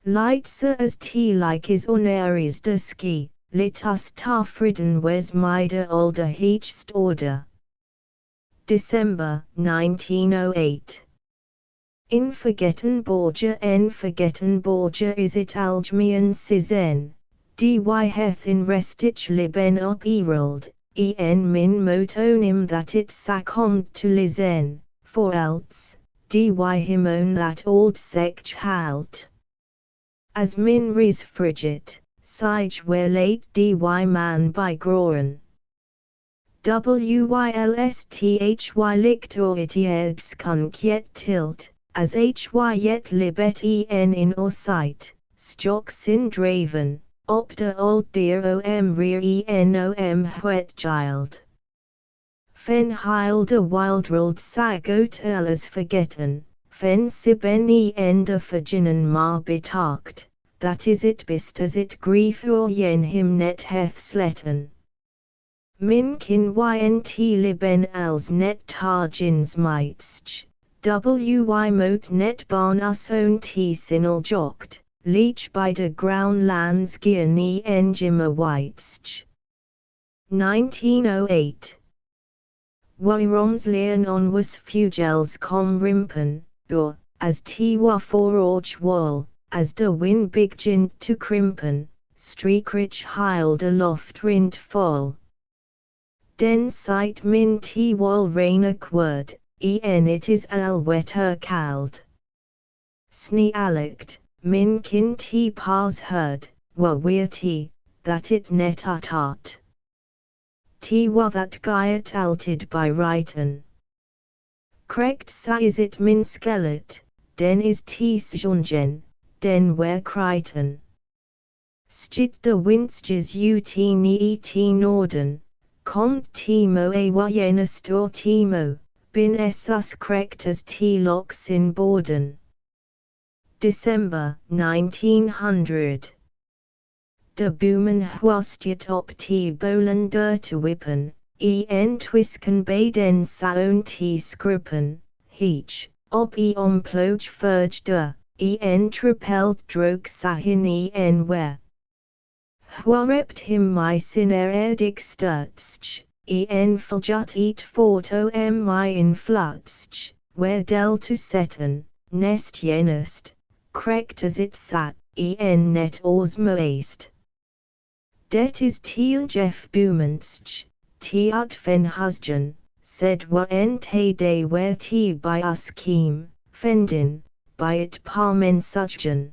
Lightser as t like is unaries de ski, lit us tar friden wes mida older heechst order. December, 1908. In vergetten borgia is it algmian sizen, dy heth in restich liben op erald, en min motonim that it saccomed to lizen, for else, dy him own that old sect halt. As min ris frigit, sige where late dy man by groren. Wylsthy lictor it erbs kun kiet tilt, as hy yet libet en in or sight, Stock sin draven, op de old deer rear enom child. Fen heil de wildrold sagot alles vergetten, fen siben de verginnen maar betakt, that is it bist as it grief jen him net heth sletten. Min kin ynt liben als net targins meitsch, wy moot net barn us own sinel jokt, leech by de ground lands gien jimmer weitsch. 1908. Wyroms leon on was fugels com rimpen, or, as wa for orch wall, as de win big gint to crimpen, streakrich heil de loft rind fall. Den sight min wall rain word, it is al wetter kald. Sne alect, min kin pas heard, wa weir that it net art. Wa that giet alted by righten. Crect sa is it min skelet, den is sjungen, den where crichton. Skit de winstjes norden, komt mo awyena stor mo, bin sus crect as locks in borden. December, 1900. De boomen hwastjet op bolen te wippen, twisken baden saon skrippen, heech, op omploge verge tripeld drog sahin wer. Hwarept him my erdig stutsch, fuljut fort my in flutsch, where del to setten, nest jenest, crect as it sat, net osmoast. Det is jeff boomensch, ut fen husjan, said day where by us keem, fendin, by it parmen sugjan.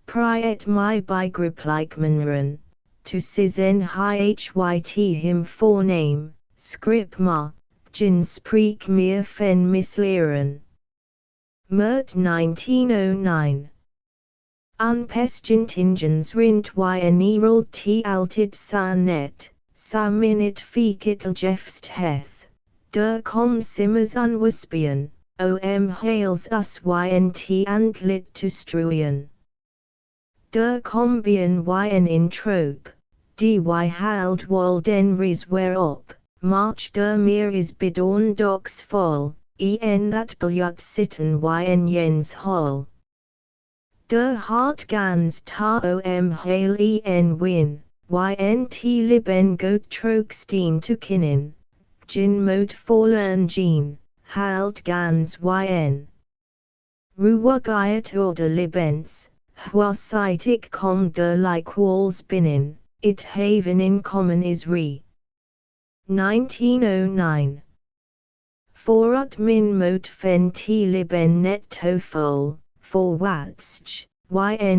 Priet my bygriplikemanren, to sizen hyt him forname, scrip ma, gin spreek meer fen misleren. Mert 1909. Unpestjintingens rint erald altid sa net, sa minute fekittel jefst heth, der com simmers unwispian, hails us and lit to struien. Der combien in trope, dy hald wal den ris wherop, march der meer is bidorn docks fall, that bljut sitten jens hall. Der hart gans ta hail win, liben goat trokstein to kinin, gin mot forlern gene, hald gans Ruwa giet order libens, hwa sitik com der like walls binin, it haven in common is 1909. Forut min mot fen liben net to fol, for watsch,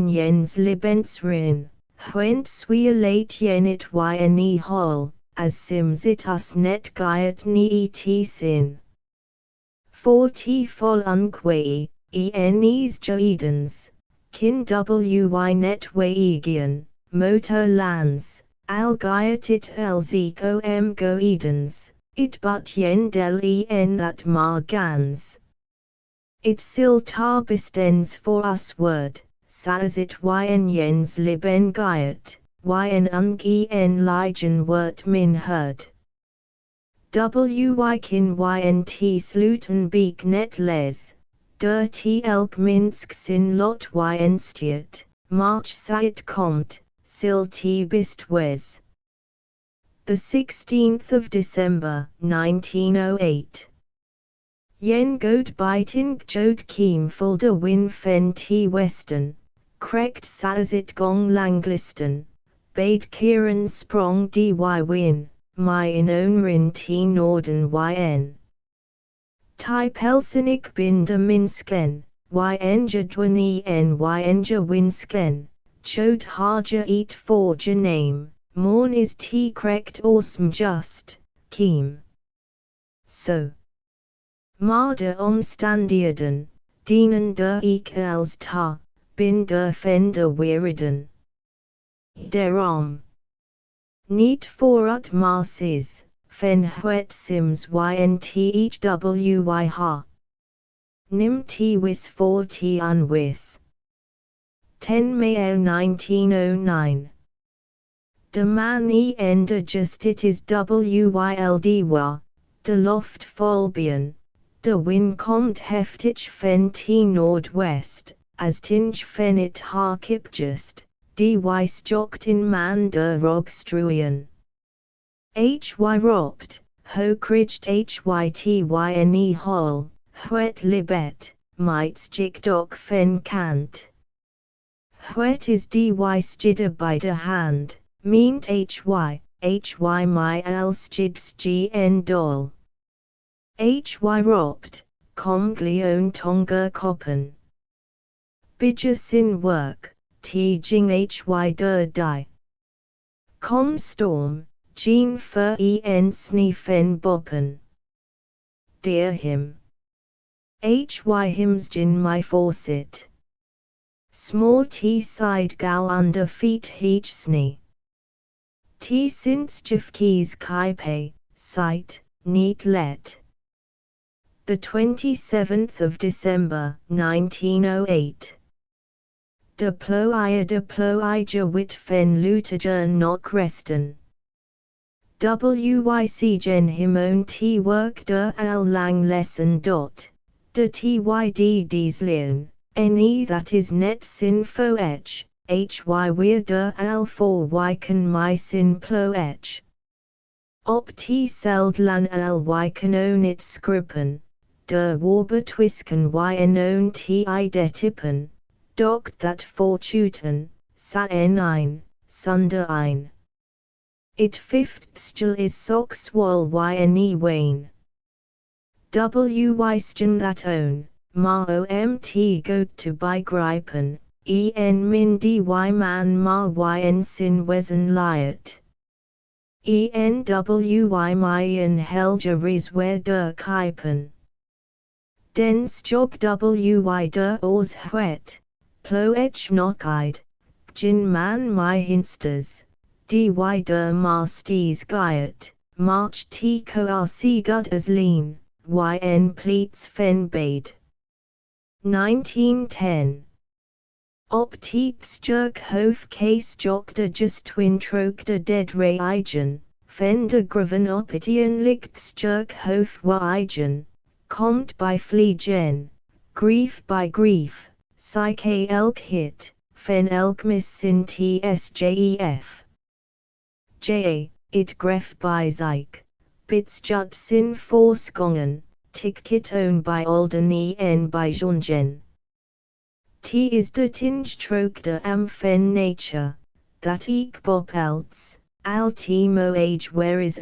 jens libens rin, whent sweer late yenit hall, as sims it us net giet sin. For fol unquae, joedens, kin net weegian, motor lands, al giet it elzik goedens, it but yen del that mar gans. It sil tar bestens for us word, sa as it jens liben giet, ung ligen wort min heard. Kin sluten beek net les, elk minsk sin lot stiet, march sa it komt, sil bist wes. The 16th of December, 1908. Yen goat biting jode keem fulde win fen western, crect sa as it gong langlisten, bade kieran sprong dy win, my in onrin norden yn. Pelsenik bin de minsken, jadwani enja winsken, chode harja eat forja name, morn is crect awesome just, keem. So. Maar de omstandigheden, dienen der ik als ta, bin der Fender Weerden. Derom. Niet vooruit masses, fen het sims ynthwy ha. Nim t wis for t unwis. 10 Mayo 1909. De man de justit is wyld wa, de loft volbien, de win komt heftig fen t noordwest, as tinge fen it harkip just, dy jokt in man de rogstruien. Hy ropt, ho kriegt hytyne hol, het libet, mites jikdok fen kant. Het is dy skidder by de hand, meent hy my elskids gn dol. Hy ropt, kom glion tonga koppen. Bidja sin work, t jing hy der die. Kom storm, Jean fer sni fen boppen. Dear him. Hy hims jin my faucet. Small t side gau under feet heech sni. T since jifkees kaipe, sight, neat let. The 27th of December, 1908. De ploija wit fen lutager not resten. Wyc gen himon t work der al lang lesson dot. De tydds leon, ne that is net sin fo hy weer der al for wyken my sin plo Op t seld lan al wyken on it skrippen, der warber twisken yn t detippen, dokt that fortuten, sa ein, sunder ein. It fifth stil is socks wall yne wane. Wysten that own, ma omt goat to by gripen, min dy man ma yn sin wesen liet. Enwy myen helger is where der kipen. Den stjog wy der oors het, plo knockide, gin man my hinsters. Dy der masties giet, march t coarc gud as lean, yn pleats fen bade. 1910. Op teeps jerk hof case jock de just twin troke de dead ray igen, fen de graven opitian licks jerk hof igen, komt by fliegen, grief by grief, psyche elk hit, fen elk miss sin tsjef. It gref by zyke, bits jut sin forskongen, ticket own by olden by jongen. T is de tinge troke de am fen nature, that eek bop else, al t mo age where is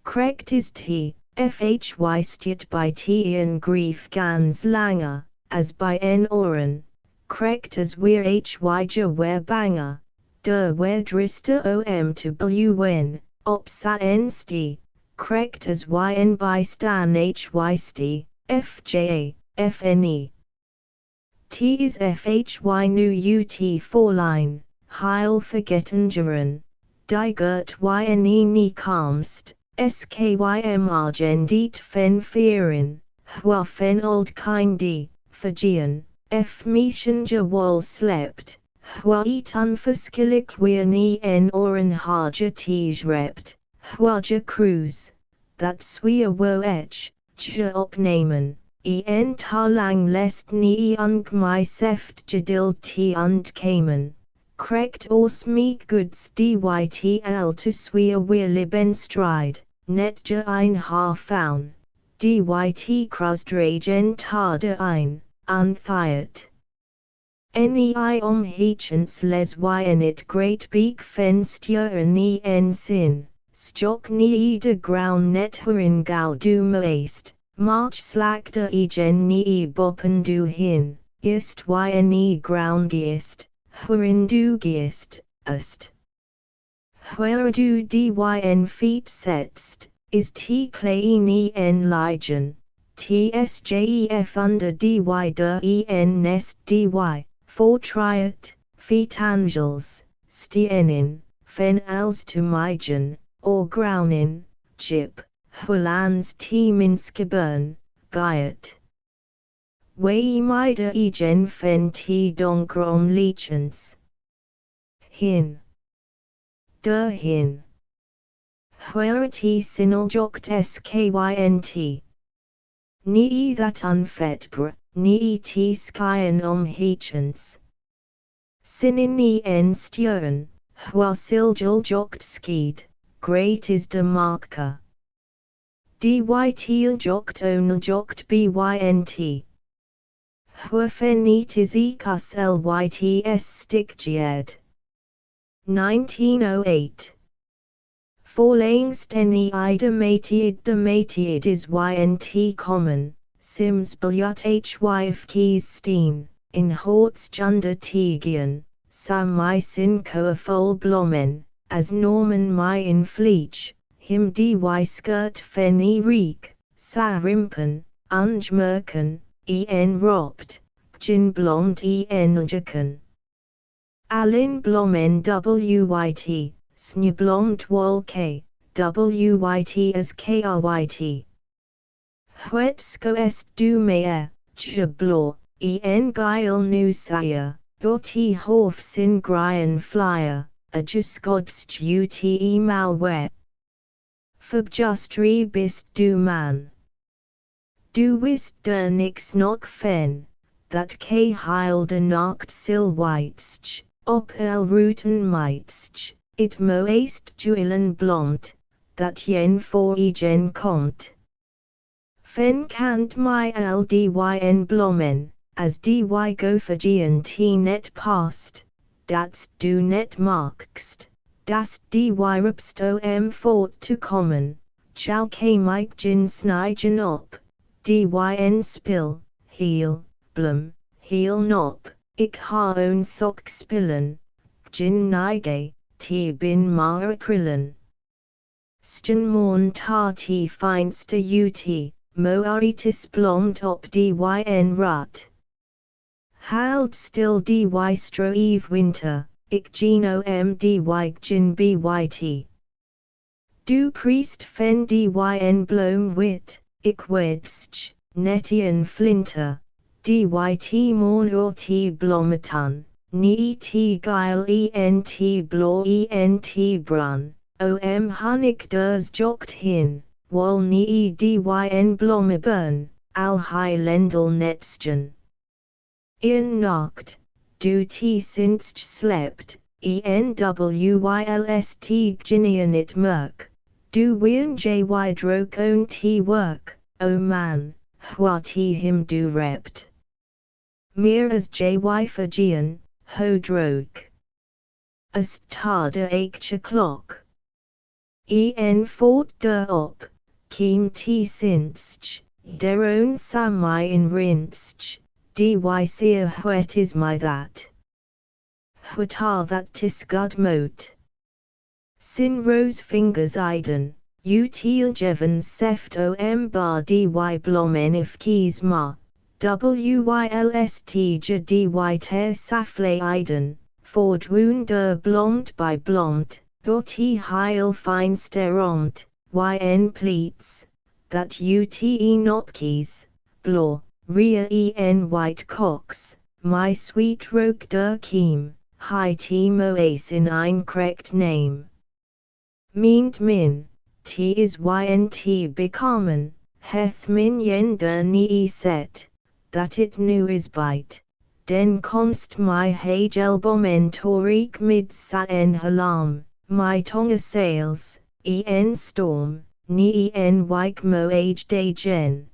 Crect is t, fhy stiet by t en grief gans langer, as by n oren, crect as weer hy ja where banger. Der where drister to wn, op sa n sti, crect as yn by stan hy sti, fja, fne. T is fhy nu ut forline, heil vergettengeren, die gert yne nie kamst, skym argendit fen fearin, hwa fen old kindy, vergien, f messenger wall slept. Hwa eat unverskillik weer en oren harja tej rept, hwa ja cruise, that sweer wo ja opnemen, en ta lang lest nie ung my seft jadil t und kamen, crect os meek goods dytl to sweer weer liben stride, net ja ein ha faun, dyt krusdragen ta de ein, unthiet. Nei omhechens les it great beak fen stjør en sin, stjok nie de ground net hurin gau du meest, march slack de igen nie boppen du hin, ist yne ground geest, hurin du geest, ust. Where du dyn feet setst, is t clay en ligen, tsjef under dy der en nest dy. for triet, feet angels, stienin, fen els to mygen, or grownin, chip, hulands teminskebern, gaiet. Wei mida egen fen te donkrom leechens. Hin. Der hin. Huerti sinaljokt skynt. Ni that unfetbr, ni te skyen heechens. Sinin ni en stjern, huasilgel jokt skid, great is de marka. Dytil jokt onl jokt bynt. Huafenit is ekas lyts stikjed. 1908. Forlangst any idematiid is ynt common, sims biljut hyf keys steen, in horts junder tegian, sam my sin coafol blomen, as Norman my in fleech, him dy skirt fenny reek, sa rimpen, merken, en ropt, gin blond en ljaken. Alin blomen wyt. Snublomt wolke, wyt as kryt. Huetsko est du mea, jablo, en geil nu sire, ti horf sin grien flyer, adjuskodst ut malwe. Fab just bist du man. Du wist der nix nog fen, that k heil de nacht sil weitsch, op el ruten meitsch. It moest juilen blomt, that jen for egen komt. Fen kant my ldyn blomen, as dy gofagian t net past, datst du net markst, das dy rupsto fort to common, chal k mike gin snigen op, dyn spil, heel, blum, heel nop, ik ha own sok spillen, gin nige. T bin maar krillen. Stjen morn ta t feinste ut, moaritis blomt op dyn rut. Hald still dy stro eve winter, ik geno dy gin byt. Du priest fen dyn blom wit, ik wedst, netien flinter, dyt morn or t blometan. Ni t geil ent blo ent brun, hunnik ders jokt hin, wal ni dyn blomme burn, al high lendel netstjen. In nacht, du t sinst slept, enwylst ginianit merk, du wien jy drok on t work, o man, what him du rept. Meer as jy fagian. Ho droog. As tarde 8 o'clock. En fort der op, kiem t sinst, der own samai in rinst, dy seer whet is my that. Whatar that tis god moat. Sin rose fingers iden, util jevens seft bar dy blomen if keys ma. Wylst ja dy ter safle iden, ford woon der blomt by blomt, t heil feinsteromt, yn pleats, that ute nopkeys, blo, ria en white cocks, my sweet roke der kiem, hi t moes in ein correct name. Meent min, t is ynt bekommen, heth min yen der nie set. That it nu is bite, den komst my hagelbom torik mid sa en halam, my tongue sails, en storm, ni en wike mo age day gen.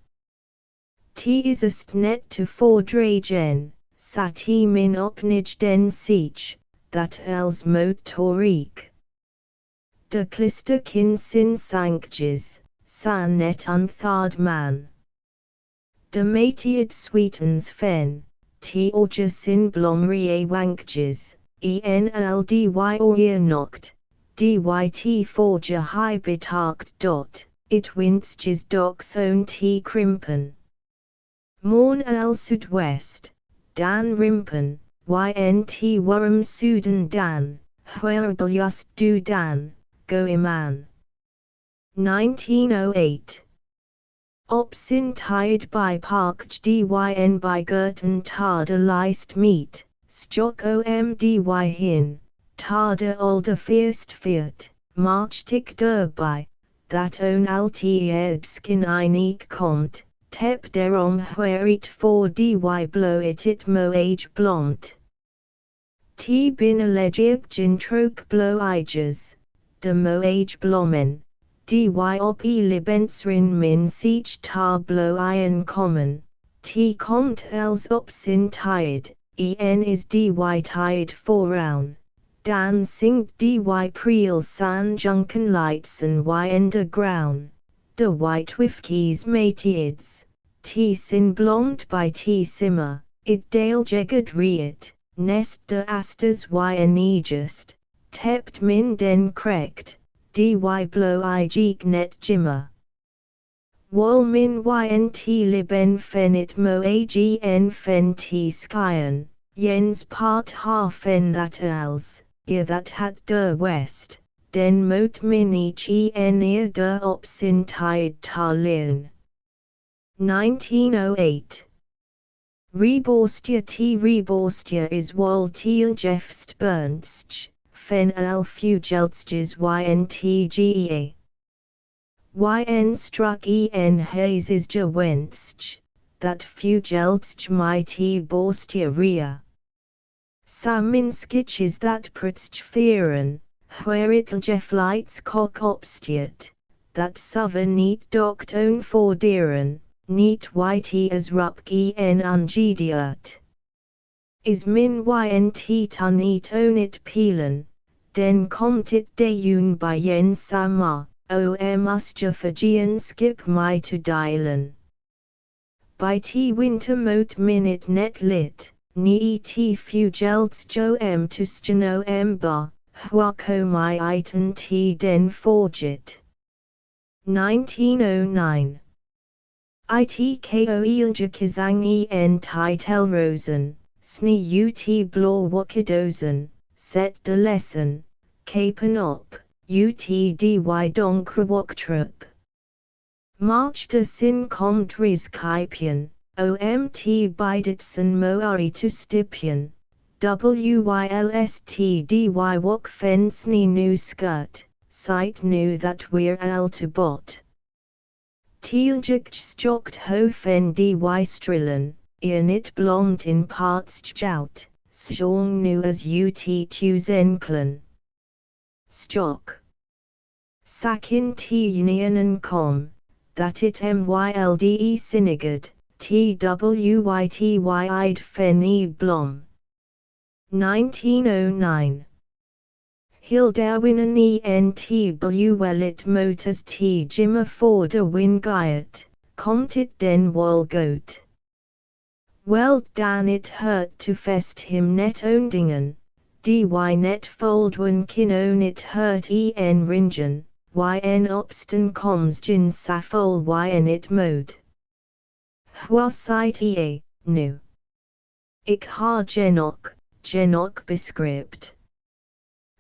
T isest net to fordre gen, sa t min opnij den siech, that els mot torik. De klister kin sin sankjes, sa net unthard man. De matiid sweetens fen, t orja sin blomrie wankjes, enldy or nocht, dyt forja high betarkt dot, it winstjes dox own t crimpen. Morn el sudwest, dan rimpen, ynt warum Sudan dan, just du dan, go iman. 1908. Opsintide by Park dyn by Gerten Tarde Leist meet, Stock omdy hin, Tarde older first fiat, March tick derby, that on altiedskin einig komt, tep derom wherit for dy blow it moage blomt. T bin allergic gin troke blow iges, de moage blommen. Dy op libensrin min siech tar blow iron common, t komt els opsin tired, en is dy tired foran, dan singt dy preel san junken lights and underground, de white wifkies mateids, t sin blomt by t simmer, it dale jegad riet, nest de asters just, tept min den krekt. Dy blow I geek net jimmer. Wol min ynt liben fenit moagn fen t skyen, jens part fen that els, that hat der west, den mot min each ear der opsin tide tar lyn. 1908. Reborstia is wol til jefst bernstch. Fen fugelstjes yntgea. Yn struck en haze is gewenstch, that fugelstj my t borstia ria. Saminskitch is that prutstj feren, where it'll jef lights cock obstiat, that southern neat doct own for dieren, neat whitey as rup en ungediat. Is min ynt tunit own it peelen. Den komt it deun by yen sama, usja fagian skip my to dilen. By t winter mot minute net lit, ni t fugelts jo to stjano ba, huako my iton t den forgit. 1909. Itko ilja kizang en titel rosen, sni ut blå wakidozen. Set de lesson, capen op, utdy donkrawoktrop. March de sin komt rizkypian, omt bidetsen moari to stipian, wylstdy wok fensni nu skirt, sight nu that we're to bot. Tieljuk stokt ho fen dy strillen, it blomt in parts jout. Sjong nu as ut tuzenklen. Stock. Sakin t and com, that it mylde sinigad, twyty fen blom. 1909. Hilderwinen entbwellit motors t jimmer for de win gyat, comtit den wol goat. Well dan it hurt to fest him net ondingen, dy net foldwen kin own it hurt en ringen, yn opsten coms gin safol yn it mode. Hwasite nu. Ik ha genok bescript.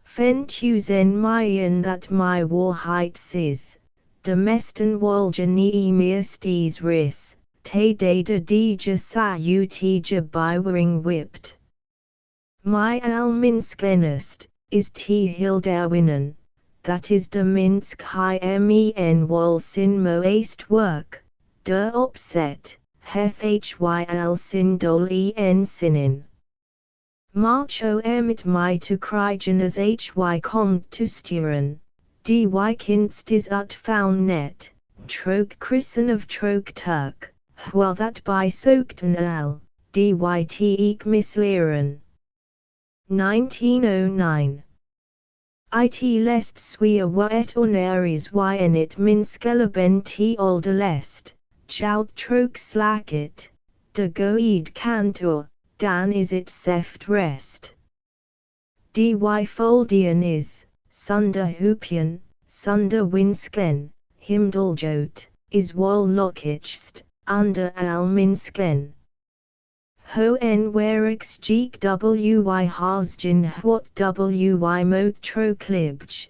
Fen tuzen myen that my war heights is, de mesten wolgen meersties ris. Te data dija sa utja bywering whipped. My alminsklenest, is t hilderwinen, that is de minsk high men wol sin moest work, der opset, heth hyl sin dol en sinin. March it my to krygen as hy komt to sturen, dy kinst is ut found net, troke christen of troke turk. While that by soakten dyt ek misleren. 1909. It lest sweer wet onaries yn it minskelaben t older lest, chout troke slacket, de goed cantor, dan is it seft rest. Dy foldian is, sunder hoopien, sunder winsklen, himdeljot, is wol lokichst. Under alminsklen. Ho en werix geek wy harsjin what wy mot troklibj,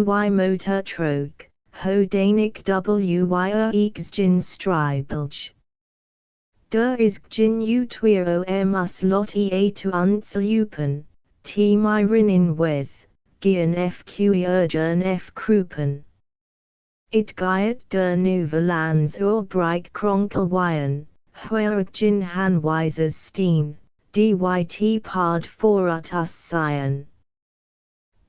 wy motor trok, ho danik wy exjin stribelj. Is gin utwiro emus lotti a to unslupen, t myrin in wes, gian fqe urgen f krupen. It gaiet der Nuverlands Urbreich Kronkelweien, Huergin Hanweisers Steen, dyt Pod Forut us Sion.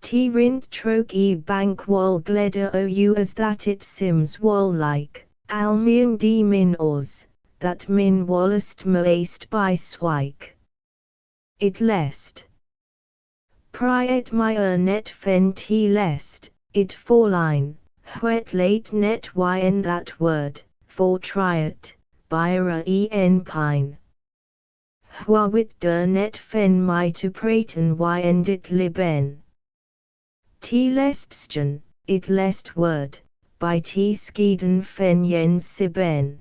T Rind Trok e Bank Wol Gleder ou as that it sims wol like, Almian d min os, that min wallest moest by swike. It lest. Priet my net fen t lest, it forline. Huet late net yn that word, for triet, byra en pine. Huawit der net fen my to praten yn dit liben. T leststjen, it lest word, by t skeden fen jens siben.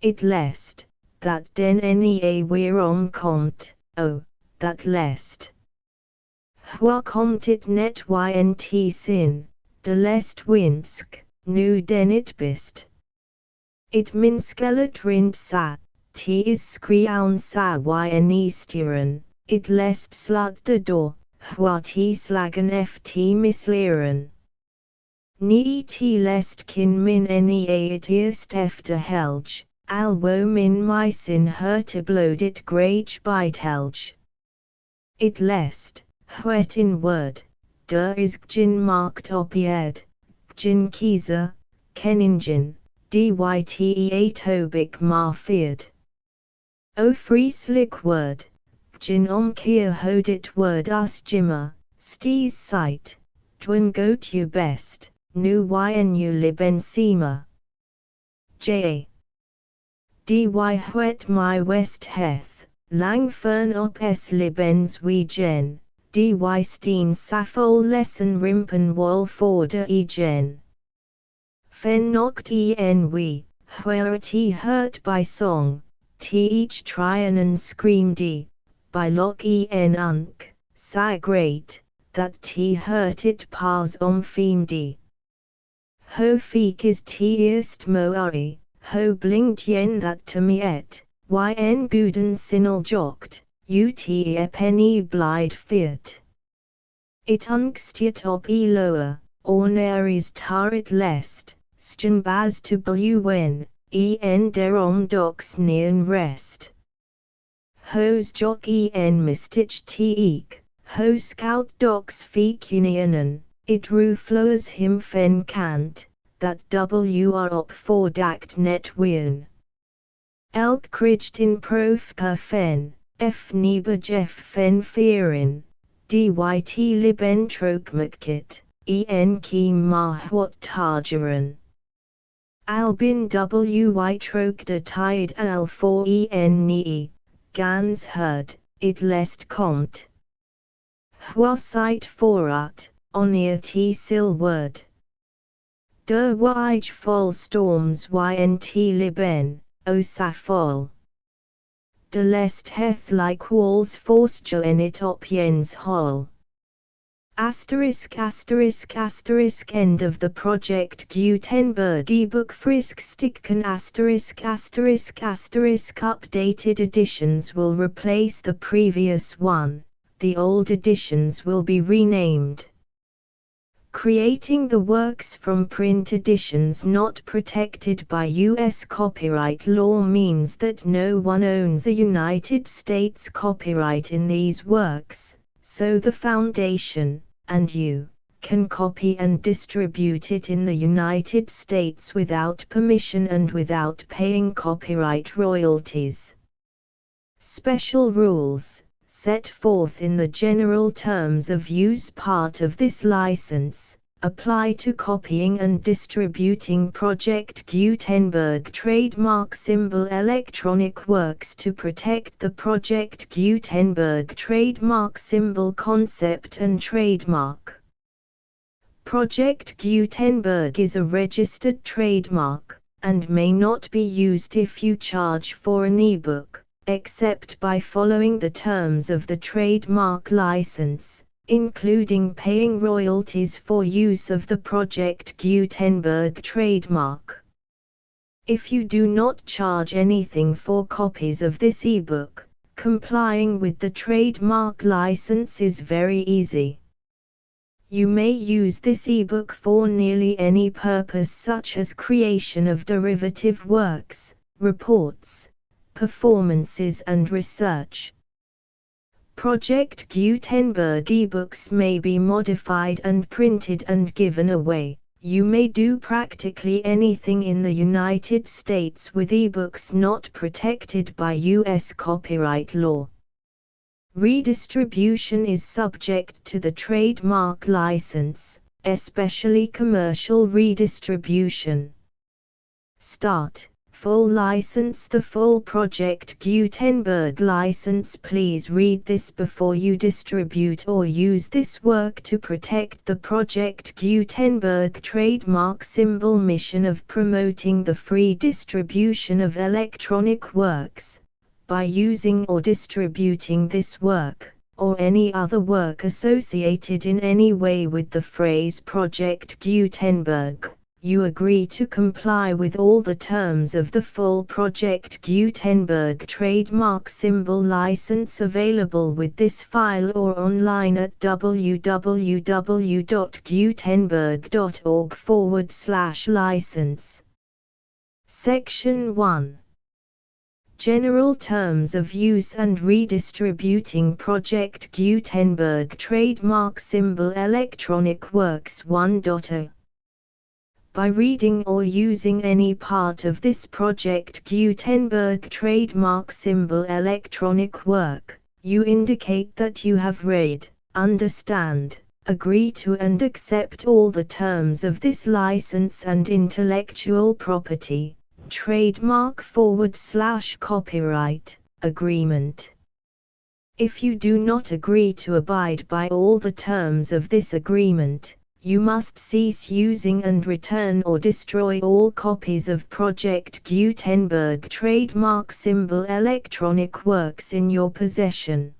It lest, that den nea weerom komt, that lest. Hua komt it net yn t sin. De lest winsk, nu den it bist. It minskelet rind sa, t is skriaun sa yn eastieren, it lest slut de door, hua t slagen ft misleren. Ni t lest kin min nea it eerst efter helge, alwo min my sin herteblod it grage bytelge. It lest, huet in word. Is gin marked opied, gin kiezer, keningen, dyte tobic marfiad. O Fryske word, gin omkeer hodit word us jimmer, stees sight, dwen goat you best, nu yn you liben seema. J. Dy huet my west heth, lang fern op s libens we gen. Dy steen safol lessen rimpen wol forder e gen. Fen noct en we, where t hurt by song, t each trien and scream d, by lock en unk, sa great, that t hurt it pas fem d. Ho feek is t eerst moari, ho blinkt yen that to me yn guden sinel jokt. Ut e penny blide fiat. It unkstiet op e lower, ornaries tarit lest, stjen baz to bwen, en derom dox nean rest. Hos jock en mistich teek, ho scout dox fekunianen, it roofloers him fen kant, that wr op for dakt net wien. Elk kricht in profka fen. F nieba jeff fen fearin, dyt liben trokmakit, en kiem ma what targeran. Albin wy trok de tide al for en nee, gans herd, it lest komt. Hua sight forut, oneer t sil word. Der wige vol storms yn t liben, o safol. De lest heth like walls forstjo en it op jens hol. End of the project Gutenberg ebook Fryske stikken **** updated editions will replace the previous one, the old editions will be renamed. Creating the works from print editions not protected by U.S. copyright law means that no one owns a United States copyright in these works, so the Foundation, and you, can copy and distribute it in the United States without permission and without paying copyright royalties. Special rules, set forth in the general terms of use part of this license, apply to copying and distributing Project Gutenberg trademark symbol electronic works to protect the Project Gutenberg trademark symbol concept and trademark. Project Gutenberg is a registered trademark, and may not be used if you charge for an ebook, except by following the terms of the trademark license, including paying royalties for use of the Project Gutenberg trademark. If you do not charge anything for copies of this ebook, complying with the trademark license is very easy. You may use this ebook for nearly any purpose, such as creation of derivative works, reports, performances and research. Project Gutenberg ebooks may be modified and printed and given away. You may do practically anything in the United States with ebooks not protected by U.S. copyright law. Redistribution is subject to the trademark license, especially commercial redistribution. Start. Full license. The full Project Gutenberg license. Please read this before you distribute or use this work to protect the Project Gutenberg trademark symbol. Mission of promoting the free distribution of electronic works. By using or distributing this work, or any other work associated in any way with the phrase Project Gutenberg, you agree to comply with all the terms of the full Project Gutenberg trademark symbol license available with this file or online at www.gutenberg.org/license. Section 1. General Terms of Use and Redistributing Project Gutenberg Trademark Symbol Electronic Works 1.0. By reading or using any part of this Project Gutenberg trademark symbol electronic work, you indicate that you have read, understand, agree to and accept all the terms of this license and intellectual property, trademark/copyright, agreement. If you do not agree to abide by all the terms of this agreement, you must cease using and return or destroy all copies of Project Gutenberg trademark symbol electronic works in your possession.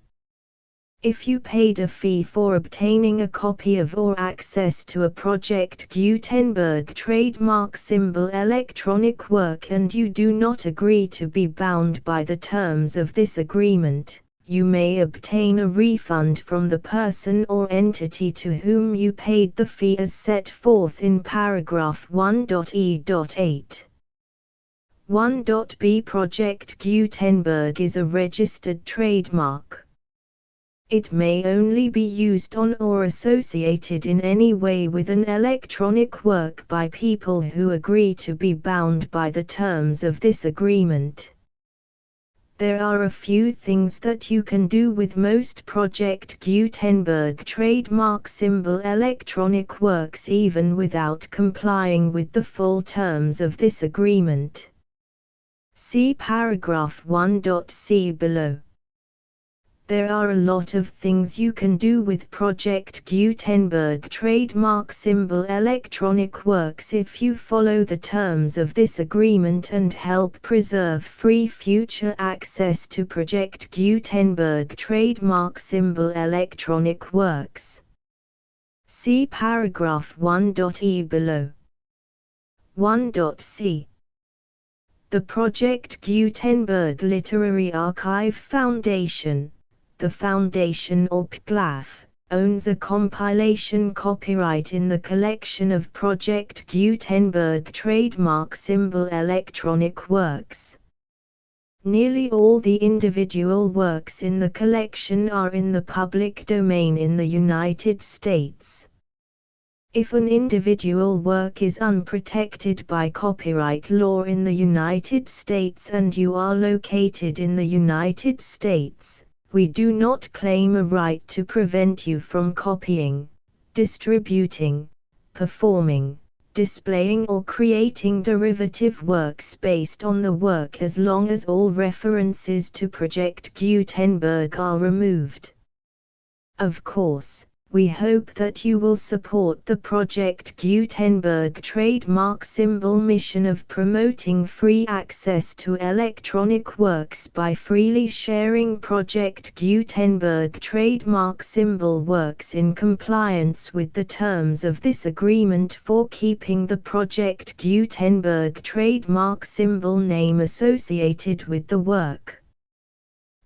If you paid a fee for obtaining a copy of or access to a Project Gutenberg trademark symbol electronic work and you do not agree to be bound by the terms of this agreement, you may obtain a refund from the person or entity to whom you paid the fee as set forth in paragraph 1.e.8. 1.b Project Gutenberg is a registered trademark. It may only be used on or associated in any way with an electronic work by people who agree to be bound by the terms of this agreement. There are a few things that you can do with most Project Gutenberg trademark symbol electronic works even without complying with the full terms of this agreement. See paragraph 1.c below. There are a lot of things you can do with Project Gutenberg trademark symbol electronic works if you follow the terms of this agreement and help preserve free future access to Project Gutenberg trademark symbol electronic works. See paragraph 1.e below. 1.c. The Project Gutenberg Literary Archive Foundation, the Foundation or PGLAF, owns a compilation copyright in the collection of Project Gutenberg trademark symbol electronic works. Nearly all the individual works in the collection are in the public domain in the United States. If an individual work is unprotected by copyright law in the United States and you are located in the United States, we do not claim a right to prevent you from copying, distributing, performing, displaying or creating derivative works based on the work as long as all references to Project Gutenberg are removed. Of course, We hope that you will support the Project Gutenberg trademark symbol mission of promoting free access to electronic works by freely sharing Project Gutenberg trademark symbol works in compliance with the terms of this agreement for keeping the Project Gutenberg trademark symbol name associated with the work.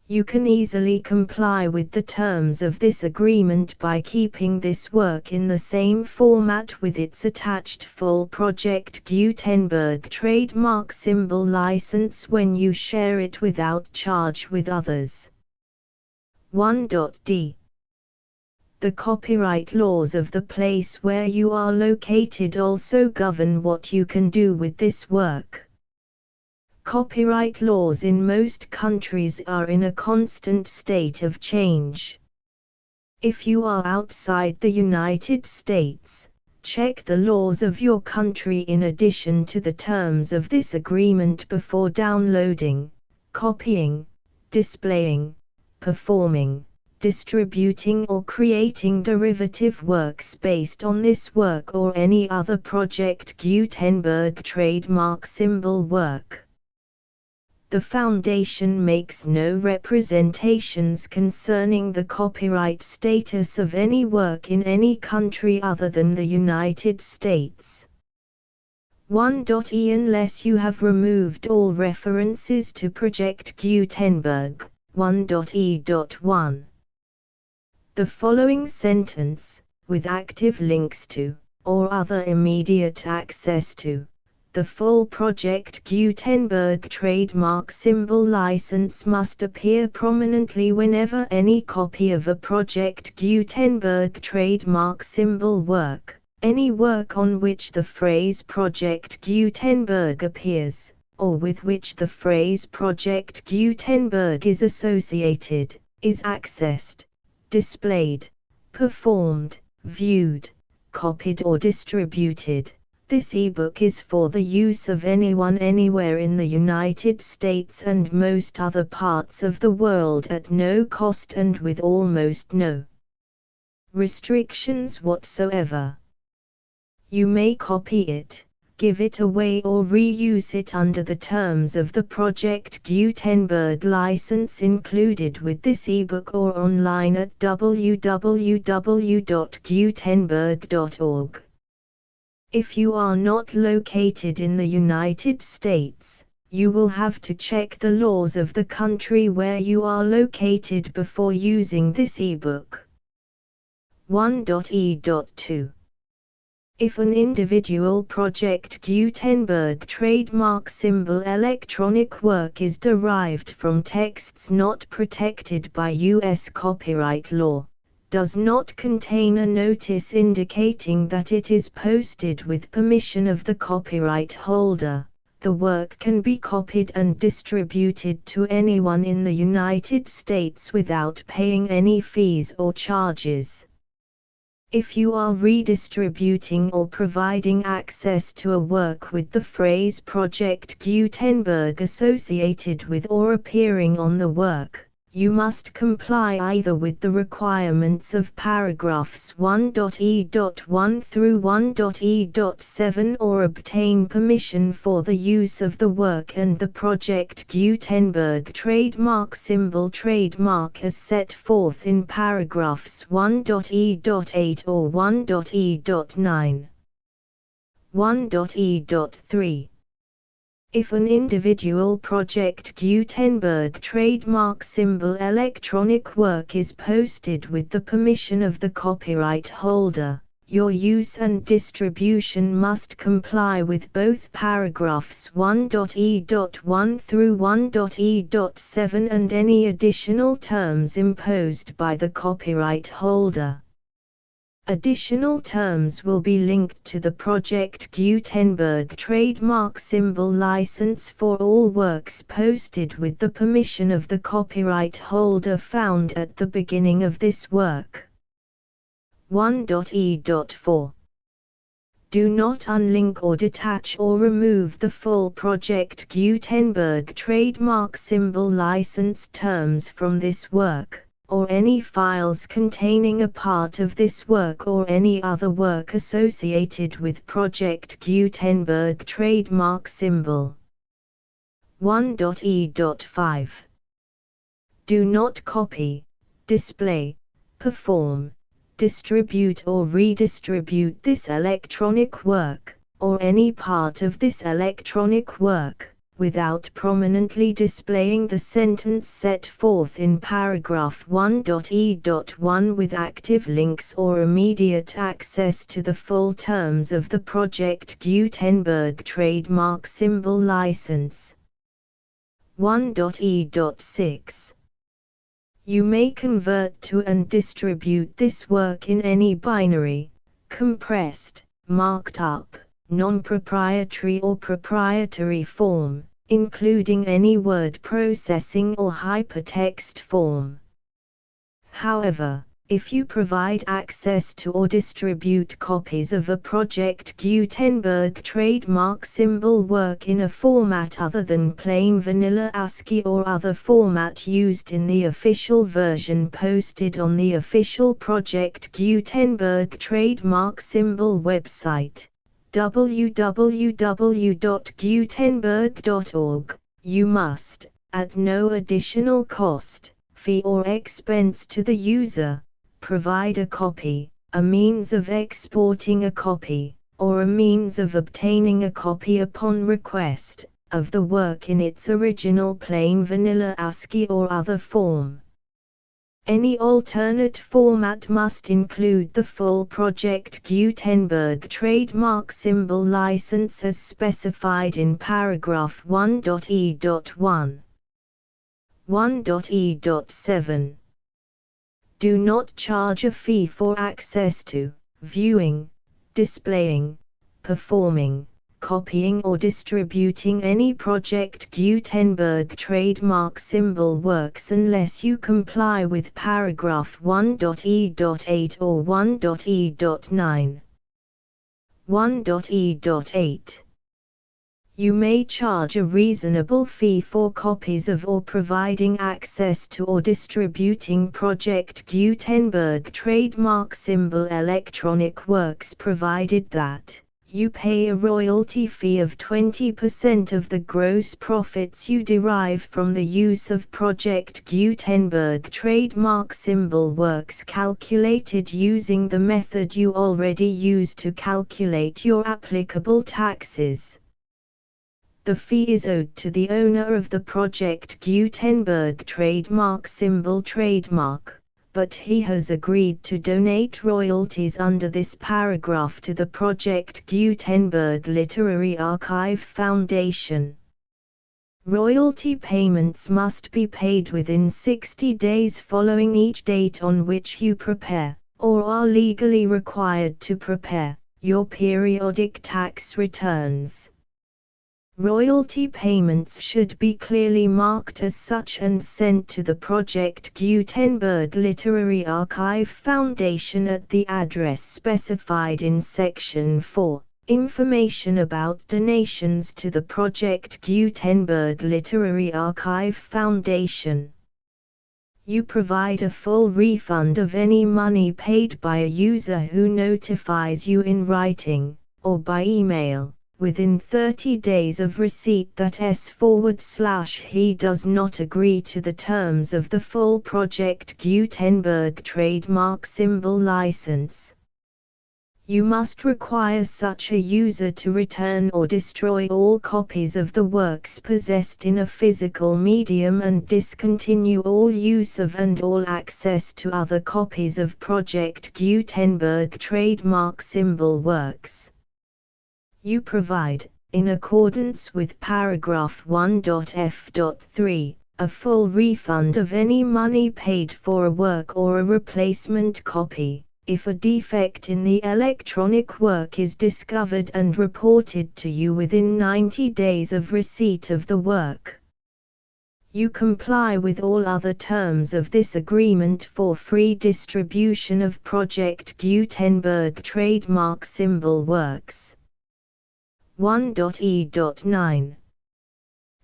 You can easily comply with the terms of this agreement by keeping this work in the same format with its attached full Project Gutenberg trademark symbol license when you share it without charge with others. 1.d. The copyright laws of the place where you are located also govern what you can do with this work. Copyright laws in most countries are in a constant state of change. If you are outside the United States, check the laws of your country in addition to the terms of this agreement before downloading, copying, displaying, performing, distributing or creating derivative works based on this work or any other Project Gutenberg trademark symbol work. The Foundation makes no representations concerning the copyright status of any work in any country other than the United States. 1.e. Unless you have removed all references to Project Gutenberg, 1.e.1. The following sentence, with active links to, or other immediate access to, the full Project Gutenberg trademark symbol license must appear prominently whenever any copy of a Project Gutenberg trademark symbol work, any work on which the phrase Project Gutenberg appears, or with which the phrase Project Gutenberg is associated, is accessed, displayed, performed, viewed, copied or distributed. This ebook is for the use of anyone anywhere in the United States and most other parts of the world at no cost and with almost no restrictions whatsoever. You may copy it, give it away or reuse it under the terms of the Project Gutenberg license included with this ebook or online at www.gutenberg.org. If you are not located in the United States, you will have to check the laws of the country where you are located before using this ebook. 1.e.2. If an individual Project Gutenberg trademark symbol electronic work is derived from texts not protected by U.S. copyright law, does not contain a notice indicating that it is posted with permission of the copyright holder, the work can be copied and distributed to anyone in the United States without paying any fees or charges. If you are redistributing or providing access to a work with the phrase Project Gutenberg associated with or appearing on the work, you must comply either with the requirements of paragraphs 1.e.1 through 1.e.7 or obtain permission for the use of the work and the Project Gutenberg trademark symbol trademark as set forth in paragraphs 1.e.8 or 1.e.9. 1.e.3. If an individual Project Gutenberg trademark symbol electronic work is posted with the permission of the copyright holder, your use and distribution must comply with both paragraphs 1.e.1 through 1.e.7 and any additional terms imposed by the copyright holder. Additional terms will be linked to the Project Gutenberg trademark symbol license for all works posted with the permission of the copyright holder found at the beginning of this work. 1.e.4. Do not unlink or detach or remove the full Project Gutenberg trademark symbol license terms from this work. or any files containing a part of this work or any other work associated with Project Gutenberg trademark symbol. 1.e.5 Do not copy, display, perform, distribute or redistribute this electronic work, or any part of this electronic work, without prominently displaying the sentence set forth in paragraph 1.e.1 with active links or immediate access to the full terms of the Project Gutenberg trademark symbol license. 1.e.6 You may convert to and distribute this work in any binary, compressed, marked up, non-proprietary or proprietary form, including any word processing or hypertext form. However, if you provide access to or distribute copies of a Project Gutenberg trademark symbol work in a format other than plain vanilla ASCII or other format used in the official version posted on the official Project Gutenberg trademark symbol website, www.gutenberg.org, you must, at no additional cost, fee or expense to the user, provide a copy, a means of exporting a copy, or a means of obtaining a copy upon request, of the work in its original plain vanilla ASCII or other form. Any alternate format must include the full Project Gutenberg trademark symbol license as specified in paragraph 1.e.1. 1.e.7 Do not charge a fee for access to, viewing, displaying, performing, copying or distributing any Project Gutenberg trademark symbol works unless you comply with paragraph 1.e.8 or 1.e.9. 1.e.8 You may charge a reasonable fee for copies of or providing access to or distributing Project Gutenberg trademark symbol electronic works provided that you pay a royalty fee of 20% of the gross profits you derive from the use of Project Gutenberg trademark symbol works calculated using the method you already use to calculate your applicable taxes. The fee is owed to the owner of the Project Gutenberg trademark symbol trademark, but he has agreed to donate royalties under this paragraph to the Project Gutenberg Literary Archive Foundation. Royalty payments must be paid within 60 days following each date on which you prepare, or are legally required to prepare, your periodic tax returns. Royalty payments should be clearly marked as such and sent to the Project Gutenberg Literary Archive Foundation at the address specified in Section 4, Information about donations to the Project Gutenberg Literary Archive Foundation. You provide a full refund of any money paid by a user who notifies you in writing, or by email, within 30 days of receipt that he does not agree to the terms of the full Project Gutenberg trademark symbol license. You must require such a user to return or destroy all copies of the works possessed in a physical medium and discontinue all use of and all access to other copies of Project Gutenberg trademark symbol works. You provide, in accordance with paragraph 1.f.3, a full refund of any money paid for a work or a replacement copy, if a defect in the electronic work is discovered and reported to you within 90 days of receipt of the work. You comply with all other terms of this agreement for free distribution of Project Gutenberg trademark symbol works. 1.e.9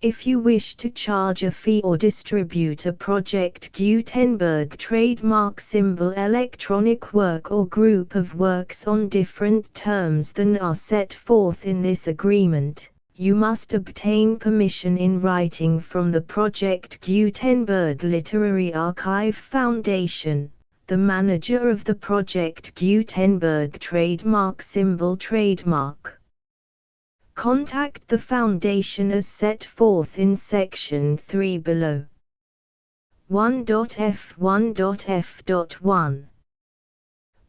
If you wish to charge a fee or distribute a Project Gutenberg trademark symbol electronic work or group of works on different terms than are set forth in this agreement, you must obtain permission in writing from the Project Gutenberg Literary Archive Foundation, the manager of the Project Gutenberg trademark symbol trademark. Contact the Foundation as set forth in Section 3 below. 1.f1.f.1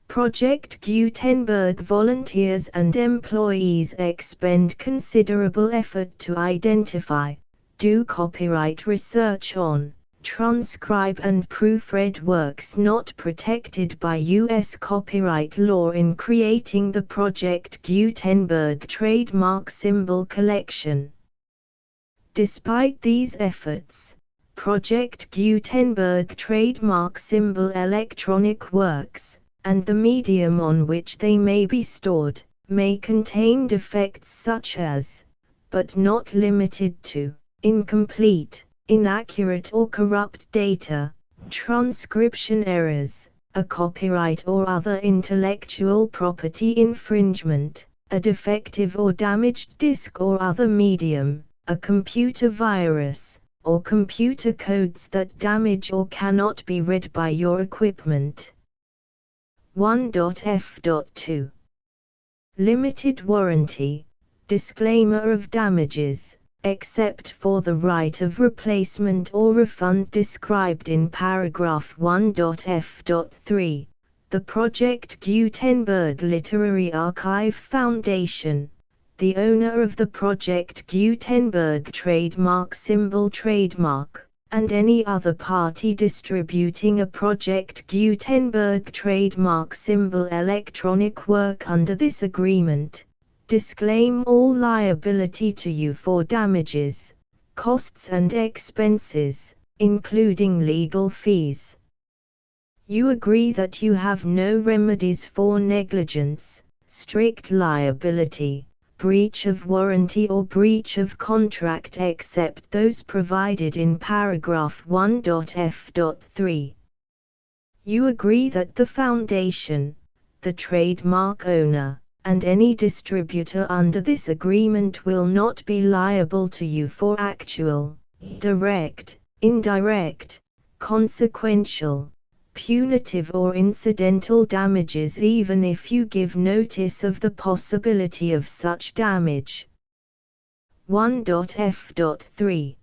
Project Gutenberg volunteers and employees expend considerable effort to identify, do copyright research on, transcribe and proofread works not protected by U.S. copyright law in creating the Project Gutenberg trademark symbol collection. Despite these efforts, Project Gutenberg trademark symbol electronic works, and the medium on which they may be stored, may contain defects such as, but not limited to, incomplete, inaccurate or corrupt data, transcription errors, a copyright or other intellectual property infringement, a defective or damaged disk or other medium, a computer virus, or computer codes that damage or cannot be read by your equipment. 1.f.2 Limited warranty, disclaimer of damages, except for the right of replacement or refund described in paragraph 1.f.3, the Project Gutenberg Literary Archive Foundation, the owner of the Project Gutenberg trademark symbol trademark, and any other party distributing a Project Gutenberg trademark symbol electronic work under this agreement, disclaim all liability to you for damages, costs and expenses, including legal fees. You agree that you have no remedies for negligence, strict liability, breach of warranty or breach of contract except those provided in paragraph 1.f.3. You agree that the Foundation, the trademark owner, and any distributor under this agreement will not be liable to you for actual, direct, indirect, consequential, punitive or incidental damages even if you give notice of the possibility of such damage. 1.f.3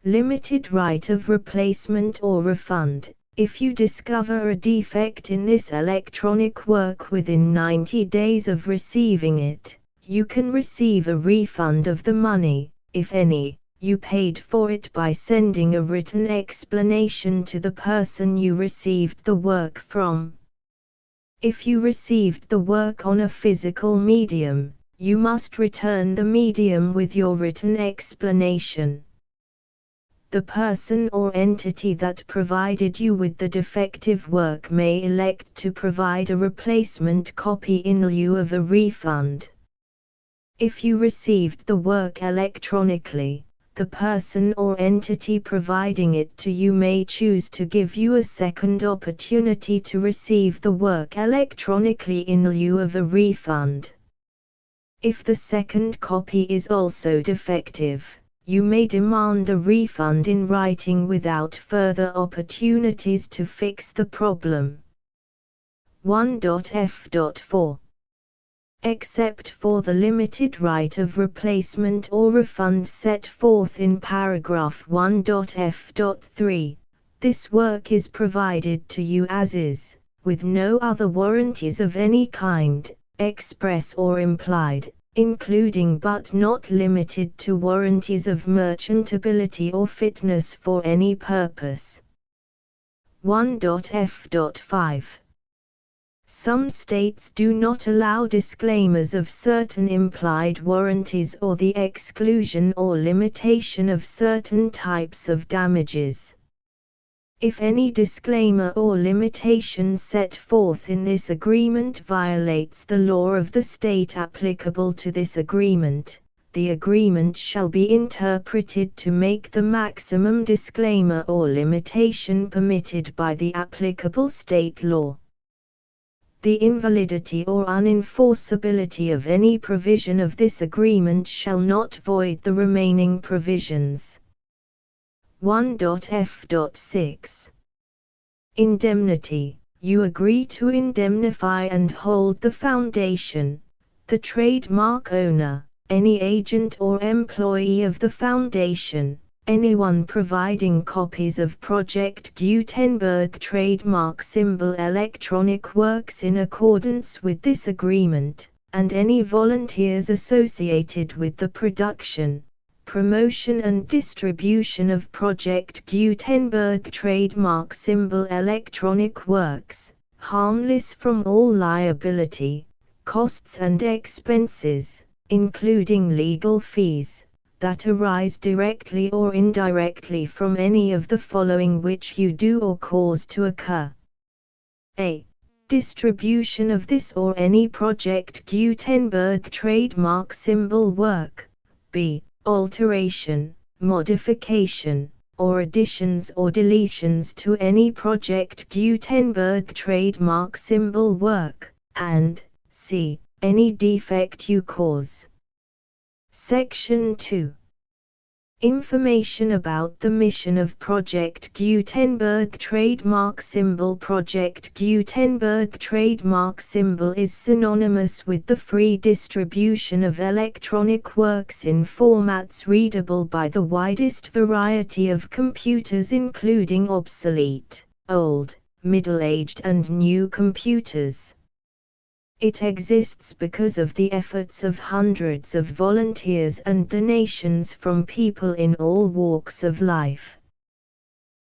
Limited right of replacement or refund. If you discover a defect in this electronic work within 90 days of receiving it, you can receive a refund of the money, if any, you paid for it by sending a written explanation to the person you received the work from. If you received the work on a physical medium, you must return the medium with your written explanation. The person or entity that provided you with the defective work may elect to provide a replacement copy in lieu of a refund. If you received the work electronically, the person or entity providing it to you may choose to give you a second opportunity to receive the work electronically in lieu of a refund. If the second copy is also defective, you may demand a refund in writing without further opportunities to fix the problem. 1.f.4 Except for the limited right of replacement or refund set forth in paragraph 1.f.3, this work is provided to you as is, with no other warranties of any kind, express or implied, including but not limited to warranties of merchantability or fitness for any purpose. 1.f.5 Some states do not allow disclaimers of certain implied warranties or the exclusion or limitation of certain types of damages. If any disclaimer or limitation set forth in this agreement violates the law of the state applicable to this agreement, the agreement shall be interpreted to make the maximum disclaimer or limitation permitted by the applicable state law. The invalidity or unenforceability of any provision of this agreement shall not void the remaining provisions. 1.f.6 Indemnity. You agree to indemnify and hold the foundation, the trademark owner, any agent or employee of the foundation, anyone providing copies of Project Gutenberg trademark symbol electronic works in accordance with this agreement, and any volunteers associated with the production, promotion and distribution of Project Gutenberg trademark symbol electronic works, harmless from all liability, costs and expenses, including legal fees, that arise directly or indirectly from any of the following which you do or cause to occur. A. Distribution of this or any Project Gutenberg trademark symbol work. B. Alteration, modification, or additions or deletions to any Project Gutenberg trademark symbol work, and C. Any defect you cause. Section 2. Information about the mission of Project Gutenberg trademark symbol. Project Gutenberg trademark symbol is synonymous with the free distribution of electronic works in formats readable by the widest variety of computers, including obsolete, old, middle-aged and new computers. It exists because of the efforts of hundreds of volunteers and donations from people in all walks of life.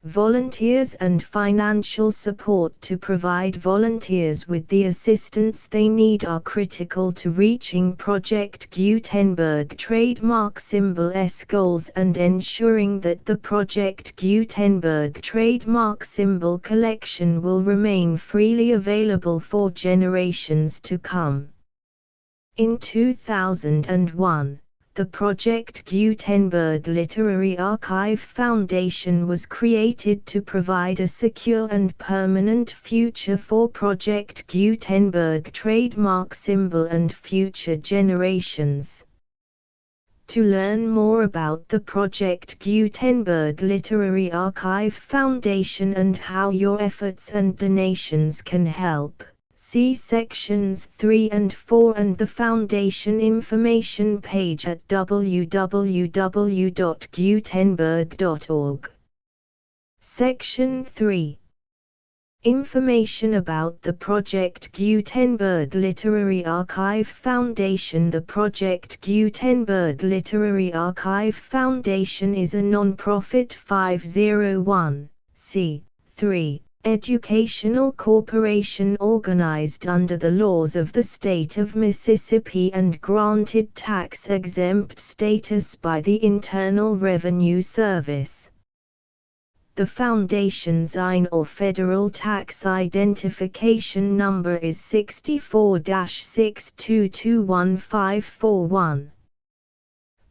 Volunteers and financial support to provide volunteers with the assistance they need are critical to reaching Project Gutenberg trademark symbol's goals and ensuring that the Project Gutenberg trademark symbol collection will remain freely available for generations to come. In 2001, the Project Gutenberg Literary Archive Foundation was created to provide a secure and permanent future for Project Gutenberg trademark symbol and future generations. To learn more about the Project Gutenberg Literary Archive Foundation and how your efforts and donations can help, see sections 3 and 4 and the Foundation information page at www.gutenberg.org. Section 3. Information about the Project Gutenberg Literary Archive Foundation. The Project Gutenberg Literary Archive Foundation is a non-profit 501(c)(3) educational corporation organized under the laws of the state of Mississippi and granted tax-exempt status by the Internal Revenue Service. The Foundation's IN or Federal Tax Identification Number is 64-6221541.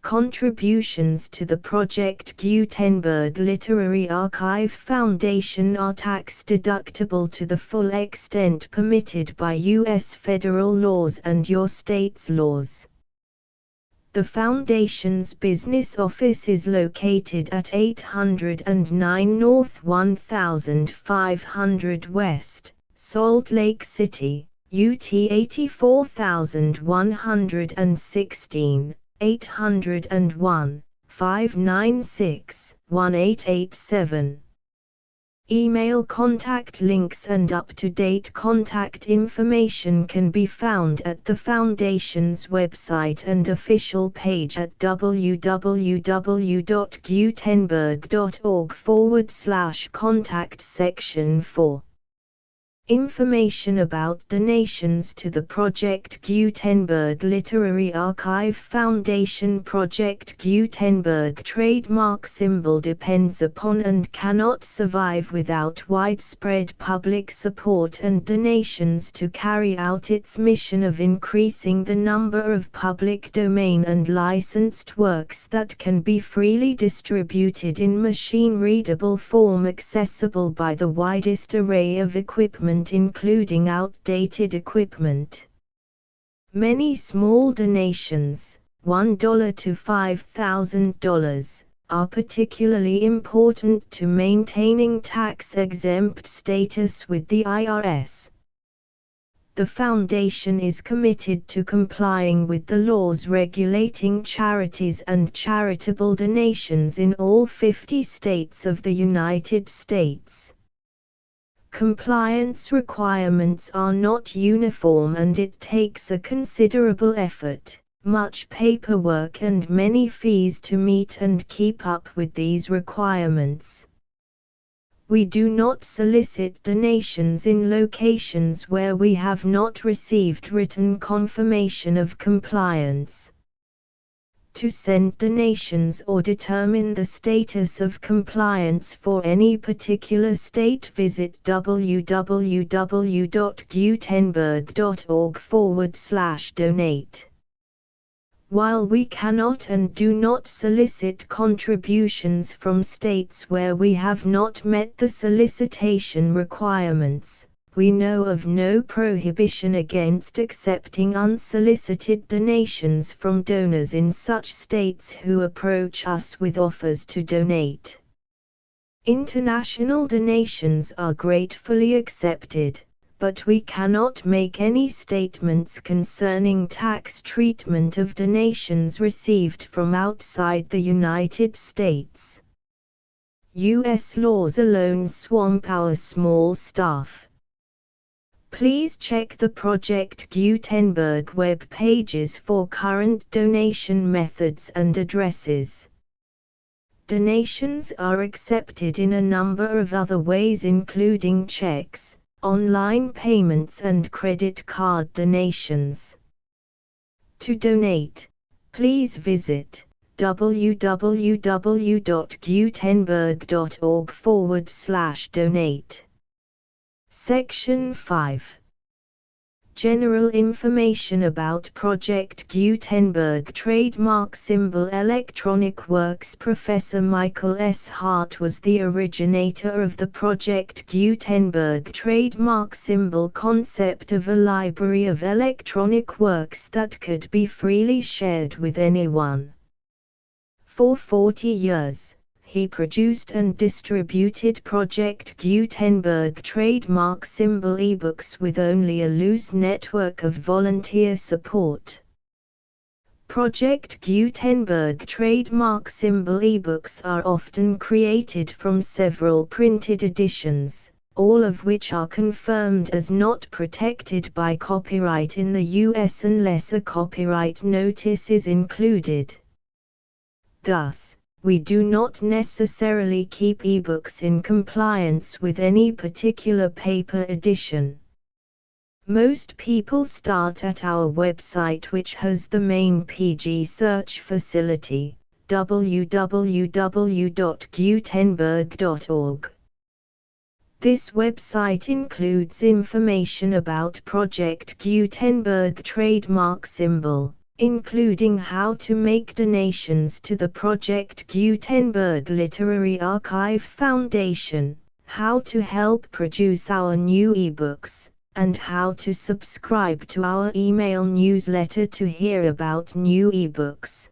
Contributions to the Project Gutenberg Literary Archive Foundation are tax-deductible to the full extent permitted by U.S. federal laws and your state's laws. The Foundation's business office is located at 809 North 1500 West, Salt Lake City, UT 84116, 801-596-1887. Email contact links and up-to-date contact information can be found at the Foundation's website and official page at www.gutenberg.org/contact section 4. Information about donations to the Project Gutenberg Literary Archive Foundation. Project Gutenberg trademark symbol depends upon and cannot survive without widespread public support and donations to carry out its mission of increasing the number of public domain and licensed works that can be freely distributed in machine-readable form accessible by the widest array of equipment, including outdated equipment. Many small donations, $1 to $5,000, are particularly important to maintaining tax-exempt status with the IRS. The Foundation is committed to complying with the laws regulating charities and charitable donations in all 50 states of the United States. Compliance requirements are not uniform and it takes a considerable effort, much paperwork and many fees to meet and keep up with these requirements. We do not solicit donations in locations where we have not received written confirmation of compliance. To send donations or determine the status of compliance for any particular state, visit www.gutenberg.org/donate. While we cannot and do not solicit contributions from states where we have not met the solicitation requirements, we know of no prohibition against accepting unsolicited donations from donors in such states who approach us with offers to donate. International donations are gratefully accepted, but we cannot make any statements concerning tax treatment of donations received from outside the United States. U.S. laws alone swamp our small staff. Please check the Project Gutenberg web pages for current donation methods and addresses. Donations are accepted in a number of other ways, including checks, online payments and credit card donations. To donate, please visit www.gutenberg.org/donate. Section 5. General information about Project Gutenberg trademark symbol electronic works. Professor Michael S. Hart was the originator of the Project Gutenberg trademark symbol concept of a library of electronic works that could be freely shared with anyone. For 40 years, he produced and distributed Project Gutenberg trademark symbol ebooks with only a loose network of volunteer support. Project Gutenberg trademark symbol ebooks are often created from several printed editions, all of which are confirmed as not protected by copyright in the US unless a copyright notice is included. Thus, we do not necessarily keep ebooks in compliance with any particular paper edition. Most people start at our website, which has the main PG search facility, www.gutenberg.org. This website includes information about Project Gutenberg trademark symbol, including how to make donations to the Project Gutenberg Literary Archive Foundation, how to help produce our new ebooks, and how to subscribe to our email newsletter to hear about new ebooks.